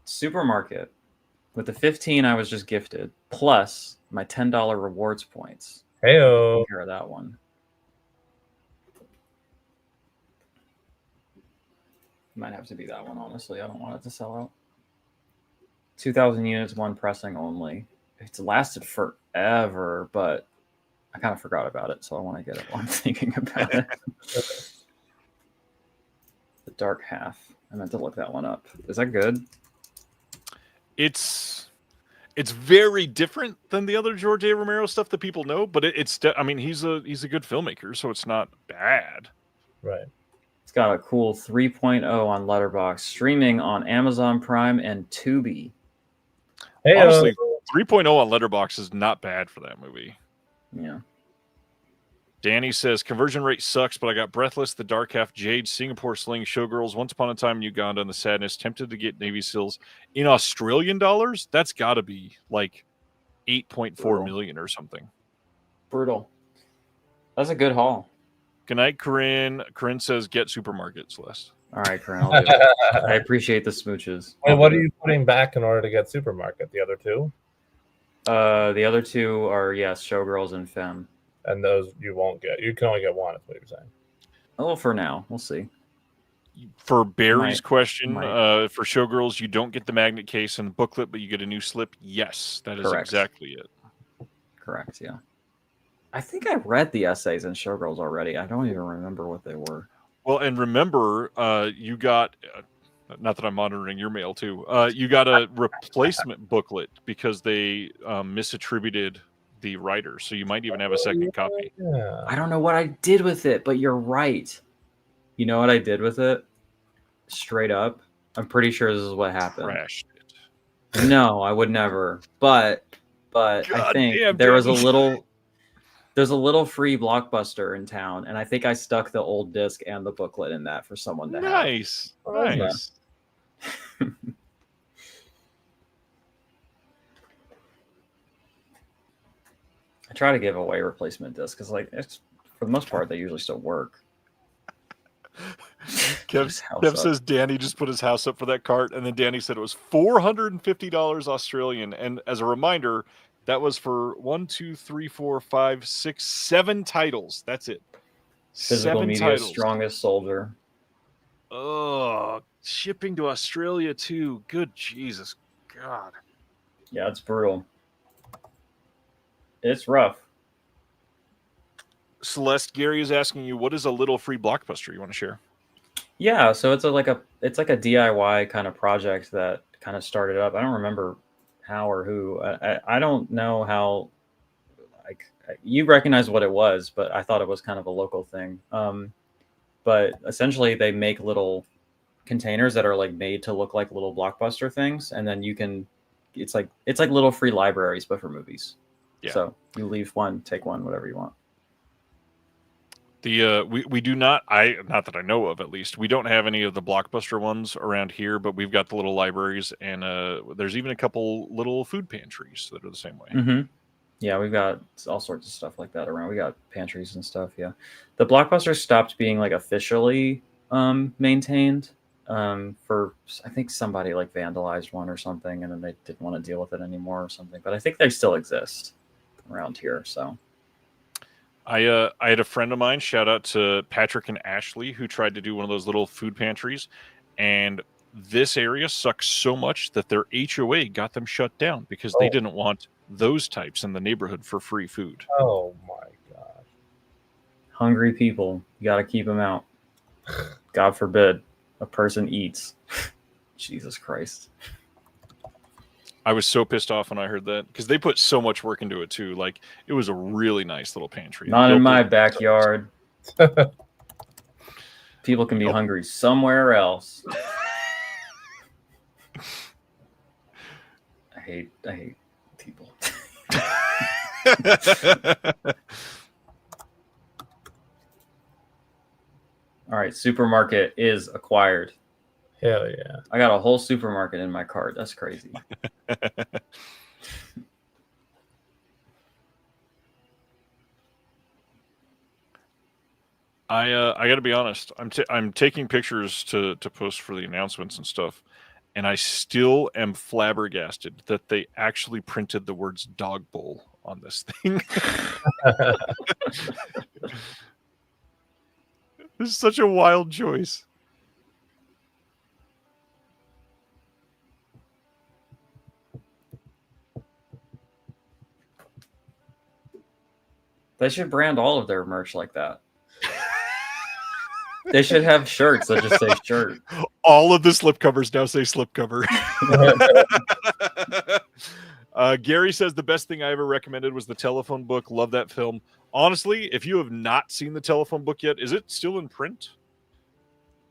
Supermarket. With the 15 I was just gifted, plus my $10 rewards points. Heyo. Take care of that one. Might have to be that one, honestly. I don't want it to sell out. 2,000 units, one pressing only. It's lasted forever, but I kind of forgot about it, so I want to get it while I'm thinking about it. The Dark Half. I meant to look that one up. Is that good? It's very different than the other George A. Romero stuff that people know, but I mean, he's a good filmmaker, so it's not bad. Right. It's got a cool 3.0 on Letterboxd, streaming on Amazon Prime and Tubi. Hey, Honestly, 3.0 on Letterboxd is not bad for that movie. Yeah. Danny says, conversion rate sucks, but I got Breathless, The Dark Half, Jade, Singapore Sling, Showgirls, Once Upon a Time in Uganda, and The Sadness. Tempted to get Navy SEALs in Australian dollars. That's got to be like 8.4 million or something. Brutal. That's a good haul. Good night, Corinne. Corinne says, get Supermarket, Celeste. All right, Corinne, I'll do it. I appreciate the smooches. Wait, what are you putting back in order to get Supermarket? The other two? The other two are, yes, Showgirls and Femme. And those you won't get. You can only get one, is what you're saying. Oh, for now. We'll see. For Barry's question, for Showgirls, you don't get the magnet case and the booklet, but you get a new slip. Yes, that is exactly it. Correct, yeah. I think I read the essays in Showgirls already. I don't even remember what they were. Well, and remember, you got, not that I'm monitoring your mail too, you got a replacement booklet because they misattributed the writer. So you might even have a second copy. Yeah. I don't know what I did with it, but you're right. You know what I did with it? Straight up. I'm pretty sure this is what happened. Crashed it. No, I would never. But I think there was there's a little free Blockbuster in town, and I think I stuck the old disc and the booklet in that for someone to have. Nice. Nice. I try to give away replacement discs because, like, it's, for the most part, they usually still work. Kev says Danny just put his house up for that cart, and then Danny said it was $450 Australian. And as a reminder, that was for 7 titles. That's it. Physical Media's strongest soldier. Oh, shipping to Australia too. Good Jesus, God. Yeah, it's brutal. It's rough. Celeste, Gary is asking you, what is a little free Blockbuster you want to share? Yeah, so it's like a DIY kind of project that kind of started up. I don't remember how or who. I don't know how. Like, you recognize what it was, but I thought it was kind of a local thing. But essentially, they make little containers that are like made to look like little Blockbuster things, and then you can. It's like little free libraries, but for movies. Yeah. So you leave one, take one, whatever you want. We do not, not that I know of, at least we don't have any of the Blockbuster ones around here, but we've got the little libraries, and there's even a couple little food pantries that are the same way. Mm-hmm. Yeah, we've got all sorts of stuff like that around. We got pantries and stuff. Yeah, the Blockbuster stopped being like officially maintained for, I think somebody like vandalized one or something, and then they didn't want to deal with it anymore or something. But I think they still exist around here. So I had a friend of mine, shout out to Patrick and Ashley, who tried to do one of those little food pantries, and this area sucks so much that their HOA got them shut down because they didn't want those types in the neighborhood for free food. Oh my God. Hungry people, you got to keep them out. God forbid a person eats. Jesus Christ. I was so pissed off when I heard that because they put so much work into it too. Like, it was a really nice little pantry. Not in my backyard. People can be hungry somewhere else. I hate people. All right, supermarket is acquired. Hell yeah. I got a whole supermarket in my cart. That's crazy. I got to be honest. I'm taking pictures to post for the announcements and stuff, and I still am flabbergasted that they actually printed the words dog bowl on this thing. This is such a wild choice. They should brand all of their merch like that. They should have shirts that just say shirt. All of the slipcovers now say slipcover. Gary says the best thing I ever recommended was the Telephone Book. Love that film. Honestly, if you have not seen the Telephone Book yet, is it still in print?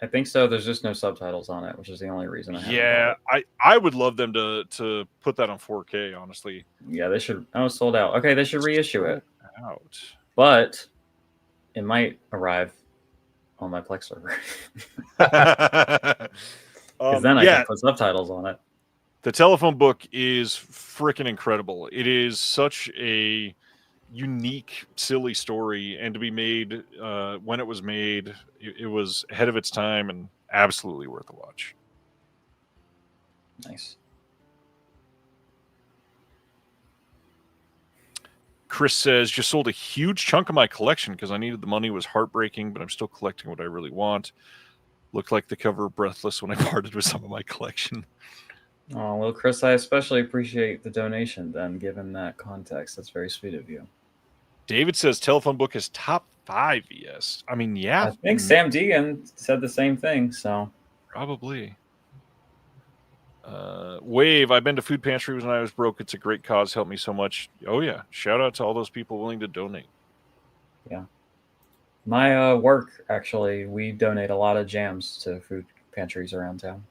I think so. There's just no subtitles on it, which is the only reason I haven't Yeah, bought I would love them to put that on 4K, honestly. it. Yeah, they should. Oh, sold out. Okay, they should reissue it. Out. But it might arrive on my Plex server. Because then I can put subtitles on it. The telephone book is freaking incredible. It is such a unique, silly story, and to be made when it was made, it was ahead of its time and absolutely worth a watch. Nice. Chris says, just sold a huge chunk of my collection because I needed the money. It was heartbreaking, but I'm still collecting what I really want. Looked like the cover of Breathless when I parted with some of my collection. Oh, well, Chris, I especially appreciate the donation then, given that context. That's very sweet of you. David says telephone book is top 5 ES. I mean, yeah. I think Sam Deegan said the same thing, so. Probably. Wave, I've been to food pantries when I was broke. It's a great cause. Helped me so much. Oh, yeah. Shout out to all those people willing to donate. Yeah. My work, actually, we donate a lot of jams to food pantries around town.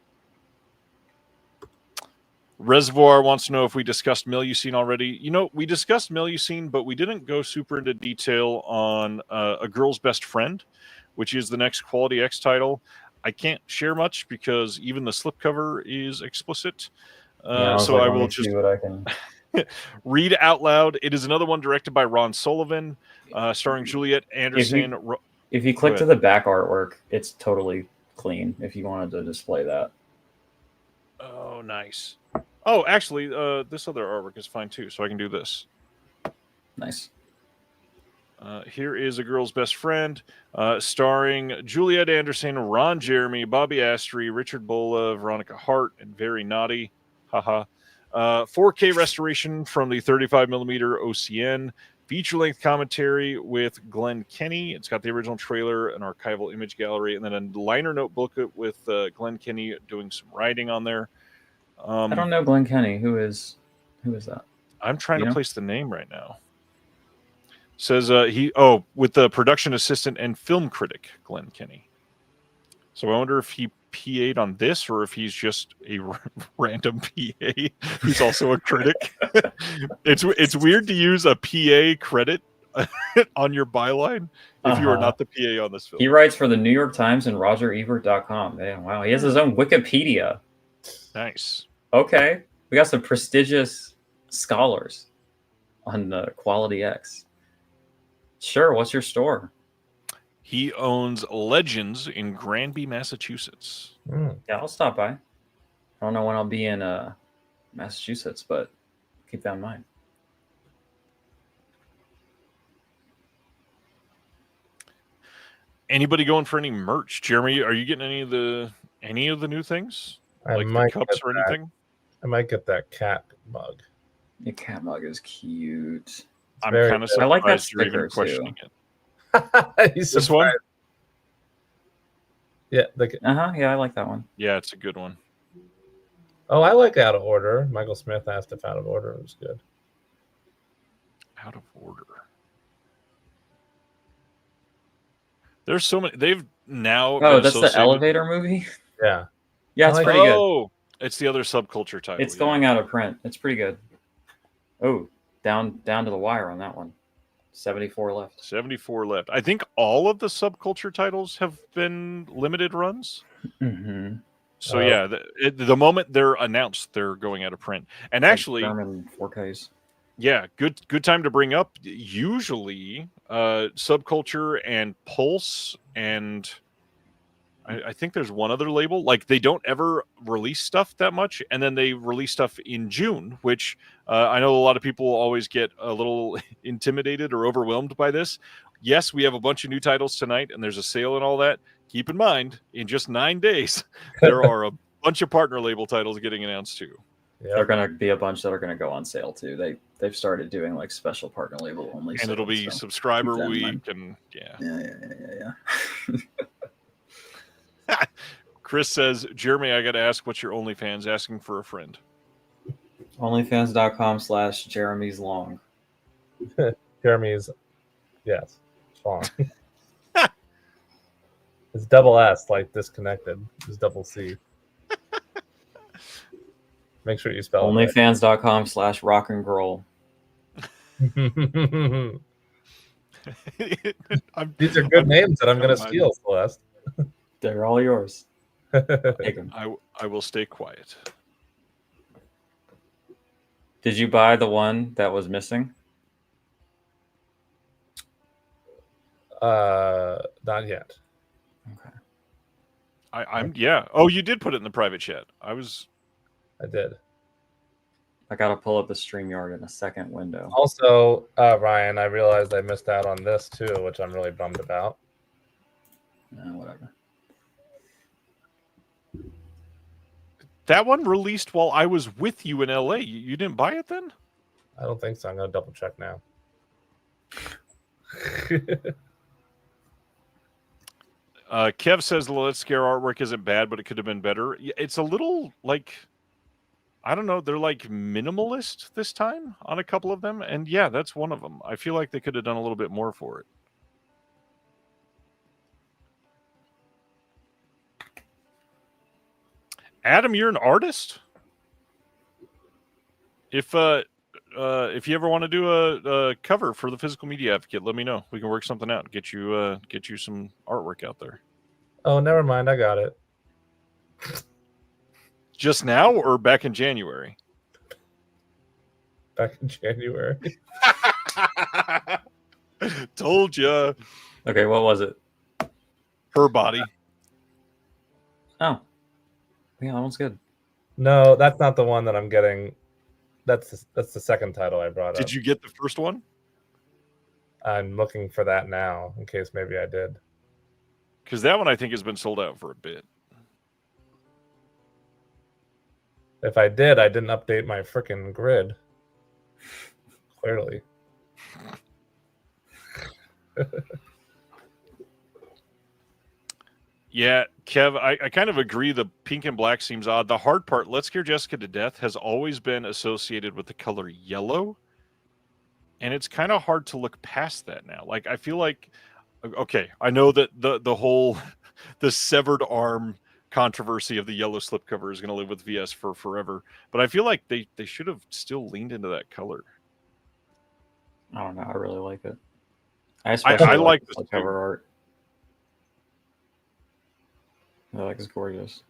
Reservoir wants to know if we discussed Melusine already. You know, we discussed Melusine, but we didn't go super into detail on A Girl's Best Friend, which is the next Quality X title. I can't share much because even the slipcover is explicit. So I will just see what I can read out loud. It is another one directed by Ron Sullivan, starring Juliet Anderson. If you click to the back artwork, it's totally clean if you wanted to display that. Oh, nice. Oh, actually, this other artwork is fine too, so I can do this. Nice. Here is A Girl's Best Friend, starring Juliet Anderson, Ron Jeremy, Bobby Astry, Richard Bola, Veronica Hart, and Very Naughty. Haha. 4K restoration from the 35mm OCN. Feature-length commentary with Glenn Kenny. It's got the original trailer, an archival image gallery, and then a liner note booklet with Glenn Kenny doing some writing on there. I don't know Glenn Kenny. Who is that? I'm trying to place the name right now. Says with the production assistant and film critic Glenn Kenny. So I wonder if he PA'd on this or if he's just a random PA who's also a critic. It's weird to use a PA credit on your byline if you are not the PA on this film. He writes for the New York Times and RogerEbert.com. Man, wow, he has his own Wikipedia. Nice. Okay, we got some prestigious scholars on Quality X. Sure, what's your store? He owns Legends in Granby, Massachusetts. Yeah, I'll stop by. I don't know when I'll be in Massachusetts, but keep that in mind. Anybody going for any merch? Jeremy, are you getting any of the new things? Like might the cups or anything? I might get that cat mug. The cat mug is cute. I'm kind of surprised I like that you're even sticker, questioning too. it. This one? Yeah. Yeah, I like that one. Yeah, it's a good one. Oh, I like Out of Order. Michael Smith asked if Out of Order was good. Out of Order. There's so many. They've now. Oh, that's the elevator movie? Yeah. Yeah, it's pretty good. Oh, it's the other subculture title. It's going out of print. It's pretty good. Oh, down to the wire on that one. 74 left. 74 left. I think all of the subculture titles have been limited runs. Mm-hmm. So yeah, the moment they're announced, they're going out of print. And actually, German 4Ks. Yeah, good time to bring up. Usually, Subculture and Pulse, and I think there's one other label. Like, they don't ever release stuff that much, and then they release stuff in June, which I know a lot of people always get a little intimidated or overwhelmed by this. Yes, we have a bunch of new titles tonight, and there's a sale and all that. Keep in mind, in just 9 days, there are a bunch of partner label titles getting announced too. Yep. There are going to be a bunch that are going to go on sale too. They've started doing like special partner label only, and it'll be subscriber week, and yeah. Chris says, Jeremy, I got to ask, what's your OnlyFans? Asking for a friend. OnlyFans.com/Jeremy's Long. Jeremy's, yes, long. It's double S, like disconnected. It's double C. Make sure you spell it Onlyfans.com/rockandroll. right. These are good names that I'm going to steal, Celeste. They're all yours. Take them. I will stay quiet. Did you buy the one that was missing? Not yet. Okay. I'm yeah. Oh, you did put it in the private chat. I did. I gotta pull up the StreamYard in a second window. Also, Ryan, I realized I missed out on this too, which I'm really bummed about. Whatever. That one released while I was with you in LA. You didn't buy it then? I don't think so. I'm going to double check now. Kev says the Let's Scare artwork isn't bad, but it could have been better. It's a little like, I don't know, they're like minimalist this time on a couple of them. And yeah, that's one of them. I feel like they could have done a little bit more for it. Adam, you're an artist? If you ever want to do a cover for the Physical Media Advocate, let me know. We can work something out. Get you some artwork out there. Oh, never mind. I got it. Just now or back in January? Back in January. Told ya. Okay, what was it? Her body. Oh. Yeah, that one's good. No, that's not the one that I'm getting. That's the second title I brought up. Did you get the first one? I'm looking for that now, in case maybe I did. Because that one I think has been sold out for a bit. If I did, I didn't update my freaking grid. Clearly. Yeah, Kev, I kind of agree. The pink and black seems odd. The hard part, Let's Scare Jessica to Death, has always been associated with the color yellow. And it's kind of hard to look past that now. Like, I feel like, okay, I know that the whole, the severed arm controversy of the yellow slipcover is going to live with VS for forever. But I feel like they should have still leaned into that color. I don't know. I really like it. I like the cover art. I think it's gorgeous.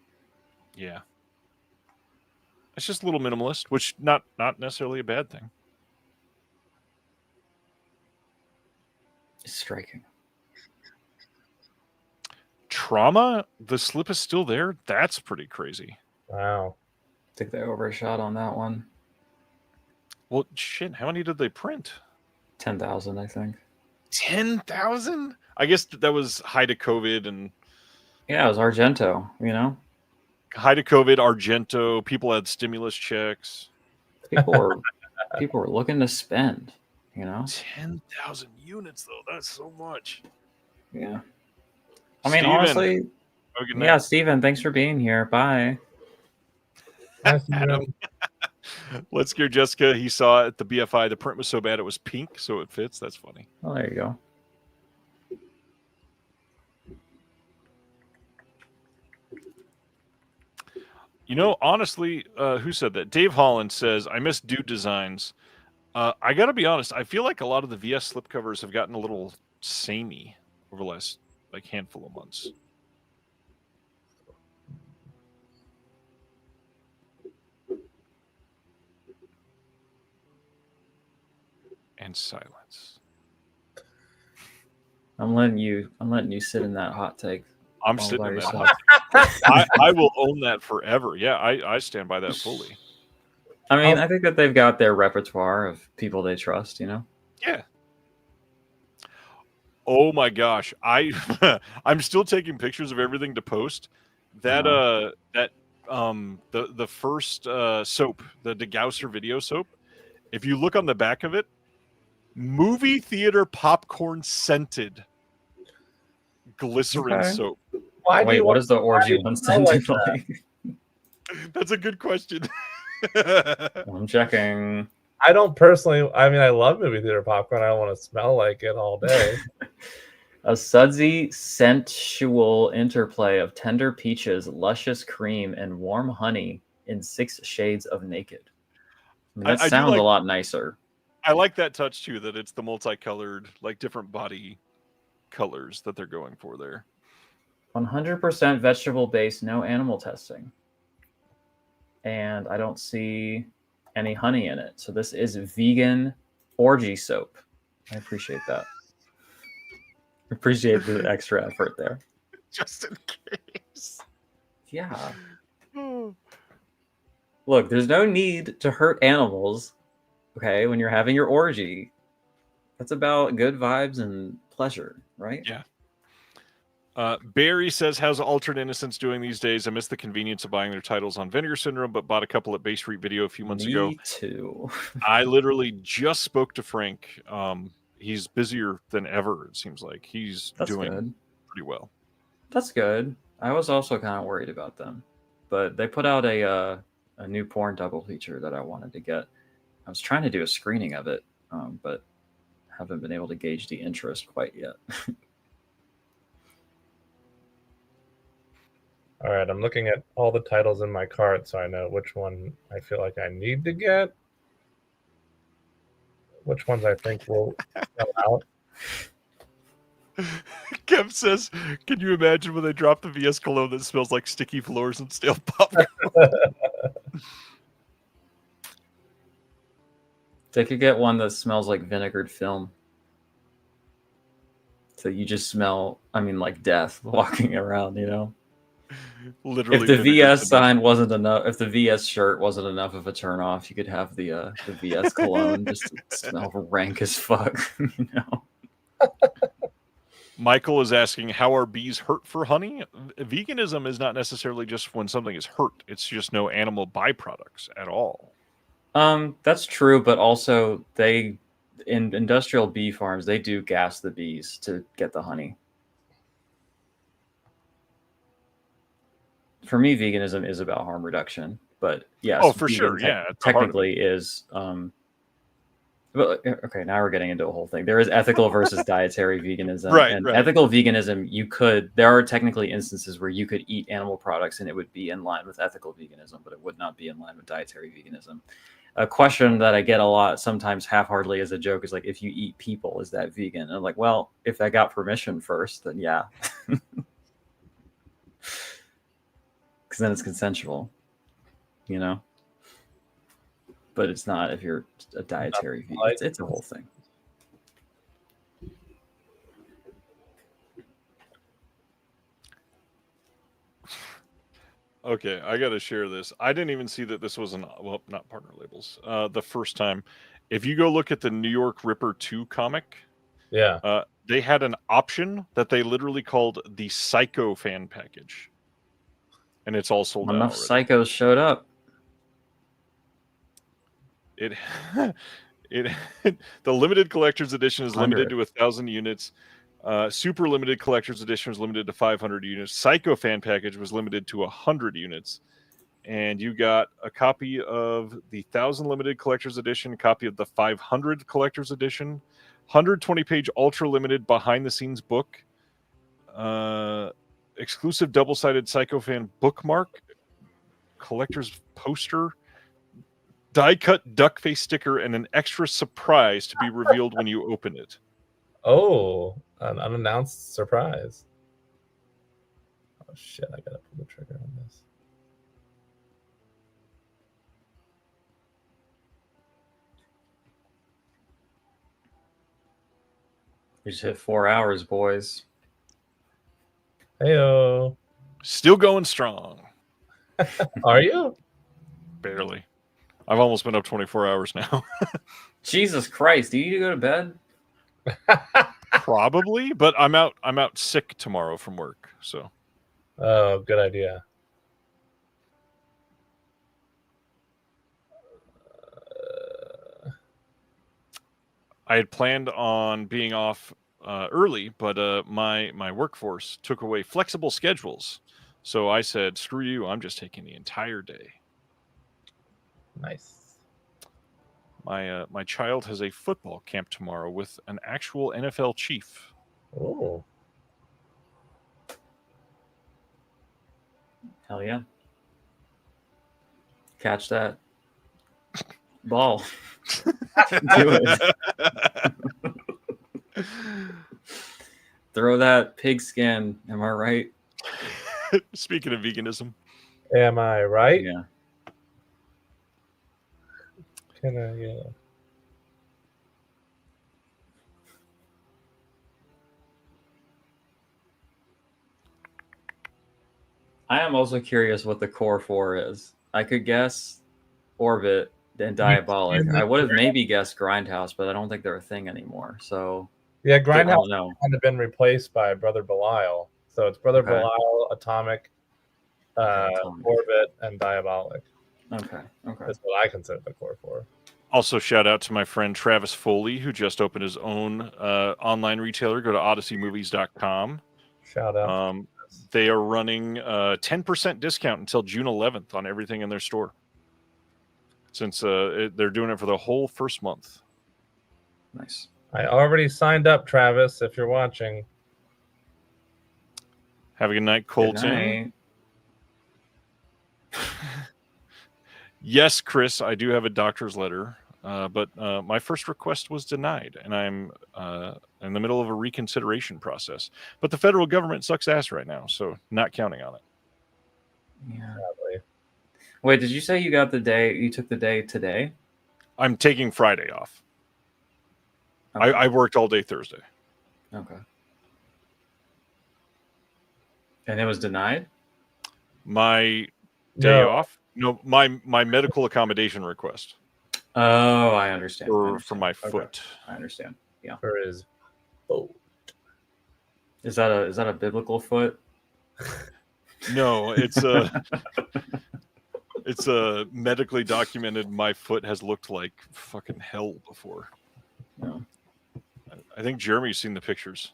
Yeah. It's just a little minimalist, which not necessarily a bad thing. It's striking. Trauma, the slip is still there. That's pretty crazy. Wow. I think they overshot on that one. Well, shit, how many did they print? 10,000, I think. 10,000? I guess that was high to COVID and... Yeah, it was Argento, you know? High to COVID, Argento, people had stimulus checks. People were looking to spend, you know? 10,000 units, though. That's so much. Yeah. I mean, Steven, honestly, yeah, Steven, thanks for being here. Bye. Adam. Let's Scare Jessica. He saw it at the BFI. The print was so bad it was pink, so it fits. That's funny. Oh, there you go. You know, honestly, who said that? Dave Holland says, I miss dude designs. I got to be honest. I feel like a lot of the VS slipcovers have gotten a little samey over the last handful of months. And silence. I'm letting you sit in that hot take. I'm sitting in that. I will own that forever. Yeah, I stand by that fully. I mean, I think that they've got their repertoire of people they trust, you know? Yeah. Oh my gosh. I'm still taking pictures of everything to post. That the first soap, the Degausser video soap, if you look on the back of it, movie theater popcorn scented glycerin soap. Wait, what is the orgy one scented like? That's a good question. I'm checking. I don't personally. I mean, I love movie theater popcorn. I don't want to smell like it all day. A sudsy, sensual interplay of tender peaches, luscious cream, and warm honey in 6 shades of naked. I mean, that I do sounds like- a lot nicer. I like that touch too, that it's the multicolored, like different body colors that they're going for there. 100% vegetable based, no animal testing. And I don't see any honey in it. So this is vegan orgy soap. I appreciate that. Appreciate the extra effort there. Just in case. Yeah. Look, there's no need to hurt animals, okay, when you're having your orgy. That's about good vibes and pleasure, right? Yeah. Barry says, how's Altered Innocence doing these days? I miss the convenience of buying their titles on Vinegar Syndrome, but bought a couple at Bay Street Video a few months ago. Me too. I literally just spoke to Frank. He's busier than ever, it seems like. He's doing good. pretty well. That's good. I was also kind of worried about them, but they put out a new porn double feature that I wanted to get. I was trying to do a screening of it, but haven't been able to gauge the interest quite yet. All right, I'm looking at all the titles in my cart so I know which one I feel like I need to get. Which ones I think will sell out. Kev says, can you imagine when they drop the VS cologne that smells like sticky floors and stale popcorn? They could get one that smells like vinegared film. So you just smell, like death walking around, you know? Literally. If the VS sign wasn't enough, if the VS shirt wasn't enough of a turnoff, you could have the VS cologne just smell rank as fuck, you know? Michael is asking, how are bees hurt for honey? Veganism is not necessarily just when something is hurt. It's just no animal byproducts at all. That's true, but also in industrial bee farms, they do gas the bees to get the honey. For me, veganism is about harm reduction, but yes. Oh, for sure, yeah. Technically is, but okay, now we're getting into a whole thing. There is ethical versus dietary veganism. Right. Ethical veganism, there are technically instances where you could eat animal products and it would be in line with ethical veganism, but it would not be in line with dietary veganism. A question that I get a lot, sometimes half-heartedly as a joke, is like, if you eat people, is that vegan? And I'm like, well, if I got permission first, then yeah. Because then it's consensual, you know? But it's not if you're a dietary vegan. It's a whole thing. Okay, I got to share this. I didn't even see that this was not partner labels. The first time. If you go look at the New York Ripper 2 comic, yeah, they had an option that they literally called the Psycho fan package. And it's all sold out. Enough psychos showed up. The limited collector's edition is limited to 1,000 units. Super limited collector's edition was limited to 500 units. Psycho fan package was limited to 100 units. And you got a copy of the 1,000 limited collector's edition, a copy of the 500 collector's edition, 120-page ultra limited behind the scenes book, exclusive double-sided Psycho fan bookmark, collector's poster, die-cut duck face sticker, and an extra surprise to be revealed when you open it. Oh, an unannounced surprise. Oh shit, I gotta pull the trigger on this. We just hit 4 hours, boys. Heyo. Still going strong. Are you? Barely. I've almost been up 24 hours now. Jesus Christ, do you need to go to bed? Probably, but I'm out sick tomorrow from work, so. Oh, good idea. I had planned on being off early, but my workforce took away flexible schedules. So I said, screw you, I'm just taking the entire day. Nice. My child has a football camp tomorrow with an actual NFL chief. Oh. Hell yeah. Catch that ball. Do it. Throw that pigskin. Am I right? Speaking of veganism. Am I right? Yeah. Yeah. I am also curious what the core 4 is. I could guess Orbit and Diabolic. I would have maybe guessed Grindhouse, but I don't think they're a thing anymore. So Yeah, I Grindhouse don't know. kind of been replaced by Brother Belial. So it's Brother Okay. Belial, Atomic, Atomic. Orbit, and Diabolic. Okay. That's what I consider the core 4. Also, shout out to my friend Travis Foley, who just opened his own online retailer. Go to odysseymovies.com. Shout out. They are running a 10% discount until June 11th on everything in their store. Since they're doing it for the whole first month. Nice. I already signed up, Travis, if you're watching. Have a good night, Colton. Good night. Yes, Chris, I do have a doctor's letter, but my first request was denied, and I'm in the middle of a reconsideration process. But the federal government sucks ass right now, so not counting on it. Yeah. Sadly. Wait, did you say you got the day? You took the day today? I'm taking Friday off. Okay. I worked all day Thursday. Okay. And it was denied? My day off? No, my medical accommodation request. Oh, I understand. For my foot. I understand. Yeah. For his foot. Is that a biblical foot? No, it's a medically documented. My foot has looked like fucking hell before. No. I think Jeremy's seen the pictures.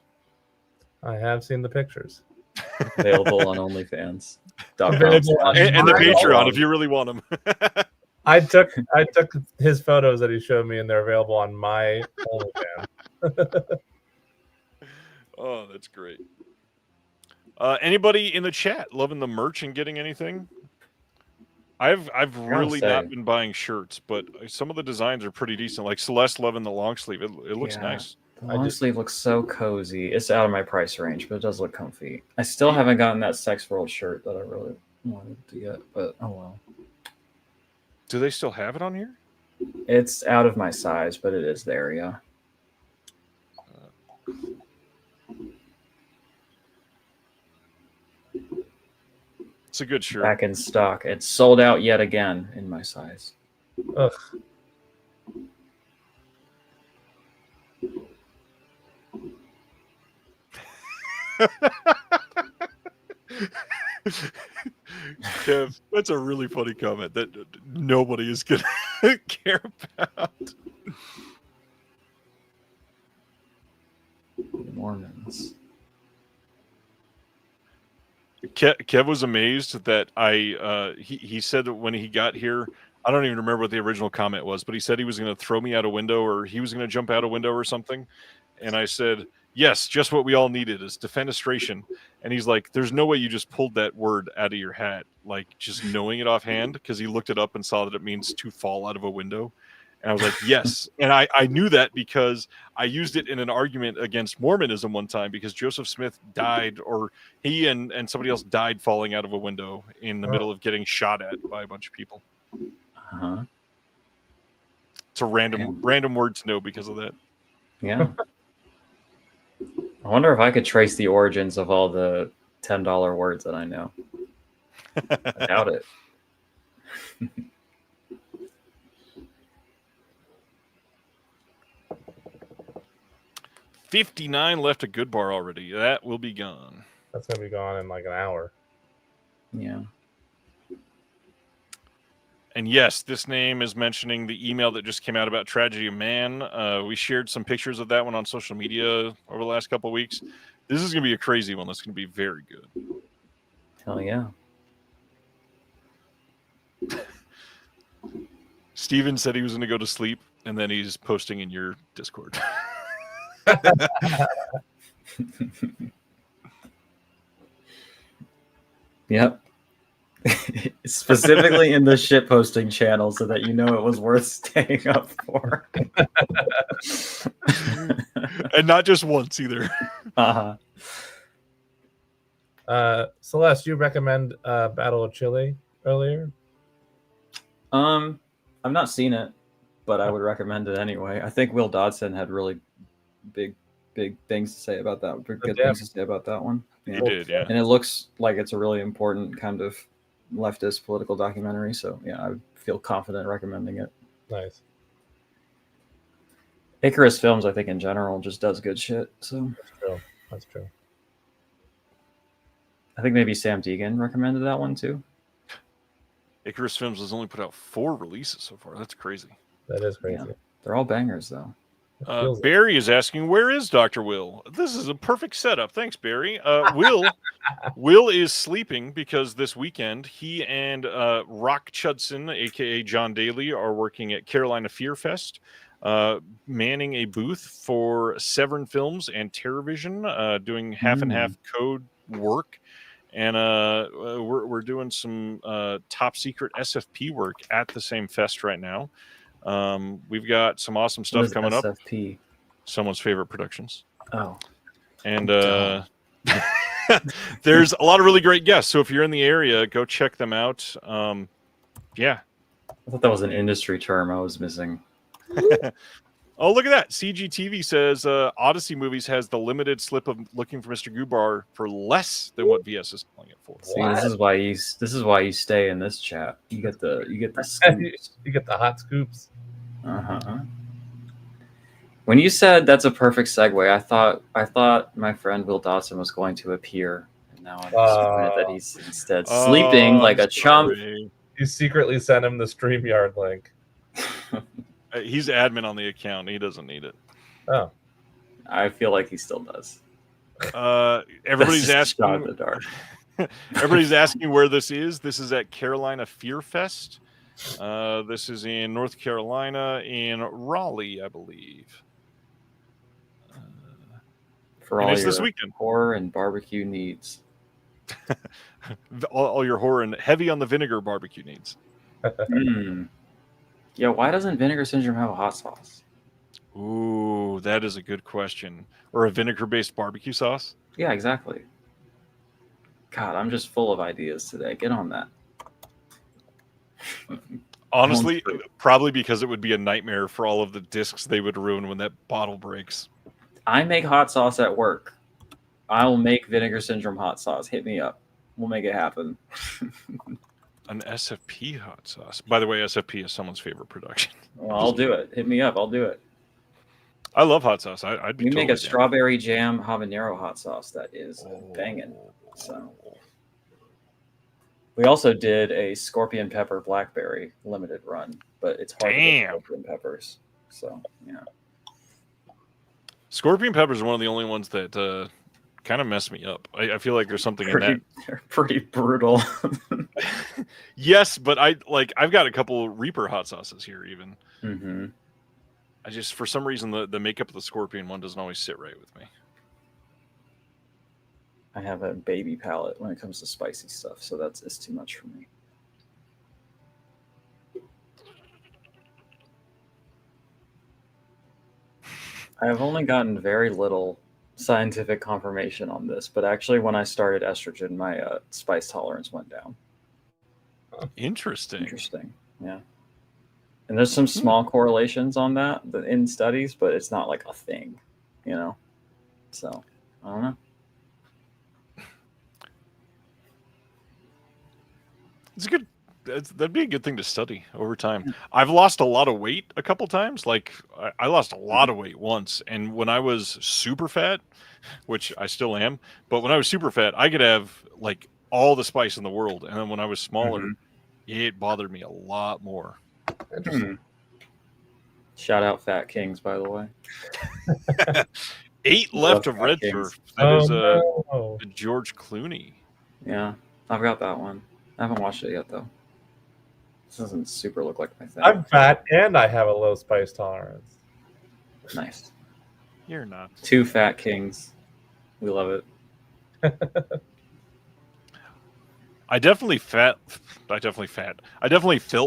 I have seen the pictures. Available on OnlyFans. And the Patreon if you really want them. I took his photos that he showed me, and they're available on my OnlyFans. Oh, that's great. Anybody in the chat loving the merch and getting anything? I've really not been buying shirts, but some of the designs are pretty decent. Like Celeste loving the long sleeve. It looks nice. The long sleeve looks so cozy. It's out of my price range, but it does look comfy. I still haven't gotten that Sex World shirt that I really wanted to get, but oh well. Do they still have it on here? It's out of my size, but it is there, yeah. It's a good shirt. Back in stock. It's sold out yet again in my size. Ugh. Kev, that's a really funny comment that nobody is going to care about. Mormons. Kev was amazed that he said that when he got here, I don't even remember what the original comment was, but he said he was going to throw me out a window or he was going to jump out a window or something. And I said, yes, just what we all needed is defenestration. And he's like, there's no way you just pulled that word out of your hat, like just knowing it offhand, because he looked it up and saw that it means to fall out of a window. And I was like, yes. And I knew that because I used it in an argument against Mormonism one time because Joseph Smith died, or he and somebody else died falling out of a window in the middle of getting shot at by a bunch of people. Uh-huh. It's a random word to know because of that. Yeah. I wonder if I could trace the origins of all the $10 words that I know. I doubt it. 59 left a good bar already. That will be gone. That's going to be gone in like an hour. Yeah. And yes, this name is mentioning the email that just came out about Tragedy of Man. We shared some pictures of that one on social media over the last couple of weeks. This is going to be a crazy one. That's going to be very good. Hell yeah. Steven said he was going to go to sleep, and then he's posting in your Discord. Yep. Specifically in the shit posting channel so that you know it was worth staying up for. And not just once either. Uh-huh. Celeste, you recommend Battle of Chile earlier? I've not seen it, but I would recommend it anyway. I think Will Dodson had really big things to say about that. Good things to say about that one. He did, yeah. And it looks like it's a really important kind of leftist political documentary. So yeah, I feel confident recommending it. Nice. Icarus Films, I think in general, just does good shit. So That's true. I think maybe Sam Deegan recommended that one too. Icarus Films has only put out 4 releases so far. That's crazy. That is crazy. Yeah. They're all bangers though. Barry is asking, where is Dr. Will? This is a perfect setup. Thanks, Barry. Will is sleeping because this weekend he and Rock Chudson, a.k.a. John Daly, are working at Carolina Fear Fest, manning a booth for Severn Films and TerrorVision, doing half and half code work. And we're doing some top secret SFP work at the same fest right now. We've got some awesome stuff coming SFP? up. Someone's favorite productions. Oh. And there's a lot of really great guests. So if you're in the area, go check them out. Yeah. I thought that was an industry term I was missing. Oh, look at that. CGTV says Odyssey Movies has the limited slip of Looking for Mr. Goobar for less than what VS is selling it for. See, this is why you stay in this chat. You get the scoops. You get the hot scoops. Uh-huh. When you said that's a perfect segue, I thought my friend Will Dodson was going to appear, and now I'm disappointed that he's instead sleeping like a chump. You secretly sent him the StreamYard link. He's admin on the account. He doesn't need it. Oh, I feel like he still does. Everybody's asking. Shot in the dark. Everybody's asking where this is. This is at Carolina Fear Fest. This is in North Carolina, in Raleigh, I believe. For all your this weekend. Horror and barbecue needs. all your horror and heavy on the vinegar barbecue needs. Yeah, why doesn't Vinegar Syndrome have a hot sauce? Ooh, that is a good question. Or a vinegar-based barbecue sauce? Yeah, exactly. God, I'm just full of ideas today. Get on that. Honestly, probably because it would be a nightmare for all of the discs they would ruin when that bottle breaks. I make hot sauce at work. I'll make Vinegar Syndrome hot sauce. Hit me up. We'll make it happen. An SFP hot sauce. By the way, SFP is someone's favorite production. Well, I'll do it. Hit me up. I'll do it. I love hot sauce. I'd be. We totally make a strawberry jam habanero hot sauce that is banging. So we also did a scorpion pepper blackberry limited run, but it's hard to get scorpion peppers. So yeah, scorpion peppers are one of the only ones that kind of mess me up. I feel like there's something in that. They're pretty brutal. Yes, but I've got a couple Reaper hot sauces here even. Mm-hmm. I just, for some reason, the makeup of the scorpion one doesn't always sit right with me. I have a baby palate when it comes to spicy stuff, so it's too much for me. I have only gotten very little scientific confirmation on this, but actually when I started estrogen, my spice tolerance went down. Interesting. Yeah. And there's some small correlations on that in studies, but it's not like a thing, So I don't know. It's good. That'd be a good thing to study over time. I've lost a lot of weight a couple times. Like I lost a lot of weight once, and when I was super fat, which I still am, but when I was super fat, I could have like all the spice in the world, and then when I was smaller, it bothered me a lot more. Interesting. Shout out Fat Kings, by the way. 8 left of Red Turf. That is George Clooney. Yeah, I've got that one. I haven't watched it yet, though. This doesn't super look like my thing. I'm fat and I have a low spice tolerance. Nice. You're not. 2 Fat Kings. We love it. I definitely felt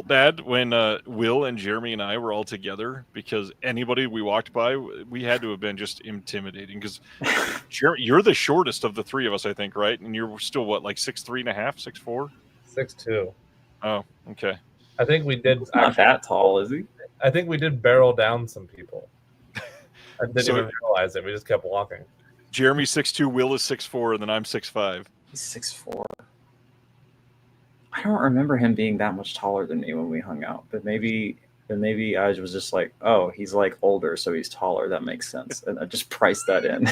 bad when Will and Jeremy and I were all together, because anybody we walked by, we had to have been just intimidating. Because Jeremy, you're the shortest of the three of us, I think, right? And you're still what, like 6'3.5", 6'4"? 6'2". Oh, okay. I think we did. He's not that tall, is he? I think we did barrel down some people. I didn't even realize it. We just kept walking. Jeremy's 6'2", Will is 6'4", and then I'm 6'5". He's 6'4". I don't remember him being that much taller than me when we hung out, but maybe I was just like, oh, he's like older, so he's taller. That makes sense, and I just priced that in.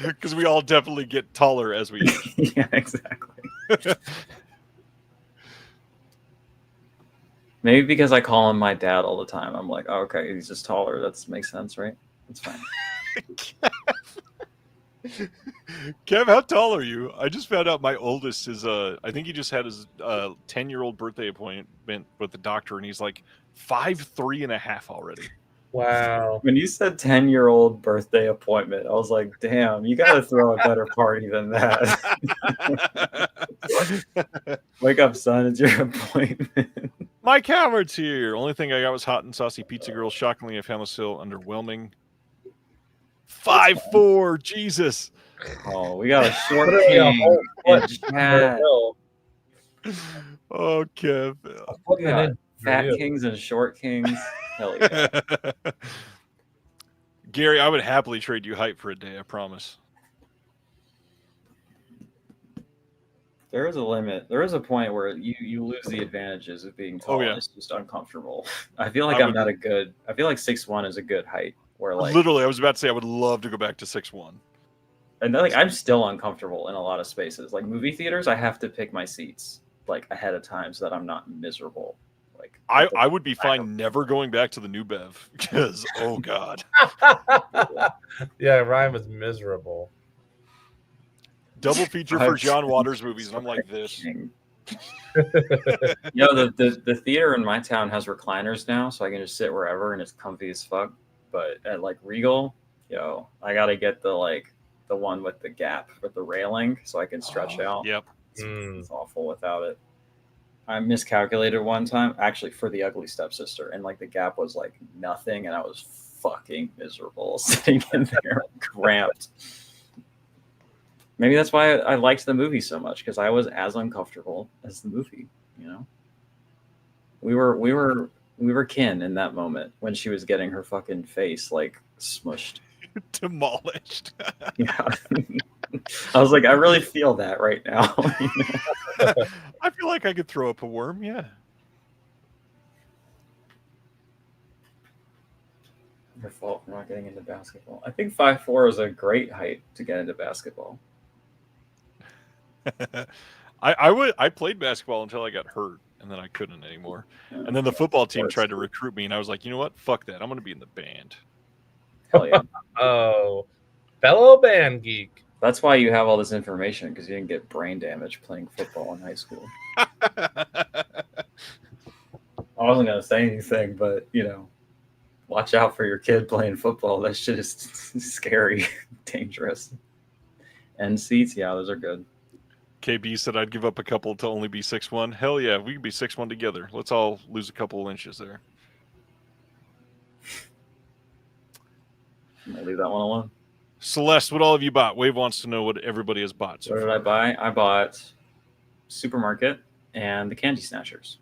Because we all definitely get taller as we age. Yeah, exactly. Maybe because I call him my dad all the time. I'm like, oh, okay, he's just taller. That makes sense, right? That's fine. Kev, how tall are you? I just found out my oldest is I think he just had his 10-year-old birthday appointment with the doctor, and he's like 5'3.5" already. Wow. When you said 10-year-old birthday appointment, I was like, damn, you got to throw a better party than that. Wake up, son. It's your appointment. Mike Howard's here. Only thing I got was hot and saucy pizza girl. Shockingly, I found this still underwhelming. 5'4", Jesus. Oh, we got a short king in chat. Oh, Kev. We got fat kings and short kings. Hell yeah. Gary, I would happily trade you height for a day, I promise. There is a limit. There is a point where you lose the advantages of being tall. Yeah. It's just uncomfortable. I feel like I feel like 6'1" is a good height. Where like literally, I was about to say I would love to go back to 6'1". And then, like, I'm still uncomfortable in a lot of spaces. Like movie theaters, I have to pick my seats like ahead of time so that I'm not miserable. Like I would be fine never going back to the New Bev because oh god. Yeah, Ryan was miserable. Double feature for John Waters movies, and I'm like this. The theater in my town has recliners now, so I can just sit wherever and it's comfy as fuck. But at like Regal, I gotta get the one with the gap with the railing so I can stretch out. Yep. It's awful without it. I miscalculated one time, actually, for The Ugly Stepsister, and like the gap was like nothing, and I was fucking miserable sitting in there, cramped. Maybe that's why I liked the movie so much, because I was as uncomfortable as the movie. We were kin in that moment when she was getting her fucking face like smushed, demolished. Yeah. I was like, I really feel that right now. I feel like I could throw up a worm. Yeah. Your fault for not getting into basketball. I think 5'4" is a great height to get into basketball. I played basketball until I got hurt, and then I couldn't anymore. And then the football team tried to recruit me, and I was like, you know what? Fuck that. I'm going to be in the band. Hell yeah. Oh, fellow band geek. That's why you have all this information, because you didn't get brain damage playing football in high school. I wasn't going to say anything, but, watch out for your kid playing football. That shit is scary, dangerous. End seats, yeah, those are good. KB said I'd give up a couple to only be 6'1". Hell yeah, we can be 6'1" together. Let's all lose a couple of inches there. I'm going to leave that one alone. Celeste, what all have you bought? Wave wants to know what everybody has bought. What did I buy? I bought Supermarket and the Candy Snatchers.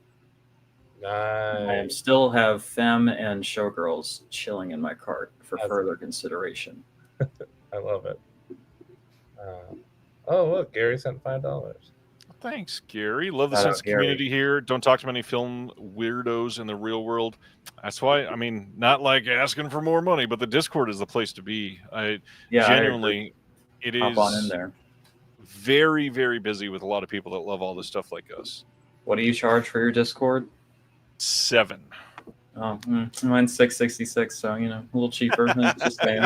Nice. I still have Femme and Showgirls chilling in my cart for further consideration. I love it. Oh, look, Gary sent $5. Thanks, Gary. Love the sense of community here. Don't talk to many film weirdos in the real world. That's why, not like asking for more money, but the Discord is the place to be. Genuinely, it is on in there. Very, very busy with a lot of people that love all this stuff like us. What do you charge for your Discord? $7. Oh, mine's $6.66, so a little cheaper. Just saying.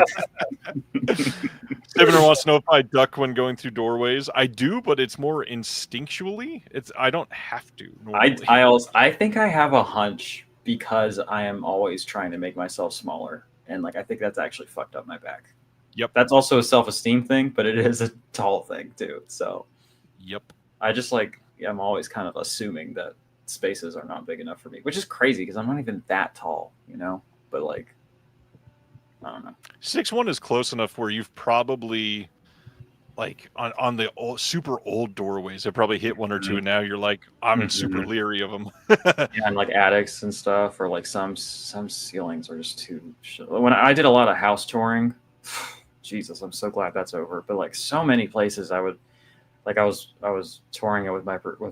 Stevener wants to know if I duck when going through doorways. I do, but it's more instinctually. I don't have to. I think I have a hunch because I am always trying to make myself smaller, and I think that's actually fucked up my back. Yep. That's also a self-esteem thing, but it is a tall thing too. So. Yep. I just like, I'm always kind of assuming that spaces are not big enough for me, which is crazy because I'm not even that tall, you know. But like, I don't know. 6'1" is close enough where you've probably like on the super old doorways, I probably hit one or two, and now you're like, I'm super leery of them. Yeah, and like attics and stuff, or like some ceilings are just too. When I did a lot of house touring, Jesus, I'm so glad that's over. But like so many places, I was touring it with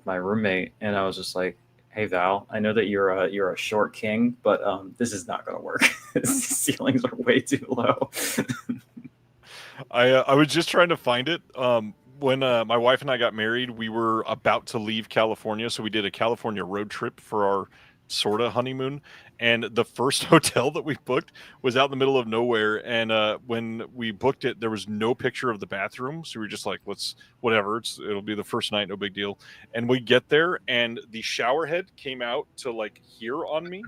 my roommate, and I was just like, hey Val, I know that you're a short king, but this is not going to work. The ceilings are way too low. I was just trying to find it. When my wife and I got married, we were about to leave California, so we did a California road trip for our sort of honeymoon. And the first hotel that we booked was out in the middle of nowhere. And when we booked it, there was no picture of the bathroom, so we were just like, whatever. It'll be the first night, no big deal. And we get there, and the shower head came out to like here on me,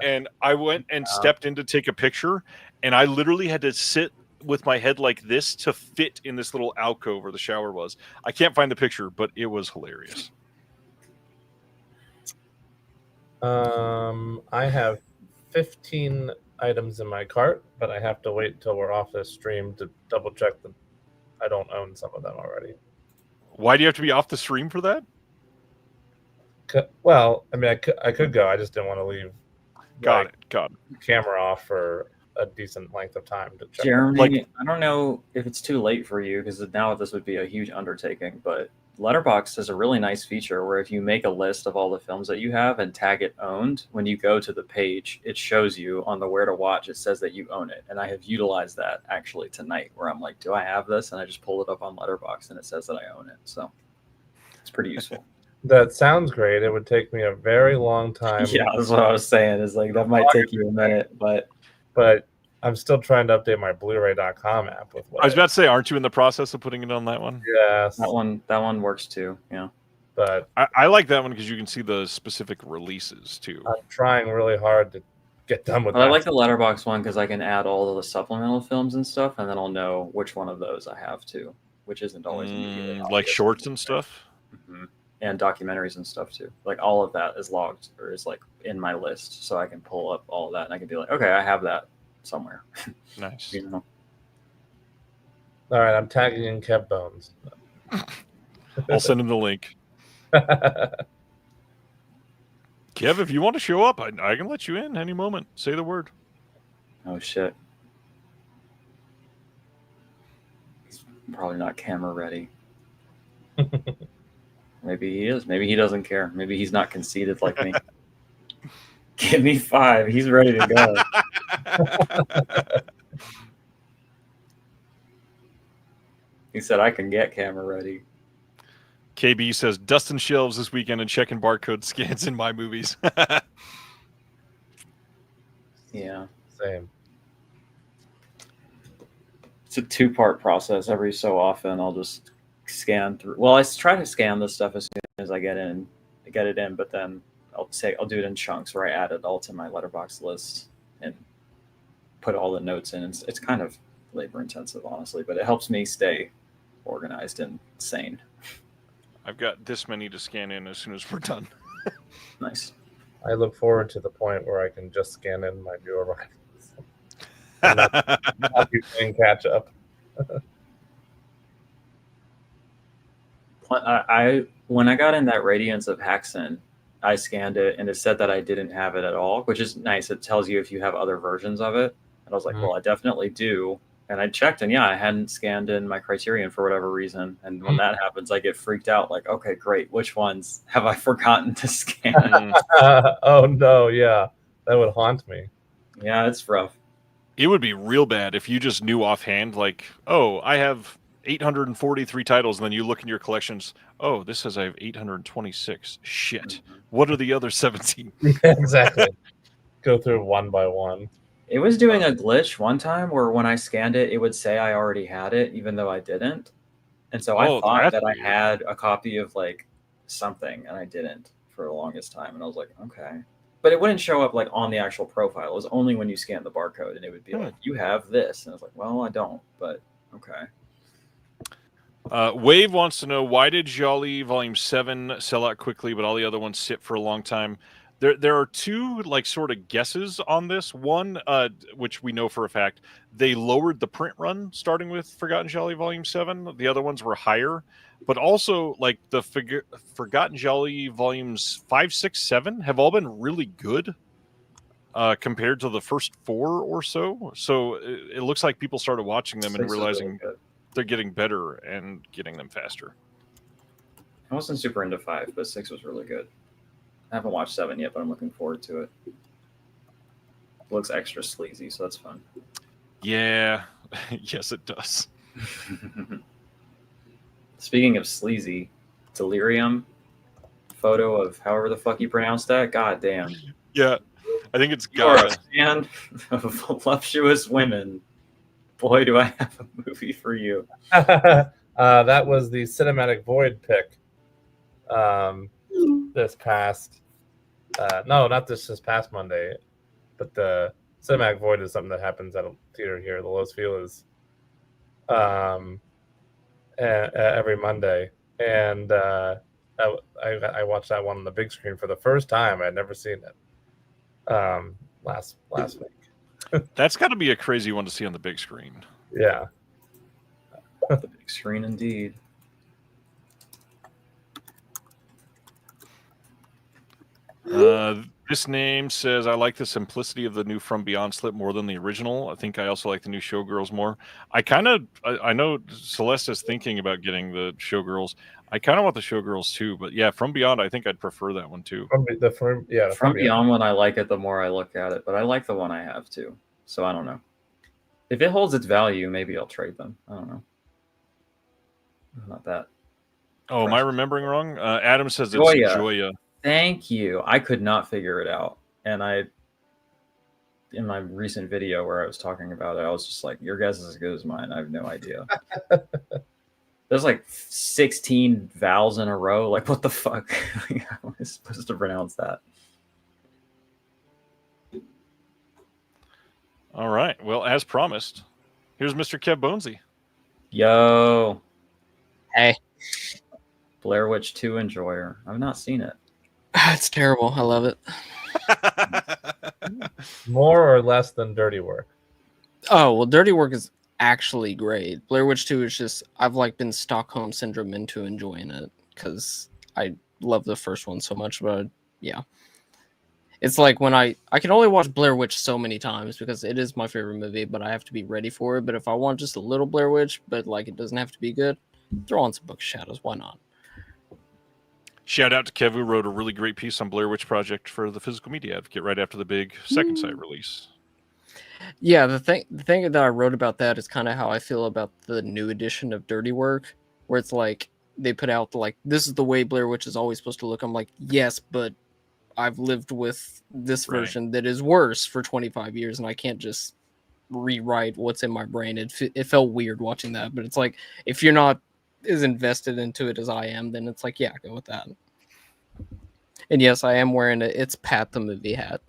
and I went and stepped in to take a picture, and I literally had to sit with my head like this to fit in this little alcove where the shower was. I can't find the picture, but it was hilarious. I have 15 items in my cart, but I have to wait until we're off this stream to double check them. I don't own some of them already. Why do you have to be off the stream for that? Well, I mean, I could go. I just didn't want to leave. Got it. Camera off for a decent length of time to check. Jeremy, I don't know if it's too late for you because now this would be a huge undertaking, but Letterboxd has a really nice feature where if you make a list of all the films that you have and tag it owned, when you go to the page, it shows you on the where to watch, it says that you own it. And I have utilized that actually tonight where I'm like, do I have this? And I just pull it up on Letterboxd and it says that I own it. So it's pretty useful. That sounds great. It would take me a very long time. Yeah, that's what I was saying. Is like that might take you a minute, but I'm still trying to update my Blu-ray.com app with what I was about to say, aren't you in the process of putting it on that one? Yes. That one works too. Yeah. But I like that one because you can see the specific releases too. I'm trying really hard to get done with that. I like the Letterboxd one because I can add all of the supplemental films and stuff, and then I'll know which one of those I have too, which isn't always immediately like shorts and stuff. Mm-hmm. And documentaries and stuff too. Like all of that is logged or is like in my list, so I can pull up all of that and I can be like, okay, I have that somewhere. Nice. You know. All right, I'm tagging in Kev Bones. I'll send him the link. Kev, if you want to show up, I can let you in any moment. Say the word. Oh shit. He's probably not camera ready. Maybe he is. Maybe he doesn't care. Maybe he's not conceited like me. Give me 5. He's ready to go. He said, I can get camera ready. KB says, dusting shelves this weekend and checking barcode scans in my movies. Yeah. Same. It's a 2-part process. Every so often, I'll just scan through. Well, I try to scan this stuff as soon as I get it in, but then I'll do it in chunks where I add it all to my Letterboxd list and put all the notes in. It's kind of labor intensive, honestly, but it helps me stay organized and sane. I've got this many to scan in as soon as we're done. Nice. I look forward to the point where I can just scan in my viewer rifles. And not be playing catch up. When I got in that Radiance of Haxon, I scanned it and it said that I didn't have it at all, which is nice. It tells you if you have other versions of it. And I was like, well, I definitely do. And I checked and I hadn't scanned in my Criterion for whatever reason. And when that happens, I get freaked out like, okay, great. Which ones have I forgotten to scan? Oh no. Yeah. That would haunt me. Yeah, it's rough. It would be real bad if you just knew offhand, like, oh, I have 843 titles, and then you look in your collections. Oh, this says I have 826. Shit. What are the other 17? Yeah, exactly. Go through one by one. It was doing a glitch one time where when I scanned it, it would say I already had it, even though I didn't. And so I thought that I had a copy of like something, and I didn't for the longest time. And I was like, okay. But it wouldn't show up like on the actual profile. It was only when you scan the barcode, and it would be like, you have this. And I was like, well, I don't, but okay. Wave wants to know, why did Jolly Volume 7 sell out quickly, but all the other ones sit for a long time? There are two like sort of guesses on this. One, which we know for a fact, they lowered the print run starting with Forgotten Jolly Volume 7. The other ones were higher. But also, like the Forgotten Jolly Volumes 5, 6, 7 have all been really good compared to the first 4 or so. So it looks like people started watching them and realizing they're getting better and getting them faster. I wasn't super into 5, but 6 was really good. I haven't watched 7 yet, but I'm looking forward to it. It looks extra sleazy, so that's fun. Yeah, yes, it does. Speaking of sleazy, Delirium photo of however the fuck you pronounce that. God damn. Yeah, I think it's You are a Gaia. fan of voluptuous women. Boy, do I have a movie for you. That was the Cinematic Void pick. This past, no, not this past Monday, but the Cinematic Void is something that happens at a theater here, the LeRose Field, every Monday, and I watched that one on the big screen for the first time. I'd never seen it last week. That's got to be a crazy one to see on the big screen. Yeah, The big screen indeed. This name says, I like the simplicity of the new From Beyond slip more than the original. I think I also like the new Showgirls more. I know Celeste is thinking about getting the Showgirls. I kind of want the Showgirls too, but yeah, From Beyond, I think I'd prefer that one too. From Beyond one, I like it the more I look at it, but I like the one I have too. So I don't know. If it holds its value, maybe I'll trade them. I don't know. Not that. Oh, am I remembering wrong? Adam says it's Joya. Joya. Thank you. I could not figure it out. And in my recent video where I was talking about it, I was just like, your guess is as good as mine. I have no idea. There's like 16 vowels in a row. Like, what the fuck? How am I supposed to pronounce that? All right. Well, as promised, here's Mr. Kev Bonesy. Yo. Hey. Blair Witch 2 enjoyer. I've not seen it. It's terrible. I love it. More or less than Dirty Work? Oh, well, Dirty Work is actually great. Blair Witch 2 is just, I've like been Stockholm Syndrome into enjoying it because I love the first one so much. But yeah, it's like when I can only watch Blair Witch so many times because it is my favorite movie, but I have to be ready for it. But if I want just a little Blair Witch, but like it doesn't have to be good, throw on some Book of Shadows. Why not? Shout out to Kev, who wrote a really great piece on Blair Witch Project for the Physical Media Advocate right after the big second site release. Yeah, the thing that I wrote about that is kind of how I feel about the new edition of Dirty Work, where it's like they put out like, this is the way Blair Witch is always supposed to look. I'm like, yes, but I've lived with this version that is worse for 25 years, and I can't just rewrite what's in my brain. It felt weird watching that, but it's like, if you're not as invested into it as I am, then it's like, yeah, go with that. And yes, I am wearing It's Pat the movie hat.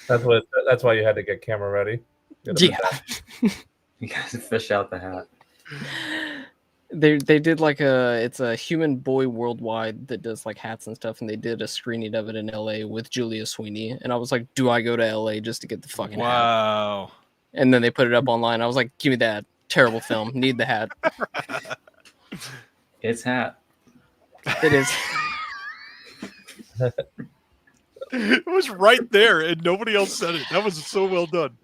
That's why you had to get camera ready. Yeah. You guys fish out the hat. They did like it's a Human Boy Worldwide that does like hats and stuff, and they did a screening of it in LA with Julia Sweeney, and I was like, do I go to LA just to get the fucking hat? Wow. And then they put it up online. I was like, give me that. Terrible film. Need the hat. It's hat. It is. It was right there, and nobody else said it. That was so well done.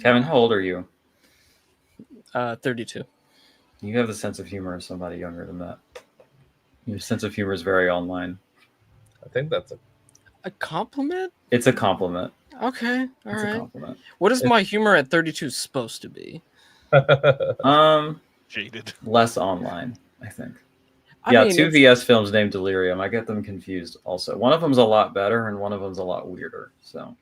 Kevin, how old are you? 32. You have the sense of humor of somebody younger than that. Your sense of humor is very online. I think that's a compliment? It's a compliment. Okay. All right. A compliment. What is my humor at 32 supposed to be? Jaded. Less online, I think. I mean, two VS films named Delirium. I get them confused also. One of them's a lot better and one of them's a lot weirder. So,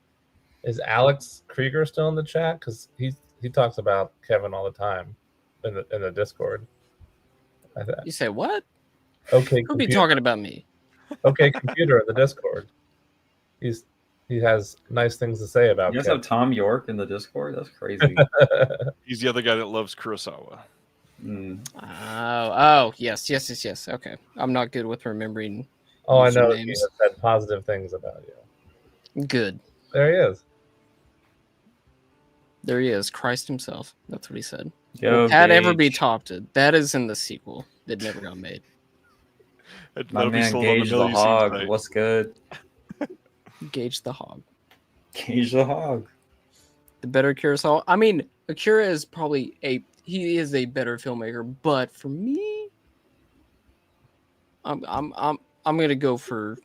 is Alex Krieger still in the chat? Because he talks about Kevin all the time in the Discord. You say what? Okay. Who'll be talking about me? Okay, computer in the Discord. He has nice things to say about. You guys have Tom York in the Discord? That's crazy. He's the other guy that loves Kurosawa. Oh, yes. Okay, I'm not good with remembering. I know he names. has said positive things about you. Good. There he is. There he is, Christ himself. That's what he said. Yo, Will that ever be Gage. topped? That is in the sequel that never got made. My That'll be man sold on Gage the the Million Seeds Hog. site. What's good? Gage the Hog. Gage the Hog. The better Kurosawa. I mean, Akira is probably he is a better filmmaker, but for me, I'm gonna go for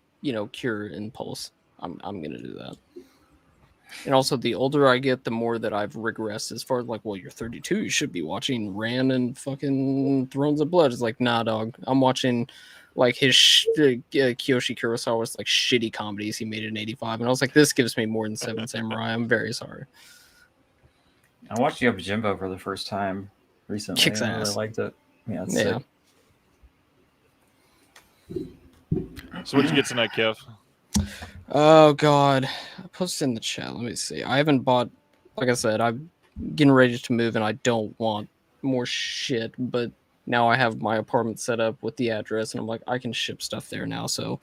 Cure and Pulse. I'm gonna do that. And also, the older I get, the more that I've regressed as far as like, well, you're 32, you should be watching Ran and fucking Thrones of Blood. It's like, nah, dog. I'm watching like his Kiyoshi Kurosawa's like shitty comedies he made in '85, and I was like, this gives me more than Seven Samurai. I'm very sorry. I watched Yojimbo for the first time recently. Kicks I really ass. liked it. Yeah, it's Yeah. sick. So what'd you get tonight, Kev? Oh God, I posted in the chat. Let me see. I haven't bought. Like I said, I'm getting ready to move, and I don't want more shit. But now I have my apartment set up with the address, and I'm like, I can ship stuff there now. So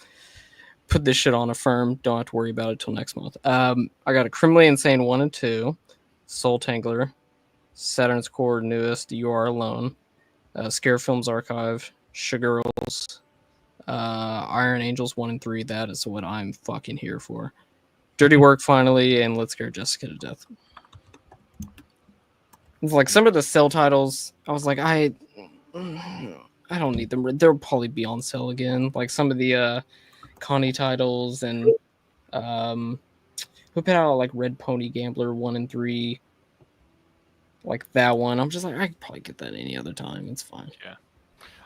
put this shit on Affirm. Don't have to worry about it till next month. I got a Criminally Insane 1 and 2, Soul Tangler, Saturn's Core newest, You Are Alone, Scare Films Archive, Sugar Girls, Iron Angels 1 and 3. That is what I'm fucking here for. Dirty Work finally, and Let's Scare Jessica to Death. It's like some of the sale titles, I was like, I don't need them. They'll probably be on sale again. Like some of the Connie titles and who put out like Red Pony Gambler 1 and 3. Like that one. I'm just like, I could probably get that any other time. It's fine. Yeah.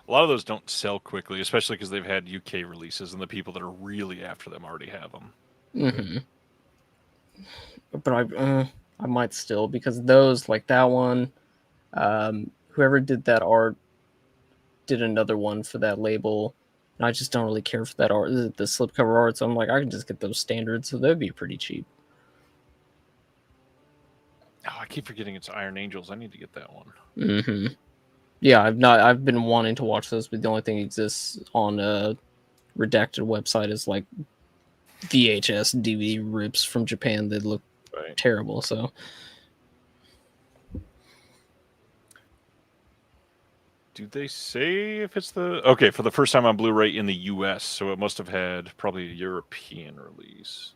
A lot of those don't sell quickly, especially because they've had UK releases, and the people that are really after them already have them. Mm-hmm. But I might still, because those, like that one, whoever did that art did another one for that label, and I just don't really care for that art, the slipcover art. So I'm like, I can just get those standards, so they'd be pretty cheap. Oh, I keep forgetting it's Iron Angels. I need to get that one. Mm-hmm. Yeah, I've been wanting to watch those, but the only thing that exists on a redacted website is like VHS DVD rips from Japan that look terrible. So do they say if it's for the first time on Blu-ray in the US, so it must have had probably a European release.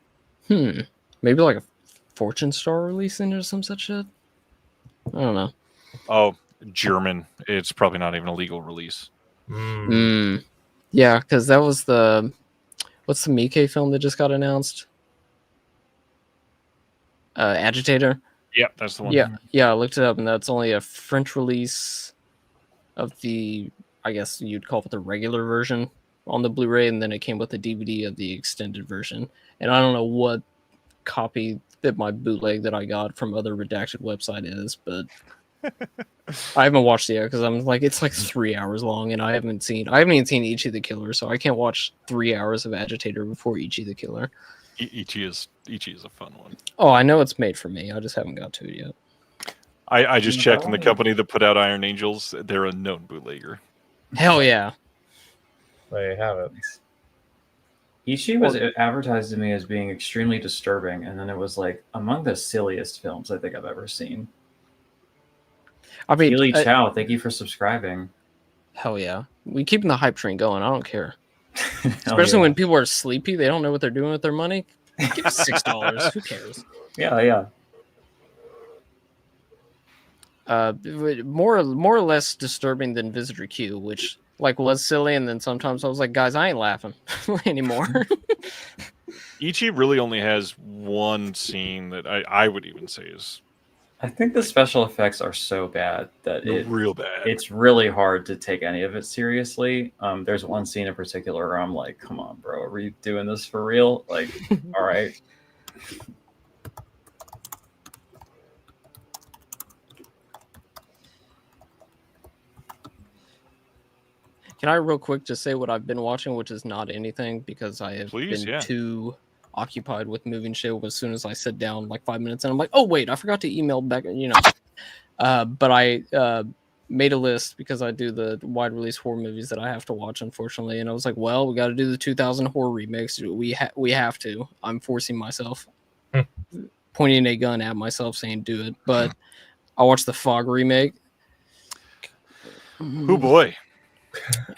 Maybe like a Fortune Star release in it or some such shit. I don't know. Oh, German. It's probably not even a legal release. Yeah, because that was what's the Miike film that just got announced? Agitator. Yeah, that's the one. Yeah, I looked it up, and that's only a French release of the, I guess you'd call it the regular version on the Blu-ray, and then it came with a DVD of the extended version. And I don't know what copy that my bootleg that I got from other redacted website is, but I haven't watched it yet because I'm like, it's like 3 hours long, and I haven't even seen Ichi the Killer, so I can't watch 3 hours of Agitator before Ichi the Killer. Ichi is a fun one. Oh, I know it's made for me. I just haven't got to it yet. I just checked, and the company that put out Iron Angels, they're a known bootlegger. Hell yeah. There you have it. Ichi was advertised to me as being extremely disturbing, and then it was like among the silliest films I think I've ever seen. I mean, Keely Chow, thank you for subscribing. Hell yeah. We keeping the hype train going. I don't care. Especially when people are sleepy, they don't know what they're doing with their money. Give us $6. Who cares? Yeah. More or less disturbing than Visitor Q, which like was silly, and then sometimes I was like, guys, I ain't laughing anymore. Ichi really only has one scene that I would even say is. I think the special effects are so bad that real bad. It's really hard to take any of it seriously. There's one scene in particular where I'm like, come on, bro, are we doing this for real? Like, all right. Can I real quick just say what I've been watching, which is not anything because I have been too occupied with moving shit. As soon as I sit down, like 5 minutes, and I'm like, oh wait, I forgot to email back. But I made a list because I do the wide release horror movies that I have to watch, unfortunately. And I was like, well, we got to do the 2000 horror remakes. We have to. I'm forcing myself, pointing a gun at myself, saying do it. But I watched the Fog remake. Oh boy.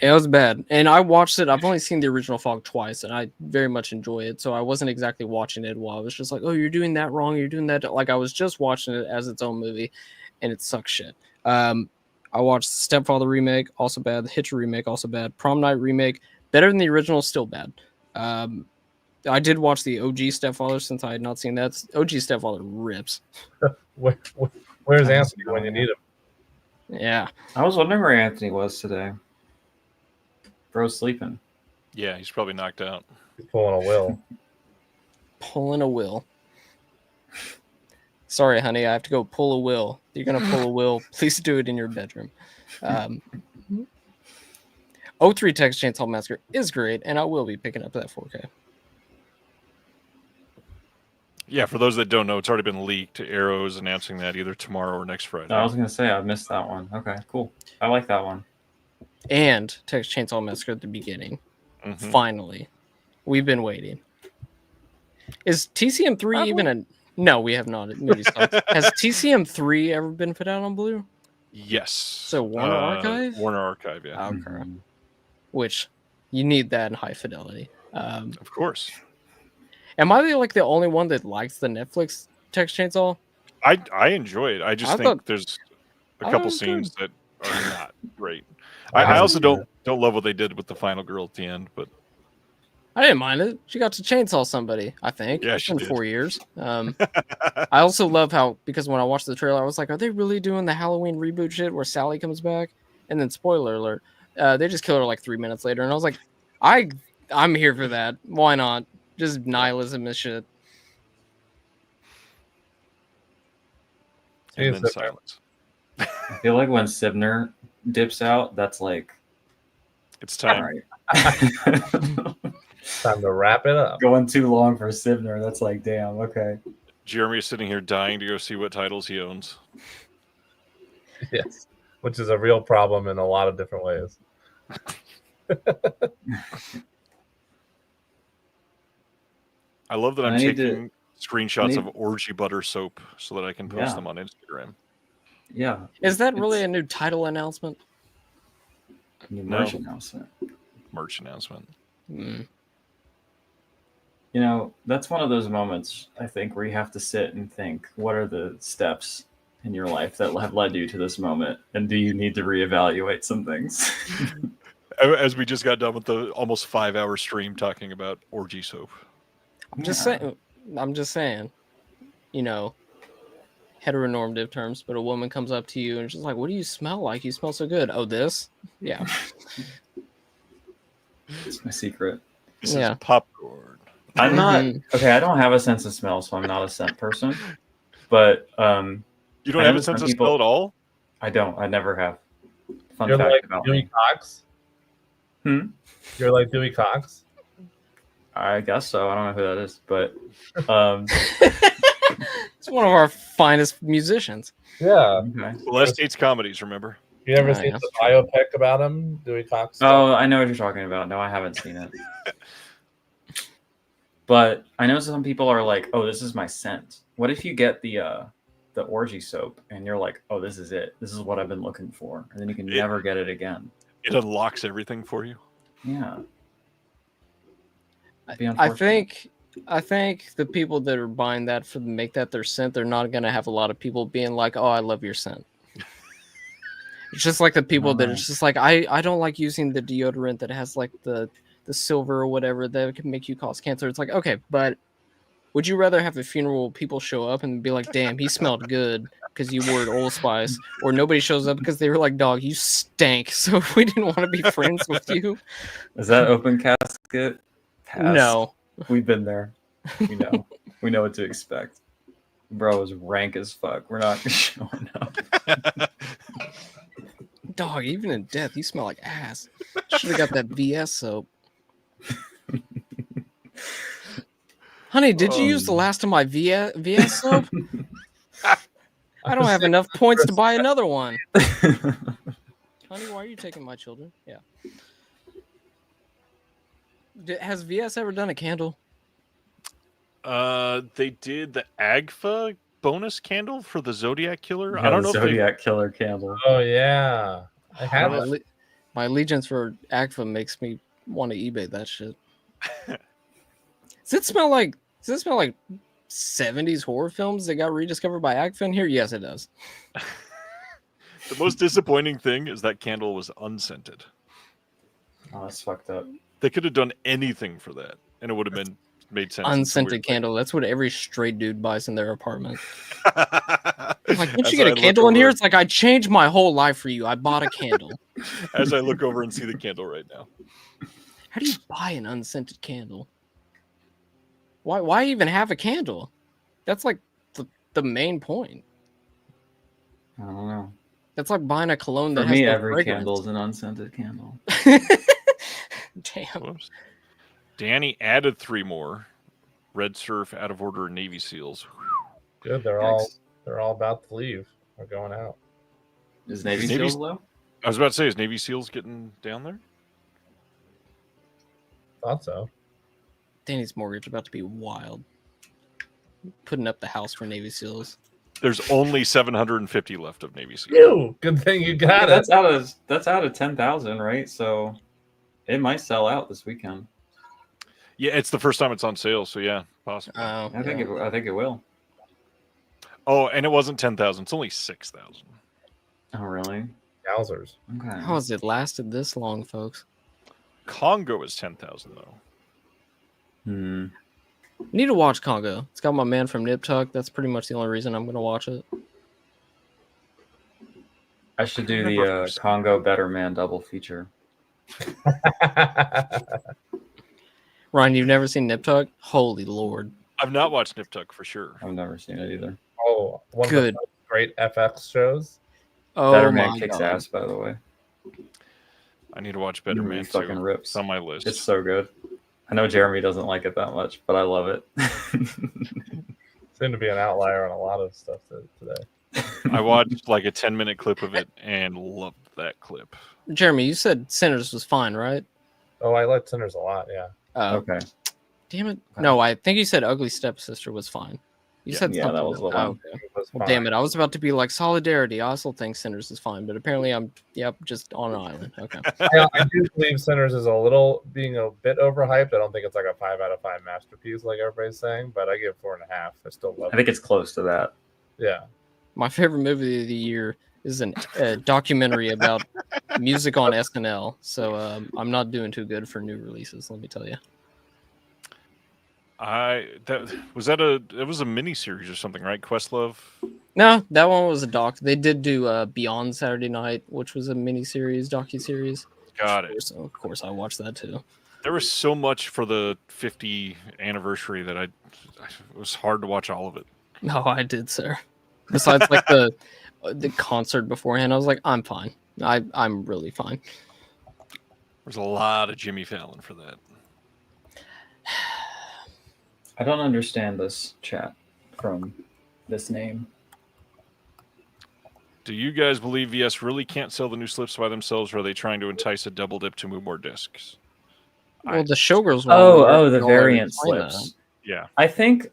It was bad. And I watched it. I've only seen the original Fog twice, and I very much enjoy it. So I wasn't exactly watching it while I was just like, oh, you're doing that wrong. You're doing that. Like, I was just watching it as its own movie, and it sucks shit. I watched the Stepfather remake, also bad. The Hitcher remake, also bad. Prom Night remake, better than the original, still bad. I did watch the OG Stepfather since I had not seen that. OG Stepfather rips. Where's Anthony when you need him? Yeah. I was wondering where Anthony was today. Bro's sleeping. Yeah, he's probably knocked out. He's pulling a will. Pulling a will. Sorry, honey, I have to go pull a will. You're going to pull a will. Please do it in your bedroom. 03 Texas Chainsaw Massacre is great, and I will be picking up that 4K. Yeah, for those that don't know, it's already been leaked. Arrow is announcing that either tomorrow or next Friday. I was going to say, I missed that one. Okay, cool. I like that one. And Texas Chainsaw Massacre at the beginning. Mm-hmm. Finally. We've been waiting. Is TCM3 even a... No, we have not. Movie sucks. Has TCM3 ever been put out on Blue? Yes. So Warner Archive? Warner Archive, yeah. Okay. Which, you need that in high fidelity. Of course. Am I the only one that likes the Netflix Texas Chainsaw? I enjoy it. I just think there's a couple scenes that are not great. I also don't love what they did with the final girl at the end, but I didn't mind it. She got to chainsaw somebody, I think. Yeah, it's she been did. 4 years. I also love how, because when I watched the trailer, I was like, are they really doing the Halloween reboot shit where Sally comes back? And then, spoiler alert, they just kill her like 3 minutes later. And I was like, I'm here for that. Why not? Just nihilism and shit. and then silence. I feel like when Sibner dips out, that's like... It's time. All right. Time to wrap it up. Going too long for Sibner. That's like, damn, okay. Jeremy is sitting here dying to go see what titles he owns. Yes, which is a real problem in a lot of different ways. I love that I'm taking screenshots of orgy butter soap so that I can post them on Instagram. Yeah. Is that really a new title announcement? New merch announcement. Merch announcement. Mm. You know, that's one of those moments, I think, where you have to sit and think, what are the steps in your life that have led you to this moment? And do you need to reevaluate some things? As we just got done with the almost 5-hour stream talking about orgy soap. I'm just saying, you know, heteronormative terms, but a woman comes up to you and she's like, what do you smell like? You smell so good. Oh, this? Yeah. It's my secret. This is popcorn. I'm not okay. I don't have a sense of smell, so I'm not a scent person. But you don't have a sense of smell at all? I don't. I never have. Fun You're fact like about Dewey me. Cox. You're like Dewey Cox. I guess so. I don't know who that is, but it's one of our finest musicians. Yeah. Okay. Celeste hates comedies. Remember? You ever seen the biopic about him, Dewey Cox? Oh, I know what you're talking about. No, I haven't seen it. But I know some people are like, "Oh, this is my scent." What if you get the orgy soap and you're like, "Oh, this is it. This is what I've been looking for," and then you can never get it again. It unlocks everything for you. Yeah. I think the people that are buying that for make that their scent, they're not gonna have a lot of people being like, "Oh, I love your scent." It's just like the people that it's just like, I don't like using the deodorant that has like the silver or whatever that can make you cause cancer. It's like, okay, but would you rather have a funeral people show up and be like, damn, he smelled good because you wore Old Spice, or nobody shows up because they were like, dog, you stank, so we didn't want to be friends with you? Is that open casket? Pass. No. We've been there. We know. We know what to expect. Bro is rank as fuck. We're not showing up. Dog, even in death, you smell like ass. Should have got that VS soap. Honey, did you use the last of my VS soap? I don't have enough points to buy another one. Honey, why are you taking my children? Yeah. Has VS ever done a candle? They did the Agfa bonus candle for the Zodiac Killer. Yeah, I don't the know Zodiac Killer candle. Oh yeah, I have it. My allegiance for Agfa makes me want to eBay that shit. Does it smell like 70s horror films that got rediscovered by Agfa in here? Yes, it does. The most disappointing thing is that candle was unscented. Oh, that's fucked up. They could have done anything for that, and it would have made sense. Unscented candle. That's what every straight dude buys in their apartment. Like, can't you get a candle in here? It's like, I changed my whole life for you. I bought a candle. As I look over and see the candle right now. How do you buy an unscented candle? Why even have a candle? That's like the main point. I don't know. That's like buying a cologne that For has me, no every fragrance. candle is an unscented candle. Damn. Whoops. Danny added 3 more. Red Surf, Out of Order, and Navy SEALs. Good. They're all about to leave. They're going out. Is Navy SEALs low? I was about to say, is Navy SEALs getting down there? Thought so. Danny's mortgage about to be wild. Putting up the house for Navy SEAls. There's only 750 left of Navy SEALs. Ew, good thing you got it. That's out of 10,000, right? So it might sell out this weekend. Yeah, it's the first time it's on sale, so yeah, possible. Oh, I think it will. Oh, and it wasn't 10,000; it's only 6,000. Oh, really? Yowzers. Okay. How has it lasted this long, folks? Congo is 10,000 though. Need to watch Congo. It's got my man from Nip Tuck. That's pretty much the only reason I'm going to watch it. I should do the Congo Better Man double feature. Ryan, you've never seen Nip Tuck? Holy Lord. I've not watched Nip Tuck for sure. I've never seen it either. Oh, one Good. of the great FX shows. Oh, Better my Man kicks God. ass, by the way. I need to watch Better Movie Man fucking too. rips. It's on my list. It's so good. I know Jeremy doesn't like it that much, but I love it. Seem to be an outlier on a lot of stuff today. I watched like a 10-minute clip of it and loved that clip. Jeremy, you said Sinners was fine, right? Oh, I like Sinners a lot. Yeah. Okay. Damn it. No, I think you said Ugly Stepsister was fine. You said yeah, something. that was the one. Oh, okay. Well, damn it. I was about to be like, Solidarity. I also think Sinners is fine, but apparently I'm, just on an island. Okay. I do believe Sinners is being a bit overhyped. I don't think it's like a 5 out of 5 masterpiece like everybody's saying, but I give 4.5. I still love it. I think it's close to that. Yeah. My favorite movie of the year is a documentary about music on SNL. So I'm not doing too good for new releases, let me tell you. It was a mini series or something, right? Questlove. No, that one was a doc. They did do Beyond Saturday Night, which was a mini-series, docu-series. Got it. Of course, I watched that too. There was so much for the 50 anniversary that it was hard to watch all of it. No, I did, sir. Besides, like the concert beforehand, I was like, I'm fine. I'm really fine. There's a lot of Jimmy Fallon for that. I don't understand this chat from this name. Do you guys believe VS really can't sell the new slips by themselves, or are they trying to entice a double dip to move more discs? Well, the Showgirls one. The variant slips. Yeah. I think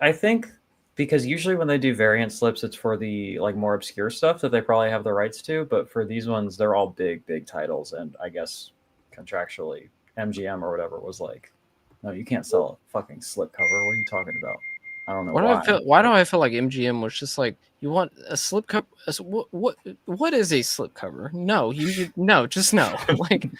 because usually when they do variant slips, it's for the like more obscure stuff that they probably have the rights to. But for these ones, they're all big titles, and I guess contractually, MGM or whatever was like, no, you can't sell a fucking slip cover. What are you talking about? I don't know why do I feel like MGM was just like, you want a slip cover? What is a slip cover? No, no, just no. Like,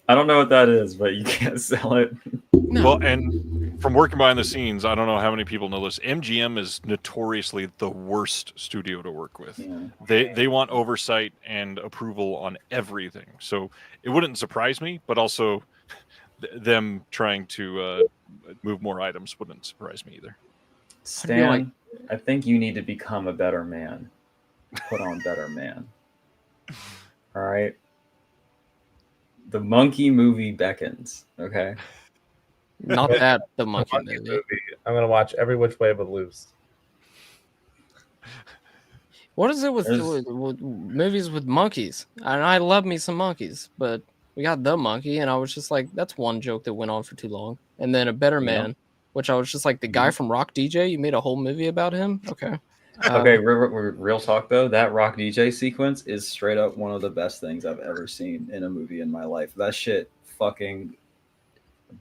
I don't know what that is, but you can't sell it. No. Well, and from working behind the scenes, I don't know how many people know this. MGM is notoriously the worst studio to work with. Yeah. They want oversight and approval on everything. So it wouldn't surprise me, but also them trying to move more items wouldn't surprise me either. Stan, I think you need to become a better man. Put on better man. All right. The monkey movie beckons. Okay. Not that the monkey movie. I'm gonna watch Every Which Way But Loose. What is it with movies with monkeys? And I love me some monkeys, but we got the monkey, and I was just like, that's one joke that went on for too long. And then A Better Man, which I was just like, the guy from Rock DJ, you made a whole movie about him? Okay. Okay, real talk though. That Rock DJ sequence is straight up one of the best things I've ever seen in a movie in my life. That shit fucking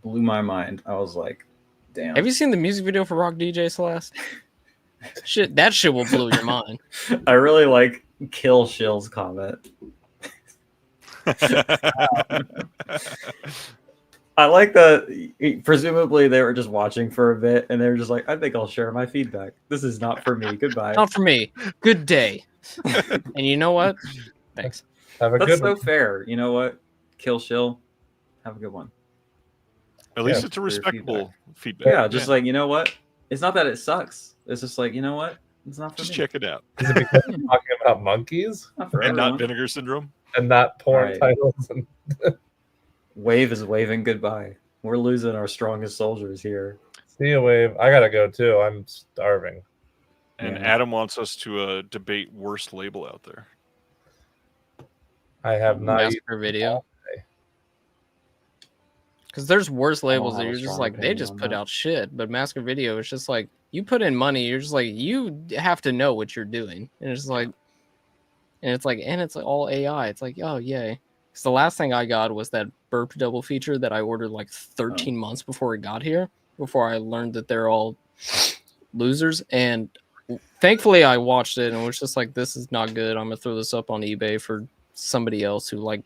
blew my mind. I was like, damn. Have you seen the music video for Rock DJ, Celeste? Shit, that shit will blow your mind. I really like Kill Shill's comment. I like that. Presumably, they were just watching for a bit, and they were just like, "I think I'll share my feedback. This is not for me. Goodbye." Not for me. Good day. And you know what? Thanks. Have a That's good so one. fair. You know what? Kill Shill. Have a good one. At least Yeah, it's a respectable feedback. Yeah, just like, you know what? It's not that it sucks. It's just like, you know what? It's not for just me. check it out. Is it because we're talking about monkeys Not for And everyone. not Vinegar Syndrome. and not porn Right. titles? And Wave is waving goodbye. We're losing our strongest soldiers here. see a wave. I gotta go too. I'm starving. And Yeah. Adam wants us to debate worst label out there. I have not eaten Massacre Video. Because there's worse labels that have a you're just strong like, they opinion just on put that. out shit. But Massacre Video is just like, you put in money, you're just like, you have to know what you're doing. And it's like, and it's like all AI. It's like, oh, yay. Because the last thing I got was that burp double feature that I ordered like 13 months before it got here, before I learned that they're all losers. And thankfully I watched it and was just like, this is not good. I'm going to throw this up on eBay for somebody else who, like,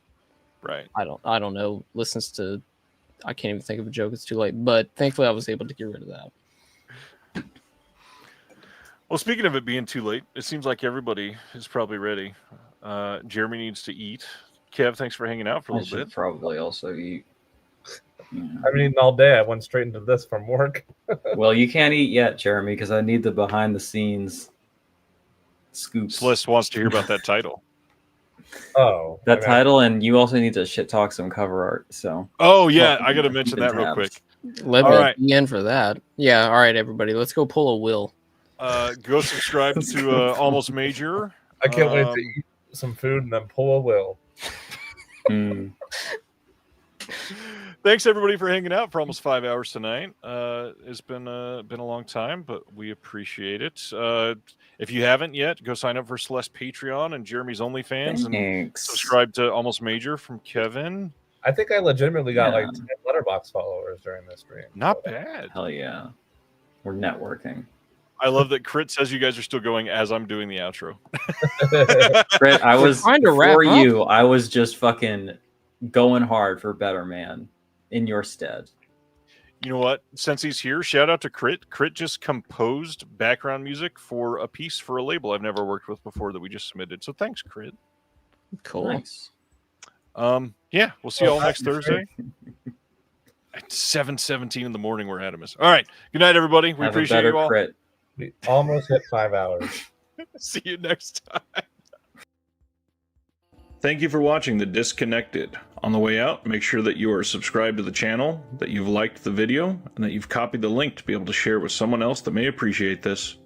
Right. I don't know, listens to, I can't even think of a joke. It's too late. But thankfully I was able to get rid of that. Well, speaking of it being too late, it seems like everybody is probably ready. Jeremy needs to eat. Kev, thanks for hanging out for a I little should bit. probably also eat. Yeah. I've been eating all day. I went straight into this from work. Well, you can't eat yet, Jeremy, because I need the behind the scenes scoops. Celeste wants to hear about that title. Oh, That I mean, title, and you also need to shit talk some cover art. So Oh, yeah. I got to mention that real quick. Let All me right. be in for that. Yeah. All right, everybody. Let's go pull a will. Go subscribe to Almost Major. I can't wait to eat some food and then pull a will. Thanks everybody for hanging out for almost 5 hours tonight. It's been a long time, but we appreciate it. If you haven't yet, go sign up for Celeste Patreon and Jeremy's OnlyFans and thanks. subscribe to Almost Major from Kevin. I think I legitimately got Yeah. like 10 letterbox followers during this stream. Not So, bad. Hell yeah, we're networking. I love that Crit says you guys are still going as I'm doing the outro. Brett, I was trying to wrap for up. you. I was just fucking going hard for Better Man in your stead. You know what? Since he's here, shout out to Crit. Crit just composed background music for a piece for a label I've never worked with before that we just submitted. So thanks, Crit. Cool. Nice. Yeah, we'll see you all next Thursday at 7:17 in the morning where Adam is. All right. Good night, everybody. We Have a appreciate better you all. crit. we almost hit 5 hours. See you next time. Thank you for watching The Disconnected. On the way out, make sure that you are subscribed to the channel, that you've liked the video, and that you've copied the link to be able to share with someone else that may appreciate this.